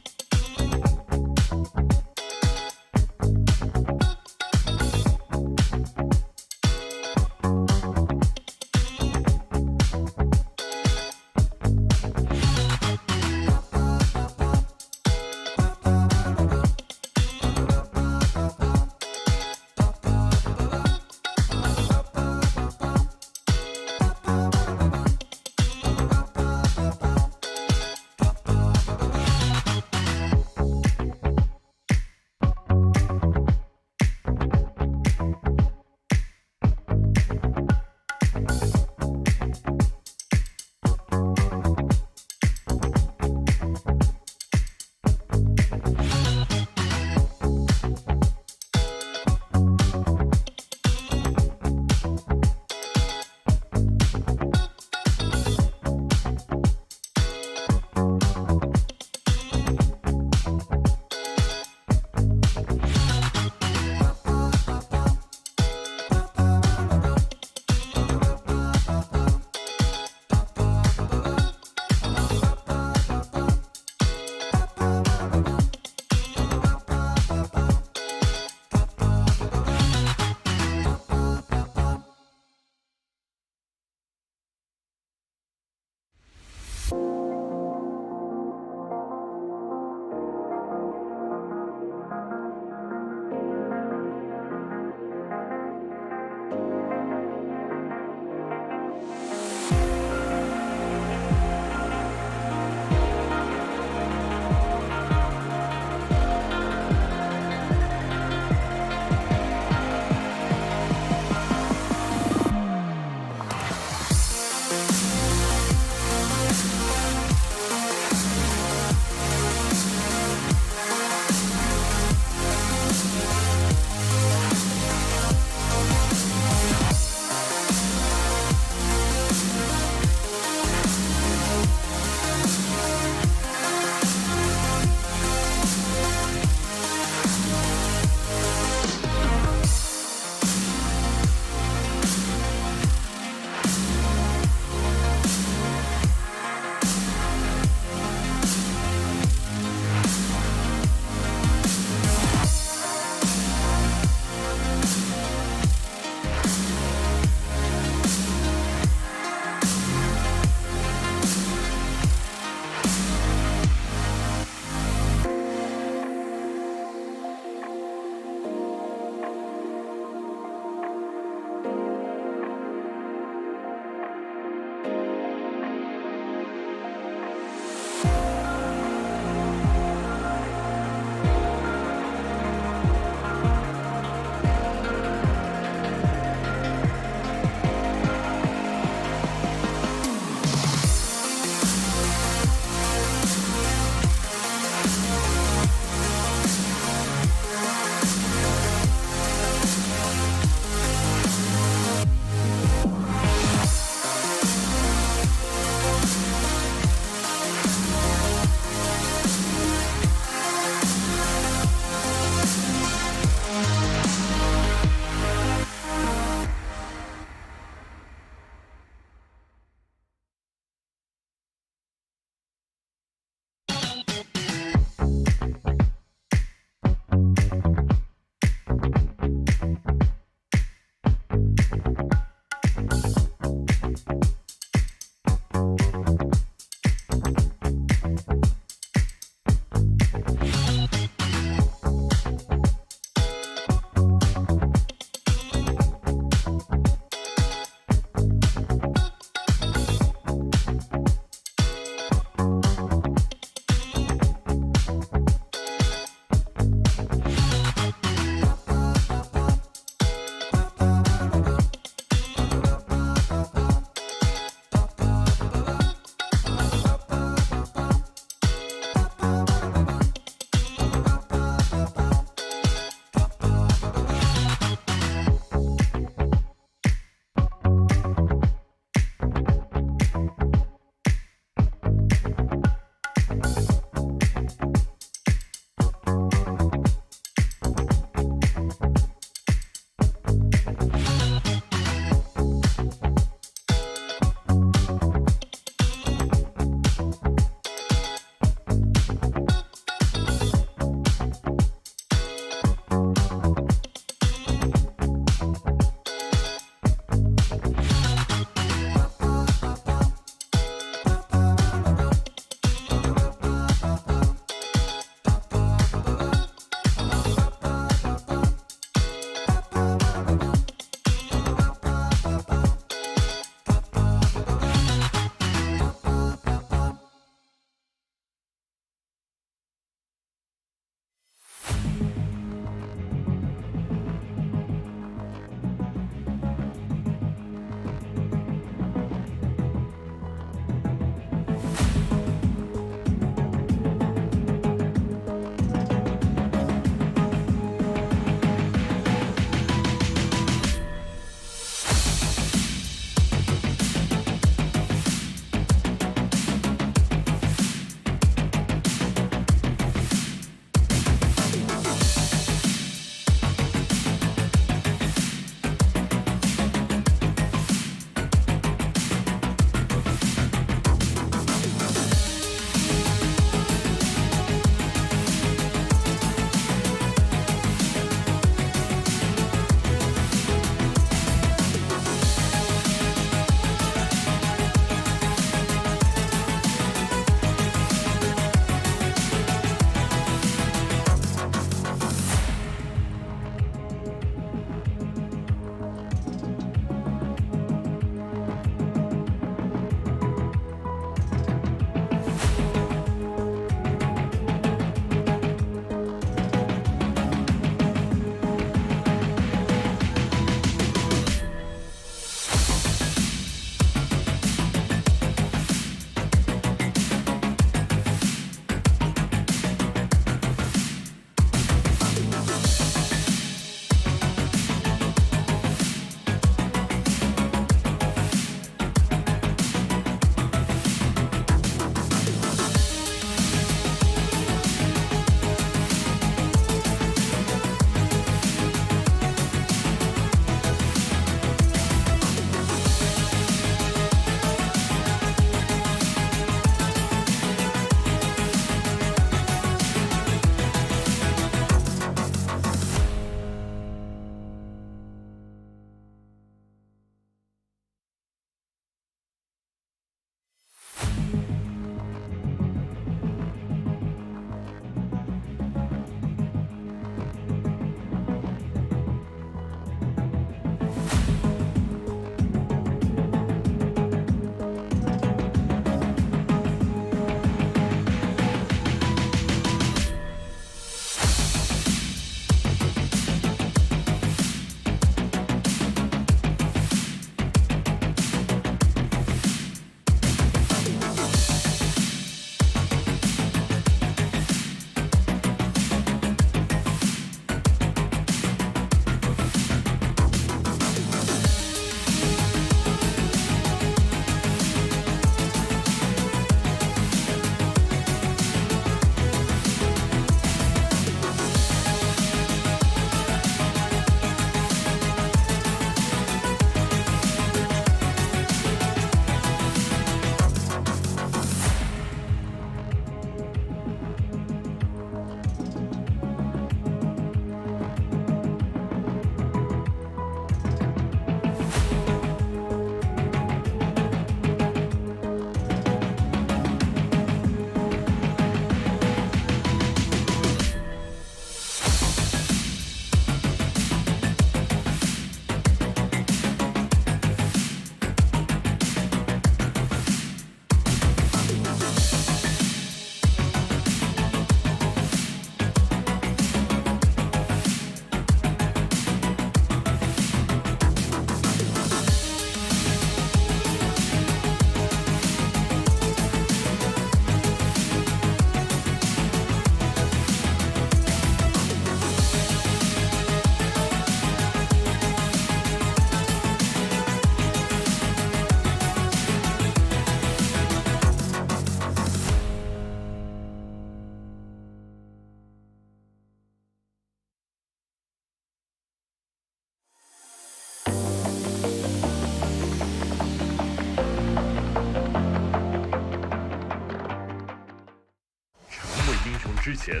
之前，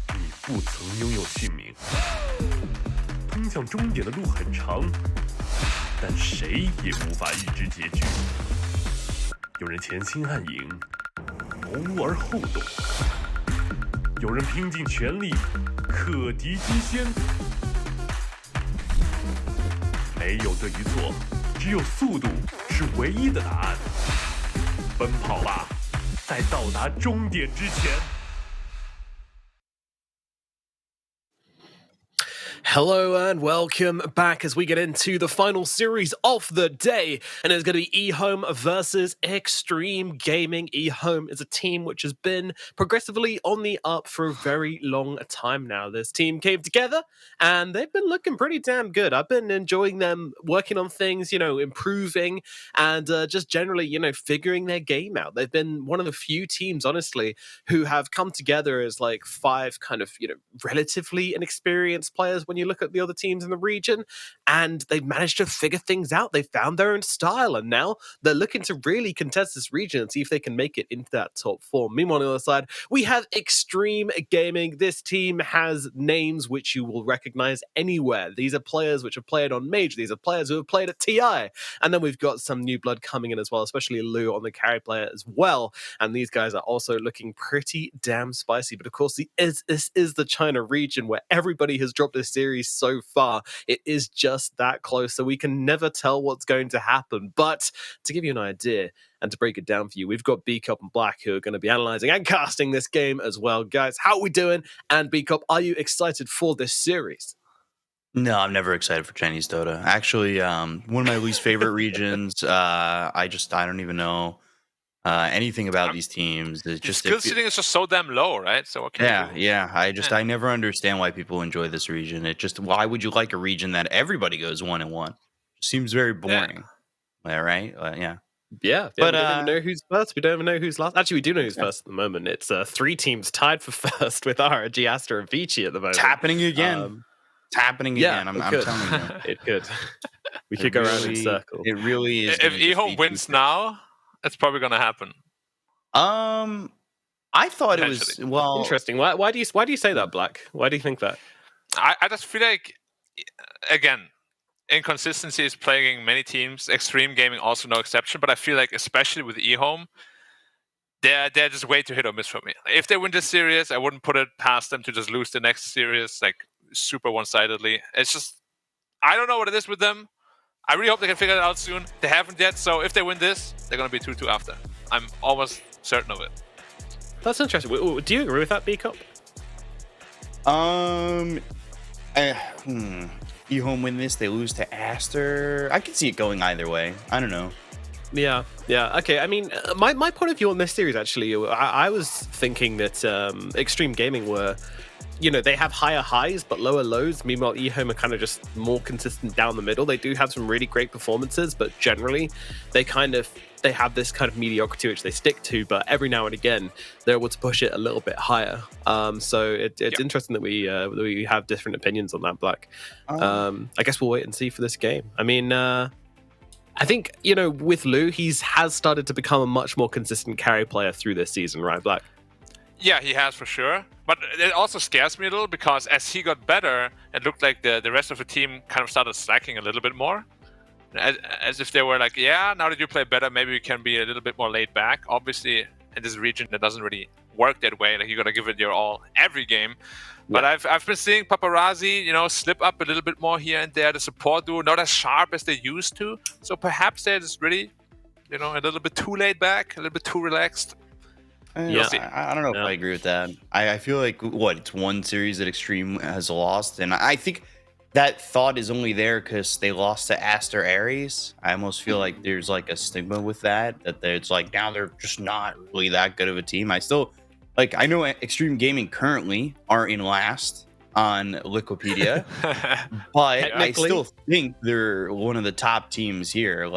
你不曾拥有姓名。通向终点的路很长，但谁也无法预知结局。有人潜心暗影，谋而后动；有人拼尽全力，克敌机先。没有对与错，只有速度是唯一的答案。奔跑吧，在到达终点之前。Hello and welcome back as we get into the final series of the day, and it's going to be EHOME versus Extreme Gaming. EHOME is a team which has been progressively on the up for a very long time now. This team came together and they've been looking pretty damn good. I've been enjoying them working on things, improving and just generally, figuring their game out. They've been one of the few teams, honestly, who have come together as like 5 kind of, relatively inexperienced players when you look at the other teams in the region, and they've managed to figure things out. They found their own style, and now they're looking to really contest this region and see if they can make it into that top 4. Meanwhile, on the other side, we have Extreme Gaming. This team has names which you will recognize anywhere. These are players which have played on Major. These are players who have played at TI. And then we've got some new blood coming in as well, especially Lou on the carry player as well. And these guys are also looking pretty damn spicy. But of course, this is the China region where everybody has dropped this series so far. It is just that close, so we can never tell what's going to happen. But to give you an idea and to break it down for you, we've got B-Cup and Black who are going to be analyzing and casting this game as well. Guys, how are we doing? And B-Cup, are you excited for this series? No, I'm never excited for Chinese Dota. Actually, one of my least favorite regions. I don't even know anything about these teams. It's just skill ceiling is just so damn low, right? So what can you do? I never understand why people enjoy this region. Why would you like a region that everybody goes 1-1? It seems very boring. Yeah, right? Yeah. Yeah, but we don't even know who's first. We don't even know who's last. Actually, we do know who's first at the moment. It's 3 teams tied for first with RG, Aster, and Vici at the moment. It's happening again. It's happening again. I'm telling you. It could. We could go around in circles. It really is. If EHOME wins now, it's probably going to happen. I thought it was interesting. Why do you say that, Black? Why do you think that? I just feel like, again, inconsistency is plaguing many teams. Extreme Gaming also no exception. But I feel like, especially with EHOME, they're just way too hit or miss for me. If they win this series, I wouldn't put it past them to just lose the next series like super one-sidedly. It's just, I don't know what it is with them. I really hope they can figure it out soon. They haven't yet, so if they win this, they're going to be 2-2 after. I'm almost certain of it. That's interesting. Do you agree with that, B-Cup? EHOME win this, they lose to Aster. I could see it going either way. I don't know. Yeah. Okay, I mean, my point of view on this series, actually, I was thinking that Extreme Gaming were... they have higher highs but lower lows. Meanwhile, EHOME are kind of just more consistent down the middle. They do have some really great performances, but generally they have this kind of mediocrity which they stick to, but every now and again they're able to push it a little bit higher. So it's interesting that we have different opinions on that, Black. I guess we'll wait and see for this game. I mean, I think, with Lou, has started to become a much more consistent carry player through this season, right, Black? Yeah, he has for sure. But it also scares me a little because as he got better, it looked like the rest of the team kind of started slacking a little bit more. As if they were like, yeah, now that you play better, maybe we can be a little bit more laid back. Obviously, in this region, that doesn't really work that way. Like, you got to give it your all every game. But I've been seeing Paparazzi, slip up a little bit more here and there. The support duo, not as sharp as they used to. So perhaps they're just really, a little bit too laid back, a little bit too relaxed. I don't know if I agree with that. I feel like, it's one series that Extreme has lost. And I think that thought is only there because they lost to Aster Aries. I almost feel like there's like a stigma with that it's like now they're just not really that good of a team. I still, I know Extreme Gaming currently are in last on Wikipedia, but I still think they're one of the top teams here.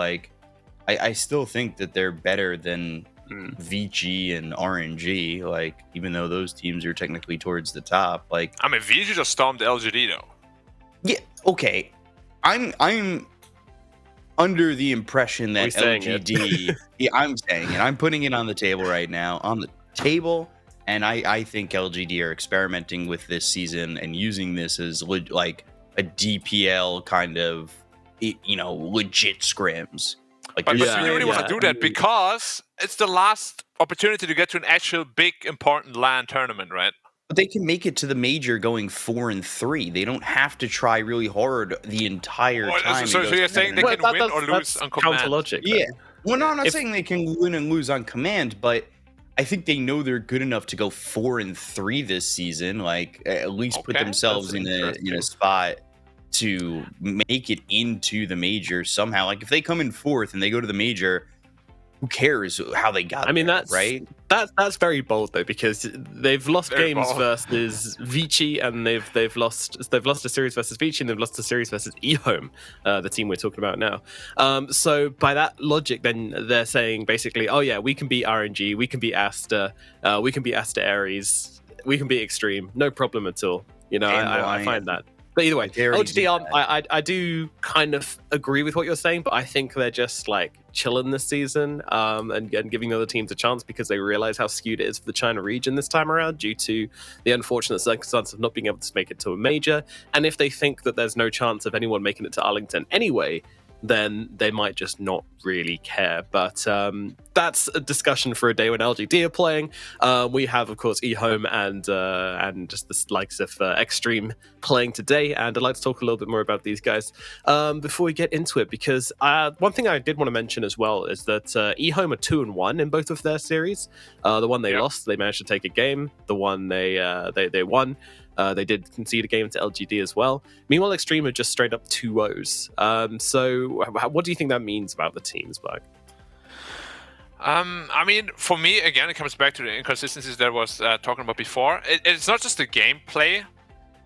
I still think that they're better than VG and RNG, even though those teams are technically towards the top. VG just stormed LGD though. Yeah, okay. I'm under the impression that LGD I'm saying it. I'm putting it on the table right now. On the table, And I think LGD are experimenting with this season and using this as like a DPL kind of, legit scrims. Like, But do you really want to do that? Because it's the last opportunity to get to an actual big, important LAN tournament, right? But they can make it to the major going 4-3. They don't have to try really hard the entire time. So you're saying they can win or lose on command? Counter logic. Yeah. Well, no, I'm not saying they can win and lose on command, but I think they know they're good enough to go 4-3 this season. Like, at least put themselves in a spot to make it into the major somehow. Like, if they come in 4th and they go to the major, who cares how they got there, that's right? That's very bold though, because they've lost games versus Vici, and they've lost a series versus Vici, and they've lost a series versus EHOME, the team we're talking about now. So by that logic, then they're saying basically, oh yeah, we can beat RNG, we can beat Aster, we can beat Aster Aries, we can beat Extreme, no problem at all. I find that. But either way, LGD, I do kind of agree with what you're saying, but I think they're just like chilling this season and giving other teams a chance because they realize how skewed it is for the China region this time around due to the unfortunate circumstance of not being able to make it to a major. And if they think that there's no chance of anyone making it to Arlington anyway, then they might just not really care. But that's a discussion for a day when LGD are playing. We have, of course, EHOME and just the likes of Extreme playing today, and I'd like to talk a little bit more about these guys before we get into it, because one thing I did want to mention as well is that EHOME are 2-1 in both of their series. The one they lost, they managed to take a game. The one they won, they did concede a game to LGD as well. Meanwhile, Extreme are just straight up 2-0s. So what do you think that means about the teams, Black? I mean, for me, again, it comes back to the inconsistencies that I was talking about before. It's not just the gameplay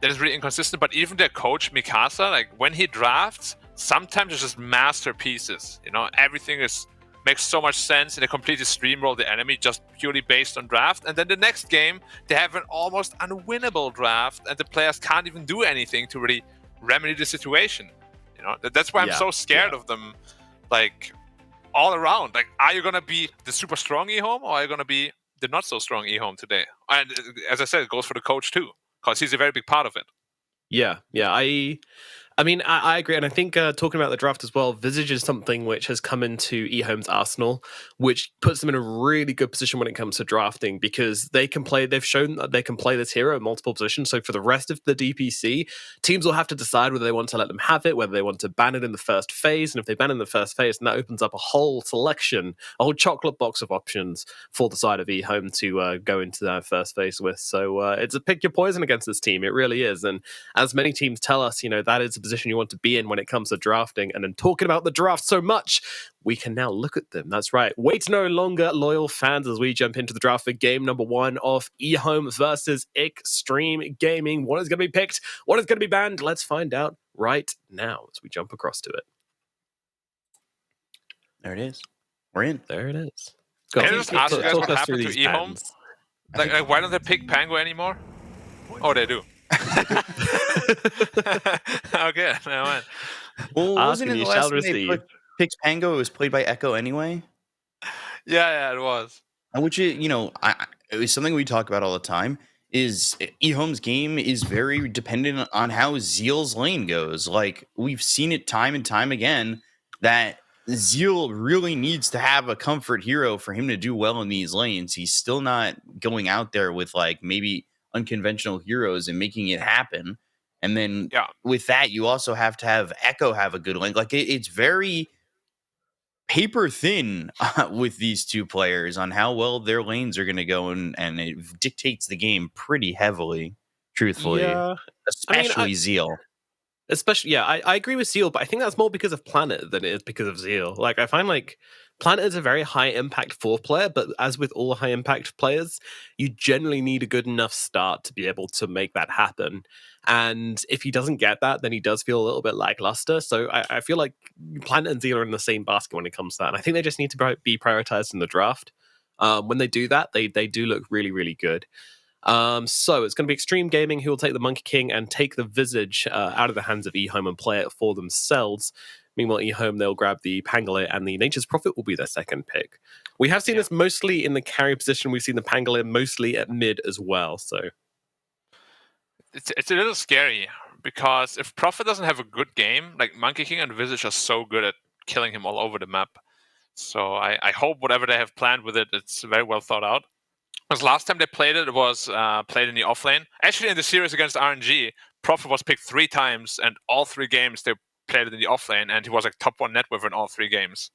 that is really inconsistent, but even their coach, Mikasa, like when he drafts, sometimes it's just masterpieces. Everything makes so much sense, and they completely streamroll the enemy just purely based on draft. And then the next game, they have an almost unwinnable draft, and the players can't even do anything to really remedy the situation. That's why I'm so scared of them, like, all around. Like, are you going to be the super strong EHOME, or are you going to be the not so strong EHOME today? And as I said, it goes for the coach too, because he's a very big part of it. Yeah. I mean, I agree, and I think talking about the draft as well, Visage is something which has come into EHOME's arsenal, which puts them in a really good position when it comes to drafting, because they've shown that they can play this hero in multiple positions. So for the rest of the DPC, teams will have to decide whether they want to let them have it, whether they want to ban it in the first phase, and if they ban it in the first phase, then that opens up a whole selection, a whole chocolate box of options for the side of EHOME to go into that first phase with. So it's a pick your poison against this team, it really is, and as many teams tell us, that is a position you want to be in when it comes to drafting. And then talking about the draft so much, we can now look at them. That's right. Wait no longer, loyal fans, as we jump into the draft for game number 1 of EHOME versus Extreme Gaming. What is going to be picked? What is going to be banned? Let's find out right now as we jump across to it. There it is. We're in. There it is. Can I just ask you guys what happened to EHOME? Like, why don't they pick Pango anymore? Oh, they do. Okay, never mind. Well, wasn't it the last time they picked Pango? It was played by Echo anyway. Yeah, it was. Which it was something we talk about all the time. Is EHOME's game is very dependent on how Zeal's lane goes. Like, we've seen it time and time again that Zeal really needs to have a comfort hero for him to do well in these lanes. He's still not going out there with like maybe unconventional heroes and making it happen. And then with that, you also have to have Echo have a good lane. Like, it's very paper thin with these two players on how well their lanes are going to go, and it dictates the game pretty heavily, truthfully. Yeah. Especially Zeal. Especially, I agree with Zeal, but I think that's more because of Planet than it is because of Zeal. Like, I find like Planet is a very high impact 4th player, but as with all high impact players, you generally need a good enough start to be able to make that happen. And if he doesn't get that, then he does feel a little bit lackluster. So I feel like Planet and Zeal are in the same basket when it comes to that. And I think they just need to be prioritized in the draft. When they do that, they do look really, really good. So it's going to be Extreme Gaming who will take the Monkey King and take the Visage out of the hands of EHOME and play it for themselves. Meanwhile, EHOME, they'll grab the Pangolin, and the Nature's Prophet will be their second pick. We have seen this mostly in the carry position. We've seen the Pangolier mostly at mid as well. So it's a little scary because if Prophet doesn't have a good game, like Monkey King and Visage are so good at killing him all over the map. So I hope whatever they have planned with it, it's very well thought out. Because last time they played it, was played in the offlane. Actually, in the series against RNG, Prophet was picked 3 times, and all 3 games they played it in the offlane, and he was like top 1 net worth in all 3 games.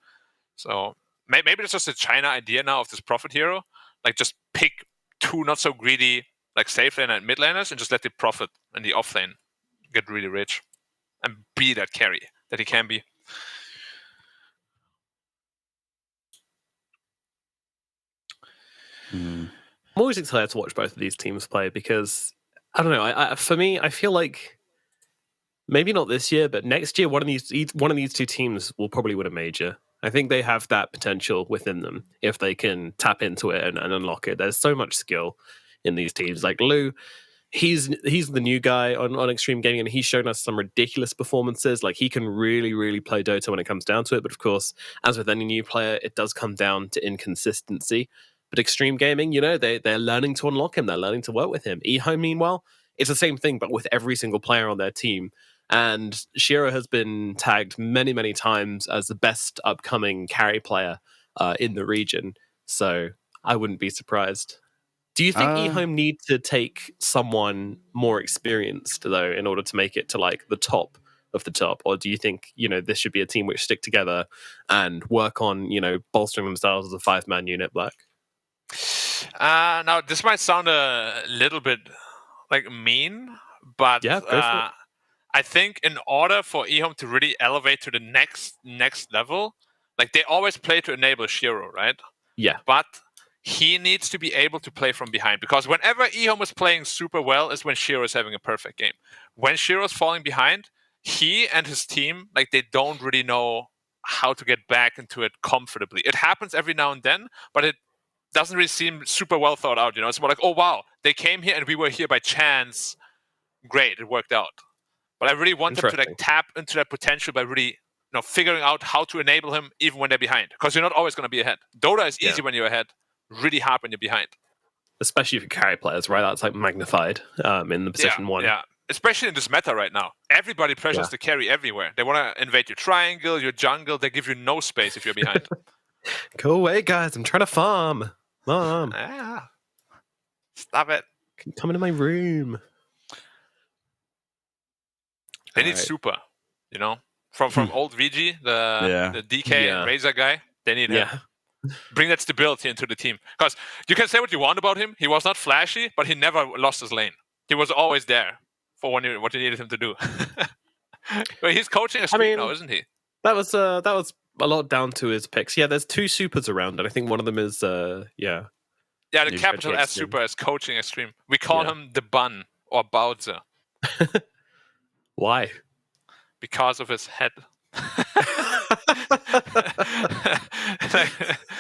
So maybe it's just a China idea now of this Prophet hero. Like just pick 2 not so greedy like safe laner and mid laners, and just let the Prophet in the offlane get really rich and be that carry that he can be. I'm always excited to watch both of these teams play because I don't know. For me, I feel like maybe not this year, but next year, one of these 2 teams will probably win a major. I think they have that potential within them if they can tap into it and unlock it. There's so much skill in these teams. Like Lou, he's the new guy on Extreme Gaming, and he's shown us some ridiculous performances. Like he can really, really play Dota when it comes down to it. But of course, as with any new player, it does come down to inconsistency. But Extreme Gaming, they're learning to unlock him. They're learning to work with him. EHOME, meanwhile, it's the same thing, but with every single player on their team. And Shiro has been tagged many, many times as the best upcoming carry player in the region. So I wouldn't be surprised. Do you think EHOME need to take someone more experienced, though, in order to make it to like the top of the top? Or do you think, this should be a team which stick together and work on, bolstering themselves as a 5-man unit, Black? Now, this might sound a little bit like mean, but yeah, go for it. I think in order for EHOME to really elevate to the next level, like they always play to enable Shiro, right? Yeah. But he needs to be able to play from behind, because whenever EHOME is playing super well is when Shiro is having a perfect game. When Shiro is falling behind, he and his team, like they don't really know how to get back into it comfortably. It happens every now and then, but it doesn't really seem super well thought out. It's more like, oh wow, they came here and we were here by chance. Great, it worked out. But I really want them to like tap into that potential by really, figuring out how to enable him even when they're behind, because you're not always going to be ahead. Dota is easy when you're ahead, really hard when you're behind. Especially for carry players, right? That's like magnified in the position 1. Yeah, especially in this meta right now. Everybody pressures the carry everywhere. They want to invade your triangle, your jungle. They give you no space if you're behind. Go away, guys. I'm trying to farm. Mom. Stop it. Come into my room. They need super, from old VG, the DK and Razor guy. They need him. Bring that stability into the team. Because you can say what you want about him. He was not flashy, but he never lost his lane. He was always there for what you needed him to do. But he's coaching a stream now, isn't he? That was a lot down to his picks. Yeah, there's 2 supers around, and I think one of them is the capital S super is coaching extreme. We call him the Bun or Bowser. Why? Because of his head.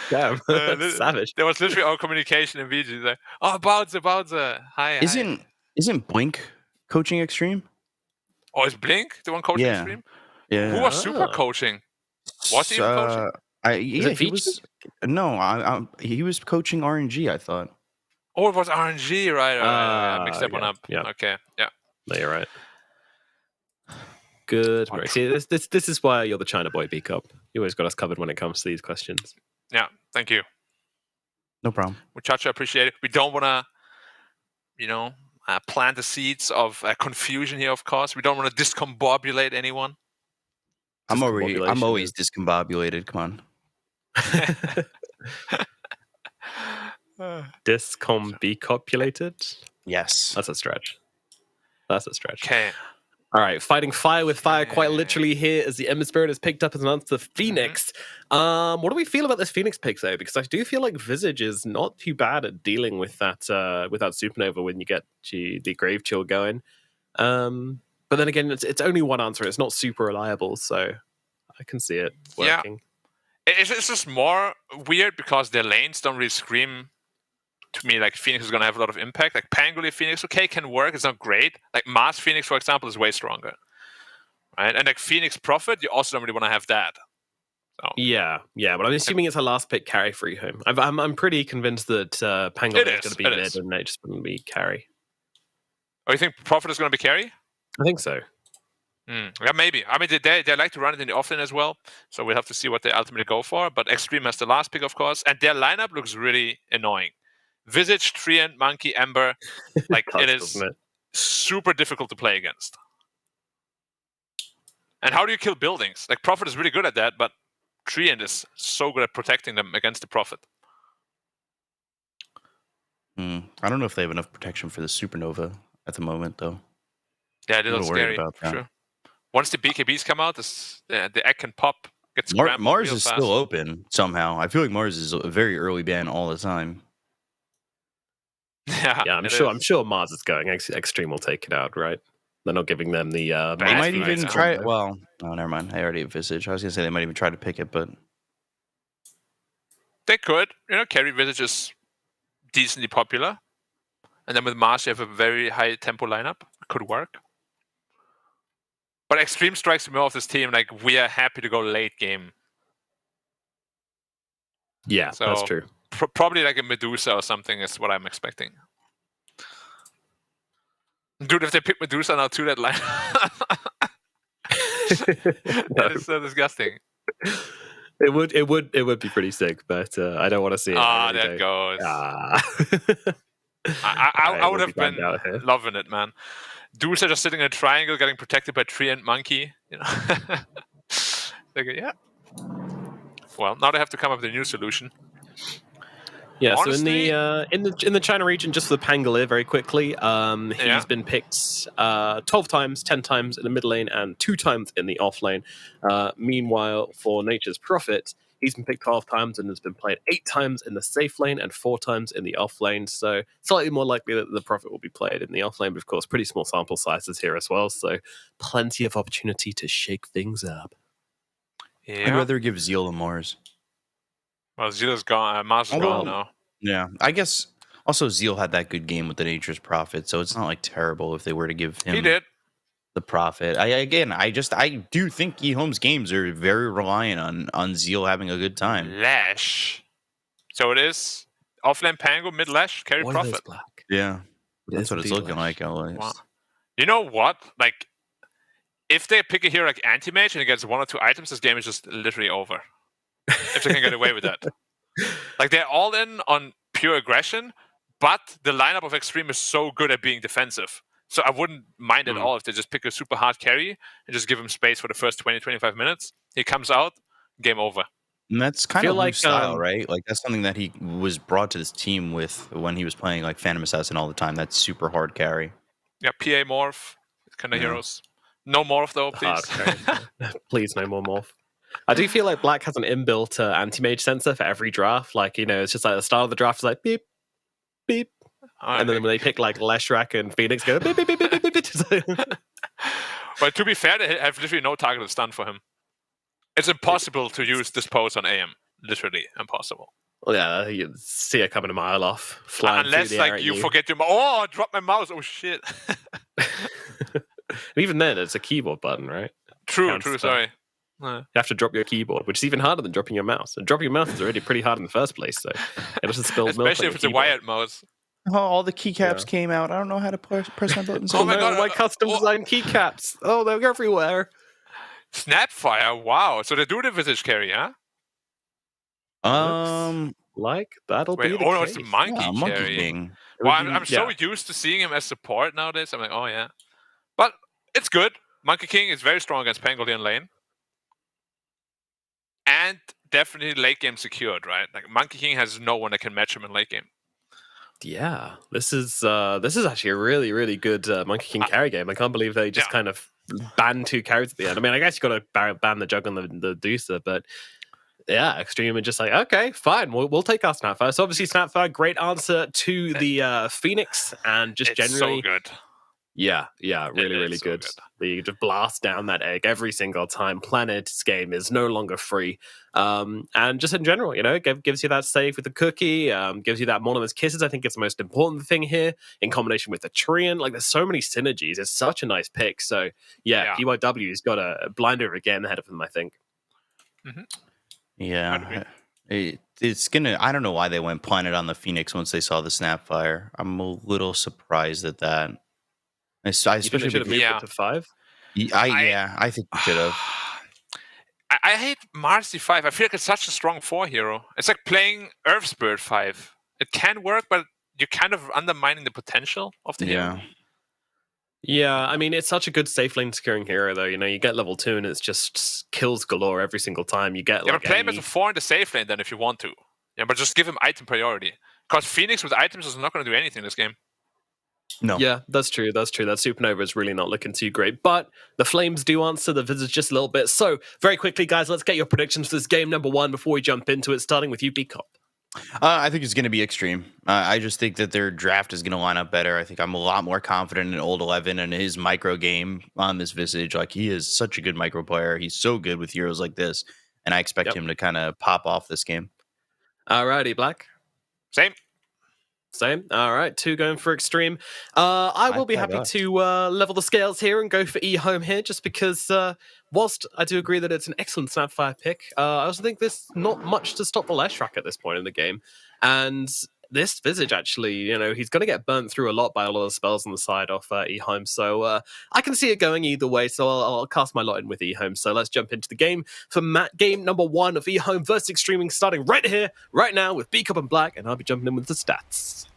Damn, that's savage. There was literally our communication in VG. Like, oh, Bowser. Hi. Isn't Blink coaching Extreme? Oh, is Blink the one coaching Extreme? Yeah. Who was super coaching? Was he coaching? He was. No, he was coaching RNG, I thought. Oh, it was RNG, right? I mixed that one up. Yeah. Okay, yeah. No, you're right. Good. See, this is why you're the China boy, B-Cup. You always got us covered when it comes to these questions. Yeah, thank you. No problem. Muchacho, appreciate it. We don't want to, plant the seeds of confusion here, of course. We don't want to discombobulate anyone. I'm always discombobulated. Come on. Discombobulated? Yes. That's a stretch. Okay. All right, fighting fire with fire quite literally here as the Ember Spirit is picked up as an answer to Phoenix. What do we feel about this Phoenix pick, though? Because I do feel like Visage is not too bad at dealing with that Supernova when you get the Grave Chill going. But then again, it's only one answer. It's not super reliable, so I can see it working. Yeah. It's just more weird because their lanes don't really scream to me like Phoenix is going to have a lot of impact. Like Pangolier Phoenix, okay, can work. It's not great. Like Mars Phoenix, for example, is way stronger. Right? And like Phoenix Prophet, you also don't really want to have that. So Yeah, but I'm assuming it's a last pick carry for EHOME. I'm pretty convinced that Pangolin is going to be mid and Nate's going to be carry. Oh, you think Prophet is going to be carry? I think so. Yeah, maybe. I mean, they like to run it in the offlane as well, so we'll have to see what they ultimately go for. But Extreme has the last pick, of course, and their lineup looks really annoying. Visage, Treant, Monkey, Ember, like it is super difficult to play against. And how do you kill buildings? Like Prophet is really good at that, but Treant is so good at protecting them against the Prophet. I don't know if they have enough protection for the Supernova at the moment, though. Yeah, it is scary. About that. Sure. Once the BKBs come out, the egg can pop. Gets Mars is fast. still open somehow. I feel like Mars is a very early ban all the time. Yeah, I'm sure Mars is going. Extreme will take it out, right? They're not giving them the. They might even try it. Well, no, never mind. I already have Visage. I was gonna say they might even try to pick it, but they could. Carry Visage is decently popular, and then with Mars, you have a very high tempo lineup. It could work. But Extreme strikes me off this team like we are happy to go late game. Yeah, so that's true. Probably like a Medusa or something is what I'm expecting. Dude, if they pick Medusa now to that line, that is so disgusting. It would be pretty sick, but I don't want to see it. There goes. I would have been loving it, man. Dudes are just sitting in a triangle, getting protected by Treant Monkey. Yeah. Well, now they have to come up with a new solution. Yeah, honestly, so in the China region, just for the Pangolier, very quickly, he's been picked 12 times, 10 times in the mid lane, and 2 times in the off lane. Meanwhile, for Nature's Prophet, he's been picked 12 times and has been played 8 times in the safe lane and 4 times in the off lane. So slightly more likely that the Prophet will be played in the off lane, but of course, pretty small sample sizes here as well. So plenty of opportunity to shake things up. I'd rather give Zeal to Mars. Well, Zeal's gone. Mars is gone now. Yeah, I guess also Zeal had that good game with the Nature's Prophet, so it's not like terrible if they were to give him the Prophet. I do think EHOME's games are very reliant on Zeal having a good time. Lash. So it is offlane Pango, mid Lash, carry Prophet. Yeah, that's what it's looking like. Wow. You know what? Like, if they pick a hero like Anti-Mage and it gets 1 or 2 items, this game is just literally over. If they can get away with that. Like, they're all in on pure aggression, but the lineup of Extreme is so good at being defensive. So I wouldn't mind at all if they just pick a super hard carry and just give him space for the first 20-25 minutes. He comes out, game over. And that's kind of like style, right? Like, that's something that he was brought to this team with when he was playing like Phantom Assassin all the time. That's super hard carry. Yeah, PA Morph, kind of heroes. No Morph, though, please. Please, no more Morph. I do feel like Black has an inbuilt anti-mage sensor for every draft. Like, it's just like the start of the draft is like beep, beep. And then when they pick like Leshrac and Phoenix go beep, beep, beep, beep, beep, beep. But to be fair, they have literally no targeted stun for him. It's impossible to use Dispose on AM. Literally impossible. Well, yeah, you see it coming a mile off. Flying unless through the air like you forget to... Oh, drop my mouse. Oh, shit. Even then, it's a keyboard button, right? True, sorry. You have to drop your keyboard, which is even harder than dropping your mouse. And dropping your mouse is already pretty hard in the first place, so it doesn't spill milk. Especially if it's a wired mouse. Oh, all the keycaps came out. I don't know how to press my buttons. Oh my god, my custom designed keycaps. Oh, they're everywhere. Snapfire, wow. So they do the Visage carry, huh? Like that'll be the case. It's the Monkey carry. King. Well, I'm so used to seeing him as support nowadays. I'm like, oh yeah. But it's good. Monkey King is very strong against Pangolier lane. And definitely late game secured, right? Like Monkey King has no one that can match him in late game. Yeah, this is actually a really, really good Monkey King carry game. I can't believe they just kind of banned 2 carries at the end. I mean, I guess you got to ban the Jug on the Deucer, but yeah, Extreme are just like, okay, fine, we'll take our Snapfire. So obviously Snapfire, great answer to the Phoenix, and just generally so good. Yeah, really good. You just blast down that egg every single time. Planet's game is no longer free. And just in general, gives you that save with the cookie, gives you that Monomus Kisses. I think it's the most important thing here, in combination with the Treant. Like, there's so many synergies. It's such a nice pick. So, PYW's got a blinder again ahead of them, I think. Mm-hmm. Yeah. It's gonna. I don't know why they went planet on the Phoenix once they saw the Snapfire. I'm a little surprised at that. You think they Especially should have moved it to 5? I think they should have. I hate Marcy 5. I feel like it's such a strong 4 hero. It's like playing Earth Spirit 5. It can work, but you're kind of undermining the potential of the hero. Yeah, I mean, it's such a good safe lane securing hero, though. You know, you get level 2 and it's just kills galore every single time. You get but play him as a 4 in the safe lane then if you want to. Yeah, but just give him item priority. Because Phoenix with items is not going to do anything this game. No. Yeah, that's true. That Supernova is really not looking too great. But the Flames do answer the visits just a little bit. So, very quickly, guys, let's get your predictions for this game number 1 before we jump into it, starting with you, B-Cop. I think it's going to be Extreme. I just think that their draft is going to line up better. I think I'm a lot more confident in Old 11 and his micro game on this Visage. Like, he is such a good micro player. He's so good with heroes like this. And I expect him to kind of pop off this game. Alrighty, Black. Same. All right, 2 going for Extreme. I will be happy to level the scales here and go for EHOME here, just because whilst I do agree that it's an excellent Snapfire pick, I also think there's not much to stop the Leshrac at this point in the game. And this Visage, actually, you know, he's going to get burnt through a lot by a lot of spells on the side of EHOME. So I can see it going either way, so I'll cast my lot in with EHOME. So let's jump into the game for game number 1 of EHOME versus Extreming, starting right here, right now with B-Cup and Black, and I'll be jumping in with the stats.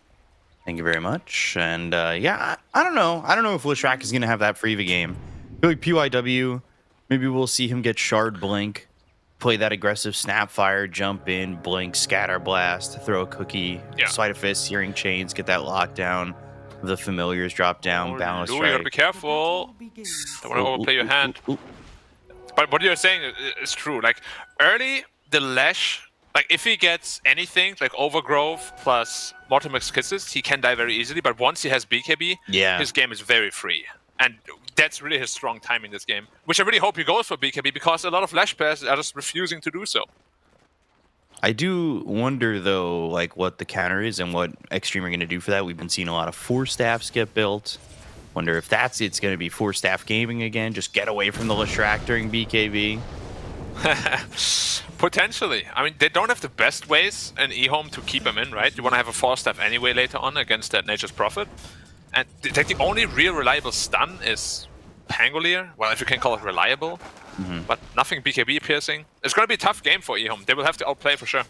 Thank you very much. And yeah, I don't know. I don't know if Leshrac is going to have that free of a game. I feel like PYW, maybe we'll see him get Shard Blink, play that aggressive Snapfire, jump in, Blink, Scatter Blast, throw a cookie, Sleight of Fist, Searing Chains, get that lockdown. The Familiars drop down, Balance Strike. You gotta be careful. Don't want to overplay your hand. But what you're saying is true. Like, early, the Lesh, like, if he gets anything, like Overgrowth plus Mortimer's Kisses, he can die very easily. But once he has BKB, his game is very free. And that's really his strong time in this game. Which I really hope he goes for BKB, because a lot of Lesh players are just refusing to do so. I do wonder, though, like, what the counter is and what Extreme are going to do for that. We've been seeing a lot of 4-staffs get built. Wonder if it's going to be 4-staff gaming again. Just get away from the Leshrac during BKB. Potentially. I mean, they don't have the best ways in EHOME to keep him in, right? You want to have a 4-staff anyway later on against that Nature's Prophet. And like, the only real reliable stun is Pangolier. Well, if you can call it reliable. But nothing BKB piercing. It's going to be a tough game for EHOME. They will have to outplay for sure.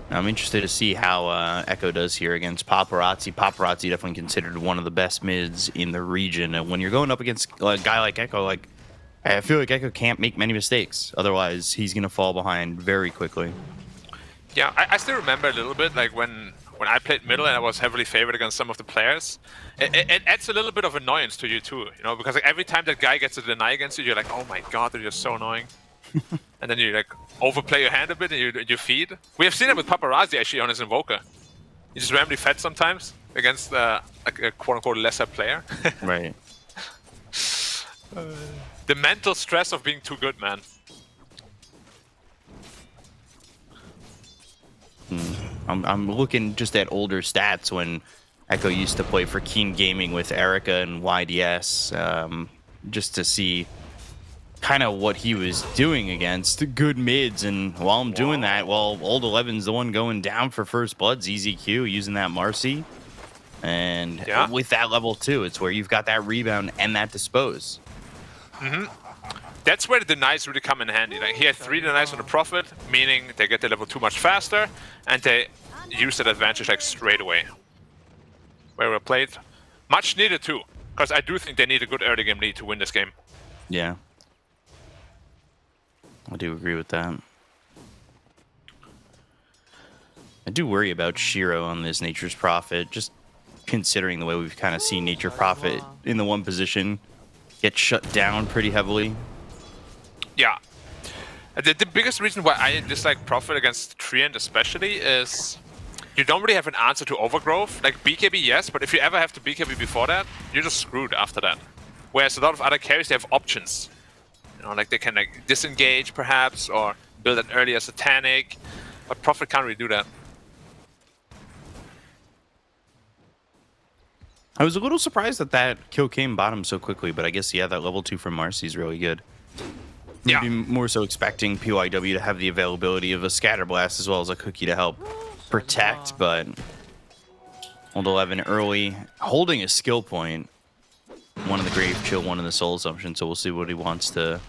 I'm interested to see how Echo does here against Paparazzi. Paparazzi definitely considered one of the best mids in the region. And when you're going up against a guy like Echo, like, I feel like Echo can't make many mistakes. Otherwise, he's going to fall behind very quickly. Yeah, I still remember a little bit, like, when I played middle and I was heavily favored against some of the players, it adds a little bit of annoyance to you too, you know, because like, every time that guy gets a deny against you, you're like, oh my god, they're just so annoying. And then you like overplay your hand a bit and you feed. We have seen it with Paparazzi actually on his Invoker. He just randomly fed sometimes against like a quote-unquote lesser player. Right. The mental stress of being too good, man. I'm looking just at older stats when Echo used to play for Keen Gaming with Erica and YDS, just to see kind of what he was doing against good mids. And while I'm doing that, well, Old 11's the one going down for first blood, ZZQ, using that Marcy. And with that level 2, it's where you've got that rebound and that dispose. That's where the denies really come in handy. Like, he had 3 denies on the Prophet, meaning they get the level 2 much faster, and they use that advantage like straight away. Very well played. Much needed too, because I do think they need a good early game lead to win this game. Yeah. I do agree with that. I do worry about Shiro on this Nature's Prophet, just considering the way we've kind of seen Nature Prophet in the one position get shut down pretty heavily. Yeah. The biggest reason why I dislike Prophet against Treant especially is you don't really have an answer to Overgrowth. Like, BKB, yes, but if you ever have to BKB before that, you're just screwed after that. Whereas a lot of other carries, they have options. You know, like they can like disengage perhaps, or build an earlier Satanic, but Prophet can't really do that. I was a little surprised that kill came bottom so quickly, but I guess, yeah, that level 2 from Marcy is really good. Maybe more so expecting PYW to have the availability of a Scatter Blast as well as a Cookie to help protect, but Old 11 early, holding a skill point. One in the Grave Chill, one in the Soul Assumption, so we'll see what he wants to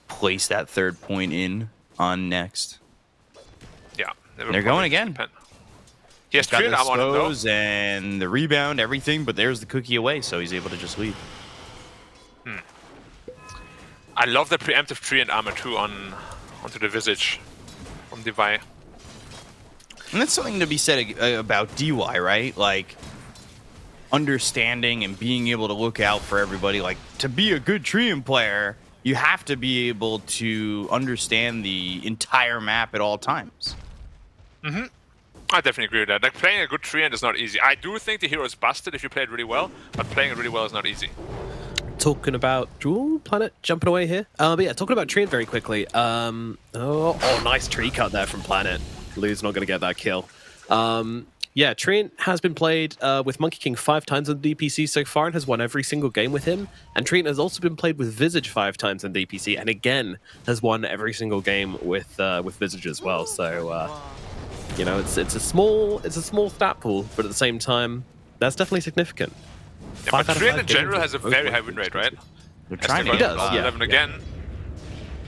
place that third point in on next. Yeah. They're going again. He has 3 armor on him, though. And the rebound, everything, but there's the Cookie away, so he's able to just leave. I love the preemptive tree and armor too onto the Visage from DY. And that's something to be said about DY, right? Like, understanding and being able to look out for everybody. Like, to be a good Treant player, you have to be able to understand the entire map at all times. Mm-hmm. I definitely agree with that. Like, playing a good Treant is not easy. I do think the hero is busted if you play it really well, but playing it really well is not easy. Talking about Planet jumping away here. But yeah, talking about Treant very quickly. Oh, nice tree cut there from Planet. Lou's not going to get that kill. Yeah, Treant has been played with Monkey King 5 times on DPC so far and has won every single game with him. And Treant has also been played with Visage 5 times on DPC and again has won every single game with Visage as well. So you know, it's a small stat pool, but at the same time, that's definitely significant. Yeah, but Treant in general has a very high win rate, right? They're trying to get get 11 again.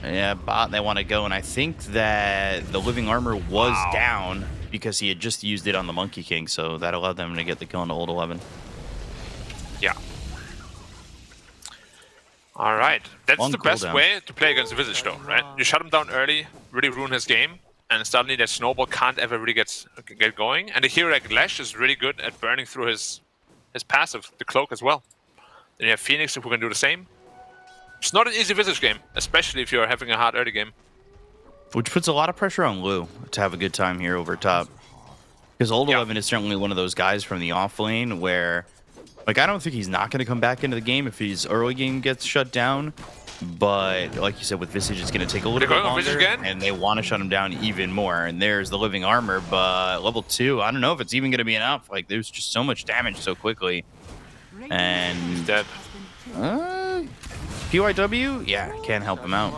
Yeah, bot they want to go, and I think that the Living Armor was down because he had just used it on the Monkey King, so that allowed them to get the kill on the Old 11. Yeah. All right, that's the best way to play against the Visage, though, right? You shut him down early, really ruin his game, and suddenly that snowball can't ever really get going. And the hero like Lash is really good at burning through his passive, the cloak as well. Then you have Phoenix who can do the same. It's not an easy Visage game, especially if you're having a hard early game. Which puts a lot of pressure on Lu to have a good time here over top. Because Old 11 is certainly one of those guys from the off lane where, like, I don't think he's not going to come back into the game if his early game gets shut down. But, like you said, with Visage, it's going to take a little bit longer, and they want to shut him down even more. And there's the Living Armor, but level 2, I don't know if it's even going to be enough. Like, there's just so much damage so quickly. And he's dead. PYW? Yeah, can't help him out.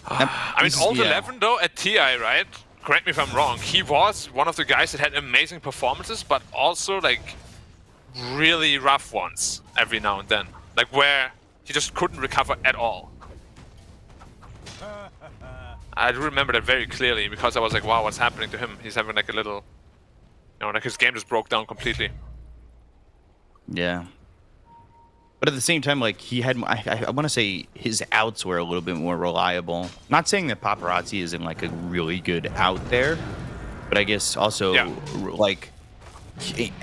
I mean, Old 11, though, at TI, right? Correct me if I'm wrong. He was one of the guys that had amazing performances, but also, like, really rough ones every now and then. Like, where he just couldn't recover at all. I do remember that very clearly, because I was like, wow, what's happening to him? He's having, like, a little... You know, like, his game just broke down completely. Yeah. But at the same time, like, he had... I want to say his outs were a little bit more reliable. Not saying that Paparazzi isn't, like, a really good out there. But I guess also, like,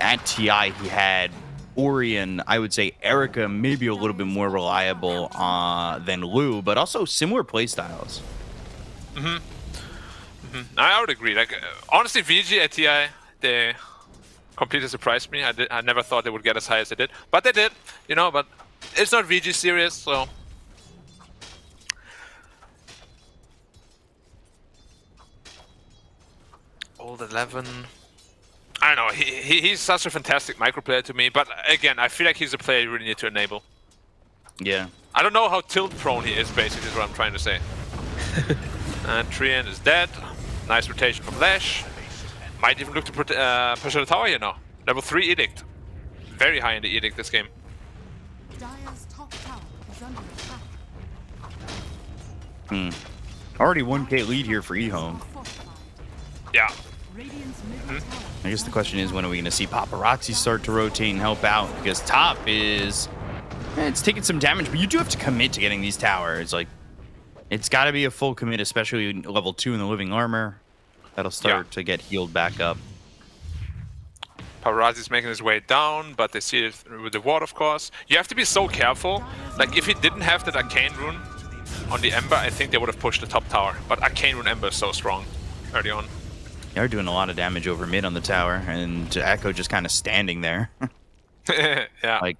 at TI, he had... Orion, I would say Erica maybe a little bit more reliable than Lu, but also similar playstyles. I would agree. Like, honestly, VG at TI, they completely surprised me. I never thought they would get as high as they did, but they did. You know, but it's not VG serious, so. Old 11. I don't know, he's such a fantastic micro player to me, but again, I feel like he's a player you really need to enable. Yeah. I don't know how tilt prone he is, basically, is what I'm trying to say. And Treant is dead. Nice rotation from Lash. Might even look to pressure the tower here now. Level 3 Edict. Very high in the Edict this game. Dire's top tower is under attack. Already 1k lead here for EHOME. Yeah. I guess the question is, when are we going to see Paparazzi start to rotate and help out? Because top is... it's taking some damage, but you do have to commit to getting these towers. Like, it's got to be a full commit, especially level 2 in the Living Armor. That'll start to get healed back up. Paparazzi's making his way down, but they see it with the ward, of course. You have to be so careful. Like, if he didn't have that Arcane Rune on the Ember, I think they would have pushed the top tower. But Arcane Rune Ember is so strong early on. They are doing a lot of damage over mid on the tower, and Echo just kind of standing there. Yeah. Like,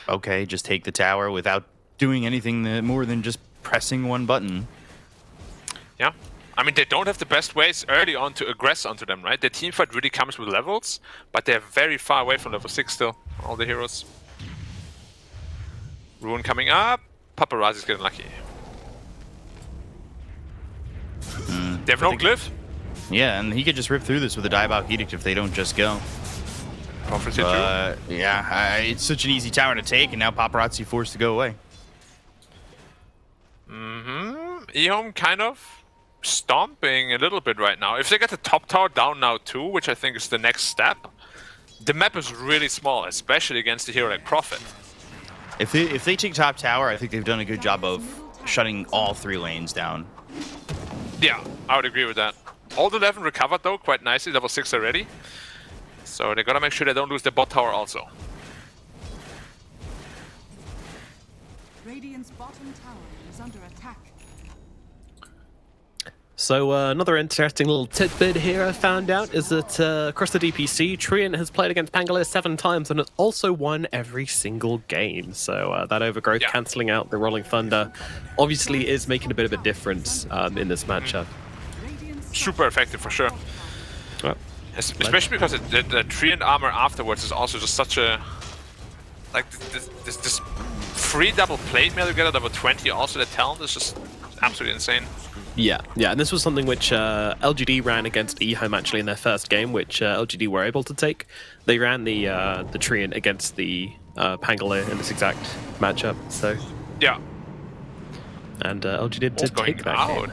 okay, just take the tower without doing anything more than just pressing one button. Yeah. I mean, they don't have the best ways early on to aggress onto them, right? Their teamfight really comes with levels, but they're very far away from level 6 still, all the heroes. Rune coming up. Paparazzi's getting lucky. They have no glyph. Yeah, and he could just rip through this with a Diabolic Edict if they don't just go. Yeah, it's such an easy tower to take, and now Paparazzi forced to go away. EHOME kind of stomping a little bit right now. If they get the top tower down now too, which I think is the next step, the map is really small, especially against a hero like Prophet. If they take top tower, I think they've done a good job of shutting all 3 lanes down. Yeah, I would agree with that. Old 11 recovered though quite nicely, level 6 already. So they gotta make sure they don't lose their bot tower also. Radiant's bottom tower is under attack. So another interesting little tidbit here I found out is that across the DPC, Treant has played against Pangolier 7 times and has also won every single game. So that overgrowth cancelling out the Rolling Thunder obviously is making a bit of a difference in this matchup. Super effective for sure. Well, especially because the Treant armor afterwards is also just such a... Like this free double plate mail you get at level 20, also the talent is just absolutely insane. Yeah, and this was something which LGD ran against EHOME actually in their first game, which LGD were able to take. They ran the Treant against the Pangolier in this exact matchup, so... Yeah. And LGD did take that game.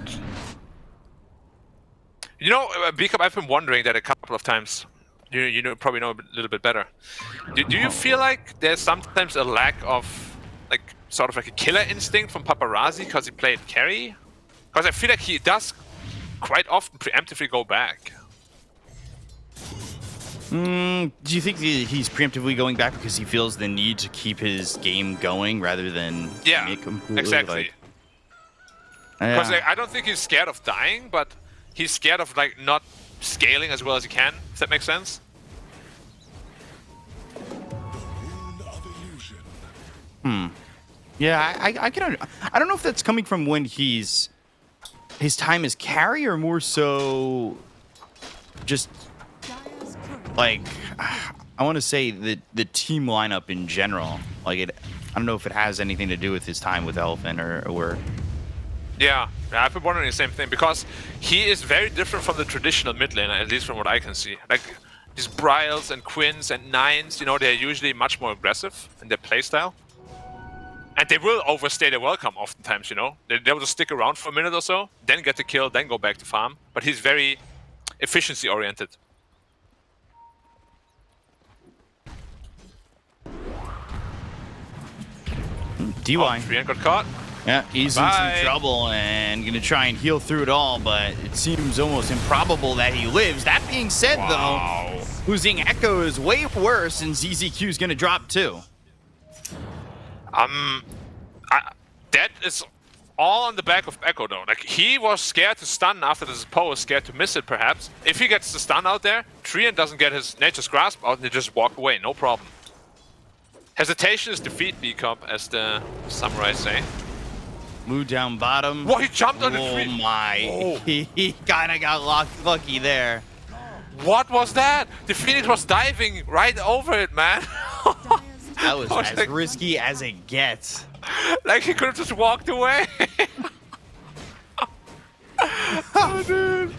You know, B-Cup, I've been wondering that a couple of times. You probably know a little bit better. Do you feel like there's sometimes a lack of, like, sort of like a killer instinct from Paparazzi because he played carry? Because I feel like he does quite often preemptively go back. Do you think he's preemptively going back because he feels the need to keep his game going rather than it completely? Exactly. Because I don't think he's scared of dying, but he's scared of like not scaling as well as he can. Does that make sense? Yeah, I can. I don't know if that's coming from when his time as carry or more so just like I want to say the team lineup in general. Like I don't know if it has anything to do with his time with Elephant or. Yeah, I've been wondering the same thing because he is very different from the traditional mid laner, at least from what I can see. Like these Bryles and Quins and Nines, you know, they're usually much more aggressive in their playstyle. And they will overstay their welcome oftentimes, you know. They will just stick around for a minute or so, then get the kill, then go back to farm. But he's very efficiency oriented. DY. Treant got caught. Yeah, he's in some trouble and gonna try and heal through it all, but it seems almost improbable that he lives. That being said, though, losing Echo is way worse, and ZZQ is gonna drop too. That is all on the back of Echo, though. Like, he was scared to stun after this pose, scared to miss it, perhaps. If he gets the stun out there, Treant doesn't get his Nature's Grasp out, and they just walk away, no problem. Hesitation is defeat, B-Cup, as the samurais say. Move down bottom. Whoa, he jumped on the tree. Oh my. Oh. He kind of got lucky there. What was that? The Phoenix was diving right over it, man. That was as risky as it gets. Like he could have just walked away. Oh, dude.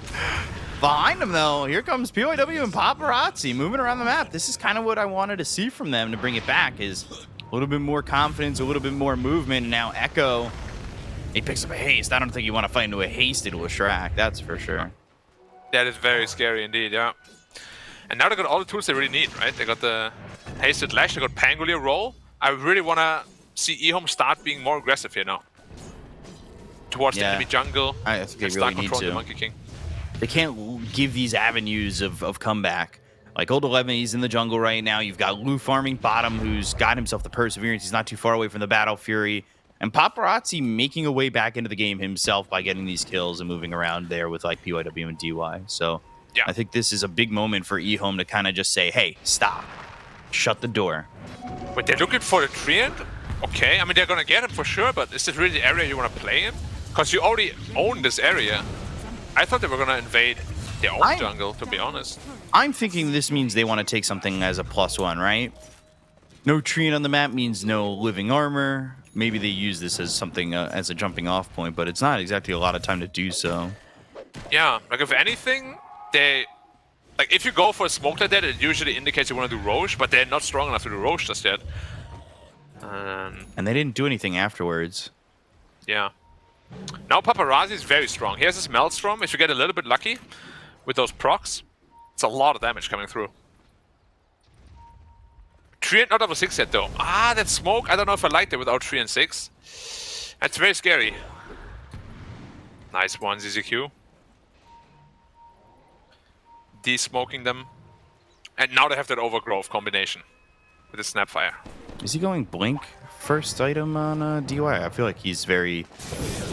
Behind him, though, here comes PYW and Paparazzi moving around the map. This is kind of what I wanted to see from them to bring it back, is a little bit more confidence, a little bit more movement. And now Echo, he picks up a haste. I don't think you want to fight into a haste into a Shrek, that's for sure. That is very scary indeed, yeah. And now they got all the tools they really need, right? They got the hasted lash, they got Pangolier roll. I really want to see EHOME start being more aggressive here now. Towards the enemy jungle. I think they really need to. The Monkey King. They can't give these avenues of comeback. Like Old 11, he's in the jungle right now. You've got Lou farming bottom, who's got himself the Perseverance. He's not too far away from the Battle Fury. And Paparazzi making a way back into the game himself by getting these kills and moving around there with like PYW and DY. So I think this is a big moment for EHOME to kind of just say, hey, stop. Shut the door. But they're looking for the Treant? Okay, I mean, they're going to get him for sure, but is this really the area you want to play in? Because you already own this area. I thought they were going to invade their own jungle, to be honest. I'm thinking this means they want to take something as a +1, right? No Treant on the map means no living armor. Maybe they use this as something as a jumping off point, but it's not exactly a lot of time to do so. Yeah, like if anything, they... Like, if you go for a smoke like that, it usually indicates you want to do Roche, but they're not strong enough to do Roche just yet. And they didn't do anything afterwards. Yeah. Now Paparazzi is very strong. He has his Maelstrom. If you get a little bit lucky with those procs, it's a lot of damage coming through. Treant not level 6 yet, though. Ah, that smoke. I don't know if I liked it without 3 and 6. That's very scary. Nice one, ZZQ. De-smoking them. And now they have that Overgrowth combination with the Snapfire. Is he going Blink first item on DY? I feel like he's very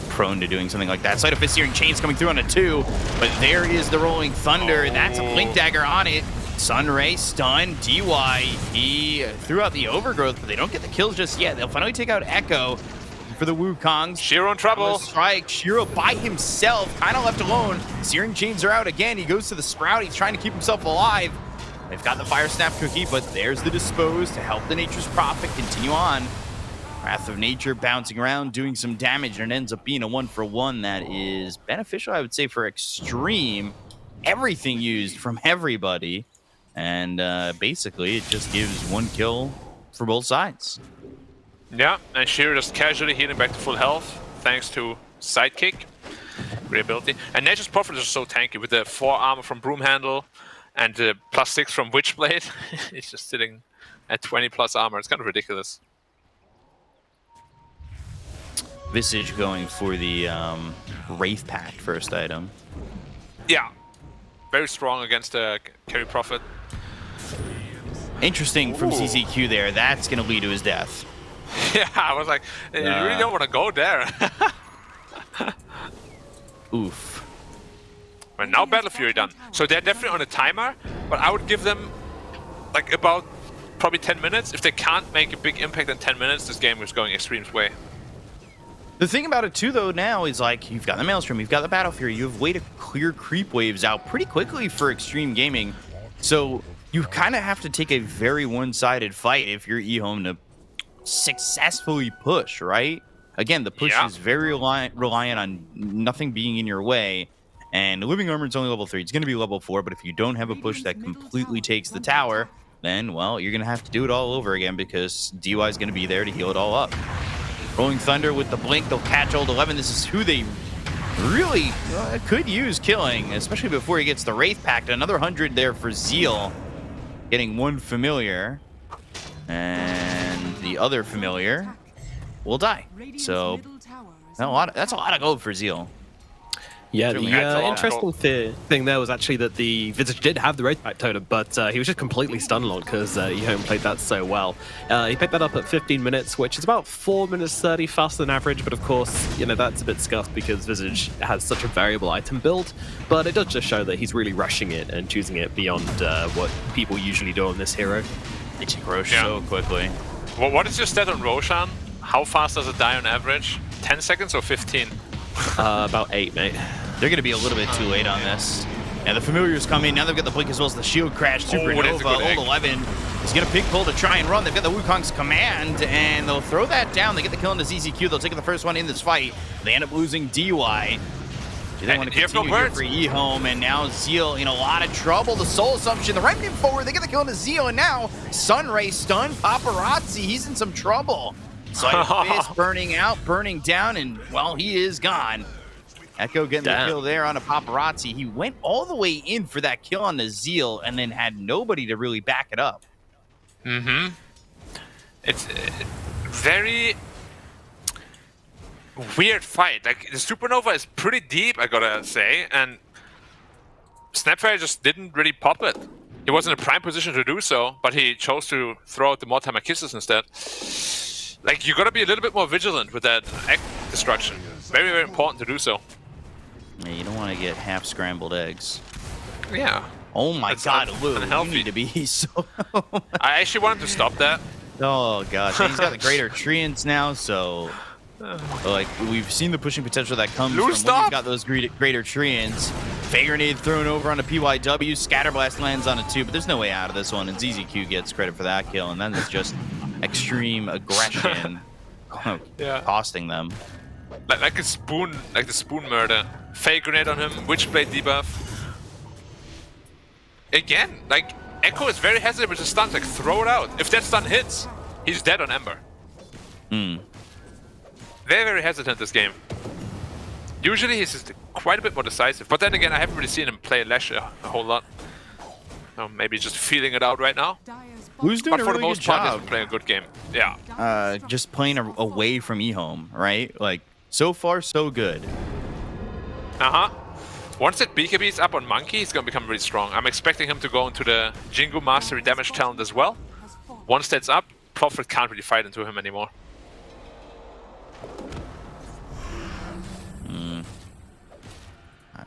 prone to doing something like that. Sleight of Fist Searing Chains coming through on a 2, but there is the Rolling Thunder. That's a Blink Dagger on it. Sunray stun. DY, he threw out the Overgrowth, but they don't get the kills just yet. They'll finally take out Echo for the Wukongs. Shiro in trouble. Strike. Shiro by himself, kind of left alone. Searing Chains are out again. He goes to the Sprout. He's trying to keep himself alive. They've got the Fire Snap Cookie, but there's the Dispose to help the Nature's Prophet continue on. Wrath of Nature bouncing around, doing some damage, and it ends up being a 1-for-1 that is beneficial, I would say, for Extreme. Everything used from everybody. And basically, it just gives 1 kill for both sides. Yeah, and Shiro just casually healing back to full health, thanks to Sidekick. Great ability. And Nature's Prophet is just so tanky with the 4 armor from Broom Handle and the +6 from Witchblade. He's just sitting at 20 plus armor. It's kind of ridiculous. Visage going for the Wraith Pact first item. Yeah, very strong against the Carry Prophet. Interesting from CCQ there. That's going to lead to his death. Yeah, I was like, you really don't want to go there. Oof. But now Battle Fury done. So they're definitely on a timer, but I would give them like about probably 10 minutes. If they can't make a big impact in 10 minutes, this game is going Extreme's way. The thing about it too, though, now is like you've got the Maelstrom, you've got the Battle Fury, you have way to clear creep waves out pretty quickly for Extreme Gaming. So you kind of have to take a very one-sided fight if you're EHOME to successfully push, right? Again, the push is very reliant on nothing being in your way. And the Living Armor is only level 3. It's going to be level 4, but if you don't have a push that completely takes the tower, then, well, you're going to have to do it all over again because DY is going to be there to heal it all up. Rolling Thunder with the Blink, they'll catch Old 11. This is who they really could use killing, especially before he gets the Wraith Pact. Another 100 there for Zeal, getting 1 familiar. And the other familiar will die. So that's a lot of gold for Zeal. Yeah, the interesting thing there was actually that the Visage did have the Wraith Pact totem, but he was just completely stun locked because EHOME played that so well. He picked that up at 15 minutes, which is about 4 minutes 30 faster than average, but of course, you know, that's a bit scuffed because Visage has such a variable item build, but it does just show that he's really rushing it and choosing it beyond what people usually do on this hero. They take Roche so quickly. Well, what is your stat on Roshan? How fast does it die on average? 10 seconds or 15? About 8, mate. They're going to be a little bit too late on this. And the Familiars come in. Now they've got the Blink as well as the Shield Crash. Supernova. Old 11 is going to pig pull to try and run. They've got the Wukong's command, and they'll throw that down. They get the kill into ZZQ. They'll take the first one in this fight. They end up losing DY. They want to continue here for EHOME, and now Zeal in a lot of trouble. The Soul Assumption, the Remnant forward. They get the kill into Zeal, and now Sunray stun Paparazzi. He's in some trouble. Sleight of Fist burning out, burning down, and, well, he is gone. Echo getting the kill there on a Paparazzi. He went all the way in for that kill on the Zeal and then had nobody to really back it up. Mm-hmm. It's a very weird fight. Like, the Supernova is pretty deep, I gotta say, and Snapfire just didn't really pop it. He was in a prime position to do so, but he chose to throw out the Mortimer Kisses instead. Like, you gotta be a little bit more vigilant with that egg destruction. Very, very important to do so. Yeah, you don't want to get half scrambled eggs. Yeah. Oh my God, Lou, you need to be so... I actually wanted to stop that. Oh gosh, and he's got the greater treants now, so... Like, we've seen the pushing potential that comes from when you've got those greater treants. Fey Grenade thrown over on a PYW, Scatterblast lands on it too, but there's no way out of this one, and ZZQ gets credit for that kill, and then it's just extreme aggression costing them. Like the spoon murder. Fake grenade on him, Witchblade debuff. Again, like Echo is very hesitant with the stuns, like throw it out. If that stun hits, he's dead on Ember. Very, very hesitant this game. Usually he's just quite a bit more decisive, but then again, I haven't really seen him play Lash a whole lot. So maybe just feeling it out right now. Who's doing but a for really the most good part, he's job. been playing a good game. Yeah. Just playing away from EHOME, right? Like, so far, so good. Once that BKB is up on Monkey, he's going to become really strong. I'm expecting him to go into the Jingu Mastery damage talent as well. Once that's up, Prophet can't really fight into him anymore.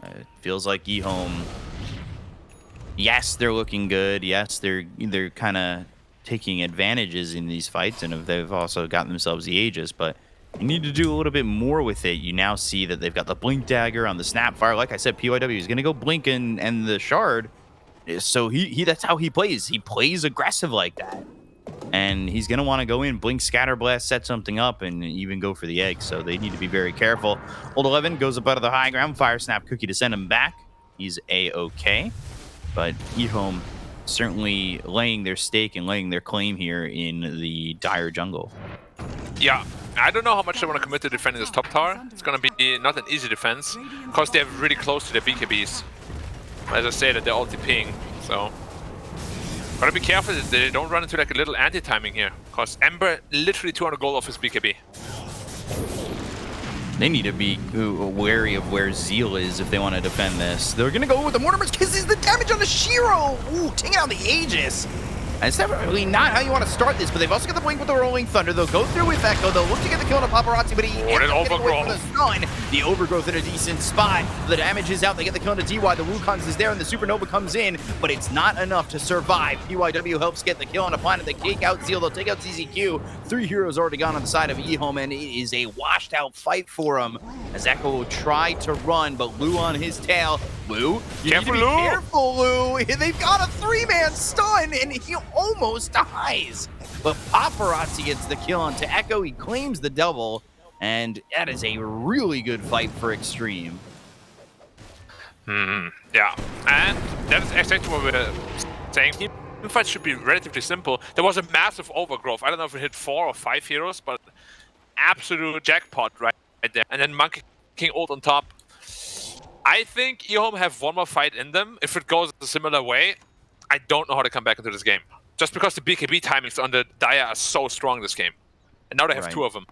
It feels like EHOME. Yes, they're looking good. Yes, they're kind of taking advantages in these fights, and they've also gotten themselves the Aegis, but you need to do a little bit more with it. You now see that they've got the Blink Dagger on the Snapfire. Like I said, PYW is going to go Blink and the Shard. So that's how he plays. He plays aggressive like that. And he's going to want to go in, Blink, Scatter Blast, set something up, and even go for the egg. So they need to be very careful. Old 11 goes up out of the high ground. Fire Snap Cookie to send him back. He's A-okay. But EHOME certainly laying their stake and laying their claim here in the dire jungle. Yeah, I don't know how much I want to commit to defending this top tower. It's going to be not an easy defense, because they're really close to their BKBs. As I said, they're all TPing, so... Gotta be careful that they don't run into like a little anti-timing here, because Ember literally 200 gold off his BKB. They need to be wary of where Zeal is if they want to defend this. They're going to go with the Mortimer's Kisses, the damage on the Shiro! Ooh, taking out the Aegis. And it's definitely not how you want to start this, but they've also got the Blink with the Rolling Thunder. They'll go through with Echo. They'll look to get the kill on a Paparazzi, but he ends up getting away from the stun. The Overgrowth in a decent spot. The damage is out. They get the kill on a DY. The Wukong's is there, and the Supernova comes in, but it's not enough to survive. PYW helps get the kill on a Planet. They take out Zeal. They'll take out CZQ. 3 heroes already gone on the side of EHOME, and it is a washed-out fight for him. As Echo will try to run, but Lou on his tail. Lou, you need to be careful, Lou. They've got a 3-man stun, and he almost dies. But Paparazzi gets the kill onto Echo. He claims the double, and that is a really good fight for Extreme. Yeah, and that is exactly what we're saying. Team fight should be relatively simple. There was a massive overgrowth. I don't know if it hit 4 or 5 heroes, but absolute jackpot right there. And then Monkey King ult on top. I think EHOME have one more fight in them. If it goes a similar way, I don't know how to come back into this game. Just because the BKB timings on the Dia are so strong this game. And now they have 2 of them.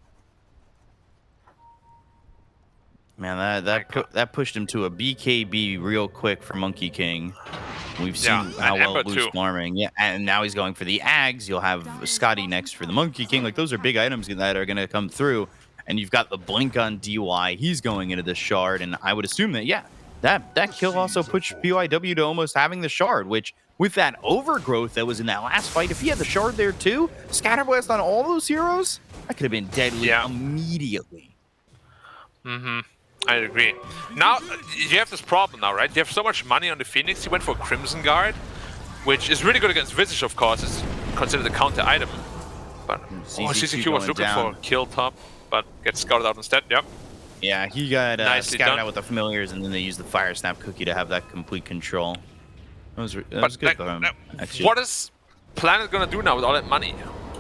Man, that pushed him to a BKB real quick for Monkey King. We've seen how well Lou's farming. Yeah, and now he's going for the Ags. You'll have Scotty next for the Monkey King. Like, those are big items that are going to come through. And you've got the Blink on DY. He's going into the Shard, and I would assume that, yeah, that kill also pushed PYW to almost having the Shard, which, with that overgrowth that was in that last fight, if he had the Shard there too, Scatterblast on all those heroes, that could have been deadly immediately. I agree. Now, you have this problem now, right? You have so much money on the Phoenix. He went for Crimson Guard, which is really good against Visage, of course. It's considered a counter item. But CCQ was looking for kill top, but gets scouted out instead. Yep. Yeah, he got scouted out with the Familiars, and then they used the Fire Snap Cookie to have that complete control. That was good for him, actually. What is Planet going to do now with all that money?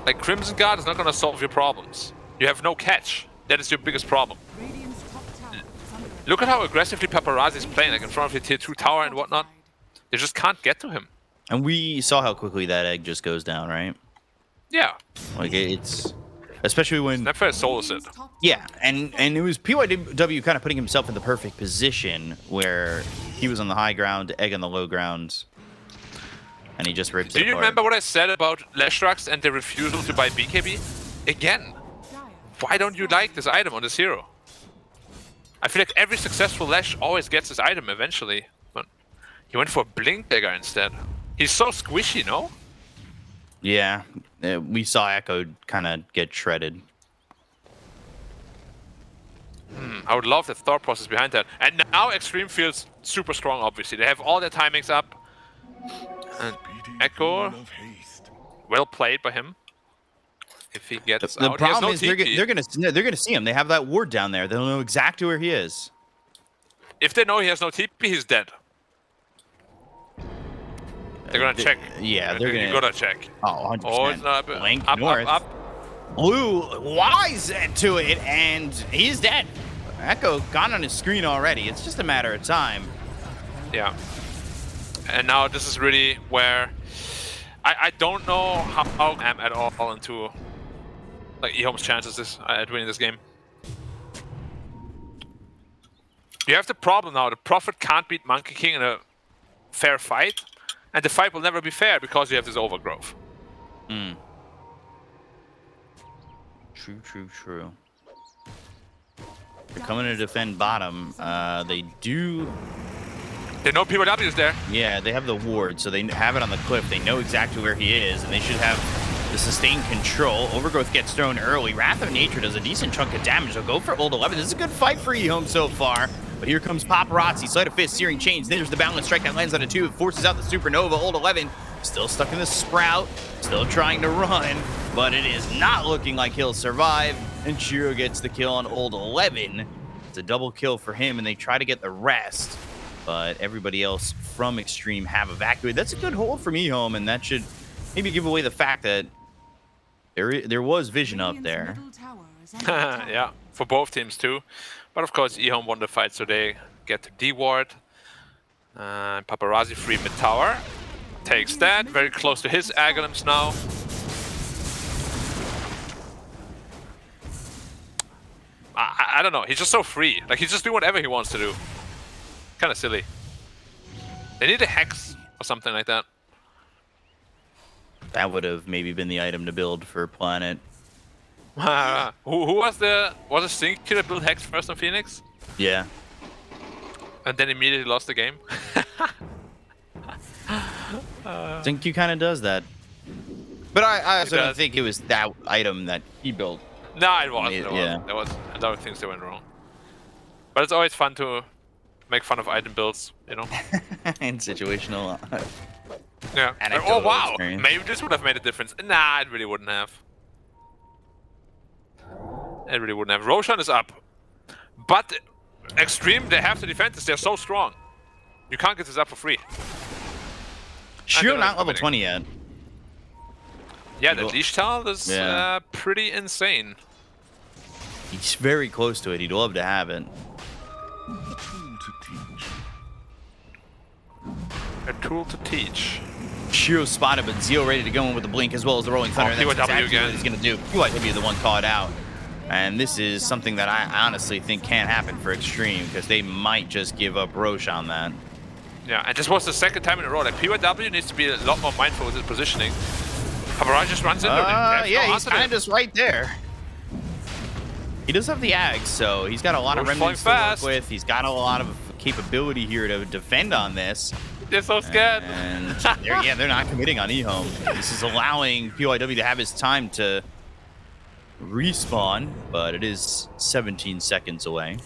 Like, Crimson Guard is not going to solve your problems. You have no catch. That is your biggest problem. Look at how aggressively Paparazzi is playing, like in front of your tier 2 tower and whatnot. They just can't get to him. And we saw how quickly that egg just goes down, right? Yeah. Like, it's... Especially when... Snapfire solos it. Yeah, and it was PYW kind of putting himself in the perfect position where he was on the high ground, egg on the low ground, and he just ripped it apart. Do you remember what I said about Leshrax and the refusal to buy BKB? Again, why don't you like this item on this hero? I feel like every successful Lash always gets this item eventually, but he went for Blink Dagger instead. He's so squishy, no? Yeah, we saw Echo kind of get shredded. I would love the thought process behind that. And now Extreme feels super strong, obviously. They have all their timings up. And Echo, well played by him. if he gets The out. He has problem no is they're TP. gonna see him. They have that ward down there. They'll know exactly where he is. If they know he has no TP, he's dead. They're gonna check. Yeah, they're You gonna. gotta check. Oh, 100%. Oh, it's not Blink up, north. up. Blue wise to it, and he's dead. Echo gone on his screen already. It's just a matter of time. Yeah. And now this is really where I don't know how I'm at all into like EHOME's chances at winning this game. You have the problem now. The Prophet can't beat Monkey King in a fair fight, and the fight will never be fair because you have this overgrowth. True. They're coming to defend bottom. They know PYW is there. Yeah, they have the ward, so they have it on the cliff. They know exactly where he is, and they should have the sustained control. Overgrowth gets thrown early. Wrath of Nature does a decent chunk of damage. They'll go for Old 11. This is a good fight for EHOME so far. But here comes Paparazzi, Sleight of Fist, Searing Chains. There's the balance strike that lands on a 2. It forces out the Supernova. Old 11 still stuck in the Sprout, still trying to run, but it is not looking like he'll survive. And Shiro gets the kill on Old 11. It's a double kill for him, and they try to get the rest. But everybody else from Extreme have evacuated. That's a good hold from EHOME, and that should maybe give away the fact that there was vision up there. Yeah, for both teams too. But of course, EHOME won the fight, so they get to D-ward. Paparazzi free mid tower. Takes that, very close to his Aghanim's now. I don't know, he's just so free. Like, he's just doing whatever he wants to do. Kind of silly. They need a Hex or something like that. That would have maybe been the item to build for Planet. Who was it Stinky that built Hex first on Phoenix? Yeah. And then immediately lost the game? Stinky kind of does that. But I also don't think it was that item that he built. No, it wasn't. Yeah. There was a lot of things that went wrong. But it's always fun to make fun of item builds, you know? And situational. Yeah. Oh, wow. Experience. Maybe this would have made a difference. Nah, it really wouldn't have. It really wouldn't have. Roshan is up. But Extreme, they have to defend this. They're so strong. You can't get this up for free. Shiro not level 20 yet. Yeah, the leash talent is pretty insane. He's very close to it. He'd love to have it. A tool to teach. Shiro spotted, but Zeo ready to go in with the blink as well as the Rolling Thunder. PYW That's exactly again. what he's going to do. PYW the one caught out. And this is something that I honestly think can't happen for Extreme, because they might just give up Roche on that. Yeah, and this was the second time in a row. Like, PYW needs to be a lot more mindful with his positioning. Paparazzi just runs into him. Yeah, he's kind of just right there. He does have the Ags, so he's got a lot of remnants to work with. He's got a lot of capability here to defend on this. They're so scared. And they're not committing on EHOME. This is allowing PYW to have his time to respawn, but it is 17 seconds away.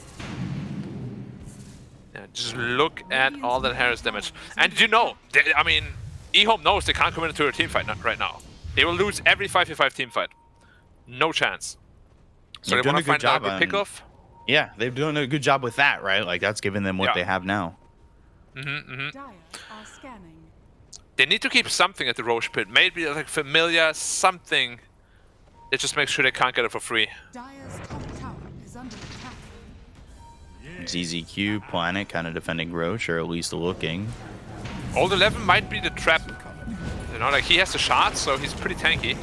Yeah, just look at all that Harris damage. And you know, I mean, EHOME knows they can't commit into a team fight right now. They will lose every 5v5 team fight. No chance. So they want to find a good pickoff. Yeah, they've done a good job with that, right? Like, that's giving them what they have now. They need to keep something at the Roche pit. Maybe like familiar, something. It just makes sure they can't get it for free. ZZQ, Planet kind of defending Roche, or at least looking. Old 11 might be the trap. You know, like, he has the shots, so he's pretty tanky.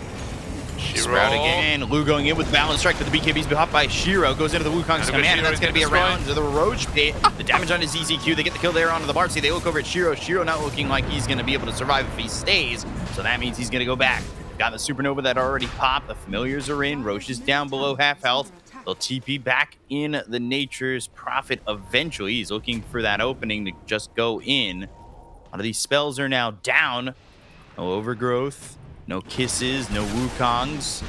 Sprout again. Lu going in with balance strike, but the BKB's be hopped by Shiro. Goes into the Wukong's command, and that's going to be around to the Roche pit. The damage on his ZZQ. They get the kill there onto the Bartzy. They look over at Shiro. Shiro not looking like he's going to be able to survive if he stays. So that means he's going to go back. Got the Supernova that already popped. The Familiars are in. Roche is down below half health. They'll TP back in the Nature's Prophet eventually. He's looking for that opening to just go in. A lot of these spells are now down. No Overgrowth. No Kisses, no Wukongs.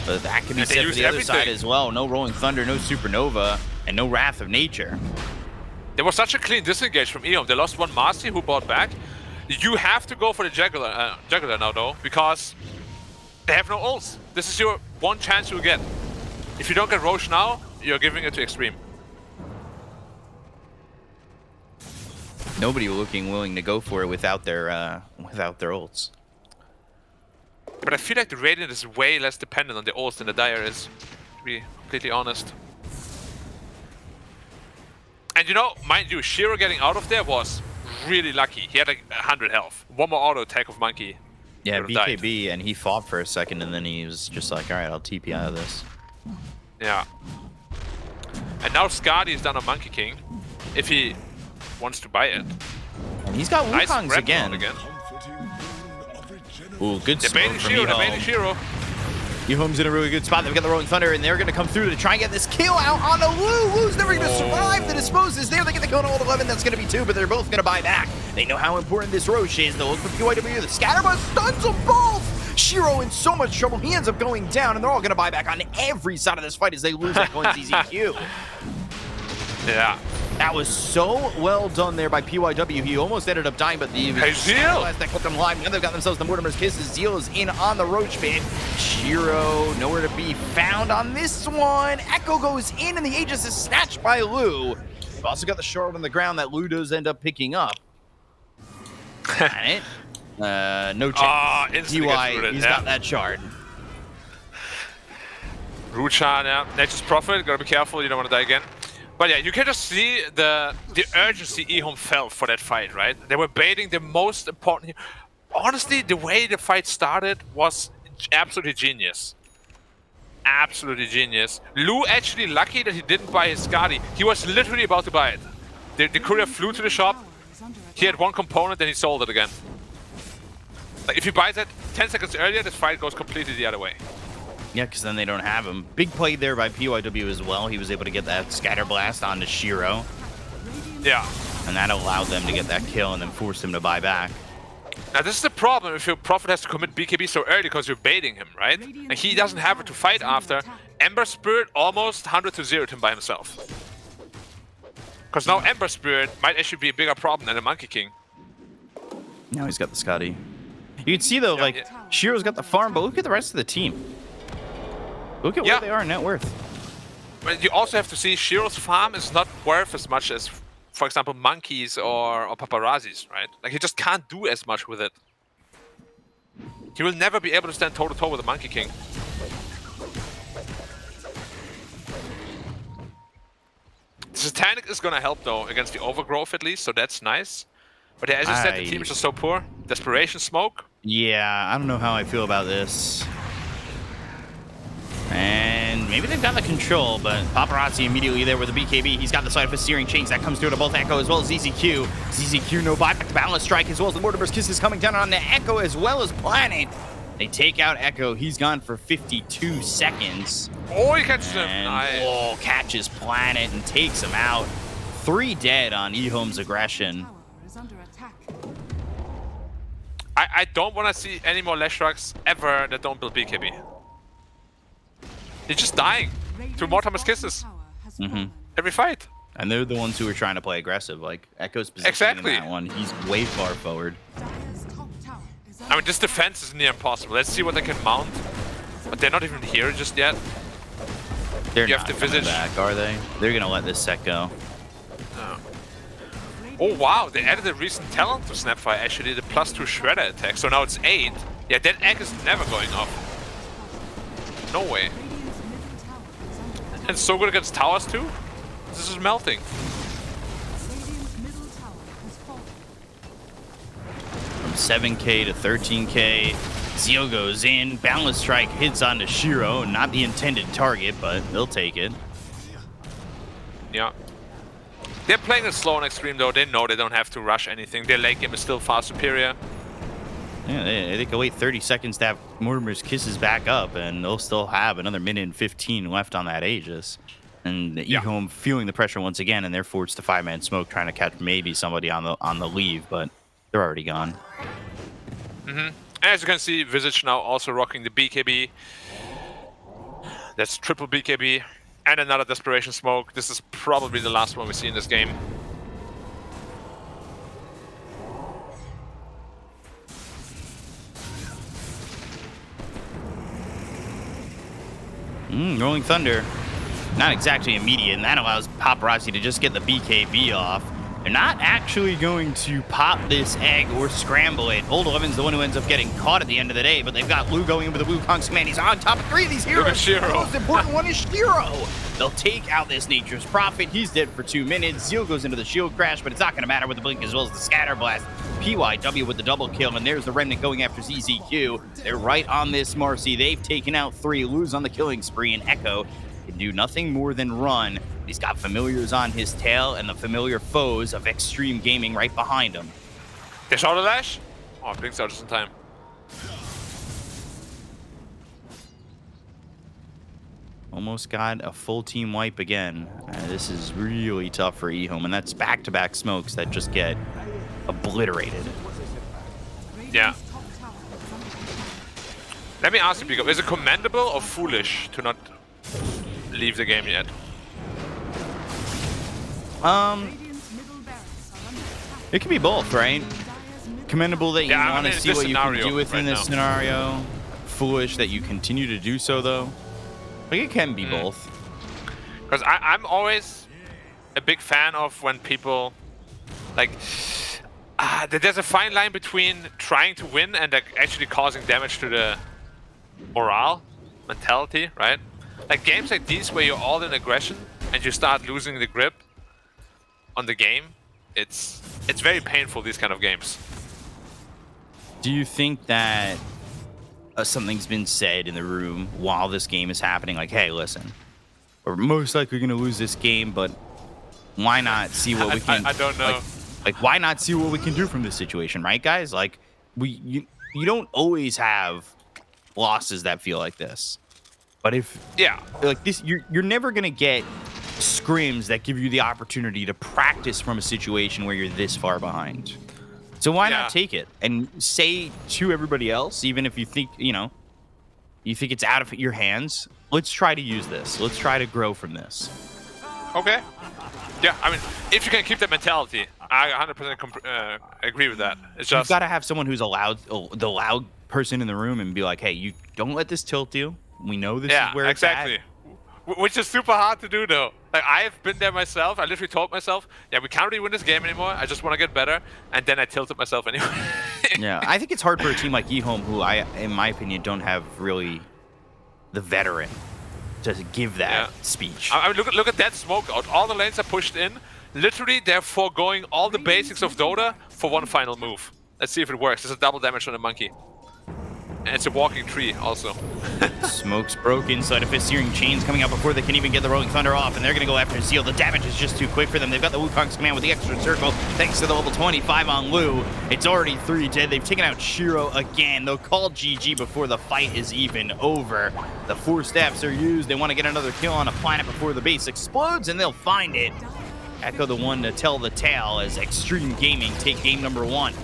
But that can be said for the other side as well. No Rolling Thunder, no Supernova, and no Wrath of Nature. There was such a clean disengage from EHOME. They lost one Marcy who bought back. You have to go for the Juggler now, though, because they have no ults. This is your one chance you'll get. If you don't get Roche now, you're giving it to Extreme. Nobody looking willing to go for it without their ults. But I feel like the Radiant is way less dependent on the ults than the Dire is, to be completely honest. And you know, mind you, Shiro getting out of there was really lucky. He had like 100 health. One more auto attack of Monkey. Yeah, BKB, and he fought for a second, and then he was just like, all right, I'll TP out of this. Yeah. And now Skadi is down on Monkey King, if he wants to buy it. And he's got Wukongs nice again. Ooh, good they're smoke baiting from Shiro, they're EHOME. baiting Shiro. EHOME's in a really good spot. They've got the Rolling Thunder, and they're going to come through to try and get this kill out on a Wu. Wu's never going to survive. The dispose is there. They get the kill on all 11. That's going to be 2, but they're both going to buy back. They know how important this Roche is. They'll look for PYW. The Scatterburst stuns them both. Shiro in so much trouble. He ends up going down, and they're all going to buy back on every side of this fight as they lose Echo and ZZQ. Yeah. That was so well done there by PYW. He almost ended up dying, but the Zeal that kept them alive. Now they've got themselves the Mortimer's Kisses. Zeal is in on the Roach bait. Shiro nowhere to be found on this one. Echo goes in, and the Aegis is snatched by Lu. We've also got the shard on the ground that Lu does end up picking up. No chance. PY, he's got that shard. Ruchan, yeah. Nature's Prophet, gotta be careful, you don't want to die again. But yeah, you can just see the urgency EHOME felt for that fight, right? They were baiting the most important... Honestly, the way the fight started was absolutely genius. Absolutely genius. Lu actually lucky that he didn't buy his Skadi. He was literally about to buy it. The courier flew to the shop. He had one component, then he sold it again. Like, if he buys it 10 seconds earlier, this fight goes completely the other way. Yeah, because then they don't have him. Big play there by PYW as well. He was able to get that Scatter Blast onto Shiro. Yeah. And that allowed them to get that kill and then forced him to buy back. Now this is the problem if your Prophet has to commit BKB so early because you're baiting him, right? And he doesn't have it to fight after. Ember Spirit almost 100 to 0'd him by himself. Because now Ember Spirit might actually be a bigger problem than the Monkey King. Now he's got the Scotty. You can see though, Shiro's got the farm, but look at the rest of the team. Look at where they are in net worth. But you also have to see Shiro's farm is not worth as much as, for example, Monkeys or Paparazzis, right? Like, he just can't do as much with it. He will never be able to stand toe-to-toe with the Monkey King. The Satanic is gonna help, though, against the Overgrowth at least, so that's nice. But yeah, as you said, the team is just so poor. Desperation Smoke. Yeah, I don't know how I feel about this. And maybe they've got the control, but Paparazzi immediately there with the BKB. He's got the side of his steering chains. That comes through to both Echo as well as ZZQ. ZZQ no buyback to Balance Strike as well as the Mortimer's Kiss is coming down on the Echo as well as Planet. They take out Echo. He's gone for 52 seconds. Oh, he catches him. Nice. Catches Planet and takes him out. 3 dead on EHOME's aggression. I don't want to see any more Leshracs ever that don't build BKB. He's just dying to Mortimer's Kisses every fight. And they're the ones who are trying to play aggressive. Like, Echo's positioning in that one. He's way far forward. I mean, this defense is near impossible. Let's see what they can mount. But they're not even here just yet. They're not coming back, are they? They're going to let this set go. Oh, wow. They added a recent talent to Snapfire, actually, the +2 Shredder attack. So now it's 8. Yeah, that egg is never going off. No way. And so good against towers too? This is melting. From 7k to 13k, Zeal goes in. Balance Strike hits onto Shiro. Not the intended target, but they'll take it. Yeah. They're playing it slow and extreme though. They know they don't have to rush anything. Their late game is still far superior. Yeah, they can wait 30 seconds to have Mortimer's Kisses back up, and they'll still have another minute and 15 left on that Aegis. And the EHOME feeling the pressure once again, and they're forced to 5-man smoke, trying to catch maybe somebody on the leave, but they're already gone. As you can see, Visage now also rocking the BKB. That's triple BKB and another Desperation Smoke. This is probably the last one we see in this game. Rolling Thunder, not exactly immediate, and that allows Paparazzi to just get the BKB off. They're not actually going to pop this egg or scramble it. Old 11's the one who ends up getting caught at the end of the day, but they've got Lu going in with the Wukong's command. He's on top of 3 of these heroes. The most important one is Shiro. They'll take out this Nature's Prophet. He's dead for 2 minutes. Zeal goes into the shield crash, but it's not going to matter with the blink as well as the scatter blast. PYW with the double kill, and there's the Remnant going after ZZQ. They're right on this Marcy. They've taken out 3. Lu's on the killing spree, and Echo can do nothing more than run. He's got familiars on his tail and the familiar foes of Extreme Gaming right behind him. They saw the dash? Oh, blinks out just in time. Almost got a full team wipe again. This is really tough for EHOME, and that's back-to-back smokes that just get obliterated. Yeah. Let me ask you, Pico, is it commendable or foolish to not leave the game yet? It can be both, right? Commendable that you want to see what you can do within this scenario. Foolish that you continue to do so, though. Like, it can be both. Because I'm always a big fan of when people, like, there's a fine line between trying to win and like, actually causing damage to the morale, mentality, right? Like games like these where you're all in aggression and you start losing the grip on the game, it's very painful, these kind of games. Do you think that something's been said in the room while this game is happening? Like, hey, listen, we're most likely going to lose this game, but why not see what we can... I don't know. Like, why not see what we can do from this situation, right, guys? Like, you don't always have losses that feel like this. But if... Yeah. Like, this, you're never going to get scrims that give you the opportunity to practice from a situation where you're this far behind. So why not take it and say to everybody else, even if you think, you think it's out of your hands, let's try to use this. Let's try to grow from this. Okay. Yeah, I mean, if you can keep that mentality, I 100% agree with that. It's just... You've got to have someone who's the loud person in the room and be like, hey, you don't let this tilt you. We know this is where it's at. Which is super hard to do, though. Like, I've been there myself. I literally told myself, yeah, we can't really win this game anymore. I just want to get better. And then I tilted myself anyway. Yeah, I think it's hard for a team like EHOME, who in my opinion, don't have really the veteran to give that speech. I mean, look at that smoke out. All the lanes are pushed in. Literally, they're foregoing all the basics of Dota for one final move. Let's see if it works. There's a double damage on the monkey. And it's a walking tree, also. Smoke's broken, so a searing chains coming out before they can even get the Rolling Thunder off, and they're going to go after Zeal. The damage is just too quick for them. They've got the Wukong's command with the extra circle, thanks to the level 25 on Lu. It's already 3 dead. They've taken out Shiro again. They'll call GG before the fight is even over. The 4 staffs are used. They want to get another kill on a planet before the base explodes, and they'll find it. Echo the one to tell the tale as Extreme Gaming take game number 1.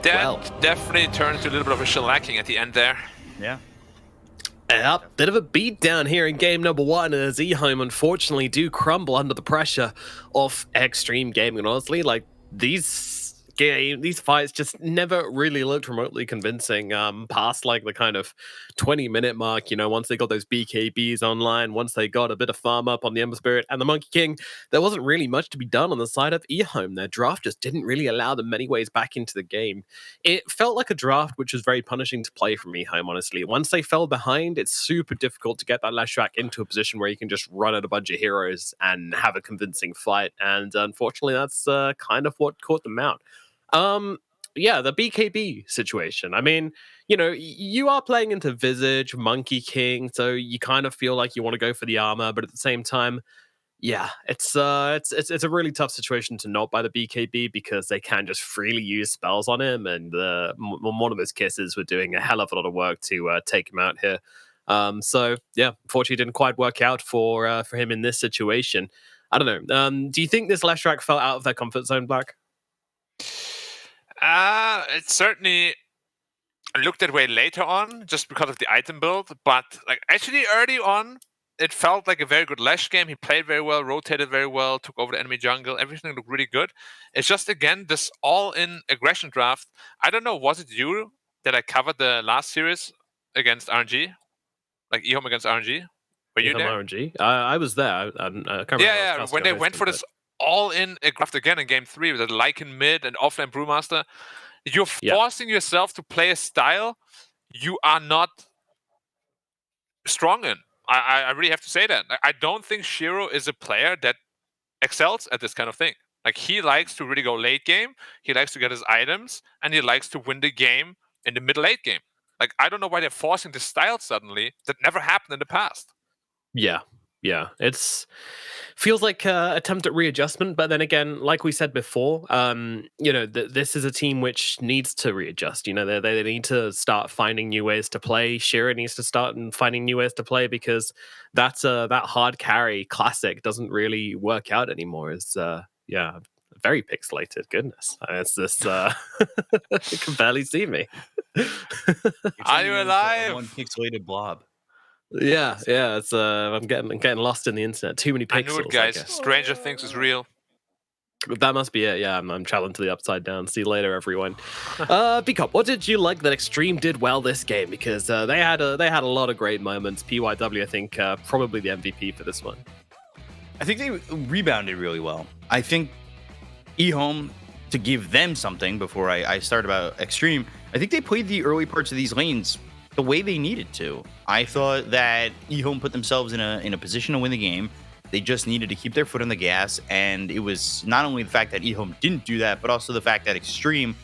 That definitely turned to a little bit of a shellacking at the end there. Yeah. Yep, bit of a beat down here in game number 1 as EHOME unfortunately do crumble under the pressure of Extreme Gaming. Honestly, like these fights just never really looked remotely convincing past like the kind of 20-minute mark, once they got those BKBs online, once they got a bit of farm up on the Ember Spirit and the Monkey King, there wasn't really much to be done on the side of EHOME. Their draft just didn't really allow them many ways back into the game. It felt like a draft which was very punishing to play from EHOME, honestly. Once they fell behind, it's super difficult to get that Leshrac into a position where you can just run at a bunch of heroes and have a convincing fight, and unfortunately that's kind of what caught them out. Yeah, the BKB situation. I mean, you are playing into Visage, Monkey King, so you kind of feel like you want to go for the armor, but at the same time, yeah, it's a really tough situation to not buy the BKB because they can just freely use spells on him, and one of his kisses were doing a hell of a lot of work to take him out here. So yeah, unfortunately, it didn't quite work out for him in this situation. I don't know. Do you think this Leshrac fell out of their comfort zone, Black? It certainly looked that way later on, just because of the item build. But like actually early on, it felt like a very good Lesh game. He played very well, rotated very well, took over the enemy jungle. Everything looked really good. It's just again this all-in aggression draft. I don't know, was it you that I covered the last series against RNG? Like EHOME against RNG? Were you EHOME there? RNG? I was there. I can't remember. Yeah. When they went for this all-in graft again in game 3 with the Lycan mid and offlane Brewmaster, you're forcing yourself to play a style you are not strong in. I really have to say that. I don't think Shiro is a player that excels at this kind of thing. Like, he likes to really go late game, he likes to get his items, and he likes to win the game in the mid-late game. Like, I don't know why they're forcing this style suddenly that never happened in the past. Yeah. It's feels like attempt at readjustment, but then again, like we said before, this is a team which needs to readjust. They need to start finding new ways to play. Shiro needs to start finding new ways to play, because that hard carry classic doesn't really work out anymore. It's very pixelated. Goodness, it's this. You can barely see me. Are you alive? One pixelated blob. Yeah. It's I'm getting lost in the internet. Too many pixels. I knew it, guys. Stranger Things is real. That must be it. Yeah, I'm traveling to the upside down. See you later, everyone. Bcop, what did you like that Extreme did well this game? Because they had a lot of great moments. PYW, I think, probably the MVP for this one. I think they rebounded really well. I think EHOME, to give them something before I start about Extreme, I think they played the early parts of these lanes the way they needed to. I thought that EHOME put themselves in a position to win the game. They just needed to keep their foot on the gas, and it was not only the fact that EHOME didn't do that, but also the fact that Extreme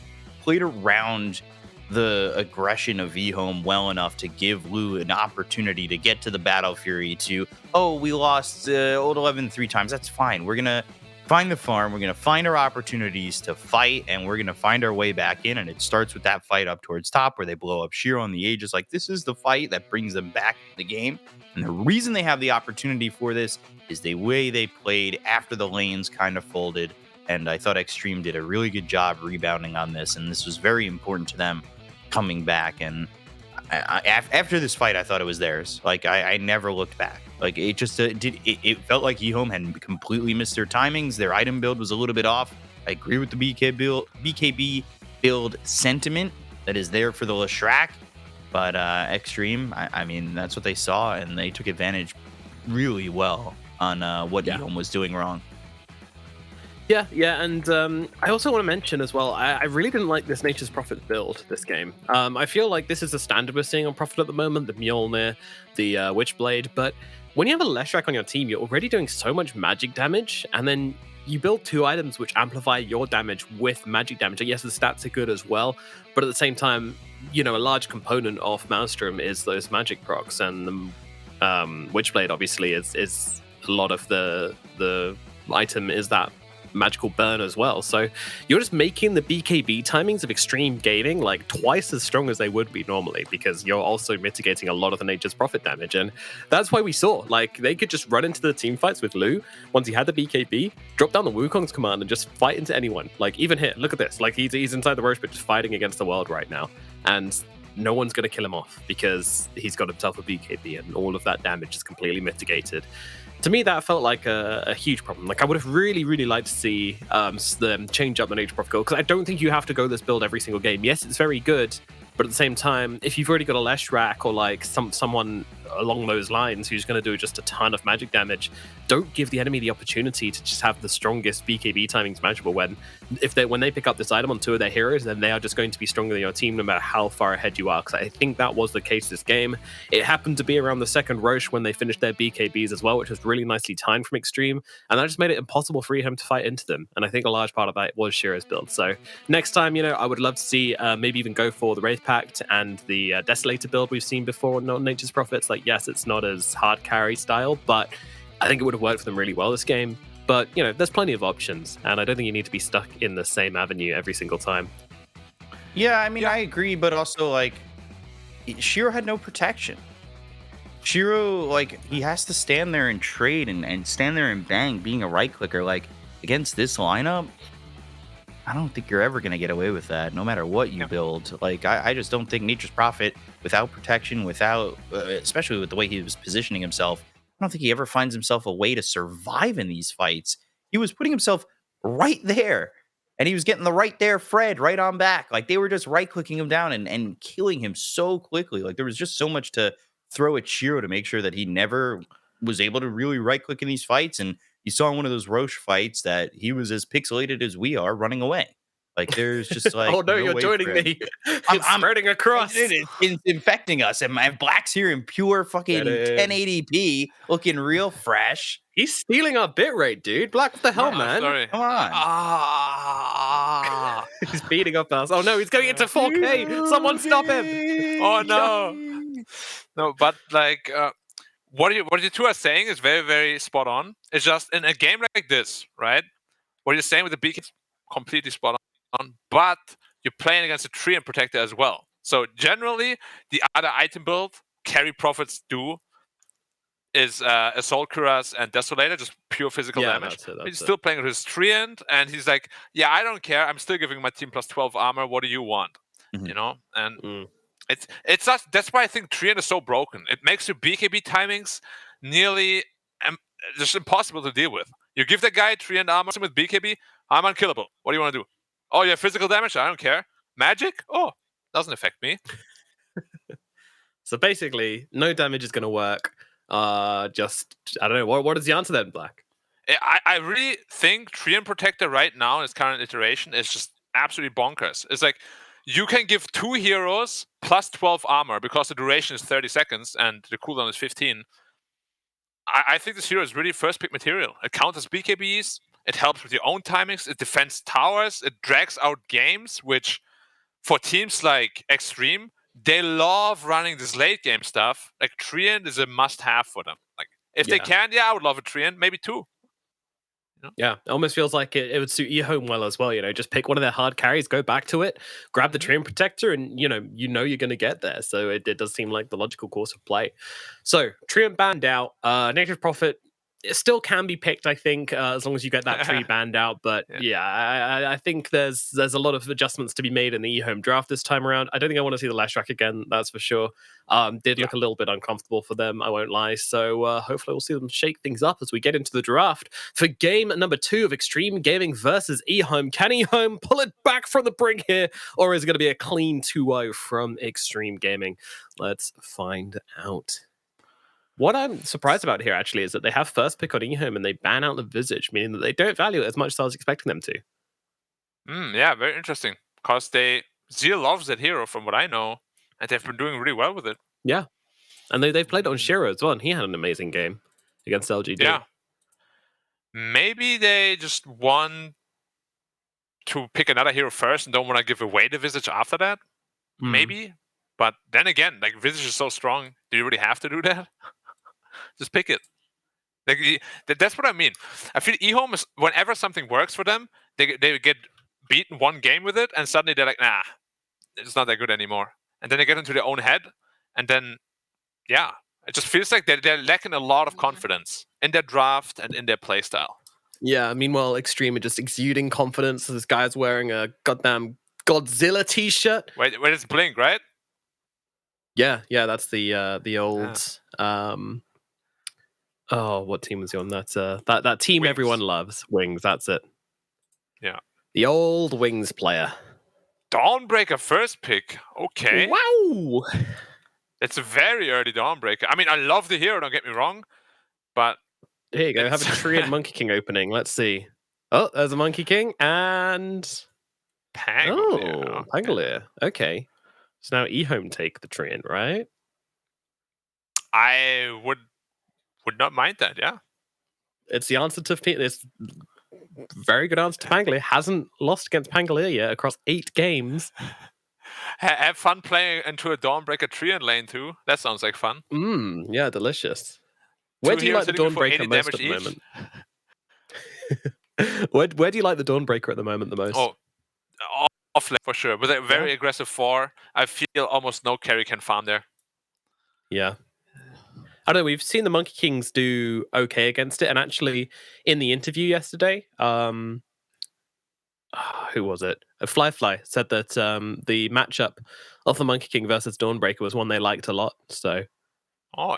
played around the aggression of EHOME well enough to give Lou an opportunity to get to the Battle Fury to, we lost Old 11 3 times. That's fine. We're going to find the farm. We're going to find our opportunities to fight, and we're going to find our way back in. And it starts with that fight up towards top where they blow up Shiro on the Aegis. Like, this is the fight that brings them back to the game. And the reason they have the opportunity for this is the way they played after the lanes kind of folded. And I thought Extreme did a really good job rebounding on this. And this was very important to them coming back. And after this fight, I thought it was theirs. Like, I never looked back. Like, it just it felt like EHOME had completely missed their timings. Their item build was a little bit off. I agree with the BKB build sentiment that is there for the Leshrac. But Extreme, I mean, that's what they saw, and they took advantage really well on what EHOME was doing wrong. Yeah, and I also want to mention as well, I really didn't like this Nature's Prophet build this game. I feel like this is the standard we're seeing on Prophet at the moment, the Mjolnir, the Witchblade, but when you have a Leshrac on your team, you're already doing so much magic damage, and then you build 2 items which amplify your damage with magic damage. Yes, the stats are good as well, but at the same time, a large component of Maelstrom is those magic procs, and the Witchblade obviously is a lot of the item is that magical burn as well. So you're just making the BKB timings of Extreme Gaming like twice as strong as they would be normally, because you're also mitigating a lot of the Nature's Prophet damage. And that's why we saw, like, they could just run into the team fights with Lu once he had the BKB, drop down the Wukong's command and just fight into anyone. Like, even here, look at this. Like, he's inside the Roche, but just fighting against the world right now. And no one's going to kill him off because he's got himself a BKB, and all of that damage is completely mitigated. To me, that felt like a huge problem. Like, I would have really, really liked to see them change up the Nature Prophet build, because I don't think you have to go this build every single game. Yes, it's very good, but at the same time, if you've already got a Leshrac or like someone along those lines who's going to do just a ton of magic damage, don't give the enemy the opportunity to just have the strongest BKB timings imaginable. When they pick up this item on 2 of their heroes, then they are just going to be stronger than your team no matter how far ahead you are, because I think that was the case this game. It happened to be around the second Roche when they finished their BKBs as well, which was really nicely timed from Extreme, and that just made it impossible for him to fight into them. And I think a large part of that was Shiro's build. So next time, I would love to see maybe even go for the Wraith Pact and the Desolator build we've seen before on Nature's Prophets. Like, yes, it's not as hard carry style, but I think it would have worked for them really well this game. But, there's plenty of options, and I don't think you need to be stuck in the same avenue every single time. Yeah, I mean, I agree, but also, like, Shiro had no protection. Shiro, like, he has to stand there and trade and stand there and bang, being a right-clicker. Like, against this lineup, I don't think you're ever going to get away with that, no matter what you build. Like, I just don't think Nature's Prophet, without protection, without, especially with the way he was positioning himself, I don't think he ever finds himself a way to survive in these fights. He was putting himself right there, and he was getting the right there Fred right on back. Like they were just right-clicking him down and killing him so quickly. Like there was just so much to throw at Shiro to make sure that he never was able to really right-click in these fights. And you saw in one of those Roche fights that he was as pixelated as we are running away. Like there's just like oh no, you're way joining for him. me. I'm spreading across. It's infecting us, and my Black's here in pure fucking 1080p, looking real fresh. He's stealing our bitrate, dude. Black, what the hell, man? Sorry. Come on. He's beating up us. Oh no, he's going into 4K. Someone stop him. Oh no. No, but like what you two are saying is very, very spot on. It's just in a game like this, right? What you're saying with the beacon is completely spot on, but you're playing against a Treant Protector as well. So generally, the other item build carry profits do is Assault Cuirass and Desolator, just pure physical damage. He's still playing with his Treant, and he's like, yeah, I don't care. I'm still giving my team plus 12 armor. What do you want? You know? And it's just, that's why I think Treant is so broken. It makes your BKB timings nearly just impossible to deal with. You give the guy Treant armor with BKB, I'm unkillable. What do you want to do? Oh, you have physical damage? I don't care. Magic? Oh, doesn't affect me. So basically, no damage is going to work. Just, I don't know. What is the answer then, Black? I really think Treant Protector right now in its current iteration is just absolutely bonkers. It's like you can give 2 heroes plus 12 armor because the duration is 30 seconds and the cooldown is 15. I think this hero is really first pick material. It counters BKBs. It helps with your own timings. It defends towers. It drags out games, which for teams like Extreme, they love running this late game stuff. Like Treant is a must-have for them. Like if they can, I would love a Treant, maybe 2. Yeah, it almost feels like it would suit EHOME well as well. Just pick one of their hard carries, go back to it, grab the Treant Protector, and you know you're going to get there. So it does seem like the logical course of play. So Treant banned out. Negative Profit, it still can be picked, I think, as long as you get that tree banned out. But I think there's a lot of adjustments to be made in the EHOME draft this time around. I don't think I want to see the Lashrak again, that's for sure. Did look a little bit uncomfortable for them, I won't lie. So hopefully we'll see them shake things up as we get into the draft for game number 2 of Extreme Gaming versus EHOME. Can EHOME pull it back from the brink here, or is it going to be a clean 2-0 from Extreme Gaming? Let's find out. What I'm surprised about here, actually, is that they have first pick on EHOME and they ban out the Visage, meaning that they don't value it as much as I was expecting them to. Yeah, very interesting. Because Zeal loves that hero, from what I know, and they've been doing really well with it. Yeah. And they've played on Shiro as well, and he had an amazing game against LGD. Yeah. Maybe they just want to pick another hero first and don't want to give away the Visage after that. Maybe. But then again, like Visage is so strong, do you really have to do that? Just pick it. Like that's what I mean. I feel EHOME is, whenever something works for them, they get beaten one game with it, and suddenly they're like, nah, it's not that good anymore. And then they get into their own head, and then, it just feels like they're lacking a lot of confidence in their draft and in their playstyle. Yeah, meanwhile, Extreme are just exuding confidence. This guy's wearing a goddamn Godzilla t-shirt. Wait, it's Blink, right? Yeah, that's the old what team was he on? That's that team Wings. Everyone loves. Wings, that's it. Yeah. The old Wings player. Dawnbreaker first pick. Okay. Wow. It's a very early Dawnbreaker. I mean, I love the hero, don't get me wrong, but here you go. Have a Tree and Monkey King opening. Let's see. Oh, there's a Monkey King and Pangolier. Pangolier. Okay. So now EHOME take the Treant, right? I would not mind that, yeah. It's the answer to this very good answer to Pangolier. Hasn't lost against Pangolier yet across 8 games. Have fun playing into a Dawnbreaker Treant lane too. That sounds like fun. Yeah, delicious. Where do you like the Dawnbreaker most at the moment? Where do you like the Dawnbreaker at the moment the most? Oh, off lane for sure. With a very aggressive 4, I feel almost no carry can farm there. Yeah. I don't know, we've seen the Monkey Kings do okay against it, and actually in the interview yesterday, who was it? Fly said that the matchup of the Monkey King versus Dawnbreaker was one they liked a lot. So,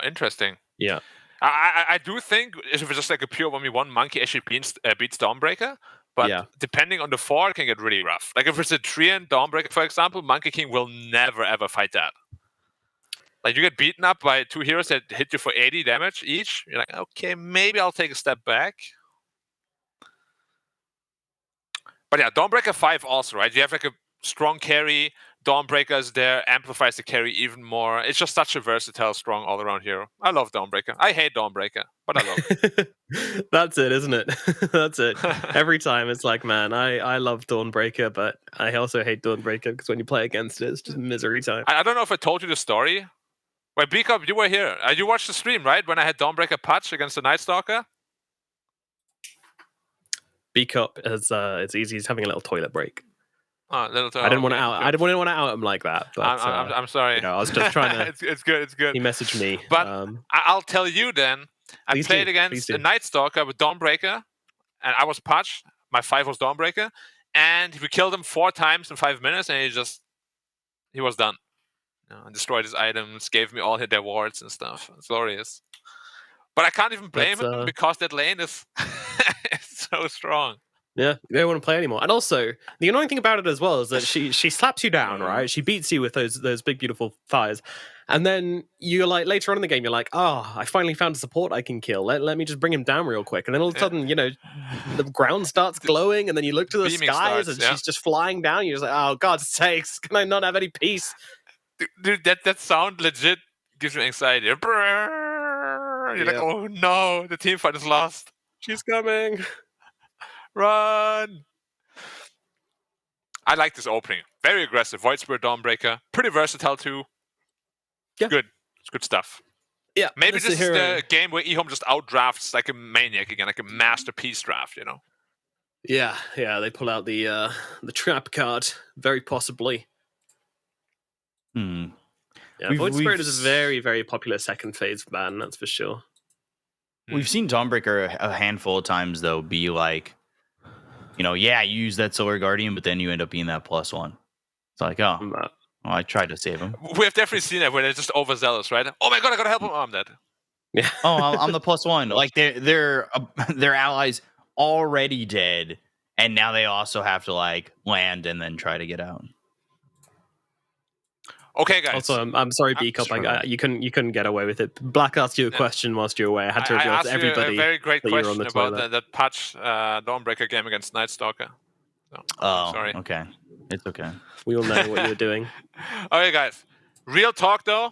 interesting. Yeah, I do think if it's just like a pure 1v1, Monkey actually beats Dawnbreaker, But depending on the 4, it can get really rough. Like if it's a Treant Dawnbreaker, for example, Monkey King will never ever fight that. Like you get beaten up by 2 heroes that hit you for 80 damage each. You're like, okay, maybe I'll take a step back. But yeah, Dawnbreaker 5 also, right? You have like a strong carry. Dawnbreaker is there, amplifies the carry even more. It's just such a versatile, strong all-around hero. I love Dawnbreaker. I hate Dawnbreaker, but I love it. That's it, isn't it? That's it. Every time it's like, man, I love Dawnbreaker, but I also hate Dawnbreaker because when you play against it, it's just misery time. I don't know if I told you the story. Wait, B-Cup, you were here. You watched the stream, right? When I had Dawnbreaker Patch against the Night Stalker? B-Cup is it's easy. He's having a little toilet break. I didn't want to out. I didn't want to out him like that. But I'm sorry. I was just trying to. It's good. It's good. He messaged me. But I'll tell you then. I played against the Night Stalker with Dawnbreaker, and I was Patch. My 5 was Dawnbreaker, and we killed him 4 times in 5 minutes, and he was done. Destroyed his items, gave me all their wards and stuff. It's glorious. But I can't even blame him because that lane is so strong. Yeah, you don't want to play anymore. And also, the annoying thing about it as well is that she slaps you down, right? She beats you with those big, beautiful fires. And then you're like, later on in the game, you're like, I finally found a support I can kill. Let me just bring him down real quick. And then all of a sudden, the ground starts glowing, and then you look to the skies, and she's just flying down. You're just like, oh, God's sakes, can I not have any peace? Dude, that sound legit gives me anxiety. You're like, oh no, the team fight is lost. She's coming. Run! I like this opening. Very aggressive. Void Spirit Dawnbreaker. Pretty versatile too. Yeah. Good. It's good stuff. Yeah. Maybe this is the game where EHOME just outdrafts like a maniac again, like a masterpiece draft, Yeah, they pull out the trap card, very possibly. Yeah, Void Spirit is a very, very popular second phase ban, that's for sure. We've seen Dawnbreaker a handful of times, though, be like, you use that Solar Guardian, but then you end up being that +1. It's like, I tried to save him. We have definitely seen it where they're just overzealous, right? Oh my god, I gotta help him. Oh, I'm dead. Yeah. I'm the +1. Like their allies already dead, and now they also have to like land and then try to get out. Okay, guys. Also, I'm sorry, B-Cup. You couldn't get away with it. Black asked you a question whilst you were away. I had to reveal to everybody. A very great question about that Patch Dawnbreaker game against Night Stalker. So, sorry. Okay. It's okay. We all know what you were doing. Okay, guys. Real talk, though.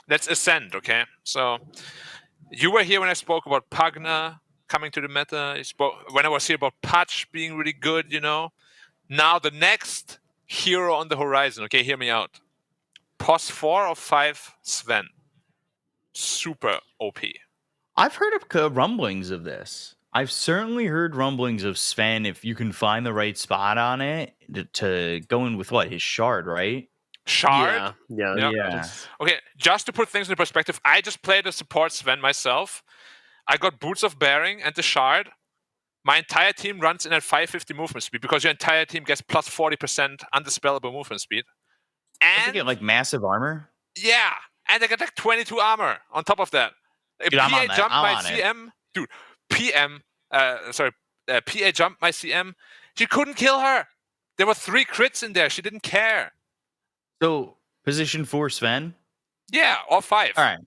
Let's ascend, okay? So, you were here when I spoke about Pugna coming to the meta. When I was here about Patch being really good, Now, the next hero on the horizon, okay? Hear me out. POS 4 or 5 Sven. Super OP. I've heard of rumblings of this. I've certainly heard rumblings of Sven if you can find the right spot on it to go in with his shard, right? Shard? Yeah. Okay, just to put things into perspective, I just played a support Sven myself. I got Boots of Bearing and the shard. My entire team runs in at 550 movement speed because your entire team gets plus 40% undispellable movement speed. And they get massive armor? Yeah, and they get 22 armor on top of that. Dude, PA jumped my CM. Dude, PA jumped my CM. She couldn't kill her. There were 3 crits in there. She didn't care. So, position 4 Sven? Yeah, or 5. All right.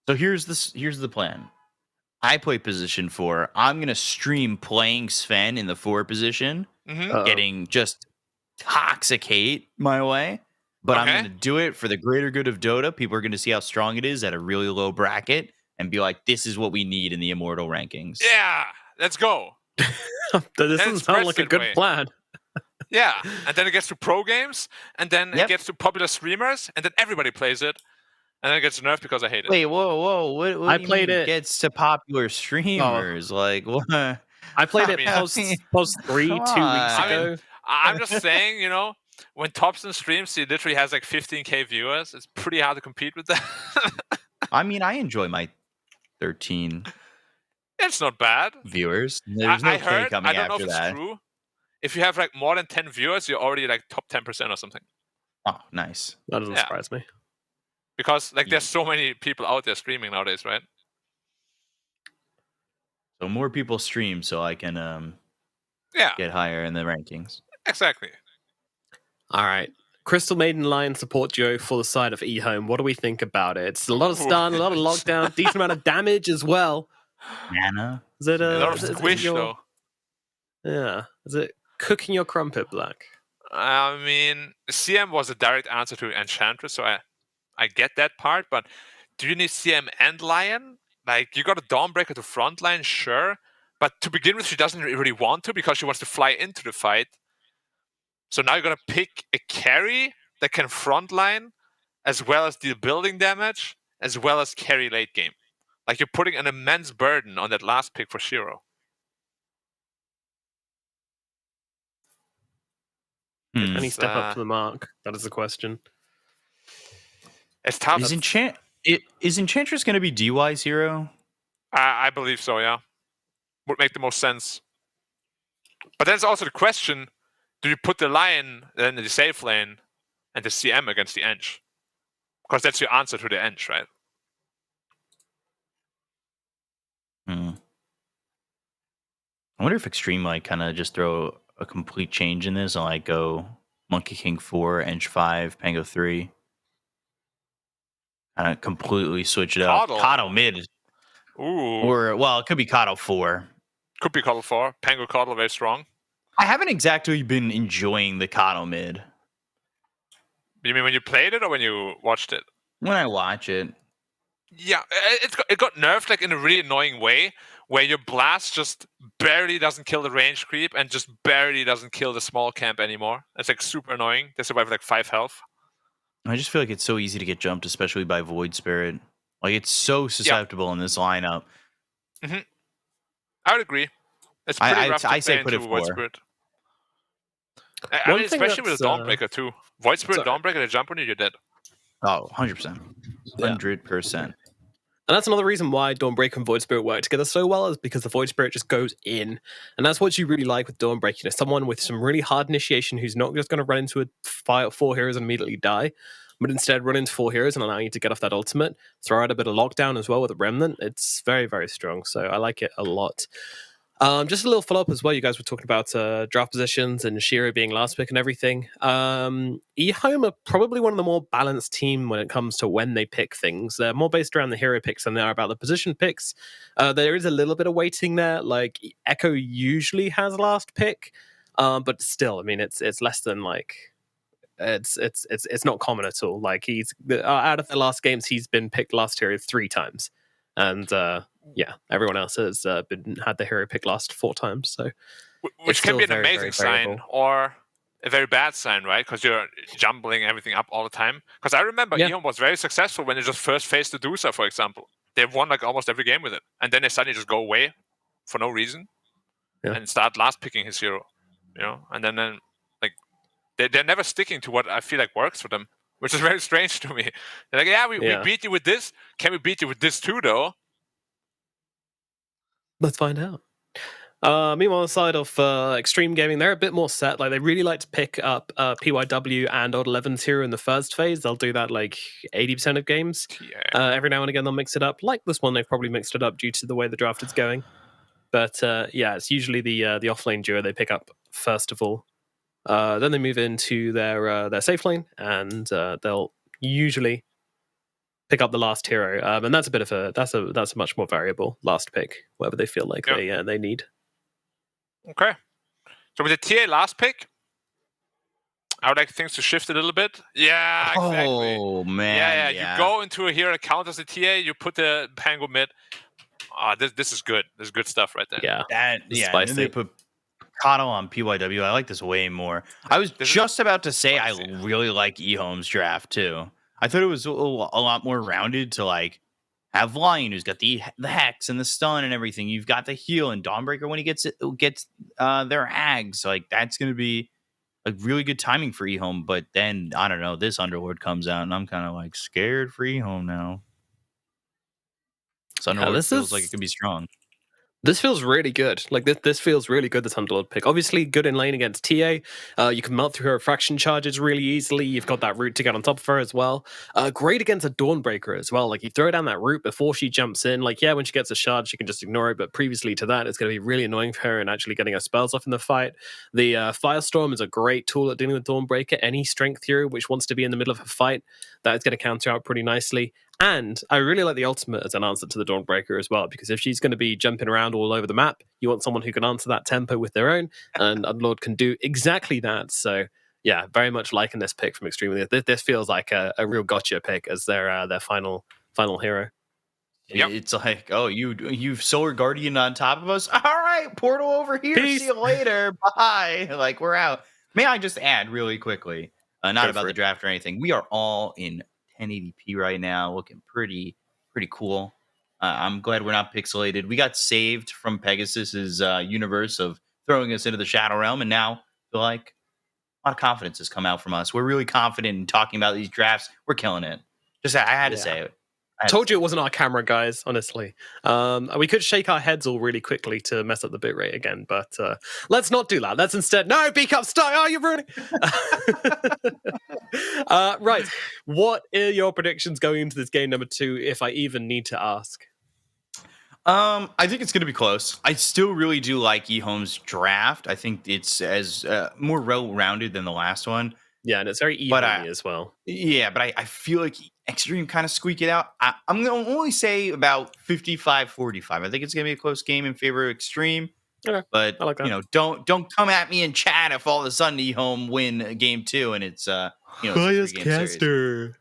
So here's the plan. I play position 4. I'm going to stream playing Sven in the 4 position, getting just toxicate my way. But I'm going to do it for the greater good of Dota. People are going to see how strong it is at a really low bracket and be like, this is what we need in the Immortal rankings. Yeah, let's go. This doesn't sound like a good plan. Yeah, and then it gets to pro games, and then it gets to popular streamers, and then everybody plays it, and then it gets nerfed because I hate it. Wait, whoa. What I do you played mean it. Gets to popular streamers. Like, what? I played it post 3 2 weeks ago. I'm just saying, when Thompson streams, he literally has 15k viewers. It's pretty hard to compete with that. I mean, I enjoy my 13. It's not bad. Viewers. There's no K coming I don't know after if it's that. true. If you have more than 10 viewers, you're already top 10% or something. Oh, nice. That doesn't surprise me. Because there's so many people out there streaming nowadays, right? So more people stream so I can get higher in the rankings. Exactly. All right. Crystal Maiden Lion support duo for the side of EHOME. What do we think about it? It's a lot of stun, a lot of lockdown, decent amount of damage as well. Mana. Is it a lot of squish though? Yeah. Is it cooking your crumpet, Black? I mean, CM was a direct answer to Enchantress, so I get that part, but do you need CM and Lion? Like, you got a Dawnbreaker to frontline, sure, but to begin with, she doesn't really want to because she wants to fly into the fight. So now you're going to pick a carry that can frontline, as well as deal building damage, as well as carry late game. Like, you're putting an immense burden on that last pick for Shiro. Can he step up to the mark? That is the question. It's tough. Is Enchantress going to be DY's hero? I believe so, yeah. Would make the most sense. But then it's also the question, do you put the Lion in the safe lane and the CM against the Eng? Because that's your answer to the Eng, right? I wonder if Extreme might kind of just throw a complete change in this and like go Monkey King 4, Eng 5, Pango 3. Kind of completely switch it up. Kato mid. Ooh. Or, well, it could be Kato 4. Could be Kato 4. Pango Kato very strong. I haven't exactly been enjoying the Kato mid. You mean when you played it or when you watched it? When I watch it. Yeah, it got nerfed like in a really annoying way, where your blast just barely doesn't kill the range creep and just barely doesn't kill the small camp anymore. It's like super annoying. They survive like 5 health. I just feel like it's so easy to get jumped, especially by Void Spirit. Like, it's so susceptible in this lineup. Mm-hmm. I would agree. It's pretty rough to say play put into it Void 4. Spirit. I mean, especially with a Dawnbreaker too. Void Spirit, Dawnbreaker, they jump on you, you're dead. Oh, 100%. 100%. And that's another reason why Dawnbreaker and Void Spirit work together so well, is because the Void Spirit just goes in. And that's what you really like with Dawnbreaker. You know, someone with some really hard initiation who's not just going to run into a fight 4 heroes and immediately die, but instead run into 4 heroes and allow you to get off that ultimate, throw out a bit of lockdown as well with a Remnant. It's very, very strong. So I like it a lot. Just a little follow-up as well. You guys were talking about draft positions and Shiro being last pick and everything. EHOME are probably one of the more balanced team when it comes to when they pick things. They're more based around the hero picks than they are about the position picks. There is a little bit of weighting there. Like, Echo usually has last pick, but still, I mean, it's less than like... It's not common at all. Like, he's out of the last games, he's been picked last hero 3 times. And yeah, everyone else has had the hero pick last 4 times. So, which can be an amazing sign or a very bad sign, right? Because you're jumbling everything up all the time. Because I remember EHOME was very successful when they just first faced the Medusa, for example. They've won like almost every game with it, and then they suddenly just go away for no reason and start last picking his hero, you know. And then like they're never sticking to what I feel like works for them, which is very strange to me. They're like, yeah, we beat you with this. Can we beat you with this too, though? Let's find out. Meanwhile, on the side of Extreme Gaming, they're a bit more set. Like, they really like to pick up PYW and Odd 11's hero in the first phase. They'll do that like 80% of games. Every now and again, they'll mix it up. Like this one, they've probably mixed it up due to the way the draft is going. But yeah, it's usually the offlane duo they pick up first of all. Then they move into their safe lane, and they'll usually pick up the last hero, and that's a bit of that's a much more variable last pick, whatever they feel like they need. Okay, so with the TA last pick, I would like things to shift a little bit. Yeah, exactly. Oh man, yeah. You go into a hero that counters the TA, you put the Pango mid. This is good. This is good stuff right there. Yeah, and then they put Kato on PYW. I like this way more. I was just about to say I really like EHOME's draft too. I thought it was a lot more rounded to like have Lion, who's got the hex and the stun and everything. You've got the heal and Dawnbreaker when he gets their hags. So, like, that's going to be a really good timing for EHOME. But then I don't know. This Underlord comes out and I'm kind of like scared for EHOME now. So Underlord feels like it could be strong. This feels really good. Like this feels really good. This Underlord pick, obviously good in lane against TA. You can melt through her refraction charges really easily. You've got that root to get on top of her as well. Great against a Dawnbreaker as well. Like you throw down that root before she jumps in. Like when she gets a shard, she can just ignore it. But previously to that, it's going to be really annoying for her and actually getting her spells off in the fight. The Firestorm is a great tool at dealing with Dawnbreaker. Any strength hero which wants to be in the middle of a fight, that is going to counter out pretty nicely. And I really like the ultimate as an answer to the Dawnbreaker as well, because if she's going to be jumping around all over the map, you want someone who can answer that tempo with their own, and Underlord can do exactly that. So yeah, very much liking this pick from Extreme. This feels like a real gotcha pick as their final hero. Yep. It's like, oh, you've Solar Guardian on top of us. All right, portal over here. Peace. See you later. Bye. Like we're out. May I just add really quickly, not about the draft or anything. We are all in 1080p right now, looking pretty cool. I'm glad we're not pixelated. We got saved from Pegasus's universe of throwing us into the Shadow Realm, and now I feel like a lot of confidence has come out from us. We're really confident in talking about these drafts. We're killing it. Just I had to say it. I told you it wasn't our camera, guys, honestly. We could shake our heads all really quickly to mess up the bitrate again, but let's not do that. Let's instead... No, B-Cup, stop! Oh, you're ruining... right. What are your predictions going into this game number 2, if I even need to ask? I think it's going to be close. I still really do like EHOME's draft. I think it's as more well-rounded than the last one. Yeah, and it's very even as well. Yeah, but I feel like Extreme kind of squeak it out. I'm going to only say about 55-45. I think it's going to be a close game in favor of Extreme. Okay, but I like that. Don't come at me in chat if all of a sudden EHOME win game 2 and it's Bias caster.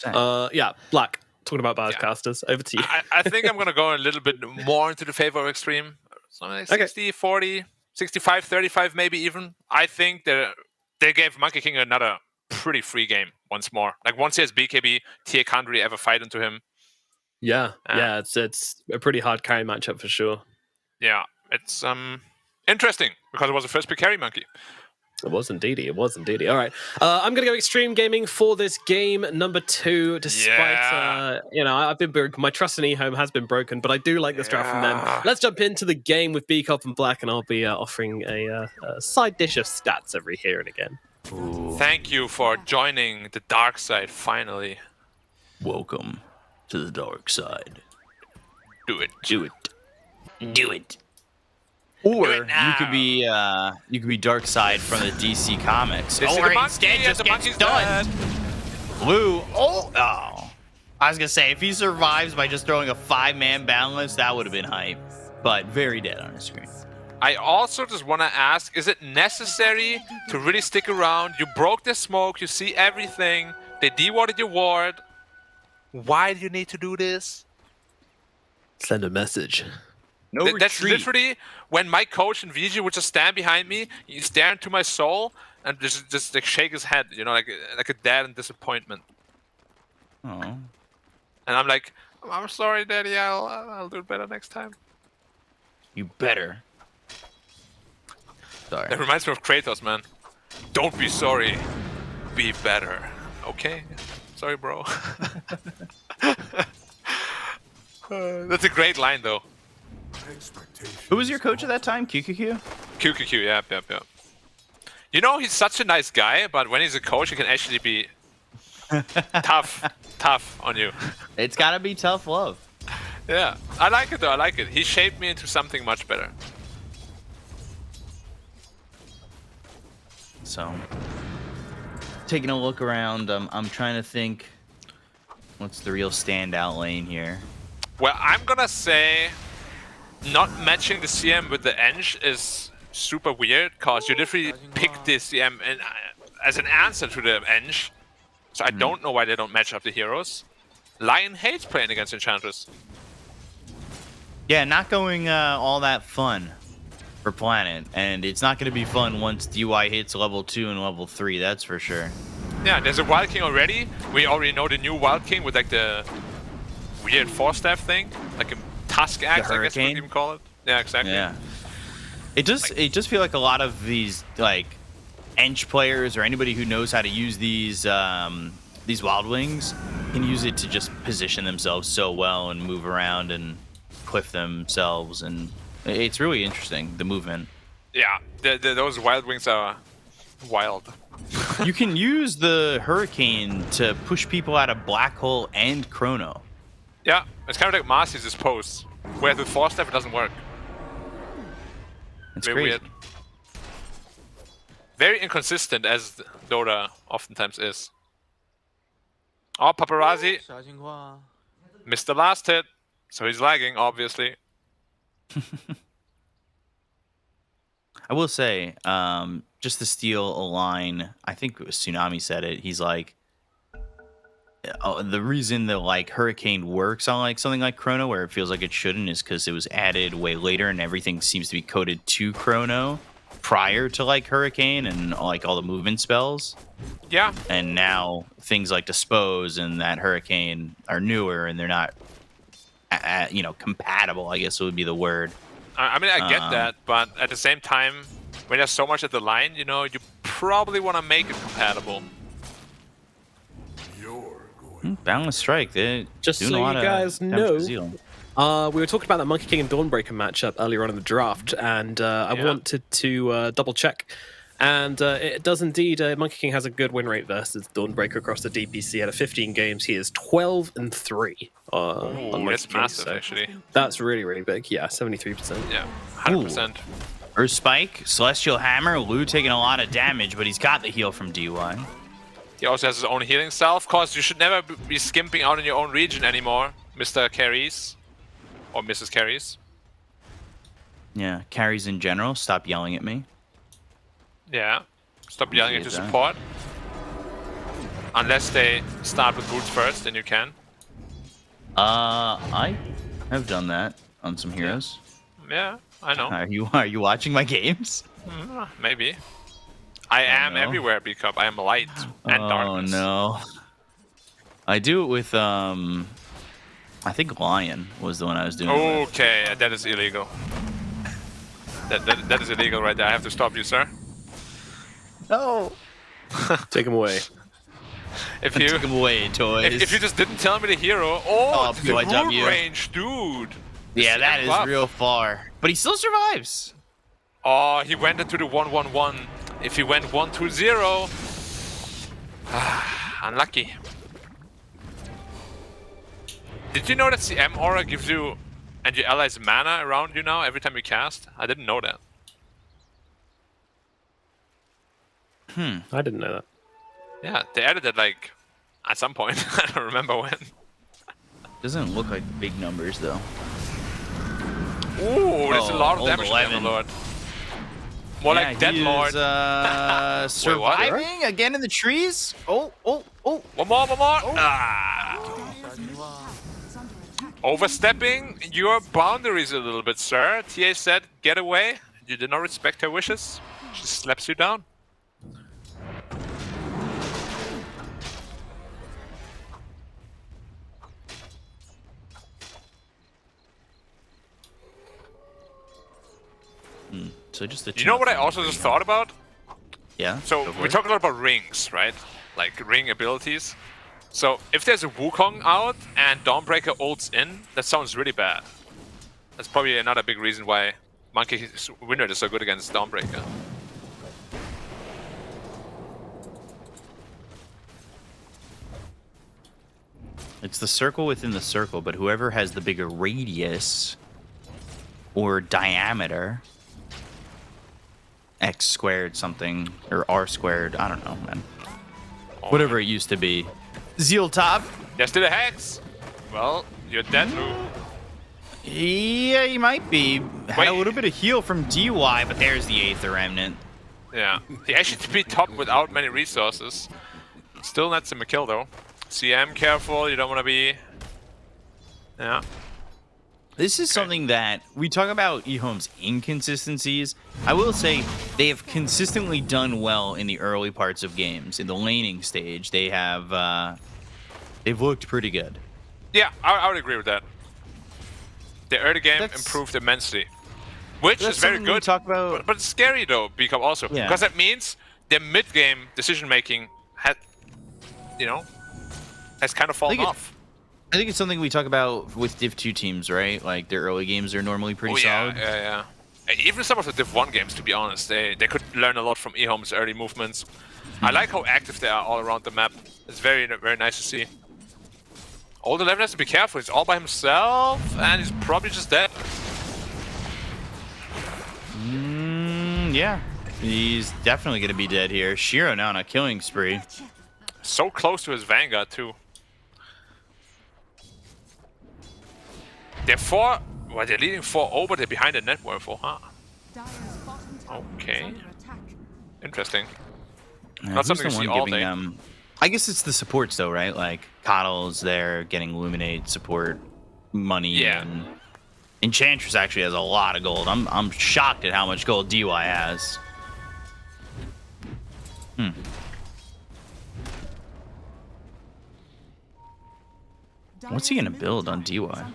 Yeah, Black. Talking about bias casters. Over to you. I think I'm going to go a little bit more into the favor of Extreme. Something like 60, 40, 65, 35 maybe even. I think they gave Monkey King another pretty free game once more. Like once he has BKB, TA can't really ever fight into him. Yeah, it's a pretty hard carry matchup for sure. Yeah, it's interesting because it was the first pick carry Monkey. It was indeed. All right. I'm going to go Extreme Gaming for this game number 2, despite, I've been broken. My trust in EHOME has been broken, but I do like this draft from them. Let's jump into the game with B-Cop and Black, and I'll be offering a side dish of stats every here and again. Ooh. Thank you for joining the dark side, finally. Welcome to the dark side. Do it. Or you could be Dark Side from the DC comics. Instead just gets done. Blue. Oh. I was gonna say if he survives by just throwing a 5-man balance, that would have been hype. But very dead on his screen. I also just want to ask: is it necessary to really stick around? You broke the smoke. You see everything. They dewarded your ward. Why do you need to do this? Send a message. That's literally when my coach and VG would just stand behind me, he'd stare into my soul, and just like shake his head, like a dad in disappointment. Oh. And I'm like, I'm sorry, Daddy. I'll do it better next time. You better. Sorry. It reminds me of Kratos, man. Don't be sorry. Be better. Okay. Sorry, bro. That's a great line, though. Who was your coach at that time? QQQ? QQQ, yeah. He's such a nice guy, but when he's a coach, he can actually be tough on you. It's gotta be tough love. Yeah, I like it though. I like it. He shaped me into something much better. So, taking a look around, I'm trying to think what's the real standout lane here. Well, I'm gonna say not matching the CM with the Eng is super weird, because you literally pick the CM as an answer to the Eng. So I don't know why they don't match up the heroes. Lion hates playing against Enchantress. Yeah, not going all that fun for Planet, and it's not going to be fun once DY hits level 2 and level 3, that's for sure. Yeah, there's a Wild King already. We already know the new Wild King with like the weird 4-staff thing, like a Tusk Axe, I guess we would even call it. Yeah, exactly. Yeah. It just feel like a lot of these like Eng players or anybody who knows how to use these Wild Wings can use it to just position themselves so well and move around and cliff themselves and It's really interesting, the movement. Yeah, those wild wings are wild. You can use the Hurricane to push people out of Black Hole and Chrono. Yeah, it's kind of like Marcy's post, where the force step it doesn't work. It's very crazy. weird. Very inconsistent, as Dota oftentimes is. Oh, Paparazzi missed the last hit, so he's lagging, obviously. I will say, just to steal a line, I think it was Tsunami said it. He's like, the reason that like Hurricane works on like something like Chrono, where it feels like it shouldn't, is because it was added way later, and everything seems to be coded to Chrono prior to like Hurricane and like all the movement spells. Yeah. And now things like Dispose and that Hurricane are newer, and they're not, you know, compatible, I guess would be the word. I mean, I get that, but at the same time, when there's so much at the line, you know, you probably want to make it compatible. Boundless Strike, they're Just doing so a lot you of guys damage to know, Zeal. we were talking about that Monkey King and Dawnbreaker matchup earlier on in the draft, and I wanted to double check. And it does indeed. Monkey King has a good win rate versus Dawnbreaker across the DPC. Out of 15 games, he is 12-3. That's massive, actually. That's really, really big. Yeah, 73%. Yeah, 100%. Earth Spike, Celestial Hammer, Lou taking a lot of damage, but he's got the heal from DY. He also has his own healing style. Of course, you should never be skimping out in your own region anymore, Mr. Carries. Or Mrs. Carries. Yeah, carries in general, stop yelling at me. Yeah, stop yelling at your support. Unless they start with boots first, then you can. I have done that on some heroes. Yeah, I know. Are you watching my games? Maybe. I am everywhere, B-Cup. I am light and darkness. Oh no. I do it with I think Lion was the one I was doing it with. Okay, that is illegal. That is illegal right there. I have to stop you, sir. No. Take him away. If you took him away, toys. If you just didn't tell me the hero, the root range, dude. Yeah, that is real far. But he still survives. Oh, he went into the 1-1-1. If he went 1-2-0, unlucky. Did you know that CM Aura gives you and your allies mana around you now every time you cast? I didn't know that. I didn't know that. Yeah, they added it like at some point. I don't remember when. Doesn't look like big numbers though. Ooh, there's a lot of damage on the Lord. More like Dead Lord. Surviving again in the trees. Oh. One more. Overstepping your boundaries a little bit, sir. TA said, get away. You did not respect her wishes. She slaps you down. So just the. You know what I also just thought about? Yeah. So we talk a lot about rings, right? Like ring abilities. So if there's a Wukong out and Dawnbreaker ults in, that sounds really bad. That's probably another big reason why Monkey's win rate is so good against Dawnbreaker. It's the circle within the circle, but whoever has the bigger radius or diameter, x squared something, or r squared, I don't know, man. Whatever it used to be. Zeal top. There's still a Hex. Well, you're dead, Lou. Yeah, he might be. Had a little bit of heal from DY, but there's the Aether Remnant. Yeah. He actually to be top without many resources. Still nets him a kill, though. CM, careful. You don't want to be... Yeah. This is something that we talk about EHOME's inconsistencies. I will say they have consistently done well in the early parts of games. In the laning stage, they have they've looked pretty good. Yeah, I would agree with that. The early game improved immensely, which is very good. Talk about, but it's scary though, because that means their mid game decision making has kind of fallen off. I think it's something we talk about with Div 2 teams, right? Like their early games are normally pretty solid. Yeah. Even some of the Div 1 games, to be honest, they could learn a lot from EHOME's early movements. I like how active they are all around the map. It's very nice to see. Old 11 has to be careful. He's all by himself, and he's probably just dead. Yeah, he's definitely going to be dead here. Shiro now on a killing spree. So close to his Vanguard, too. They're leading 4-0, but they're behind the net worth, huh? Okay. Interesting. Yeah, Not something to see all day. I guess it's the supports though, right? Like Coddle's there getting Illuminate support money. Yeah. And Enchantress actually has a lot of gold. I'm shocked at how much gold DY has. What's he gonna build on DY?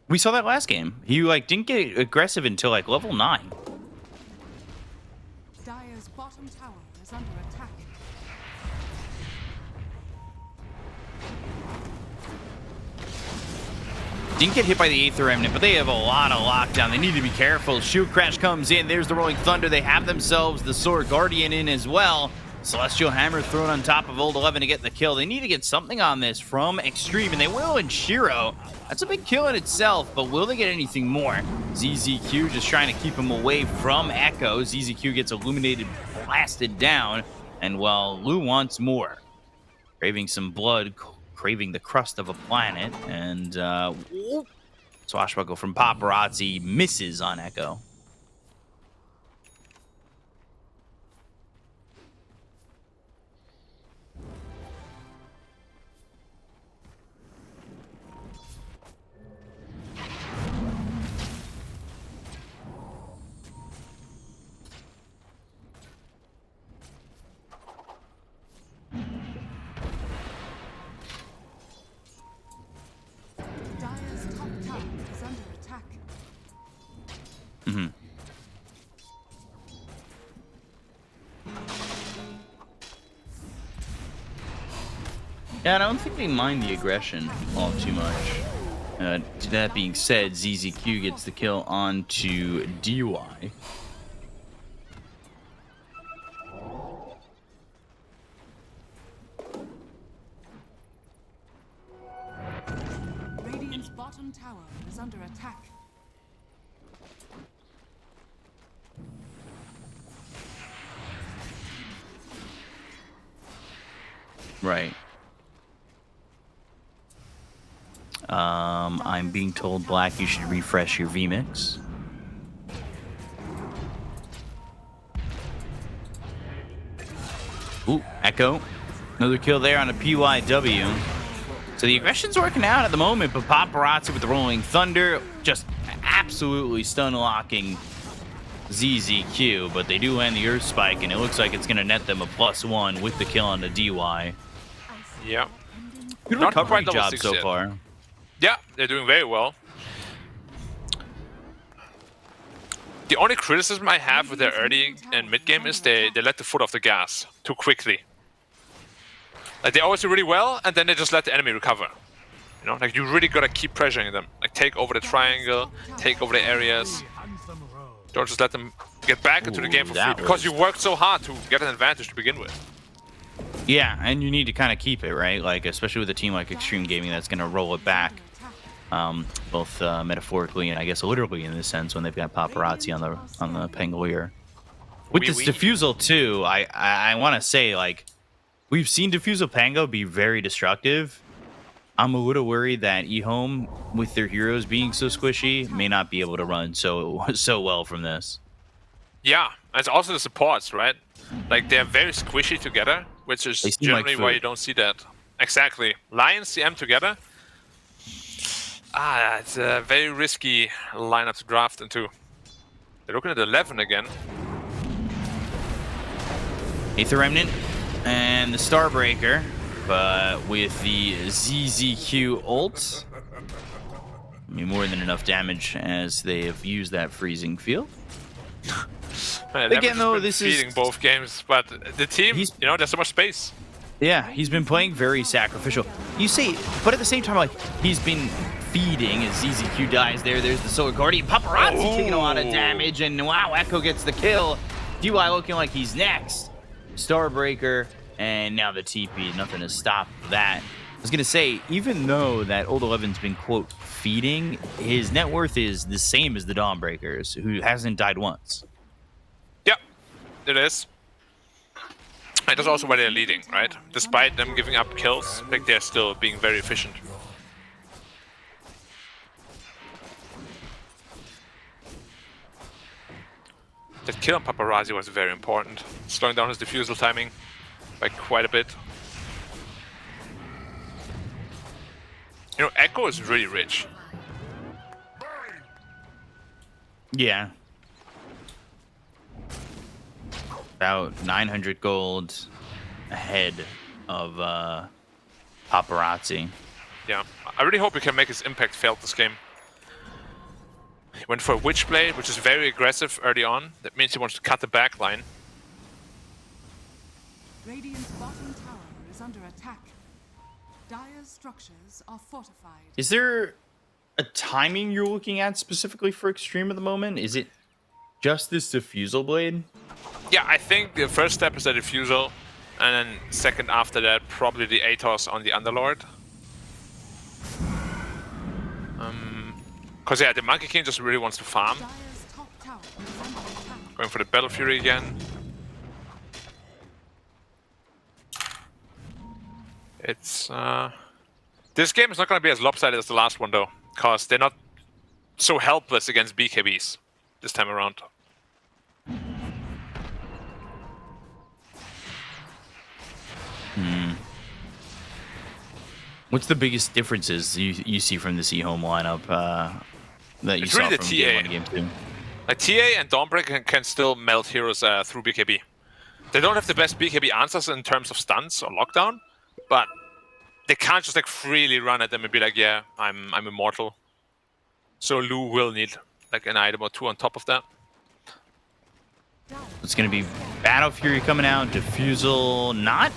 We saw that last game. He like didn't get aggressive until like level 9. Dire's bottom tower is under attack. Didn't get hit by the Aether Remnant, but they have a lot of lockdown. They need to be careful. Shield Crash comes in. There's the Rolling Thunder. They have themselves the Sword Guardian in as well. Celestial Hammer thrown on top of Old 11 to get the kill. They need to get something on this from Extreme, and they will in Shiro. That's a big kill in itself, but will they get anything more? ZZQ just trying to keep him away from Echo. ZZQ gets illuminated, blasted down, and well, Lu wants more. Craving some blood, craving the crust of a planet, and Swashbuckle from Paparazzi misses on Echo. Dire's top tower is under attack. Yeah, I don't think they mind the aggression all too much. That being said, ZZQ gets the kill onto DY. Radiant's bottom tower is under attack. Right. I'm being told, Black, you should refresh your VMix. Ooh, Echo. Another kill there on a PYW. So the aggression's working out at the moment, but Paparazzi with the Rolling Thunder just absolutely stun-locking ZZQ, but they do land the Earth Spike, and it looks like it's going to net them a +1 with the kill on the DY. Yeah. Good Not recovery quite level job 6 so yet. far. Yeah, they're doing very well. The only criticism I have with their early and mid game is they let the foot off the gas too quickly. Like they always do really well, and then they just let the enemy recover. You know, like you really gotta keep pressuring them. Like take over the triangle, take over the areas. Don't just let them get back into the game for free because you worked so hard to get an advantage to begin with. Yeah, and you need to kind of keep it, right? Like, especially with a team like Extreme Gaming that's going to roll it back, both metaphorically and I guess literally in this sense when they've got Paparazzi on the Pangolier. With this Diffusal too, I want to say, like, we've seen Diffusal Pango be very destructive. I'm a little worried that EHOME, with their heroes being so squishy, may not be able to run so well from this. Yeah, it's also the supports, right? Like they're very squishy together, which is generally why you don't see that. Exactly. Lion CM together. It's a very risky lineup to draft into. They're looking at 11 again. Aether Remnant and the Starbreaker, but with the ZZQ ult, I mean, more than enough damage as they have used that freezing field. Man, Again, though, been this feeding is both games, but the team, you know, there's so much space. Yeah, he's been playing very sacrificial. You see, but at the same time, like, he's been feeding as ZZQ dies there. There's the Solar Guardian. Paparazzi taking a lot of damage, and wow, Echo gets the kill. DY looking like he's next. Starbreaker, and now the TP. Nothing to stop that. I was going to say, even though that Old 11's been, quote, feeding, his net worth is the same as the Dawnbreakers, who hasn't died once. Yep, it is. And that's also why they're leading, right? Despite them giving up kills, like they're still being very efficient. That kill on Paparazzi was very important, slowing down his defusal timing by quite a bit. You know, Echo is really rich. Yeah. About 900 gold ahead of Paparazzi. Yeah, I really hope he can make his impact felt this game. He went for a Witchblade, which is very aggressive early on. That means he wants to cut the back line. Radiant's bottom tower is under attack. Dire's structures are fortified. Is there a timing you're looking at specifically for Extreme at the moment? Is it just this Diffusal Blade? Yeah, I think the first step is the Diffusal, and then second after that, probably the Atos on the Underlord. Because yeah, the Monkey King just really wants to farm. Going for the Battle Fury again. It's this game is not going to be as lopsided as the last one though, because they're not so helpless against BKBs this time around. What's the biggest differences you see from this EHOME lineup that you It's saw really from the game TA. 1 and game 2? Like TA and Dawnbreaker can still melt heroes through BKB. They don't have the best BKB answers in terms of stunts or lockdown, but they can't just like freely run at them and be like, yeah, I'm immortal. So Lu will need like an item or two on top of that. It's going to be Battle Fury coming out, Diffusal not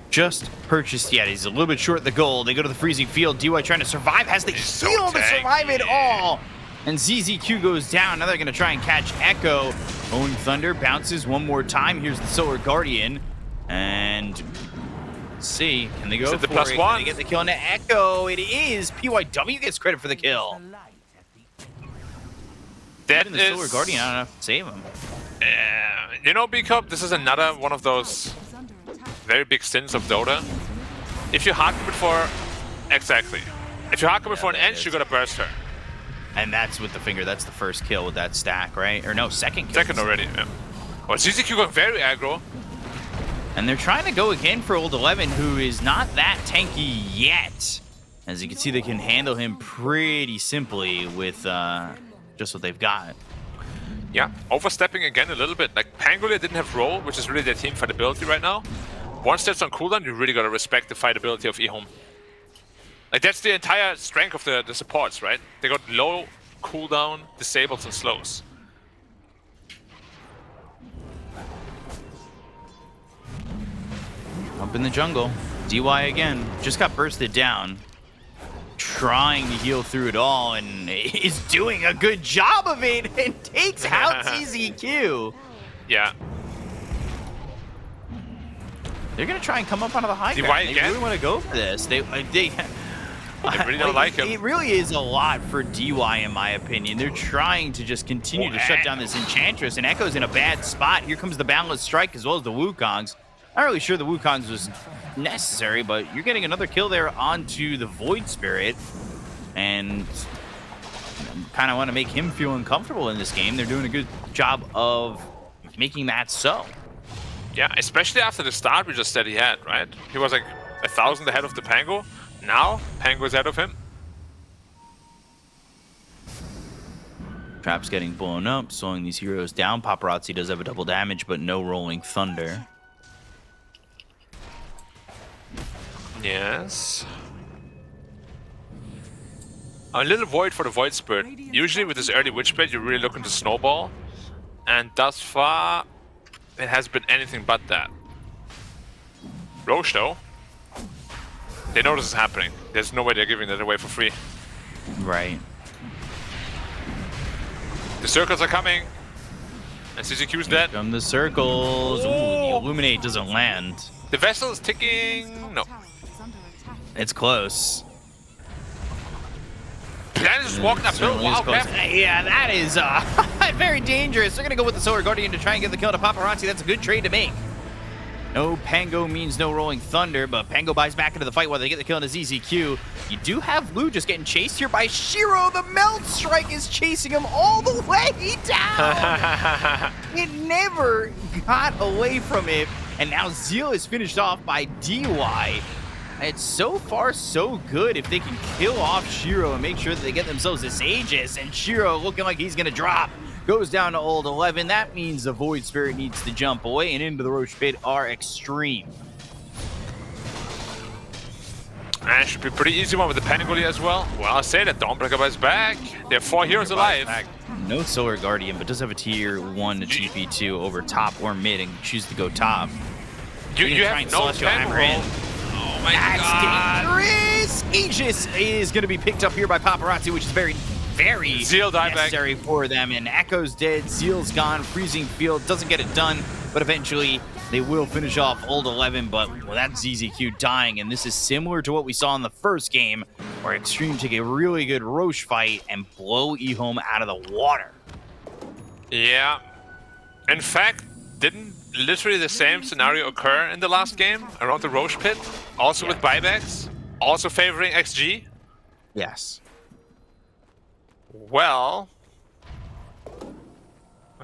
just purchased yet. He's a little bit short the gold. They go to the freezing field. DY trying to survive, has the heal to survive it all. And ZZQ goes down. Now they're going to try and catch Echo. Own Thunder bounces one more time. Here's the Solar Guardian. And let's see, can they go the for plus it? one? Can they get the kill on Echo? It is. PYW gets credit for the kill. That Even the Solar Guardian, I don't know if to save him. You know, B-Cup, this is another one of those very big sins of Dota. If you hard commit for... Exactly. If you hard commit for an Ench, you gotta burst her. And that's with the finger. That's the first kill with that stack, right? Or no, second kill. Second already, yeah. Well, ZZQ going very aggro. And they're trying to go again for Old 11, who is not that tanky yet. As you can see, they can handle him pretty simply with just what they've got. Yeah, overstepping again a little bit. Like, Pangolier didn't have roll, which is really their team fightability right now. Once that's on cooldown, you really gotta respect the fightability of EHOME. Like, that's the entire strength of the supports, right? They got low cooldown, disables, and slows. Up in the jungle. DY again. Just got bursted down. Trying to heal through it all and is doing a good job of it and takes out ZZQ. Yeah. They're going to try and come up onto the high ground. They really want to go for this. They really don't like him. It really is a lot for DY, in my opinion. They're trying to just continue to shut down this Enchantress, and Echo's in a bad spot. Here comes the Boundless Strike as well as the Wukongs. Not really sure the Wukongs was necessary, but you're getting another kill there onto the Void Spirit, and kind of want to make him feel uncomfortable in this game. They're doing a good job of making that so. Yeah, especially after the start we just said he had, right? He was like 1,000 ahead of the Pango. Now, Pango's ahead of him. Trap's getting blown up, slowing these heroes down. Paparazzi does have a double damage, but no Rolling Thunder. Yes. A little void for the Void Spirit. Usually with this early Witchblade, you're really looking to snowball. and thus far, it has been anything but that. Roche, though, they know this is happening. There's no way they're giving that away for free. Right. The circles are coming. And CCQ's dead. From the circles. Ooh, the Illuminate doesn't land. The vessel is ticking. No. It's close. Planet is walking uphill. Wow, yeah, that is very dangerous. They're going to go with the Solar Guardian to try and get the kill to Paparazzi. That's a good trade to make. No Pango means no Rolling Thunder, but Pango buys back into the fight while they get the kill on the ZZQ. You do have Lou just getting chased here by Shiro. The Melt Strike is chasing him all the way down. It never got away from him. And now Zeal is finished off by DY. It's so far so good if they can kill off Shiro and make sure that they get themselves this Aegis. And Shiro looking like he's going to drop. Goes down to old 11. That means the Void Spirit needs to jump away, and into the Roche Pit are Extreme. And it should be a pretty easy one with the Panagoli as well. Well, I say that Dawnbreaker is back. There are 4 heroes alive. No Solar Guardian, but does have a tier 1 to TP2 over top or mid and choose to go top. You have no Panagoli. Oh my god. Dangerous! Aegis is going to be picked up here by Paparazzi, which is very Zeal necessary for them. And Echo's dead, Zeal's gone, Freezing Field doesn't get it done, but eventually they will finish off old 11. But well, that's ZZQ dying, and this is similar to what we saw in the first game, where Extreme take a really good Roche fight and blow EHOME out of the water. Yeah. In fact, didn't literally the same scenario occur in the last game around the Roche Pit? Also with buybacks? Also favoring XG? Yes. Well,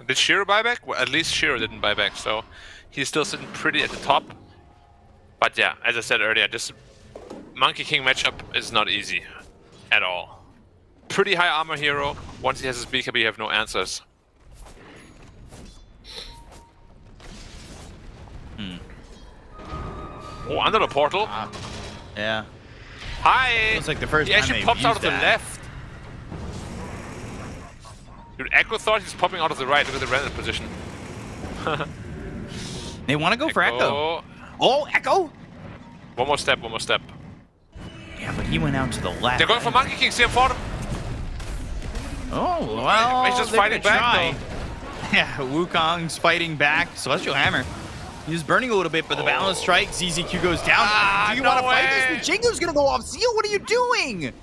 did Shiro buy back? Well, at least Shiro didn't buy back, so he's still sitting pretty at the top. But yeah, as I said earlier, this Monkey King matchup is not easy at all. Pretty high armor hero. Once he has his BKB, you have no answers. Oh, under the portal. Yeah. Hi! It's like the first he time actually they've pops out used of the that. left. Dude, Echo thought he's popping out of the right. Look at the random position. They want to go for Echo. Oh, Echo! One more step, one more step. Yeah, but he went out to the left. They're going for Monkey King, see him for them. Oh, well, He's just they're fighting gonna back, try. Yeah, Wukong's fighting back. Celestial Hammer. He's burning a little bit, but the balance strike. ZZQ goes down. Do you no want to fight way. this? The Jingo's going to go off. Zeal, what are you doing?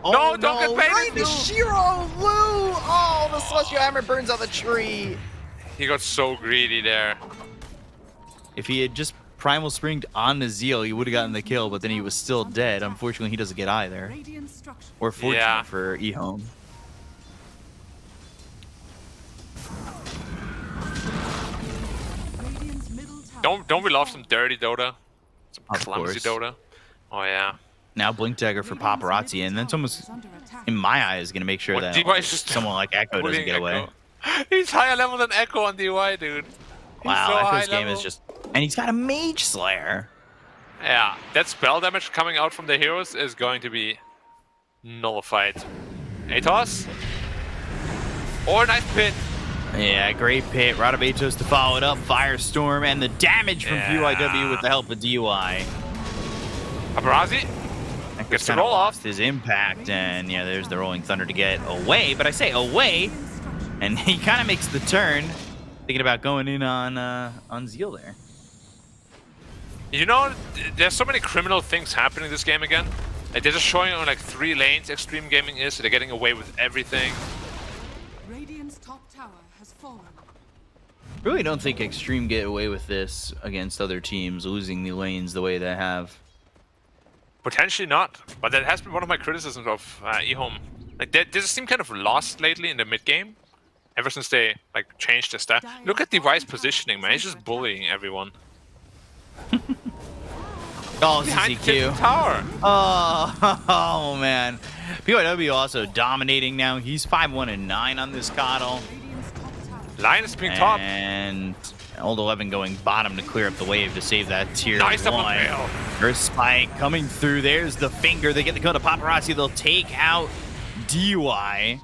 Oh, No, don't get baited, right into dude. Shiro, Lou. Oh, the Celestial Hammer burns out the tree. He got so greedy there. If he had just Primal Springed on the Zeal, he would have gotten the kill, but then he was still dead. Unfortunately, he doesn't get either. Or fortunate Yeah. for EHOME. Don't we love some dirty Dota? Some Of clumsy course. Dota. Oh yeah. Now Blink Dagger for Paparazzi, and that's almost, in my eyes, going to make sure What, that DY is just someone like Echo doesn't bullying get away. Echo. He's higher level than Echo on DY, dude. He's Wow, so high Echo's game level. is just... And he's got a Mage Slayer. Yeah, that spell damage coming out from the heroes is going to be nullified. Atos? Or Knife Pit. Yeah, great pit. Rod of Atos to follow it up. Firestorm, and the damage from PYW with the help of DUI. Paparazzi gets the roll off. His impact, and yeah, there's the Rolling Thunder to get away. But I say away, and he kind of makes the turn, thinking about going in on Zeal there. You know, there's so many criminal things happening in this game again. Like, they're just showing on like 3 lanes Extreme Gaming is, so they're getting away with everything. Radiant's top tower has fallen. Really don't think Extreme get away with this against other teams, losing the lanes the way they have. Potentially not, but that has been one of my criticisms of EHOME. Like, they just seem kind of lost lately in the mid game, ever since they like changed their stuff. Look at Device positioning, man. He's just bullying everyone. Oh, Behind CCQ. the tower. Oh, man. PYW also dominating now. He's 5-1-9 on this Coddle. Lion is being top. And old 11 going bottom to clear up the wave to save that tier Nice up on 1. Veil. First spike coming through. There's the finger. They get the kill to Paparazzi. They'll take out DUI.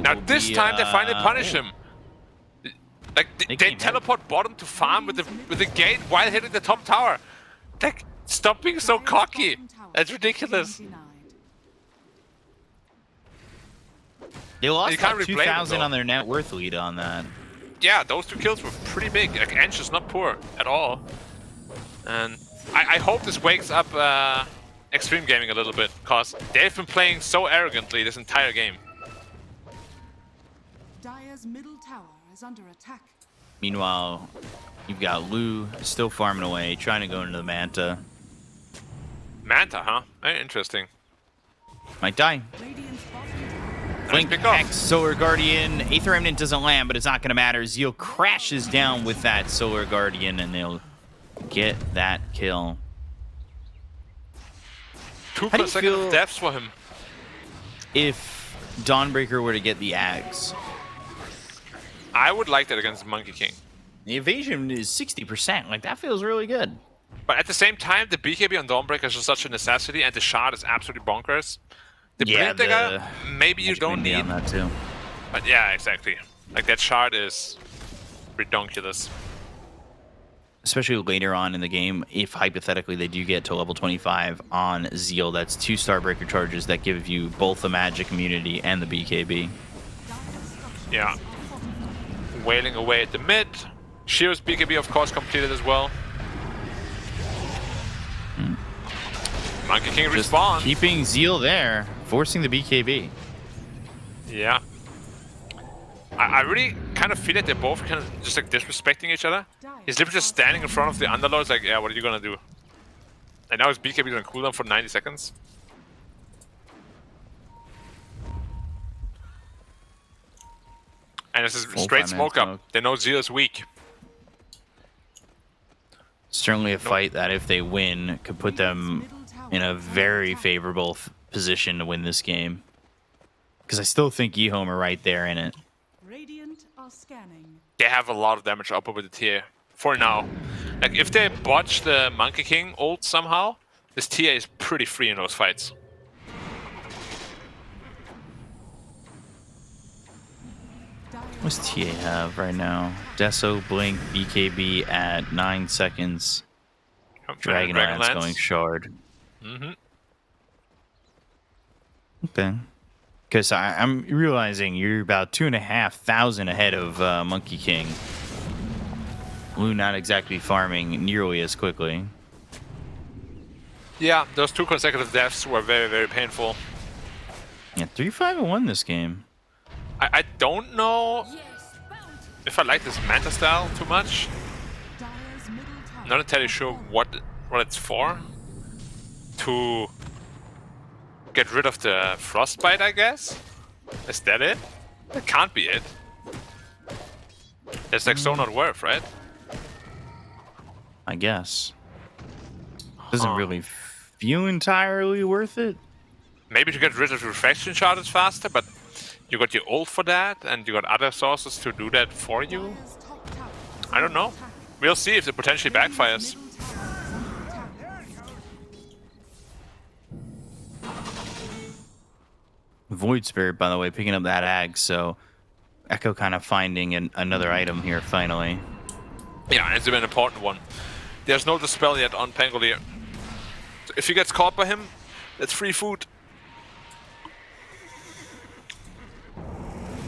Now this time they finally punish him. Like they teleport bottom to farm with the gate while hitting the top tower. Like, stop being so cocky. That's ridiculous. They lost can't like replay 2,000 them, on their net worth lead on that. Yeah, those 2 kills were pretty big. Like, Ench is not poor at all. And I hope this wakes up Extreme Gaming a little bit, because they've been playing so arrogantly this entire game. Dire's middle tower is under attack. Meanwhile, you've got Lu still farming away, trying to go into the Manta. Manta, huh? Very interesting. Might die. Blink, Hex, Solar Guardian. Aether Remnant doesn't land, but it's not going to matter. Zeal crashes down with that Solar Guardian, and they'll get that kill. 2 consecutive deaths for him. If Dawnbreaker were to get the Ags? I would like that against Monkey King. The evasion is 60%. Like, that feels really good. But at the same time, the BKB on Dawnbreaker is just such a necessity, and the shard is absolutely bonkers. The Blink Dagger, maybe you don't need on that too. But yeah, exactly. Like, that shard is redonkulous. Especially later on in the game, if hypothetically they do get to level 25 on Zeal, that's 2 Starbreaker charges that give you both the magic immunity and the BKB. Yeah. Wailing away at the mid. Shiro's BKB, of course, completed as well. Monkey King Just respawn. Keeping Zeal there, forcing the BKB. Yeah. I really kind of feel that they're both kind of just like disrespecting each other. He's literally just standing in front of the Underlords like, yeah, what are you gonna do? And now his BKB is on cooldown for 90 seconds. And this is straight smoke up. They know Zeal is weak. Certainly a fight that if they win could put them in a very favorable position to win this game. Because I still think EHOME are right there in it. Radiant are scanning. They have a lot of damage up with the tier for now. Like, if they botch the Monkey King ult somehow, this tier is pretty free in those fights. What's TA have right now? Deso, Blink, BKB at 9 seconds. Dragonlance going Shard. Okay. Because I'm realizing you're about 2,500 ahead of Monkey King. Lu not exactly farming nearly as quickly. Yeah, those 2 consecutive deaths were very, very painful. Yeah, 3-5-1 this game. I don't know if I like this Manta style too much. Not entirely sure what it's for. To get rid of the frostbite, I guess? Is that it? That can't be it. It's like so not worth, right? I guess. Doesn't really feel entirely worth it. Maybe to get rid of the refraction shard is faster, but you got your ult for that, and you got other sources to do that for you. I don't know. We'll see if it potentially backfires. Void Spirit, by the way, picking up that Ag, so Echo kind of finding another item here finally. Yeah, it's an important one. There's no Dispel yet on Pangolier. So if he gets caught by him, that's free food.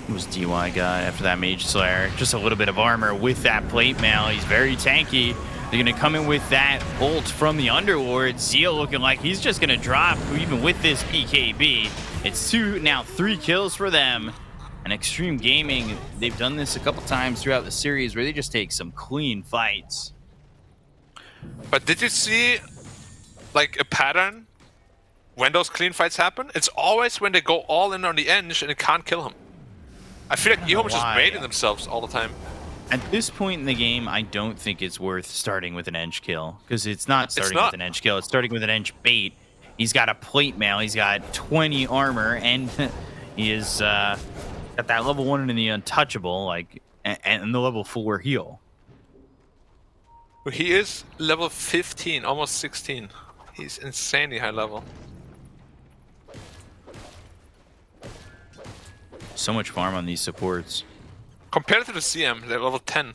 Was DY guy after that Mage Slayer. Just a little bit of armor with that plate mail. He's very tanky. They're going to come in with that ult from the Underlord. Zeal looking like he's just going to drop even with this PKB. It's 2, now 3 kills for them. And Extreme Gaming, they've done this a couple times throughout the series where they just take some clean fights. But did you see like a pattern when those clean fights happen? It's always when they go all in on the Eng and it can't kill him. I feel like EHOME is just baiting themselves all the time. At this point in the game, I don't think it's worth starting with an Eng kill. Because it's not starting with an Eng kill, it's starting with an Eng bait. He's got a plate mail, he's got 20 armor, and he is got that level 1 in the untouchable, like, and the level 4 heal. He is level 15, almost 16. He's insanely high level. so much farm on these supports. Compared to the CM, they're level 10.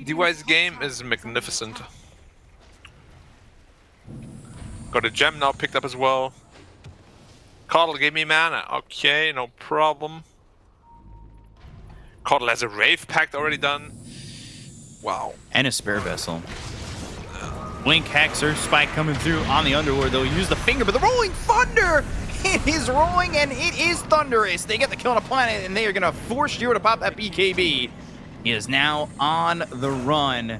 DY's game is magnificent. Got a gem now picked up as well. Coddle gave me mana. Okay, no problem. Coddle has a Rave Pact already done. Wow. And a spare vessel. Blink, Hexer, Spike coming through on the Underlord. They'll use the finger, but the Rolling Thunder! It is rolling and it is thunderous. They get the kill on a planet and they are going to force Shiro to pop that BKB. He is now on the run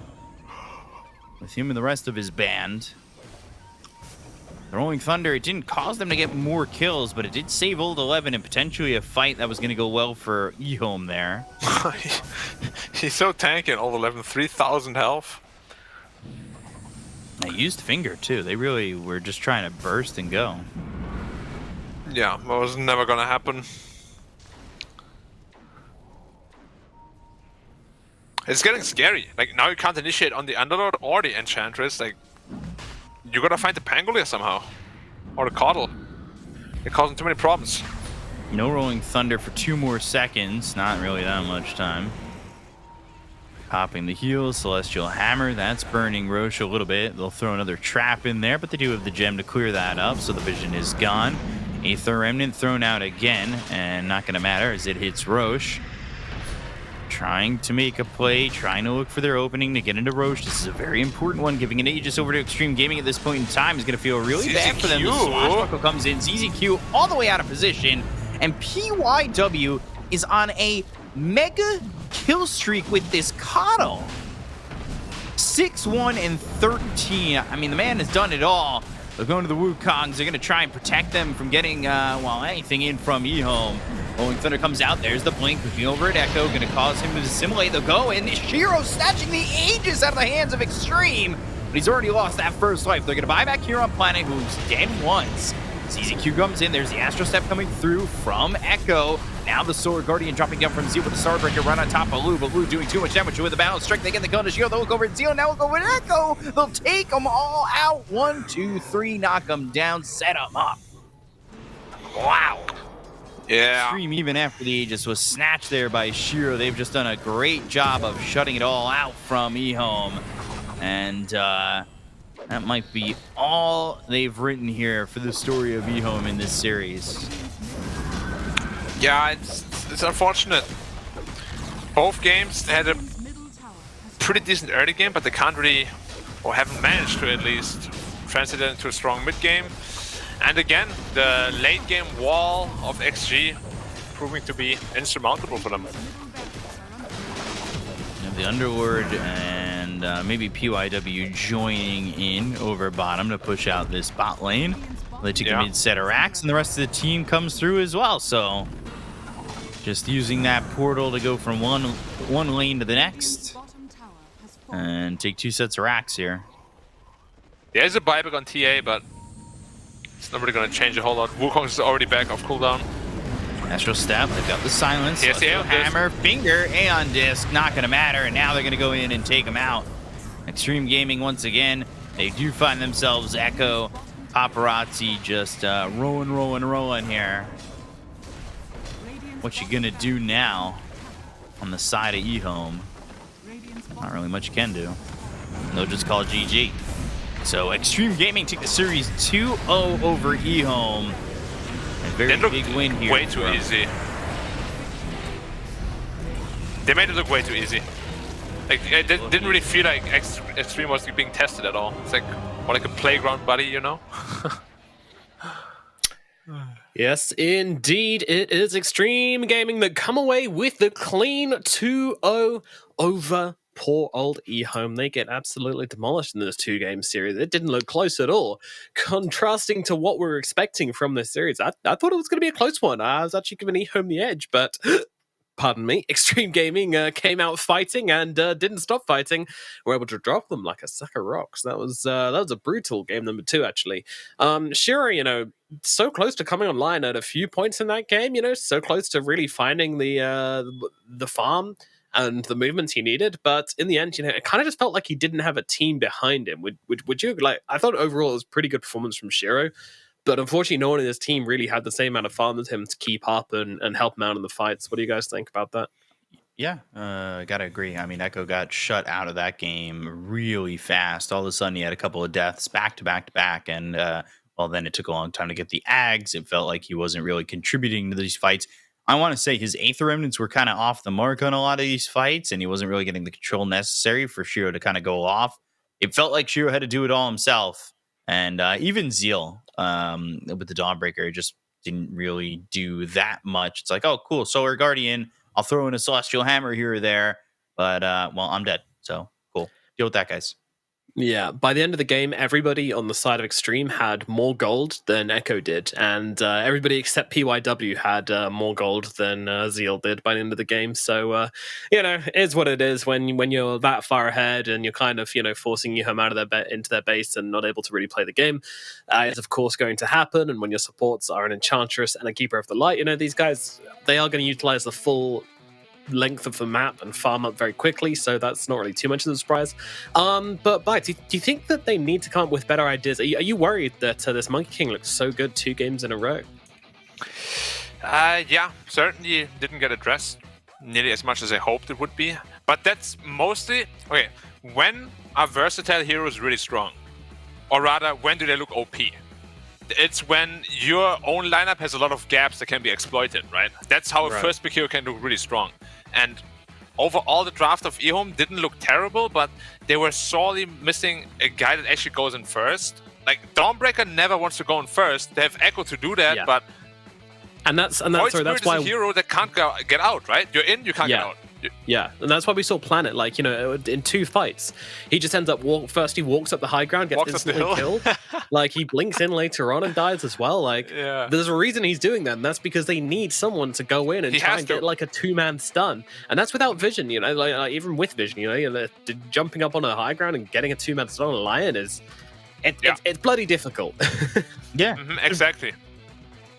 with him and the rest of his band. The Rolling Thunder, it didn't cause them to get more kills, but it did save Old 11 and potentially a fight that was going to go well for EHOME there. He's so tanky at Old 11, 3,000 health. They used finger too. They really were just trying to burst and go. Yeah, that was never gonna happen. It's getting scary. Like, now you can't initiate on the Underlord or the Enchantress. Like, you gotta find the Pangolier somehow. Or the Coddle. They're causing too many problems. No Rolling Thunder for 2 more seconds. Not really that much time. Popping the heal, Celestial Hammer, that's burning Roche a little bit. They'll throw another trap in there, but they do have the gem to clear that up, so the vision is gone. Aether Remnant thrown out again, and not going to matter as it hits Roche. Trying to make a play, trying to look for their opening to get into Roche. This is a very important one. Giving an Aegis over to Extreme Gaming at this point in time is going to feel really bad for them. The Swashbuckle comes in, ZZQ all the way out of position, and PYW is on a mega kill streak with this Coddle. 6-1 and 13. I mean, the man has done it all. They're going to the Wukongs. They're going to try and protect them from getting, anything in from EHOME. Rolling Thunder comes out. There's the blink. Looking over at Echo. Going to cause him to assimilate. They'll go in. Shiro snatching the Aegis out of the hands of Extreme. But he's already lost that first life. They're going to buy back here on Planet, who's dead once. CZQ comes in. There's the Astro Step coming through from Echo. Now the Sword Guardian dropping down from Zeo with the Starbreaker right on top of Lou, but Lou doing too much damage with the balance strike. They get the kill to Shield. They'll look over at Zeo. Now we'll go with Echo. They'll take them all out. 1, 2, 3. Knock them down. Set them up. Wow. Yeah. Extreme, even after the Aegis was snatched there by Shiro. They've just done a great job of shutting it all out from EHOME. And that might be all they've written here for the story of EHOME in this series. Yeah, it's unfortunate. Both games had a pretty decent early game, but they can't really, or haven't managed to at least, translate it into a strong mid game. And again, the late game wall of XG proving to be insurmountable for them. The Underlord and maybe PYW joining in over bottom to push out this bot lane. They take a mid set of racks, and the rest of the team comes through as well. So just using that portal to go from one lane to the next and take 2 sets of racks here. There's a buyback on TA, but it's not really going to change a whole lot. Wukong is already back off cooldown. Astral Step, they've got the silence. Yes, Hammer, Finger, Aeon Disc, not going to matter. And now they're going to go in and take them out. Extreme Gaming once again. They do find themselves Echo, Paparazzi just rolling here. What you going to do now on the side of EHOME? Not really much you can do. They'll just call GG. So Extreme Gaming took the series 2-0 over EHOME. A very big win here. Way too easy. They made it look way too easy. Like, it didn't really feel like Extreme was being tested at all. It's like more like a playground buddy, you know? Yes, indeed, it is Extreme Gaming that come away with the clean 2-0 over poor old EHOME. They get absolutely demolished in this 2-game series. It didn't look close at all. Contrasting to what we were expecting from this series, I thought it was going to be a close one. I was actually giving EHOME the edge, but pardon me, Extreme Gaming came out fighting and didn't stop fighting. Were able to drop them like a sack of rocks. That was a brutal game number 2, actually. Shiro, so close to coming online at a few points in that game. So close to really finding the farm and the movements he needed, but in the end, it kind of just felt like he didn't have a team behind him. Would you like? I thought overall it was a pretty good performance from Shiro, But unfortunately, no one in his team really had the same amount of farm as him to keep up and help him out in the fights. What do you guys think about that? Yeah, gotta agree. I mean, Echo got shut out of that game really fast. All of a sudden, he had a couple of deaths back to back to back, and well, then it took a long time to get the Ags. It felt like he wasn't really contributing to these fights. I want to say his Aether Remnants were kind of off the mark on a lot of these fights, and he wasn't really getting the control necessary for Shiro to kind of go off. It felt like Shiro had to do it all himself, and even Zeal with the Dawnbreaker just didn't really do that much. It's like, oh, cool, Solar Guardian. I'll throw in a Celestial Hammer here or there, but well, I'm dead. So cool. Deal with that, guys. Yeah, by the end of the game, everybody on the side of Extreme had more gold than Echo did, and everybody except PYW had more gold than Zeal did by the end of the game. So, it is what it is when you're that far ahead and you're kind of, forcing EHOME out of into their base and not able to really play the game. It's, of course, going to happen, and when your supports are an Enchantress and a Keeper of the Light, these guys, they are going to utilize the full length of the map and farm up very quickly, so that's not really too much of a surprise. But Byte, do you think that they need to come up with better ideas? Are you worried that this Monkey King looks so good 2 games in a row? Yeah, certainly didn't get addressed nearly as much as I hoped it would be. But that's mostly okay. When are versatile heroes really strong, or rather, when do they look OP? It's when your own lineup has a lot of gaps that can be exploited, right? That's how a first pick hero can look really strong. And overall, the draft of EHOME didn't look terrible, but they were sorely missing a guy that actually goes in first. Like, Dawnbreaker never wants to go in first. They have Echo to do that, but that's Void why Spirit is a hero that can't get out, right? You're in, you can't get out. Yeah, and that's why we saw Planet, in 2 fights, he just ends up first he walks up the high ground, gets instantly killed. He blinks in later on and dies as well. There's a reason he's doing that, and that's because they need someone to go in and try and get a 2-man stun, and that's without vision. Even with vision, jumping up on a high ground and getting a 2-man stun on a Lion it's bloody difficult. Yeah, exactly.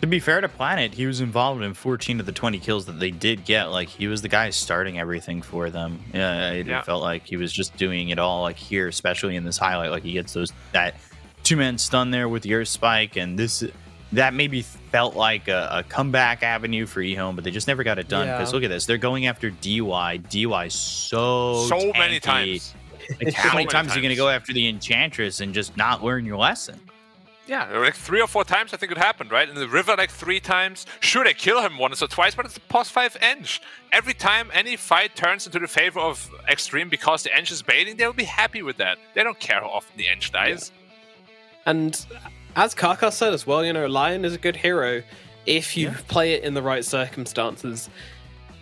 To be fair to Planet, he was involved in 14 of the 20 kills that they did get. He was the guy starting everything for them. It felt like he was just doing it all. Here, especially in this highlight, he gets that 2-man stun there with the Earth Spike, and that maybe felt like a comeback avenue for EHOME, but they just never got it done. Because look at this, they're going after DY. DY so tanky. Many times. How many times are you going to go after the Enchantress and just not learn your lesson? Yeah, 3 or 4 times I think it happened, right? In the river, 3 times. Sure, they kill him once or twice, but it's a +5 Ench. Every time any fight turns into the favor of Extreme because the Ench is baiting, they'll be happy with that. They don't care how often the Ench dies. And as Kaka said as well, Lion is a good hero if you play it in the right circumstances.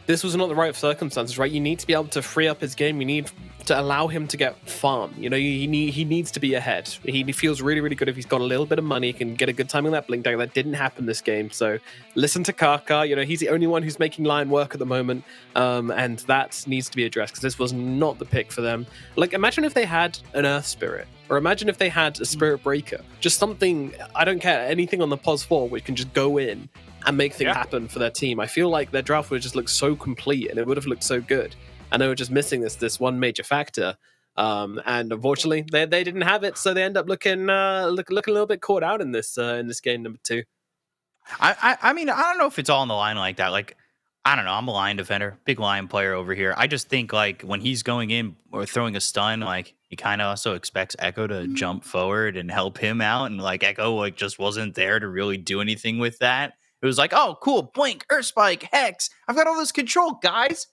This was not the right circumstances, right? You need to be able to free up his game. You need to allow him to get farm. He needs to be ahead. He feels really, really good if he's got a little bit of money. He can get a good time on that blink dagger. That didn't happen this game. So listen to Kaka. He's the only one who's making Lion work at the moment, and that needs to be addressed because this was not the pick for them. Imagine if they had an Earth Spirit, or imagine if they had a Spirit Breaker. Just something, I don't care, anything on the POS 4 which can just go in and make things happen for their team. I feel like their draft would just look so complete and it would have looked so good. And they were just missing this one major factor. And unfortunately, they didn't have it, so they end up looking a little bit caught out in this game number 2. I mean, I don't know if it's all on the line like that. I don't know. I'm a Lion defender, big Lion player over here. I just think when he's going in or throwing a stun, he kind of also expects Echo to jump forward and help him out, and Echo just wasn't there to really do anything with that. It was oh, cool, blink, Earth Spike, Hex. I've got all this control, guys.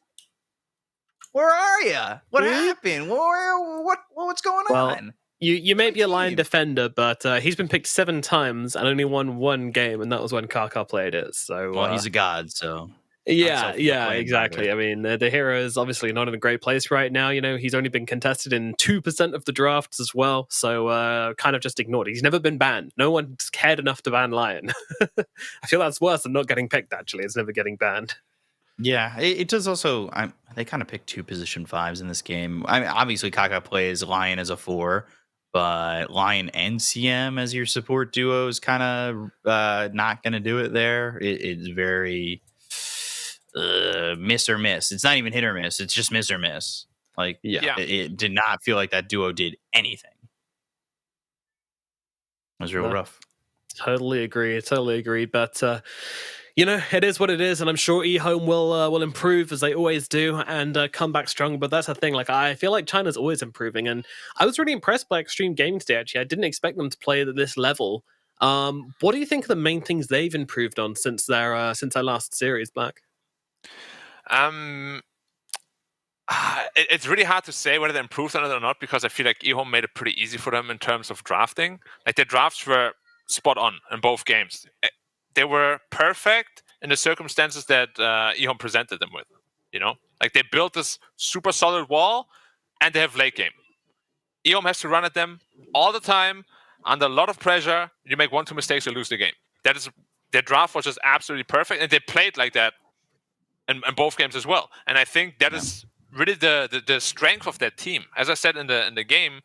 Where are you? What happened? What's going on? You may be a Lion defender, but he's been picked 7 times and only won 1 game, and that was when Kaka played it. So he's a god, so yeah, exactly. I mean, the hero is obviously not in a great place right now. He's only been contested in 2% of the drafts as well, so kind of just ignored. He's never been banned. No one's cared enough to ban Lion. I feel that's worse than not getting picked. Actually, it's never getting banned. Yeah, it does also. They kind of picked 2 position 5s in this game. I mean, obviously, Kaka plays Lion as a 4, but Lion and CM as your support duo is kind of not going to do it there. It's very miss or miss. It's not even hit or miss. It's just miss or miss. It did not feel like that duo did anything. It was real rough. Totally agree. But it is what it is, and I'm sure EHOME will improve as they always do and come back strong. But that's the thing. Like, I feel like China's always improving, and I was really impressed by Extreme Gaming today. Actually, I didn't expect them to play at this level. What do you think are the main things they've improved on since their last series, Black? It's really hard to say whether they improved on it or not, because I feel like EHOME made it pretty easy for them in terms of drafting. Like, their drafts were spot on in both games. They were perfect in the circumstances that EHOME presented them with. Like, they built this super solid wall, and they have late game. EHOME has to run at them all the time under a lot of pressure. You make 1-2 mistakes, you lose the game. Their draft was just absolutely perfect, and they played like that in both games as well. And I think that is really the strength of that team. As I said in the game,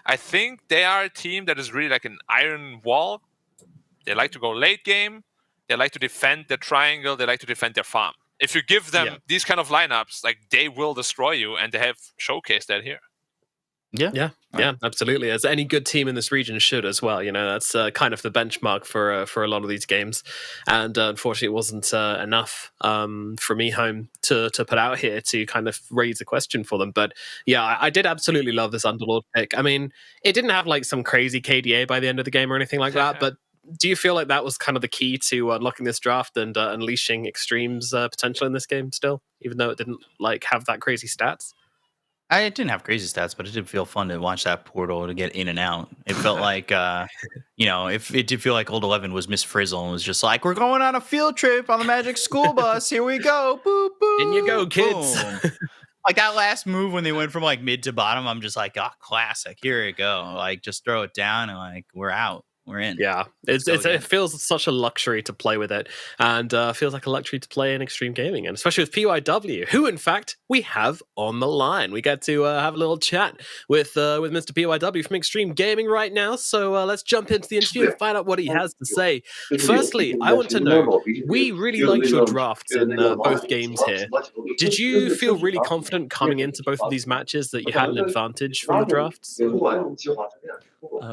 I think they are a team that is really like an iron wall. They like to go late game. They like to defend the triangle. They like to defend their farm. If you give them these kind of lineups, like, they will destroy you, and they have showcased that here. Yeah, absolutely. As any good team in this region should as well. That's kind of the benchmark for a lot of these games. And unfortunately, it wasn't enough from EHOME to put out here to kind of raise a question for them. But yeah, I did absolutely love this Underlord pick. I mean, it didn't have like some crazy KDA by the end of the game or anything like that, but do you feel like that was kind of the key to unlocking this draft and unleashing Extreme's potential in this game still, even though it didn't like have that crazy stats? It didn't have crazy stats, but it did feel fun to watch that portal to get in and out. It felt like, if it did feel like Old 11 was Miss Frizzle and was just like, we're going on a field trip on the Magic School Bus. Here we go. Boop, boop. In you go, kids. Like, that last move when they went from like mid to bottom, I'm just like, classic. Here you go. Like, just throw it down and like, we're out. We're in. Yeah, it feels such a luxury to play with it, and feels like a luxury to play in Extreme Gaming, and especially with PYW, who in fact we have on the line. We get to have a little chat with Mr. PYW from Extreme Gaming right now. So let's jump into the interview and find out what he has to say. Firstly, I want to know, we really liked your drafts in both games here. Did you feel really confident coming into both of these matches that you had an advantage from the drafts?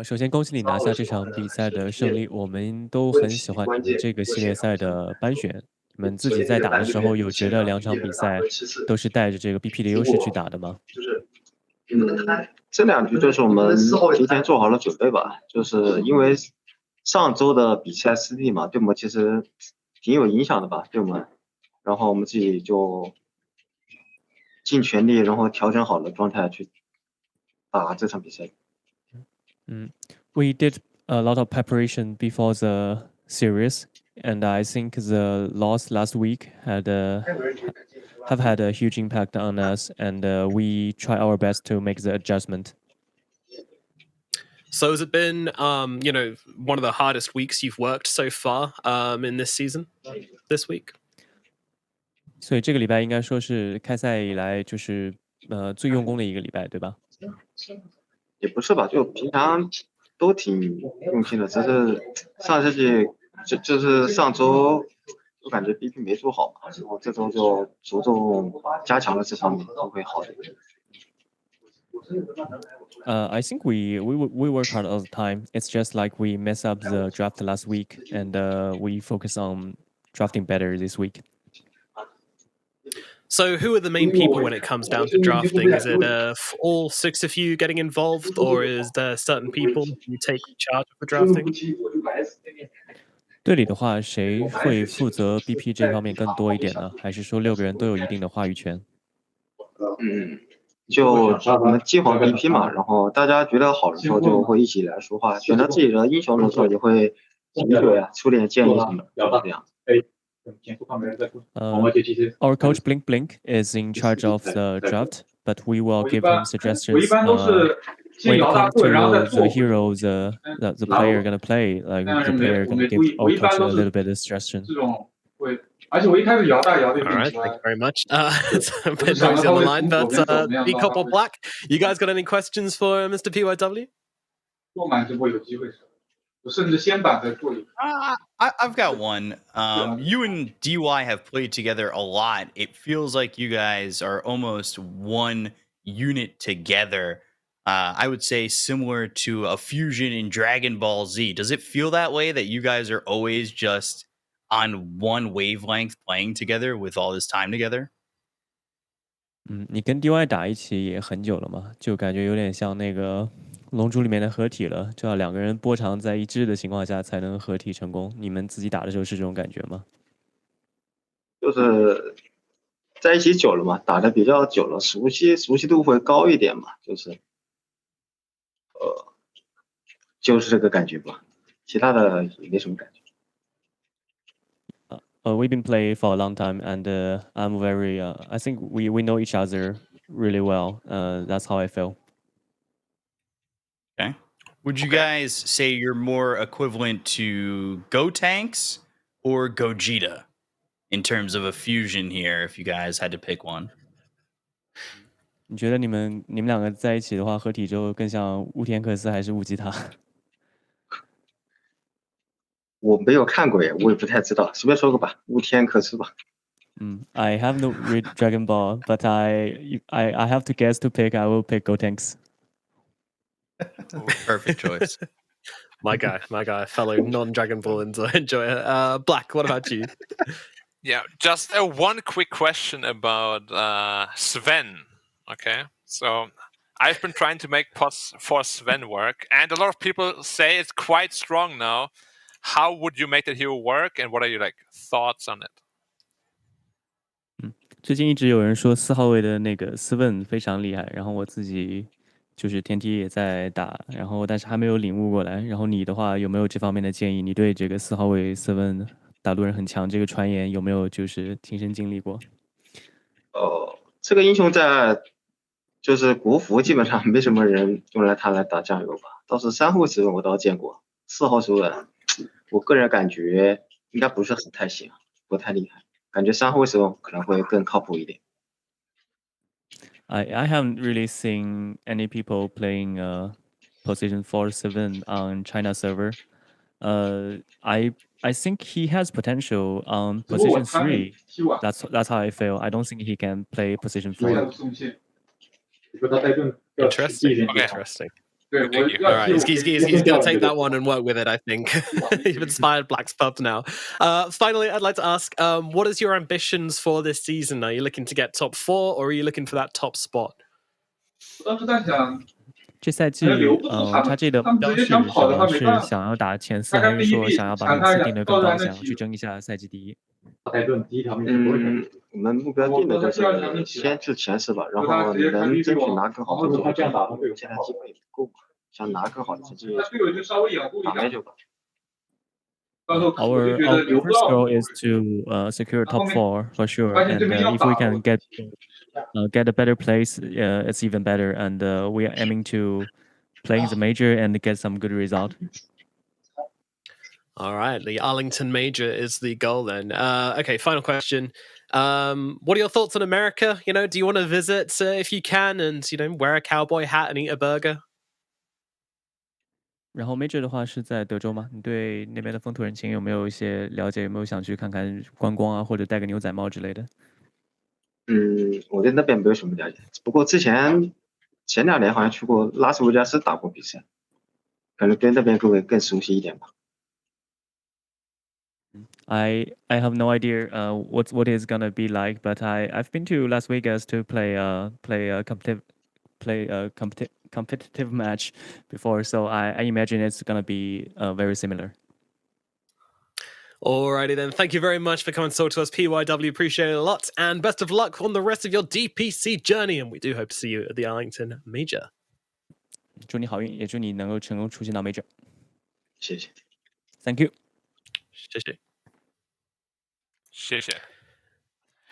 首先恭喜你拿下这场比赛的胜利，我们都很喜欢你们这个系列赛的班选。你们自己在打的时候，有觉得2场比赛都是带着这个 BP 的优势去打的吗？这2局就是我们提前做好了准备吧，就是因为上周的比赛失利嘛，对我们其实挺有影响的吧，对我们。然后我们自己就尽全力，然后调整好了状态去打这场比赛。We did a lot of preparation before the series, and I think the loss last week have had a huge impact on us, and we try our best to make the adjustment. So has it been, one of the hardest weeks you've worked so far in this season, this week? 所以这个礼拜应该说是开赛以来就是最用功的一个礼拜，对吧？也不是吧，就平常都挺用心的，只是上赛季就是上周我感觉 BP 没做好嘛，然后这周就着重加强了这方面，都会好一点。I think we work hard all the time. It's just like we mess up the draft last week, and we focus on drafting better this week. So who are the main people when it comes down to drafting? Is it all 6 of you getting involved, or is there certain people who take charge of the drafting? 队里的话，谁会负责 BP 这方面更多一点呢？还是说6个人都有一定的话语权？就我们计划 BP 嘛，然后大家觉得好的时候就会一起来说话，选择自己的英雄的时候也会提水啊，出点建议什么的，这样。Our coach Blink Blink is in charge of the draft, but we will give him suggestions when it comes to the hero the player gonna play. Like the player gonna give our coach a little bit of suggestion. All right, thank you very much. It's a bit noisy on the line, but Decop or Black, you guys got any questions for Mr. PYW? I've got one. You and DY have played together a lot. It feels like you guys are almost one unit together. I would say similar to a fusion in Dragon Ball Z. Does it feel that way that you guys are always just on one wavelength playing together with all this time together? 你跟 DY 打一起也很久了嘛，就感觉有点像那个龙珠里面的合体了，就要两个人波长在一致的情况下才能合体成功。你们自己打的时候是这种感觉吗？就是在一起久了嘛，打的比较久了，熟悉度会高一点嘛，就是这个感觉吧，其他的也没什么感觉。We've been playing for a long time, and I'm very. I think we know each other really well. That's how I feel. Okay. Would you guys say you're more equivalent to Gotenks or Gogeta in terms of a fusion here, if you guys had to pick one? 你觉得你们两个在一起的话，合体之后更像乌天克斯还是乌吉塔？我没有看过耶，我也不太知道，随便说个吧，乌天克斯吧。I have no read Dragon Ball, but I have to guess to pick. I will pick Gotenks. Perfect choice. my guy, fellow non-Dragon Ball enjoyer. Black, what about you? Yeah, just one quick question about Sven. Okay, so I've been trying to make pods for Sven work, and a lot of people say it's quite strong now. How would you make that hero work, and what are your thoughts on it? 最近一直有人说4号位的那个斯问非常厉害，然后我自己就是天梯也在打，然后但是还没有领悟过来。然后你的话有没有这方面的建议？你对这个4号位斯问打路人很强这个传言有没有就是亲身经历过？这个英雄在就是国服基本上没什么人用他来打酱油吧，倒是3号斯文我倒见过，4号斯文我个人感觉应该不是太行，不太厉害，感觉3号斯文可能会更靠谱一点。I haven't really seen any people playing position 4-7 on China server. I think he has potential on position 3. That's how I feel. I don't think he can play position 4. Interesting. Okay. Interesting. All right, he's going to take that one and work with it, I think. You've inspired Black's Pub now. Finally, I'd like to ask, what is your ambitions for this season? Are you looking to get top 4, or are you looking for that top spot? 这赛季，XG 的目标是什么？是想要打前4，还是说想要把名次定得更高，想要去争一下赛季第一？我们目标定的就是先至前4吧，然后能争取拿更好的成绩。现在机会也不够嘛，想拿更好的成绩，打那就吧。Our first goal is to secure top 4 for sure, and if we can get a better place, it's even better. And we are aiming to play in the major and get some good result. All right, the Arlington Major is the goal then. Okay, final question. What are your thoughts on America? Do you want to visit if you can, and wear a cowboy hat and eat a burger? 然后 Major 的话是在德州吗？你对那边的风土人情有没有一些了解？有没有想去看看观光啊，或者戴个牛仔帽之类的？我对那边没有什么了解，不过前2年好像去过拉斯维加斯打过比赛，可能对那边会更熟悉一点吧。I have no idea what it's gonna be like, but I've been to Las Vegas to play a competitive match before, so I imagine it's gonna be very similar. Alrighty then, thank you very much for coming to talk to us, PYW. Appreciate it a lot, and best of luck on the rest of your DPC journey. And we do hope to see you at the Arlington Major. 祝你好运，也祝你能够成功出现到 Major。谢谢。Thank you。谢谢。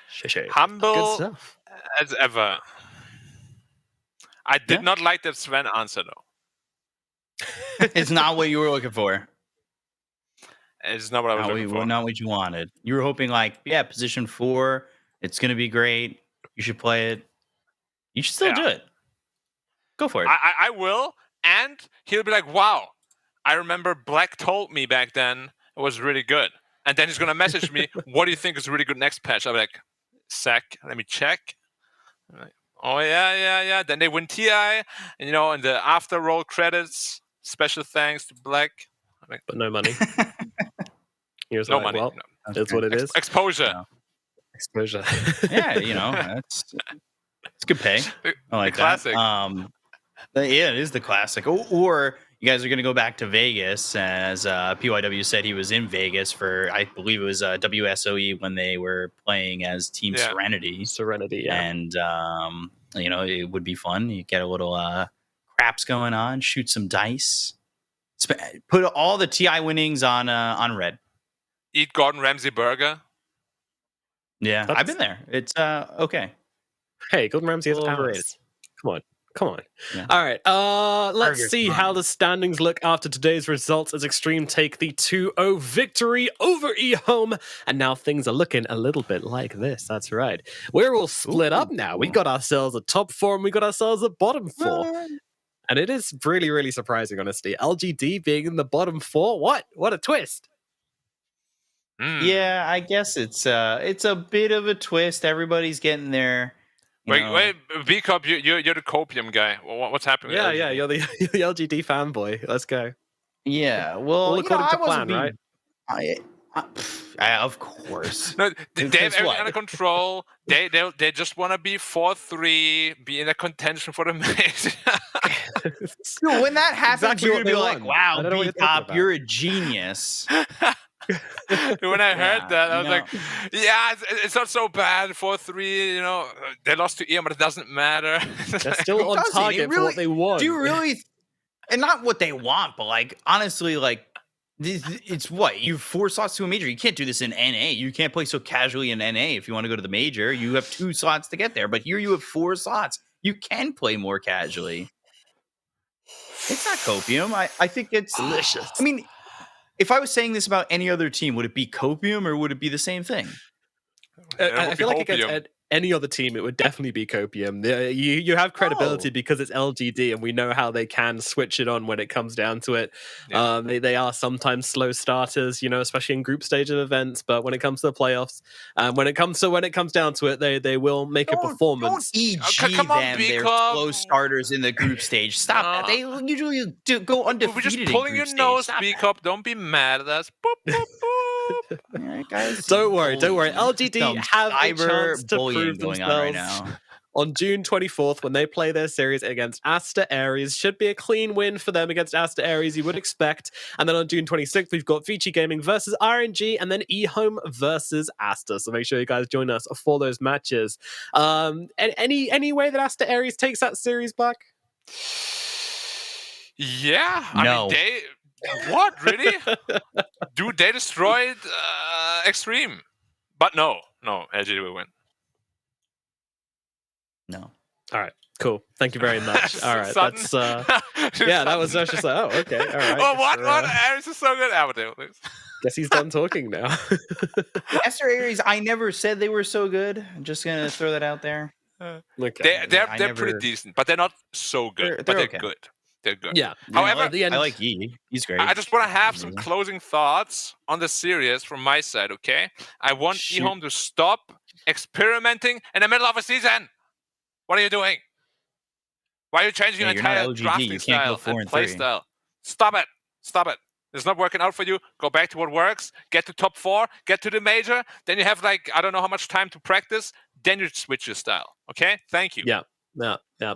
谢谢。Humble as ever. I did not like that Sven answer though. It's not what you were looking for. It's not what I was looking for. Not what you wanted. You were hoping position 4, it's going to be great. You should play it. You should still do it. Go for it. I will, and he'll be like, wow, I remember Black told me back then it was really good. And then he's going to message me, what do you think is really good next patch? I'll be like, sec, let me check. Oh yeah. Then they win TI, and in the after roll credits, special thanks to Black. But no money. He was No like, money. well, No. that's what it is. Exposure. No. Exposure. Yeah, it's good pay. I like classic. that. Yeah, it is the classic. Or you guys are going to go back to Vegas, as PYW said he was in Vegas for, I believe it was WSOE when they were playing as Team Serenity. Serenity, yeah. And, it would be fun. You get a little craps going on, shoot some dice. Put all the TI winnings on red. Eat Gordon Ramsay burger. Yeah, I've been there. It's okay. Hey, Gordon Ramsay is overrated. Come on. Yeah. All right. Let's Burger's see fine. how the standings look after today's results as Extreme take the 2-0 victory over EHOME. And now things are looking a little bit like this. That's right. We're all split up now. We got ourselves a top 4 and we got ourselves a bottom 4. And it is really, really surprising, honestly. LGD being in the bottom 4. What a twist. Yeah, I guess it's a bit of a twist. Everybody's getting there. Wait, B-Cup, you're the copium guy. What's happening? Yeah, you're the LGD fanboy. Let's go. Yeah, well, all according to plan, wasn't right? Of course. No, they have everything what? under control. They just want to be 4-3, be in a contention for the match. Dude, when that happens, Exactly you're what gonna be they like, want. "Wow, I don't know what you're talking B-Top, about. you're a genius." When I heard that, I was like, "Yeah, it's not so bad. 4-3, they lost to EM, but it doesn't matter." They're still on target for what they want. Do you really? And not what they want, but honestly, it's what you 4 slots to a major. You can't do this in NA. You can't play so casually in NA. If you want to go to the major, you have 2 slots to get there. But here you have 4 slots. You can play more casually. It's not copium. I think it's delicious. I mean, if I was saying this about any other team, would it be copium or would it be the same thing? I feel like against any other team, it would definitely be copium. You have credibility because it's LGD, and we know how they can switch it on when it comes down to it. Yeah. They are sometimes slow starters, especially in group stage of events. But when it comes to the playoffs, when it comes down to it, they will make a performance. Don't EG come on, them. They're B-Club. slow starters in the group stage. Stop that. They usually go undefeated. We're just in pulling group your stage. nose, Stop B-Cup. Don't be mad at us. Boop, boop, boop. All right, guys. Don't worry. LGD Some have a cyber chance to bullying prove going themselves on right now. on June 24th when they play their series against Aster Aries. Should be a clean win for them against Aster Aries, you would expect. And then on June 26th, we've got Vici Gaming versus RNG, and then EHOME versus Aster. So make sure you guys join us for those matches. And any way that Aster Aries takes that series back? Yeah. No. I mean, what, really? Dude, they destroyed Extreme. But no, LGD will win. No. All right, cool. Thank you very much. All right, Sudden. that's that was just like, oh, okay, all right. Oh, what? Guess, Aries is so good. guess he's done talking now. Aster Aries, I never said they were so good. I'm just gonna throw that out there. Okay. They're pretty decent, but they're not so good. They're They're okay. good. They're good. Yeah. However, at the end, I like Yi. He's great. I just want to have some closing thoughts on the series from my side, okay? I want Shoot. EHOME to stop experimenting in the middle of a season. What are you doing? Why are you changing your You're not entire LGD. drafting You can't go style 4 and and play 3. style? Stop it. It's not working out for you. Go back to what works. Get to top 4. Get to the major. Then you have I don't know how much time to practice. Then you switch your style. Okay? Thank you. Yeah.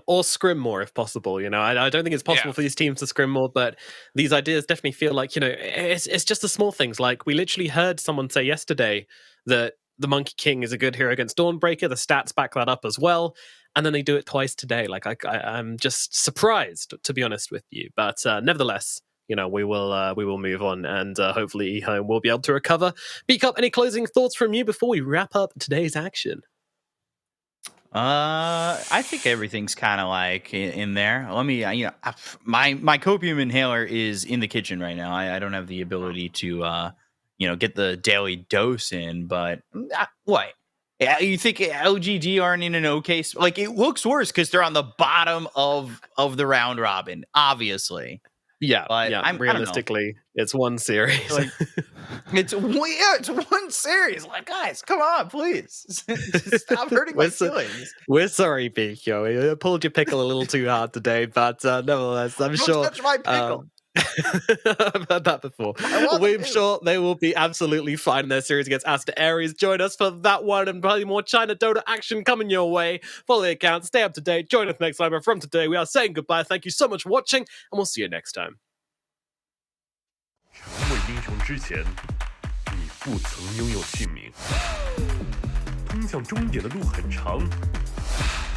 Or scrim more if possible. I don't think it's possible for these teams to scrim more, but these ideas definitely feel like, it's just the small things. Like we literally heard someone say yesterday that the Monkey King is a good hero against Dawnbreaker. The stats back that up as well. And then they do it twice today. I'm just surprised, to be honest with you. But nevertheless, we will move on, and hopefully EHOME will be able to recover. B-Cup, any closing thoughts from you before we wrap up today's action? I think everything's kind of in there. Let me, my copium inhaler is in the kitchen right now. I don't have the ability to, get the daily dose in. But what? You think LGD aren't in an okay? It looks worse because they're on the bottom of the round robin. Obviously, Yeah, But yeah. I don't know. Realistically, it's one series. Like, it's one series. Like, guys, come on, please. Stop hurting my feelings. We're sorry, Pico. We pulled your pickle a little too hard today, but nevertheless, I'm Don't sure. touch my pickle. I've heard that before. We're sure they will be absolutely fine in their series against Aster Aries. Join us for that one and probably more China Dota action coming your way. Follow the account, stay up to date. Join us next time. But from today, we are saying goodbye. Thank you so much for watching, and we'll see you next time. 成为英雄之前，你不曾拥有姓名。通向终点的路很长，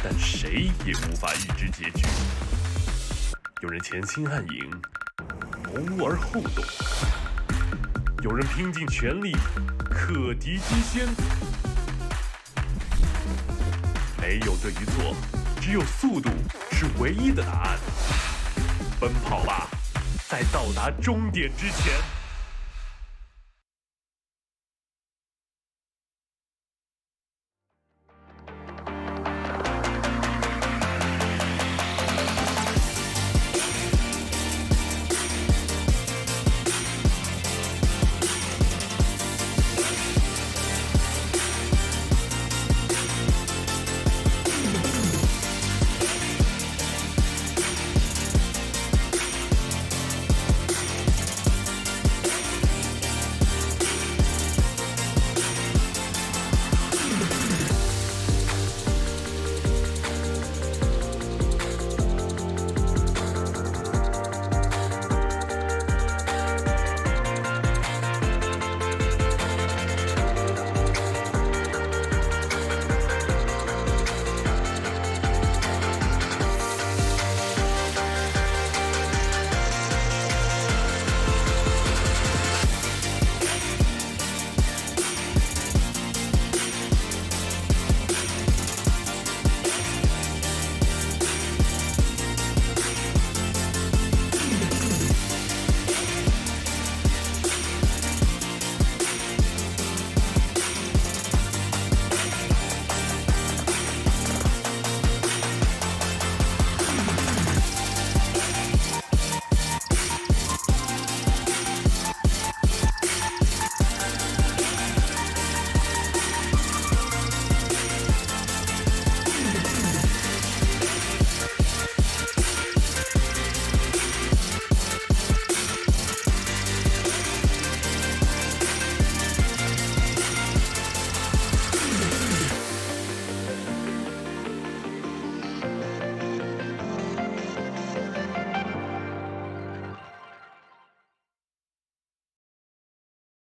但谁也无法预知结局。有人前心暗影，谋而后动；有人拼尽全力，克敌机先。没有对与错，只有速度是唯一的答案。奔跑吧，在到达终点之前。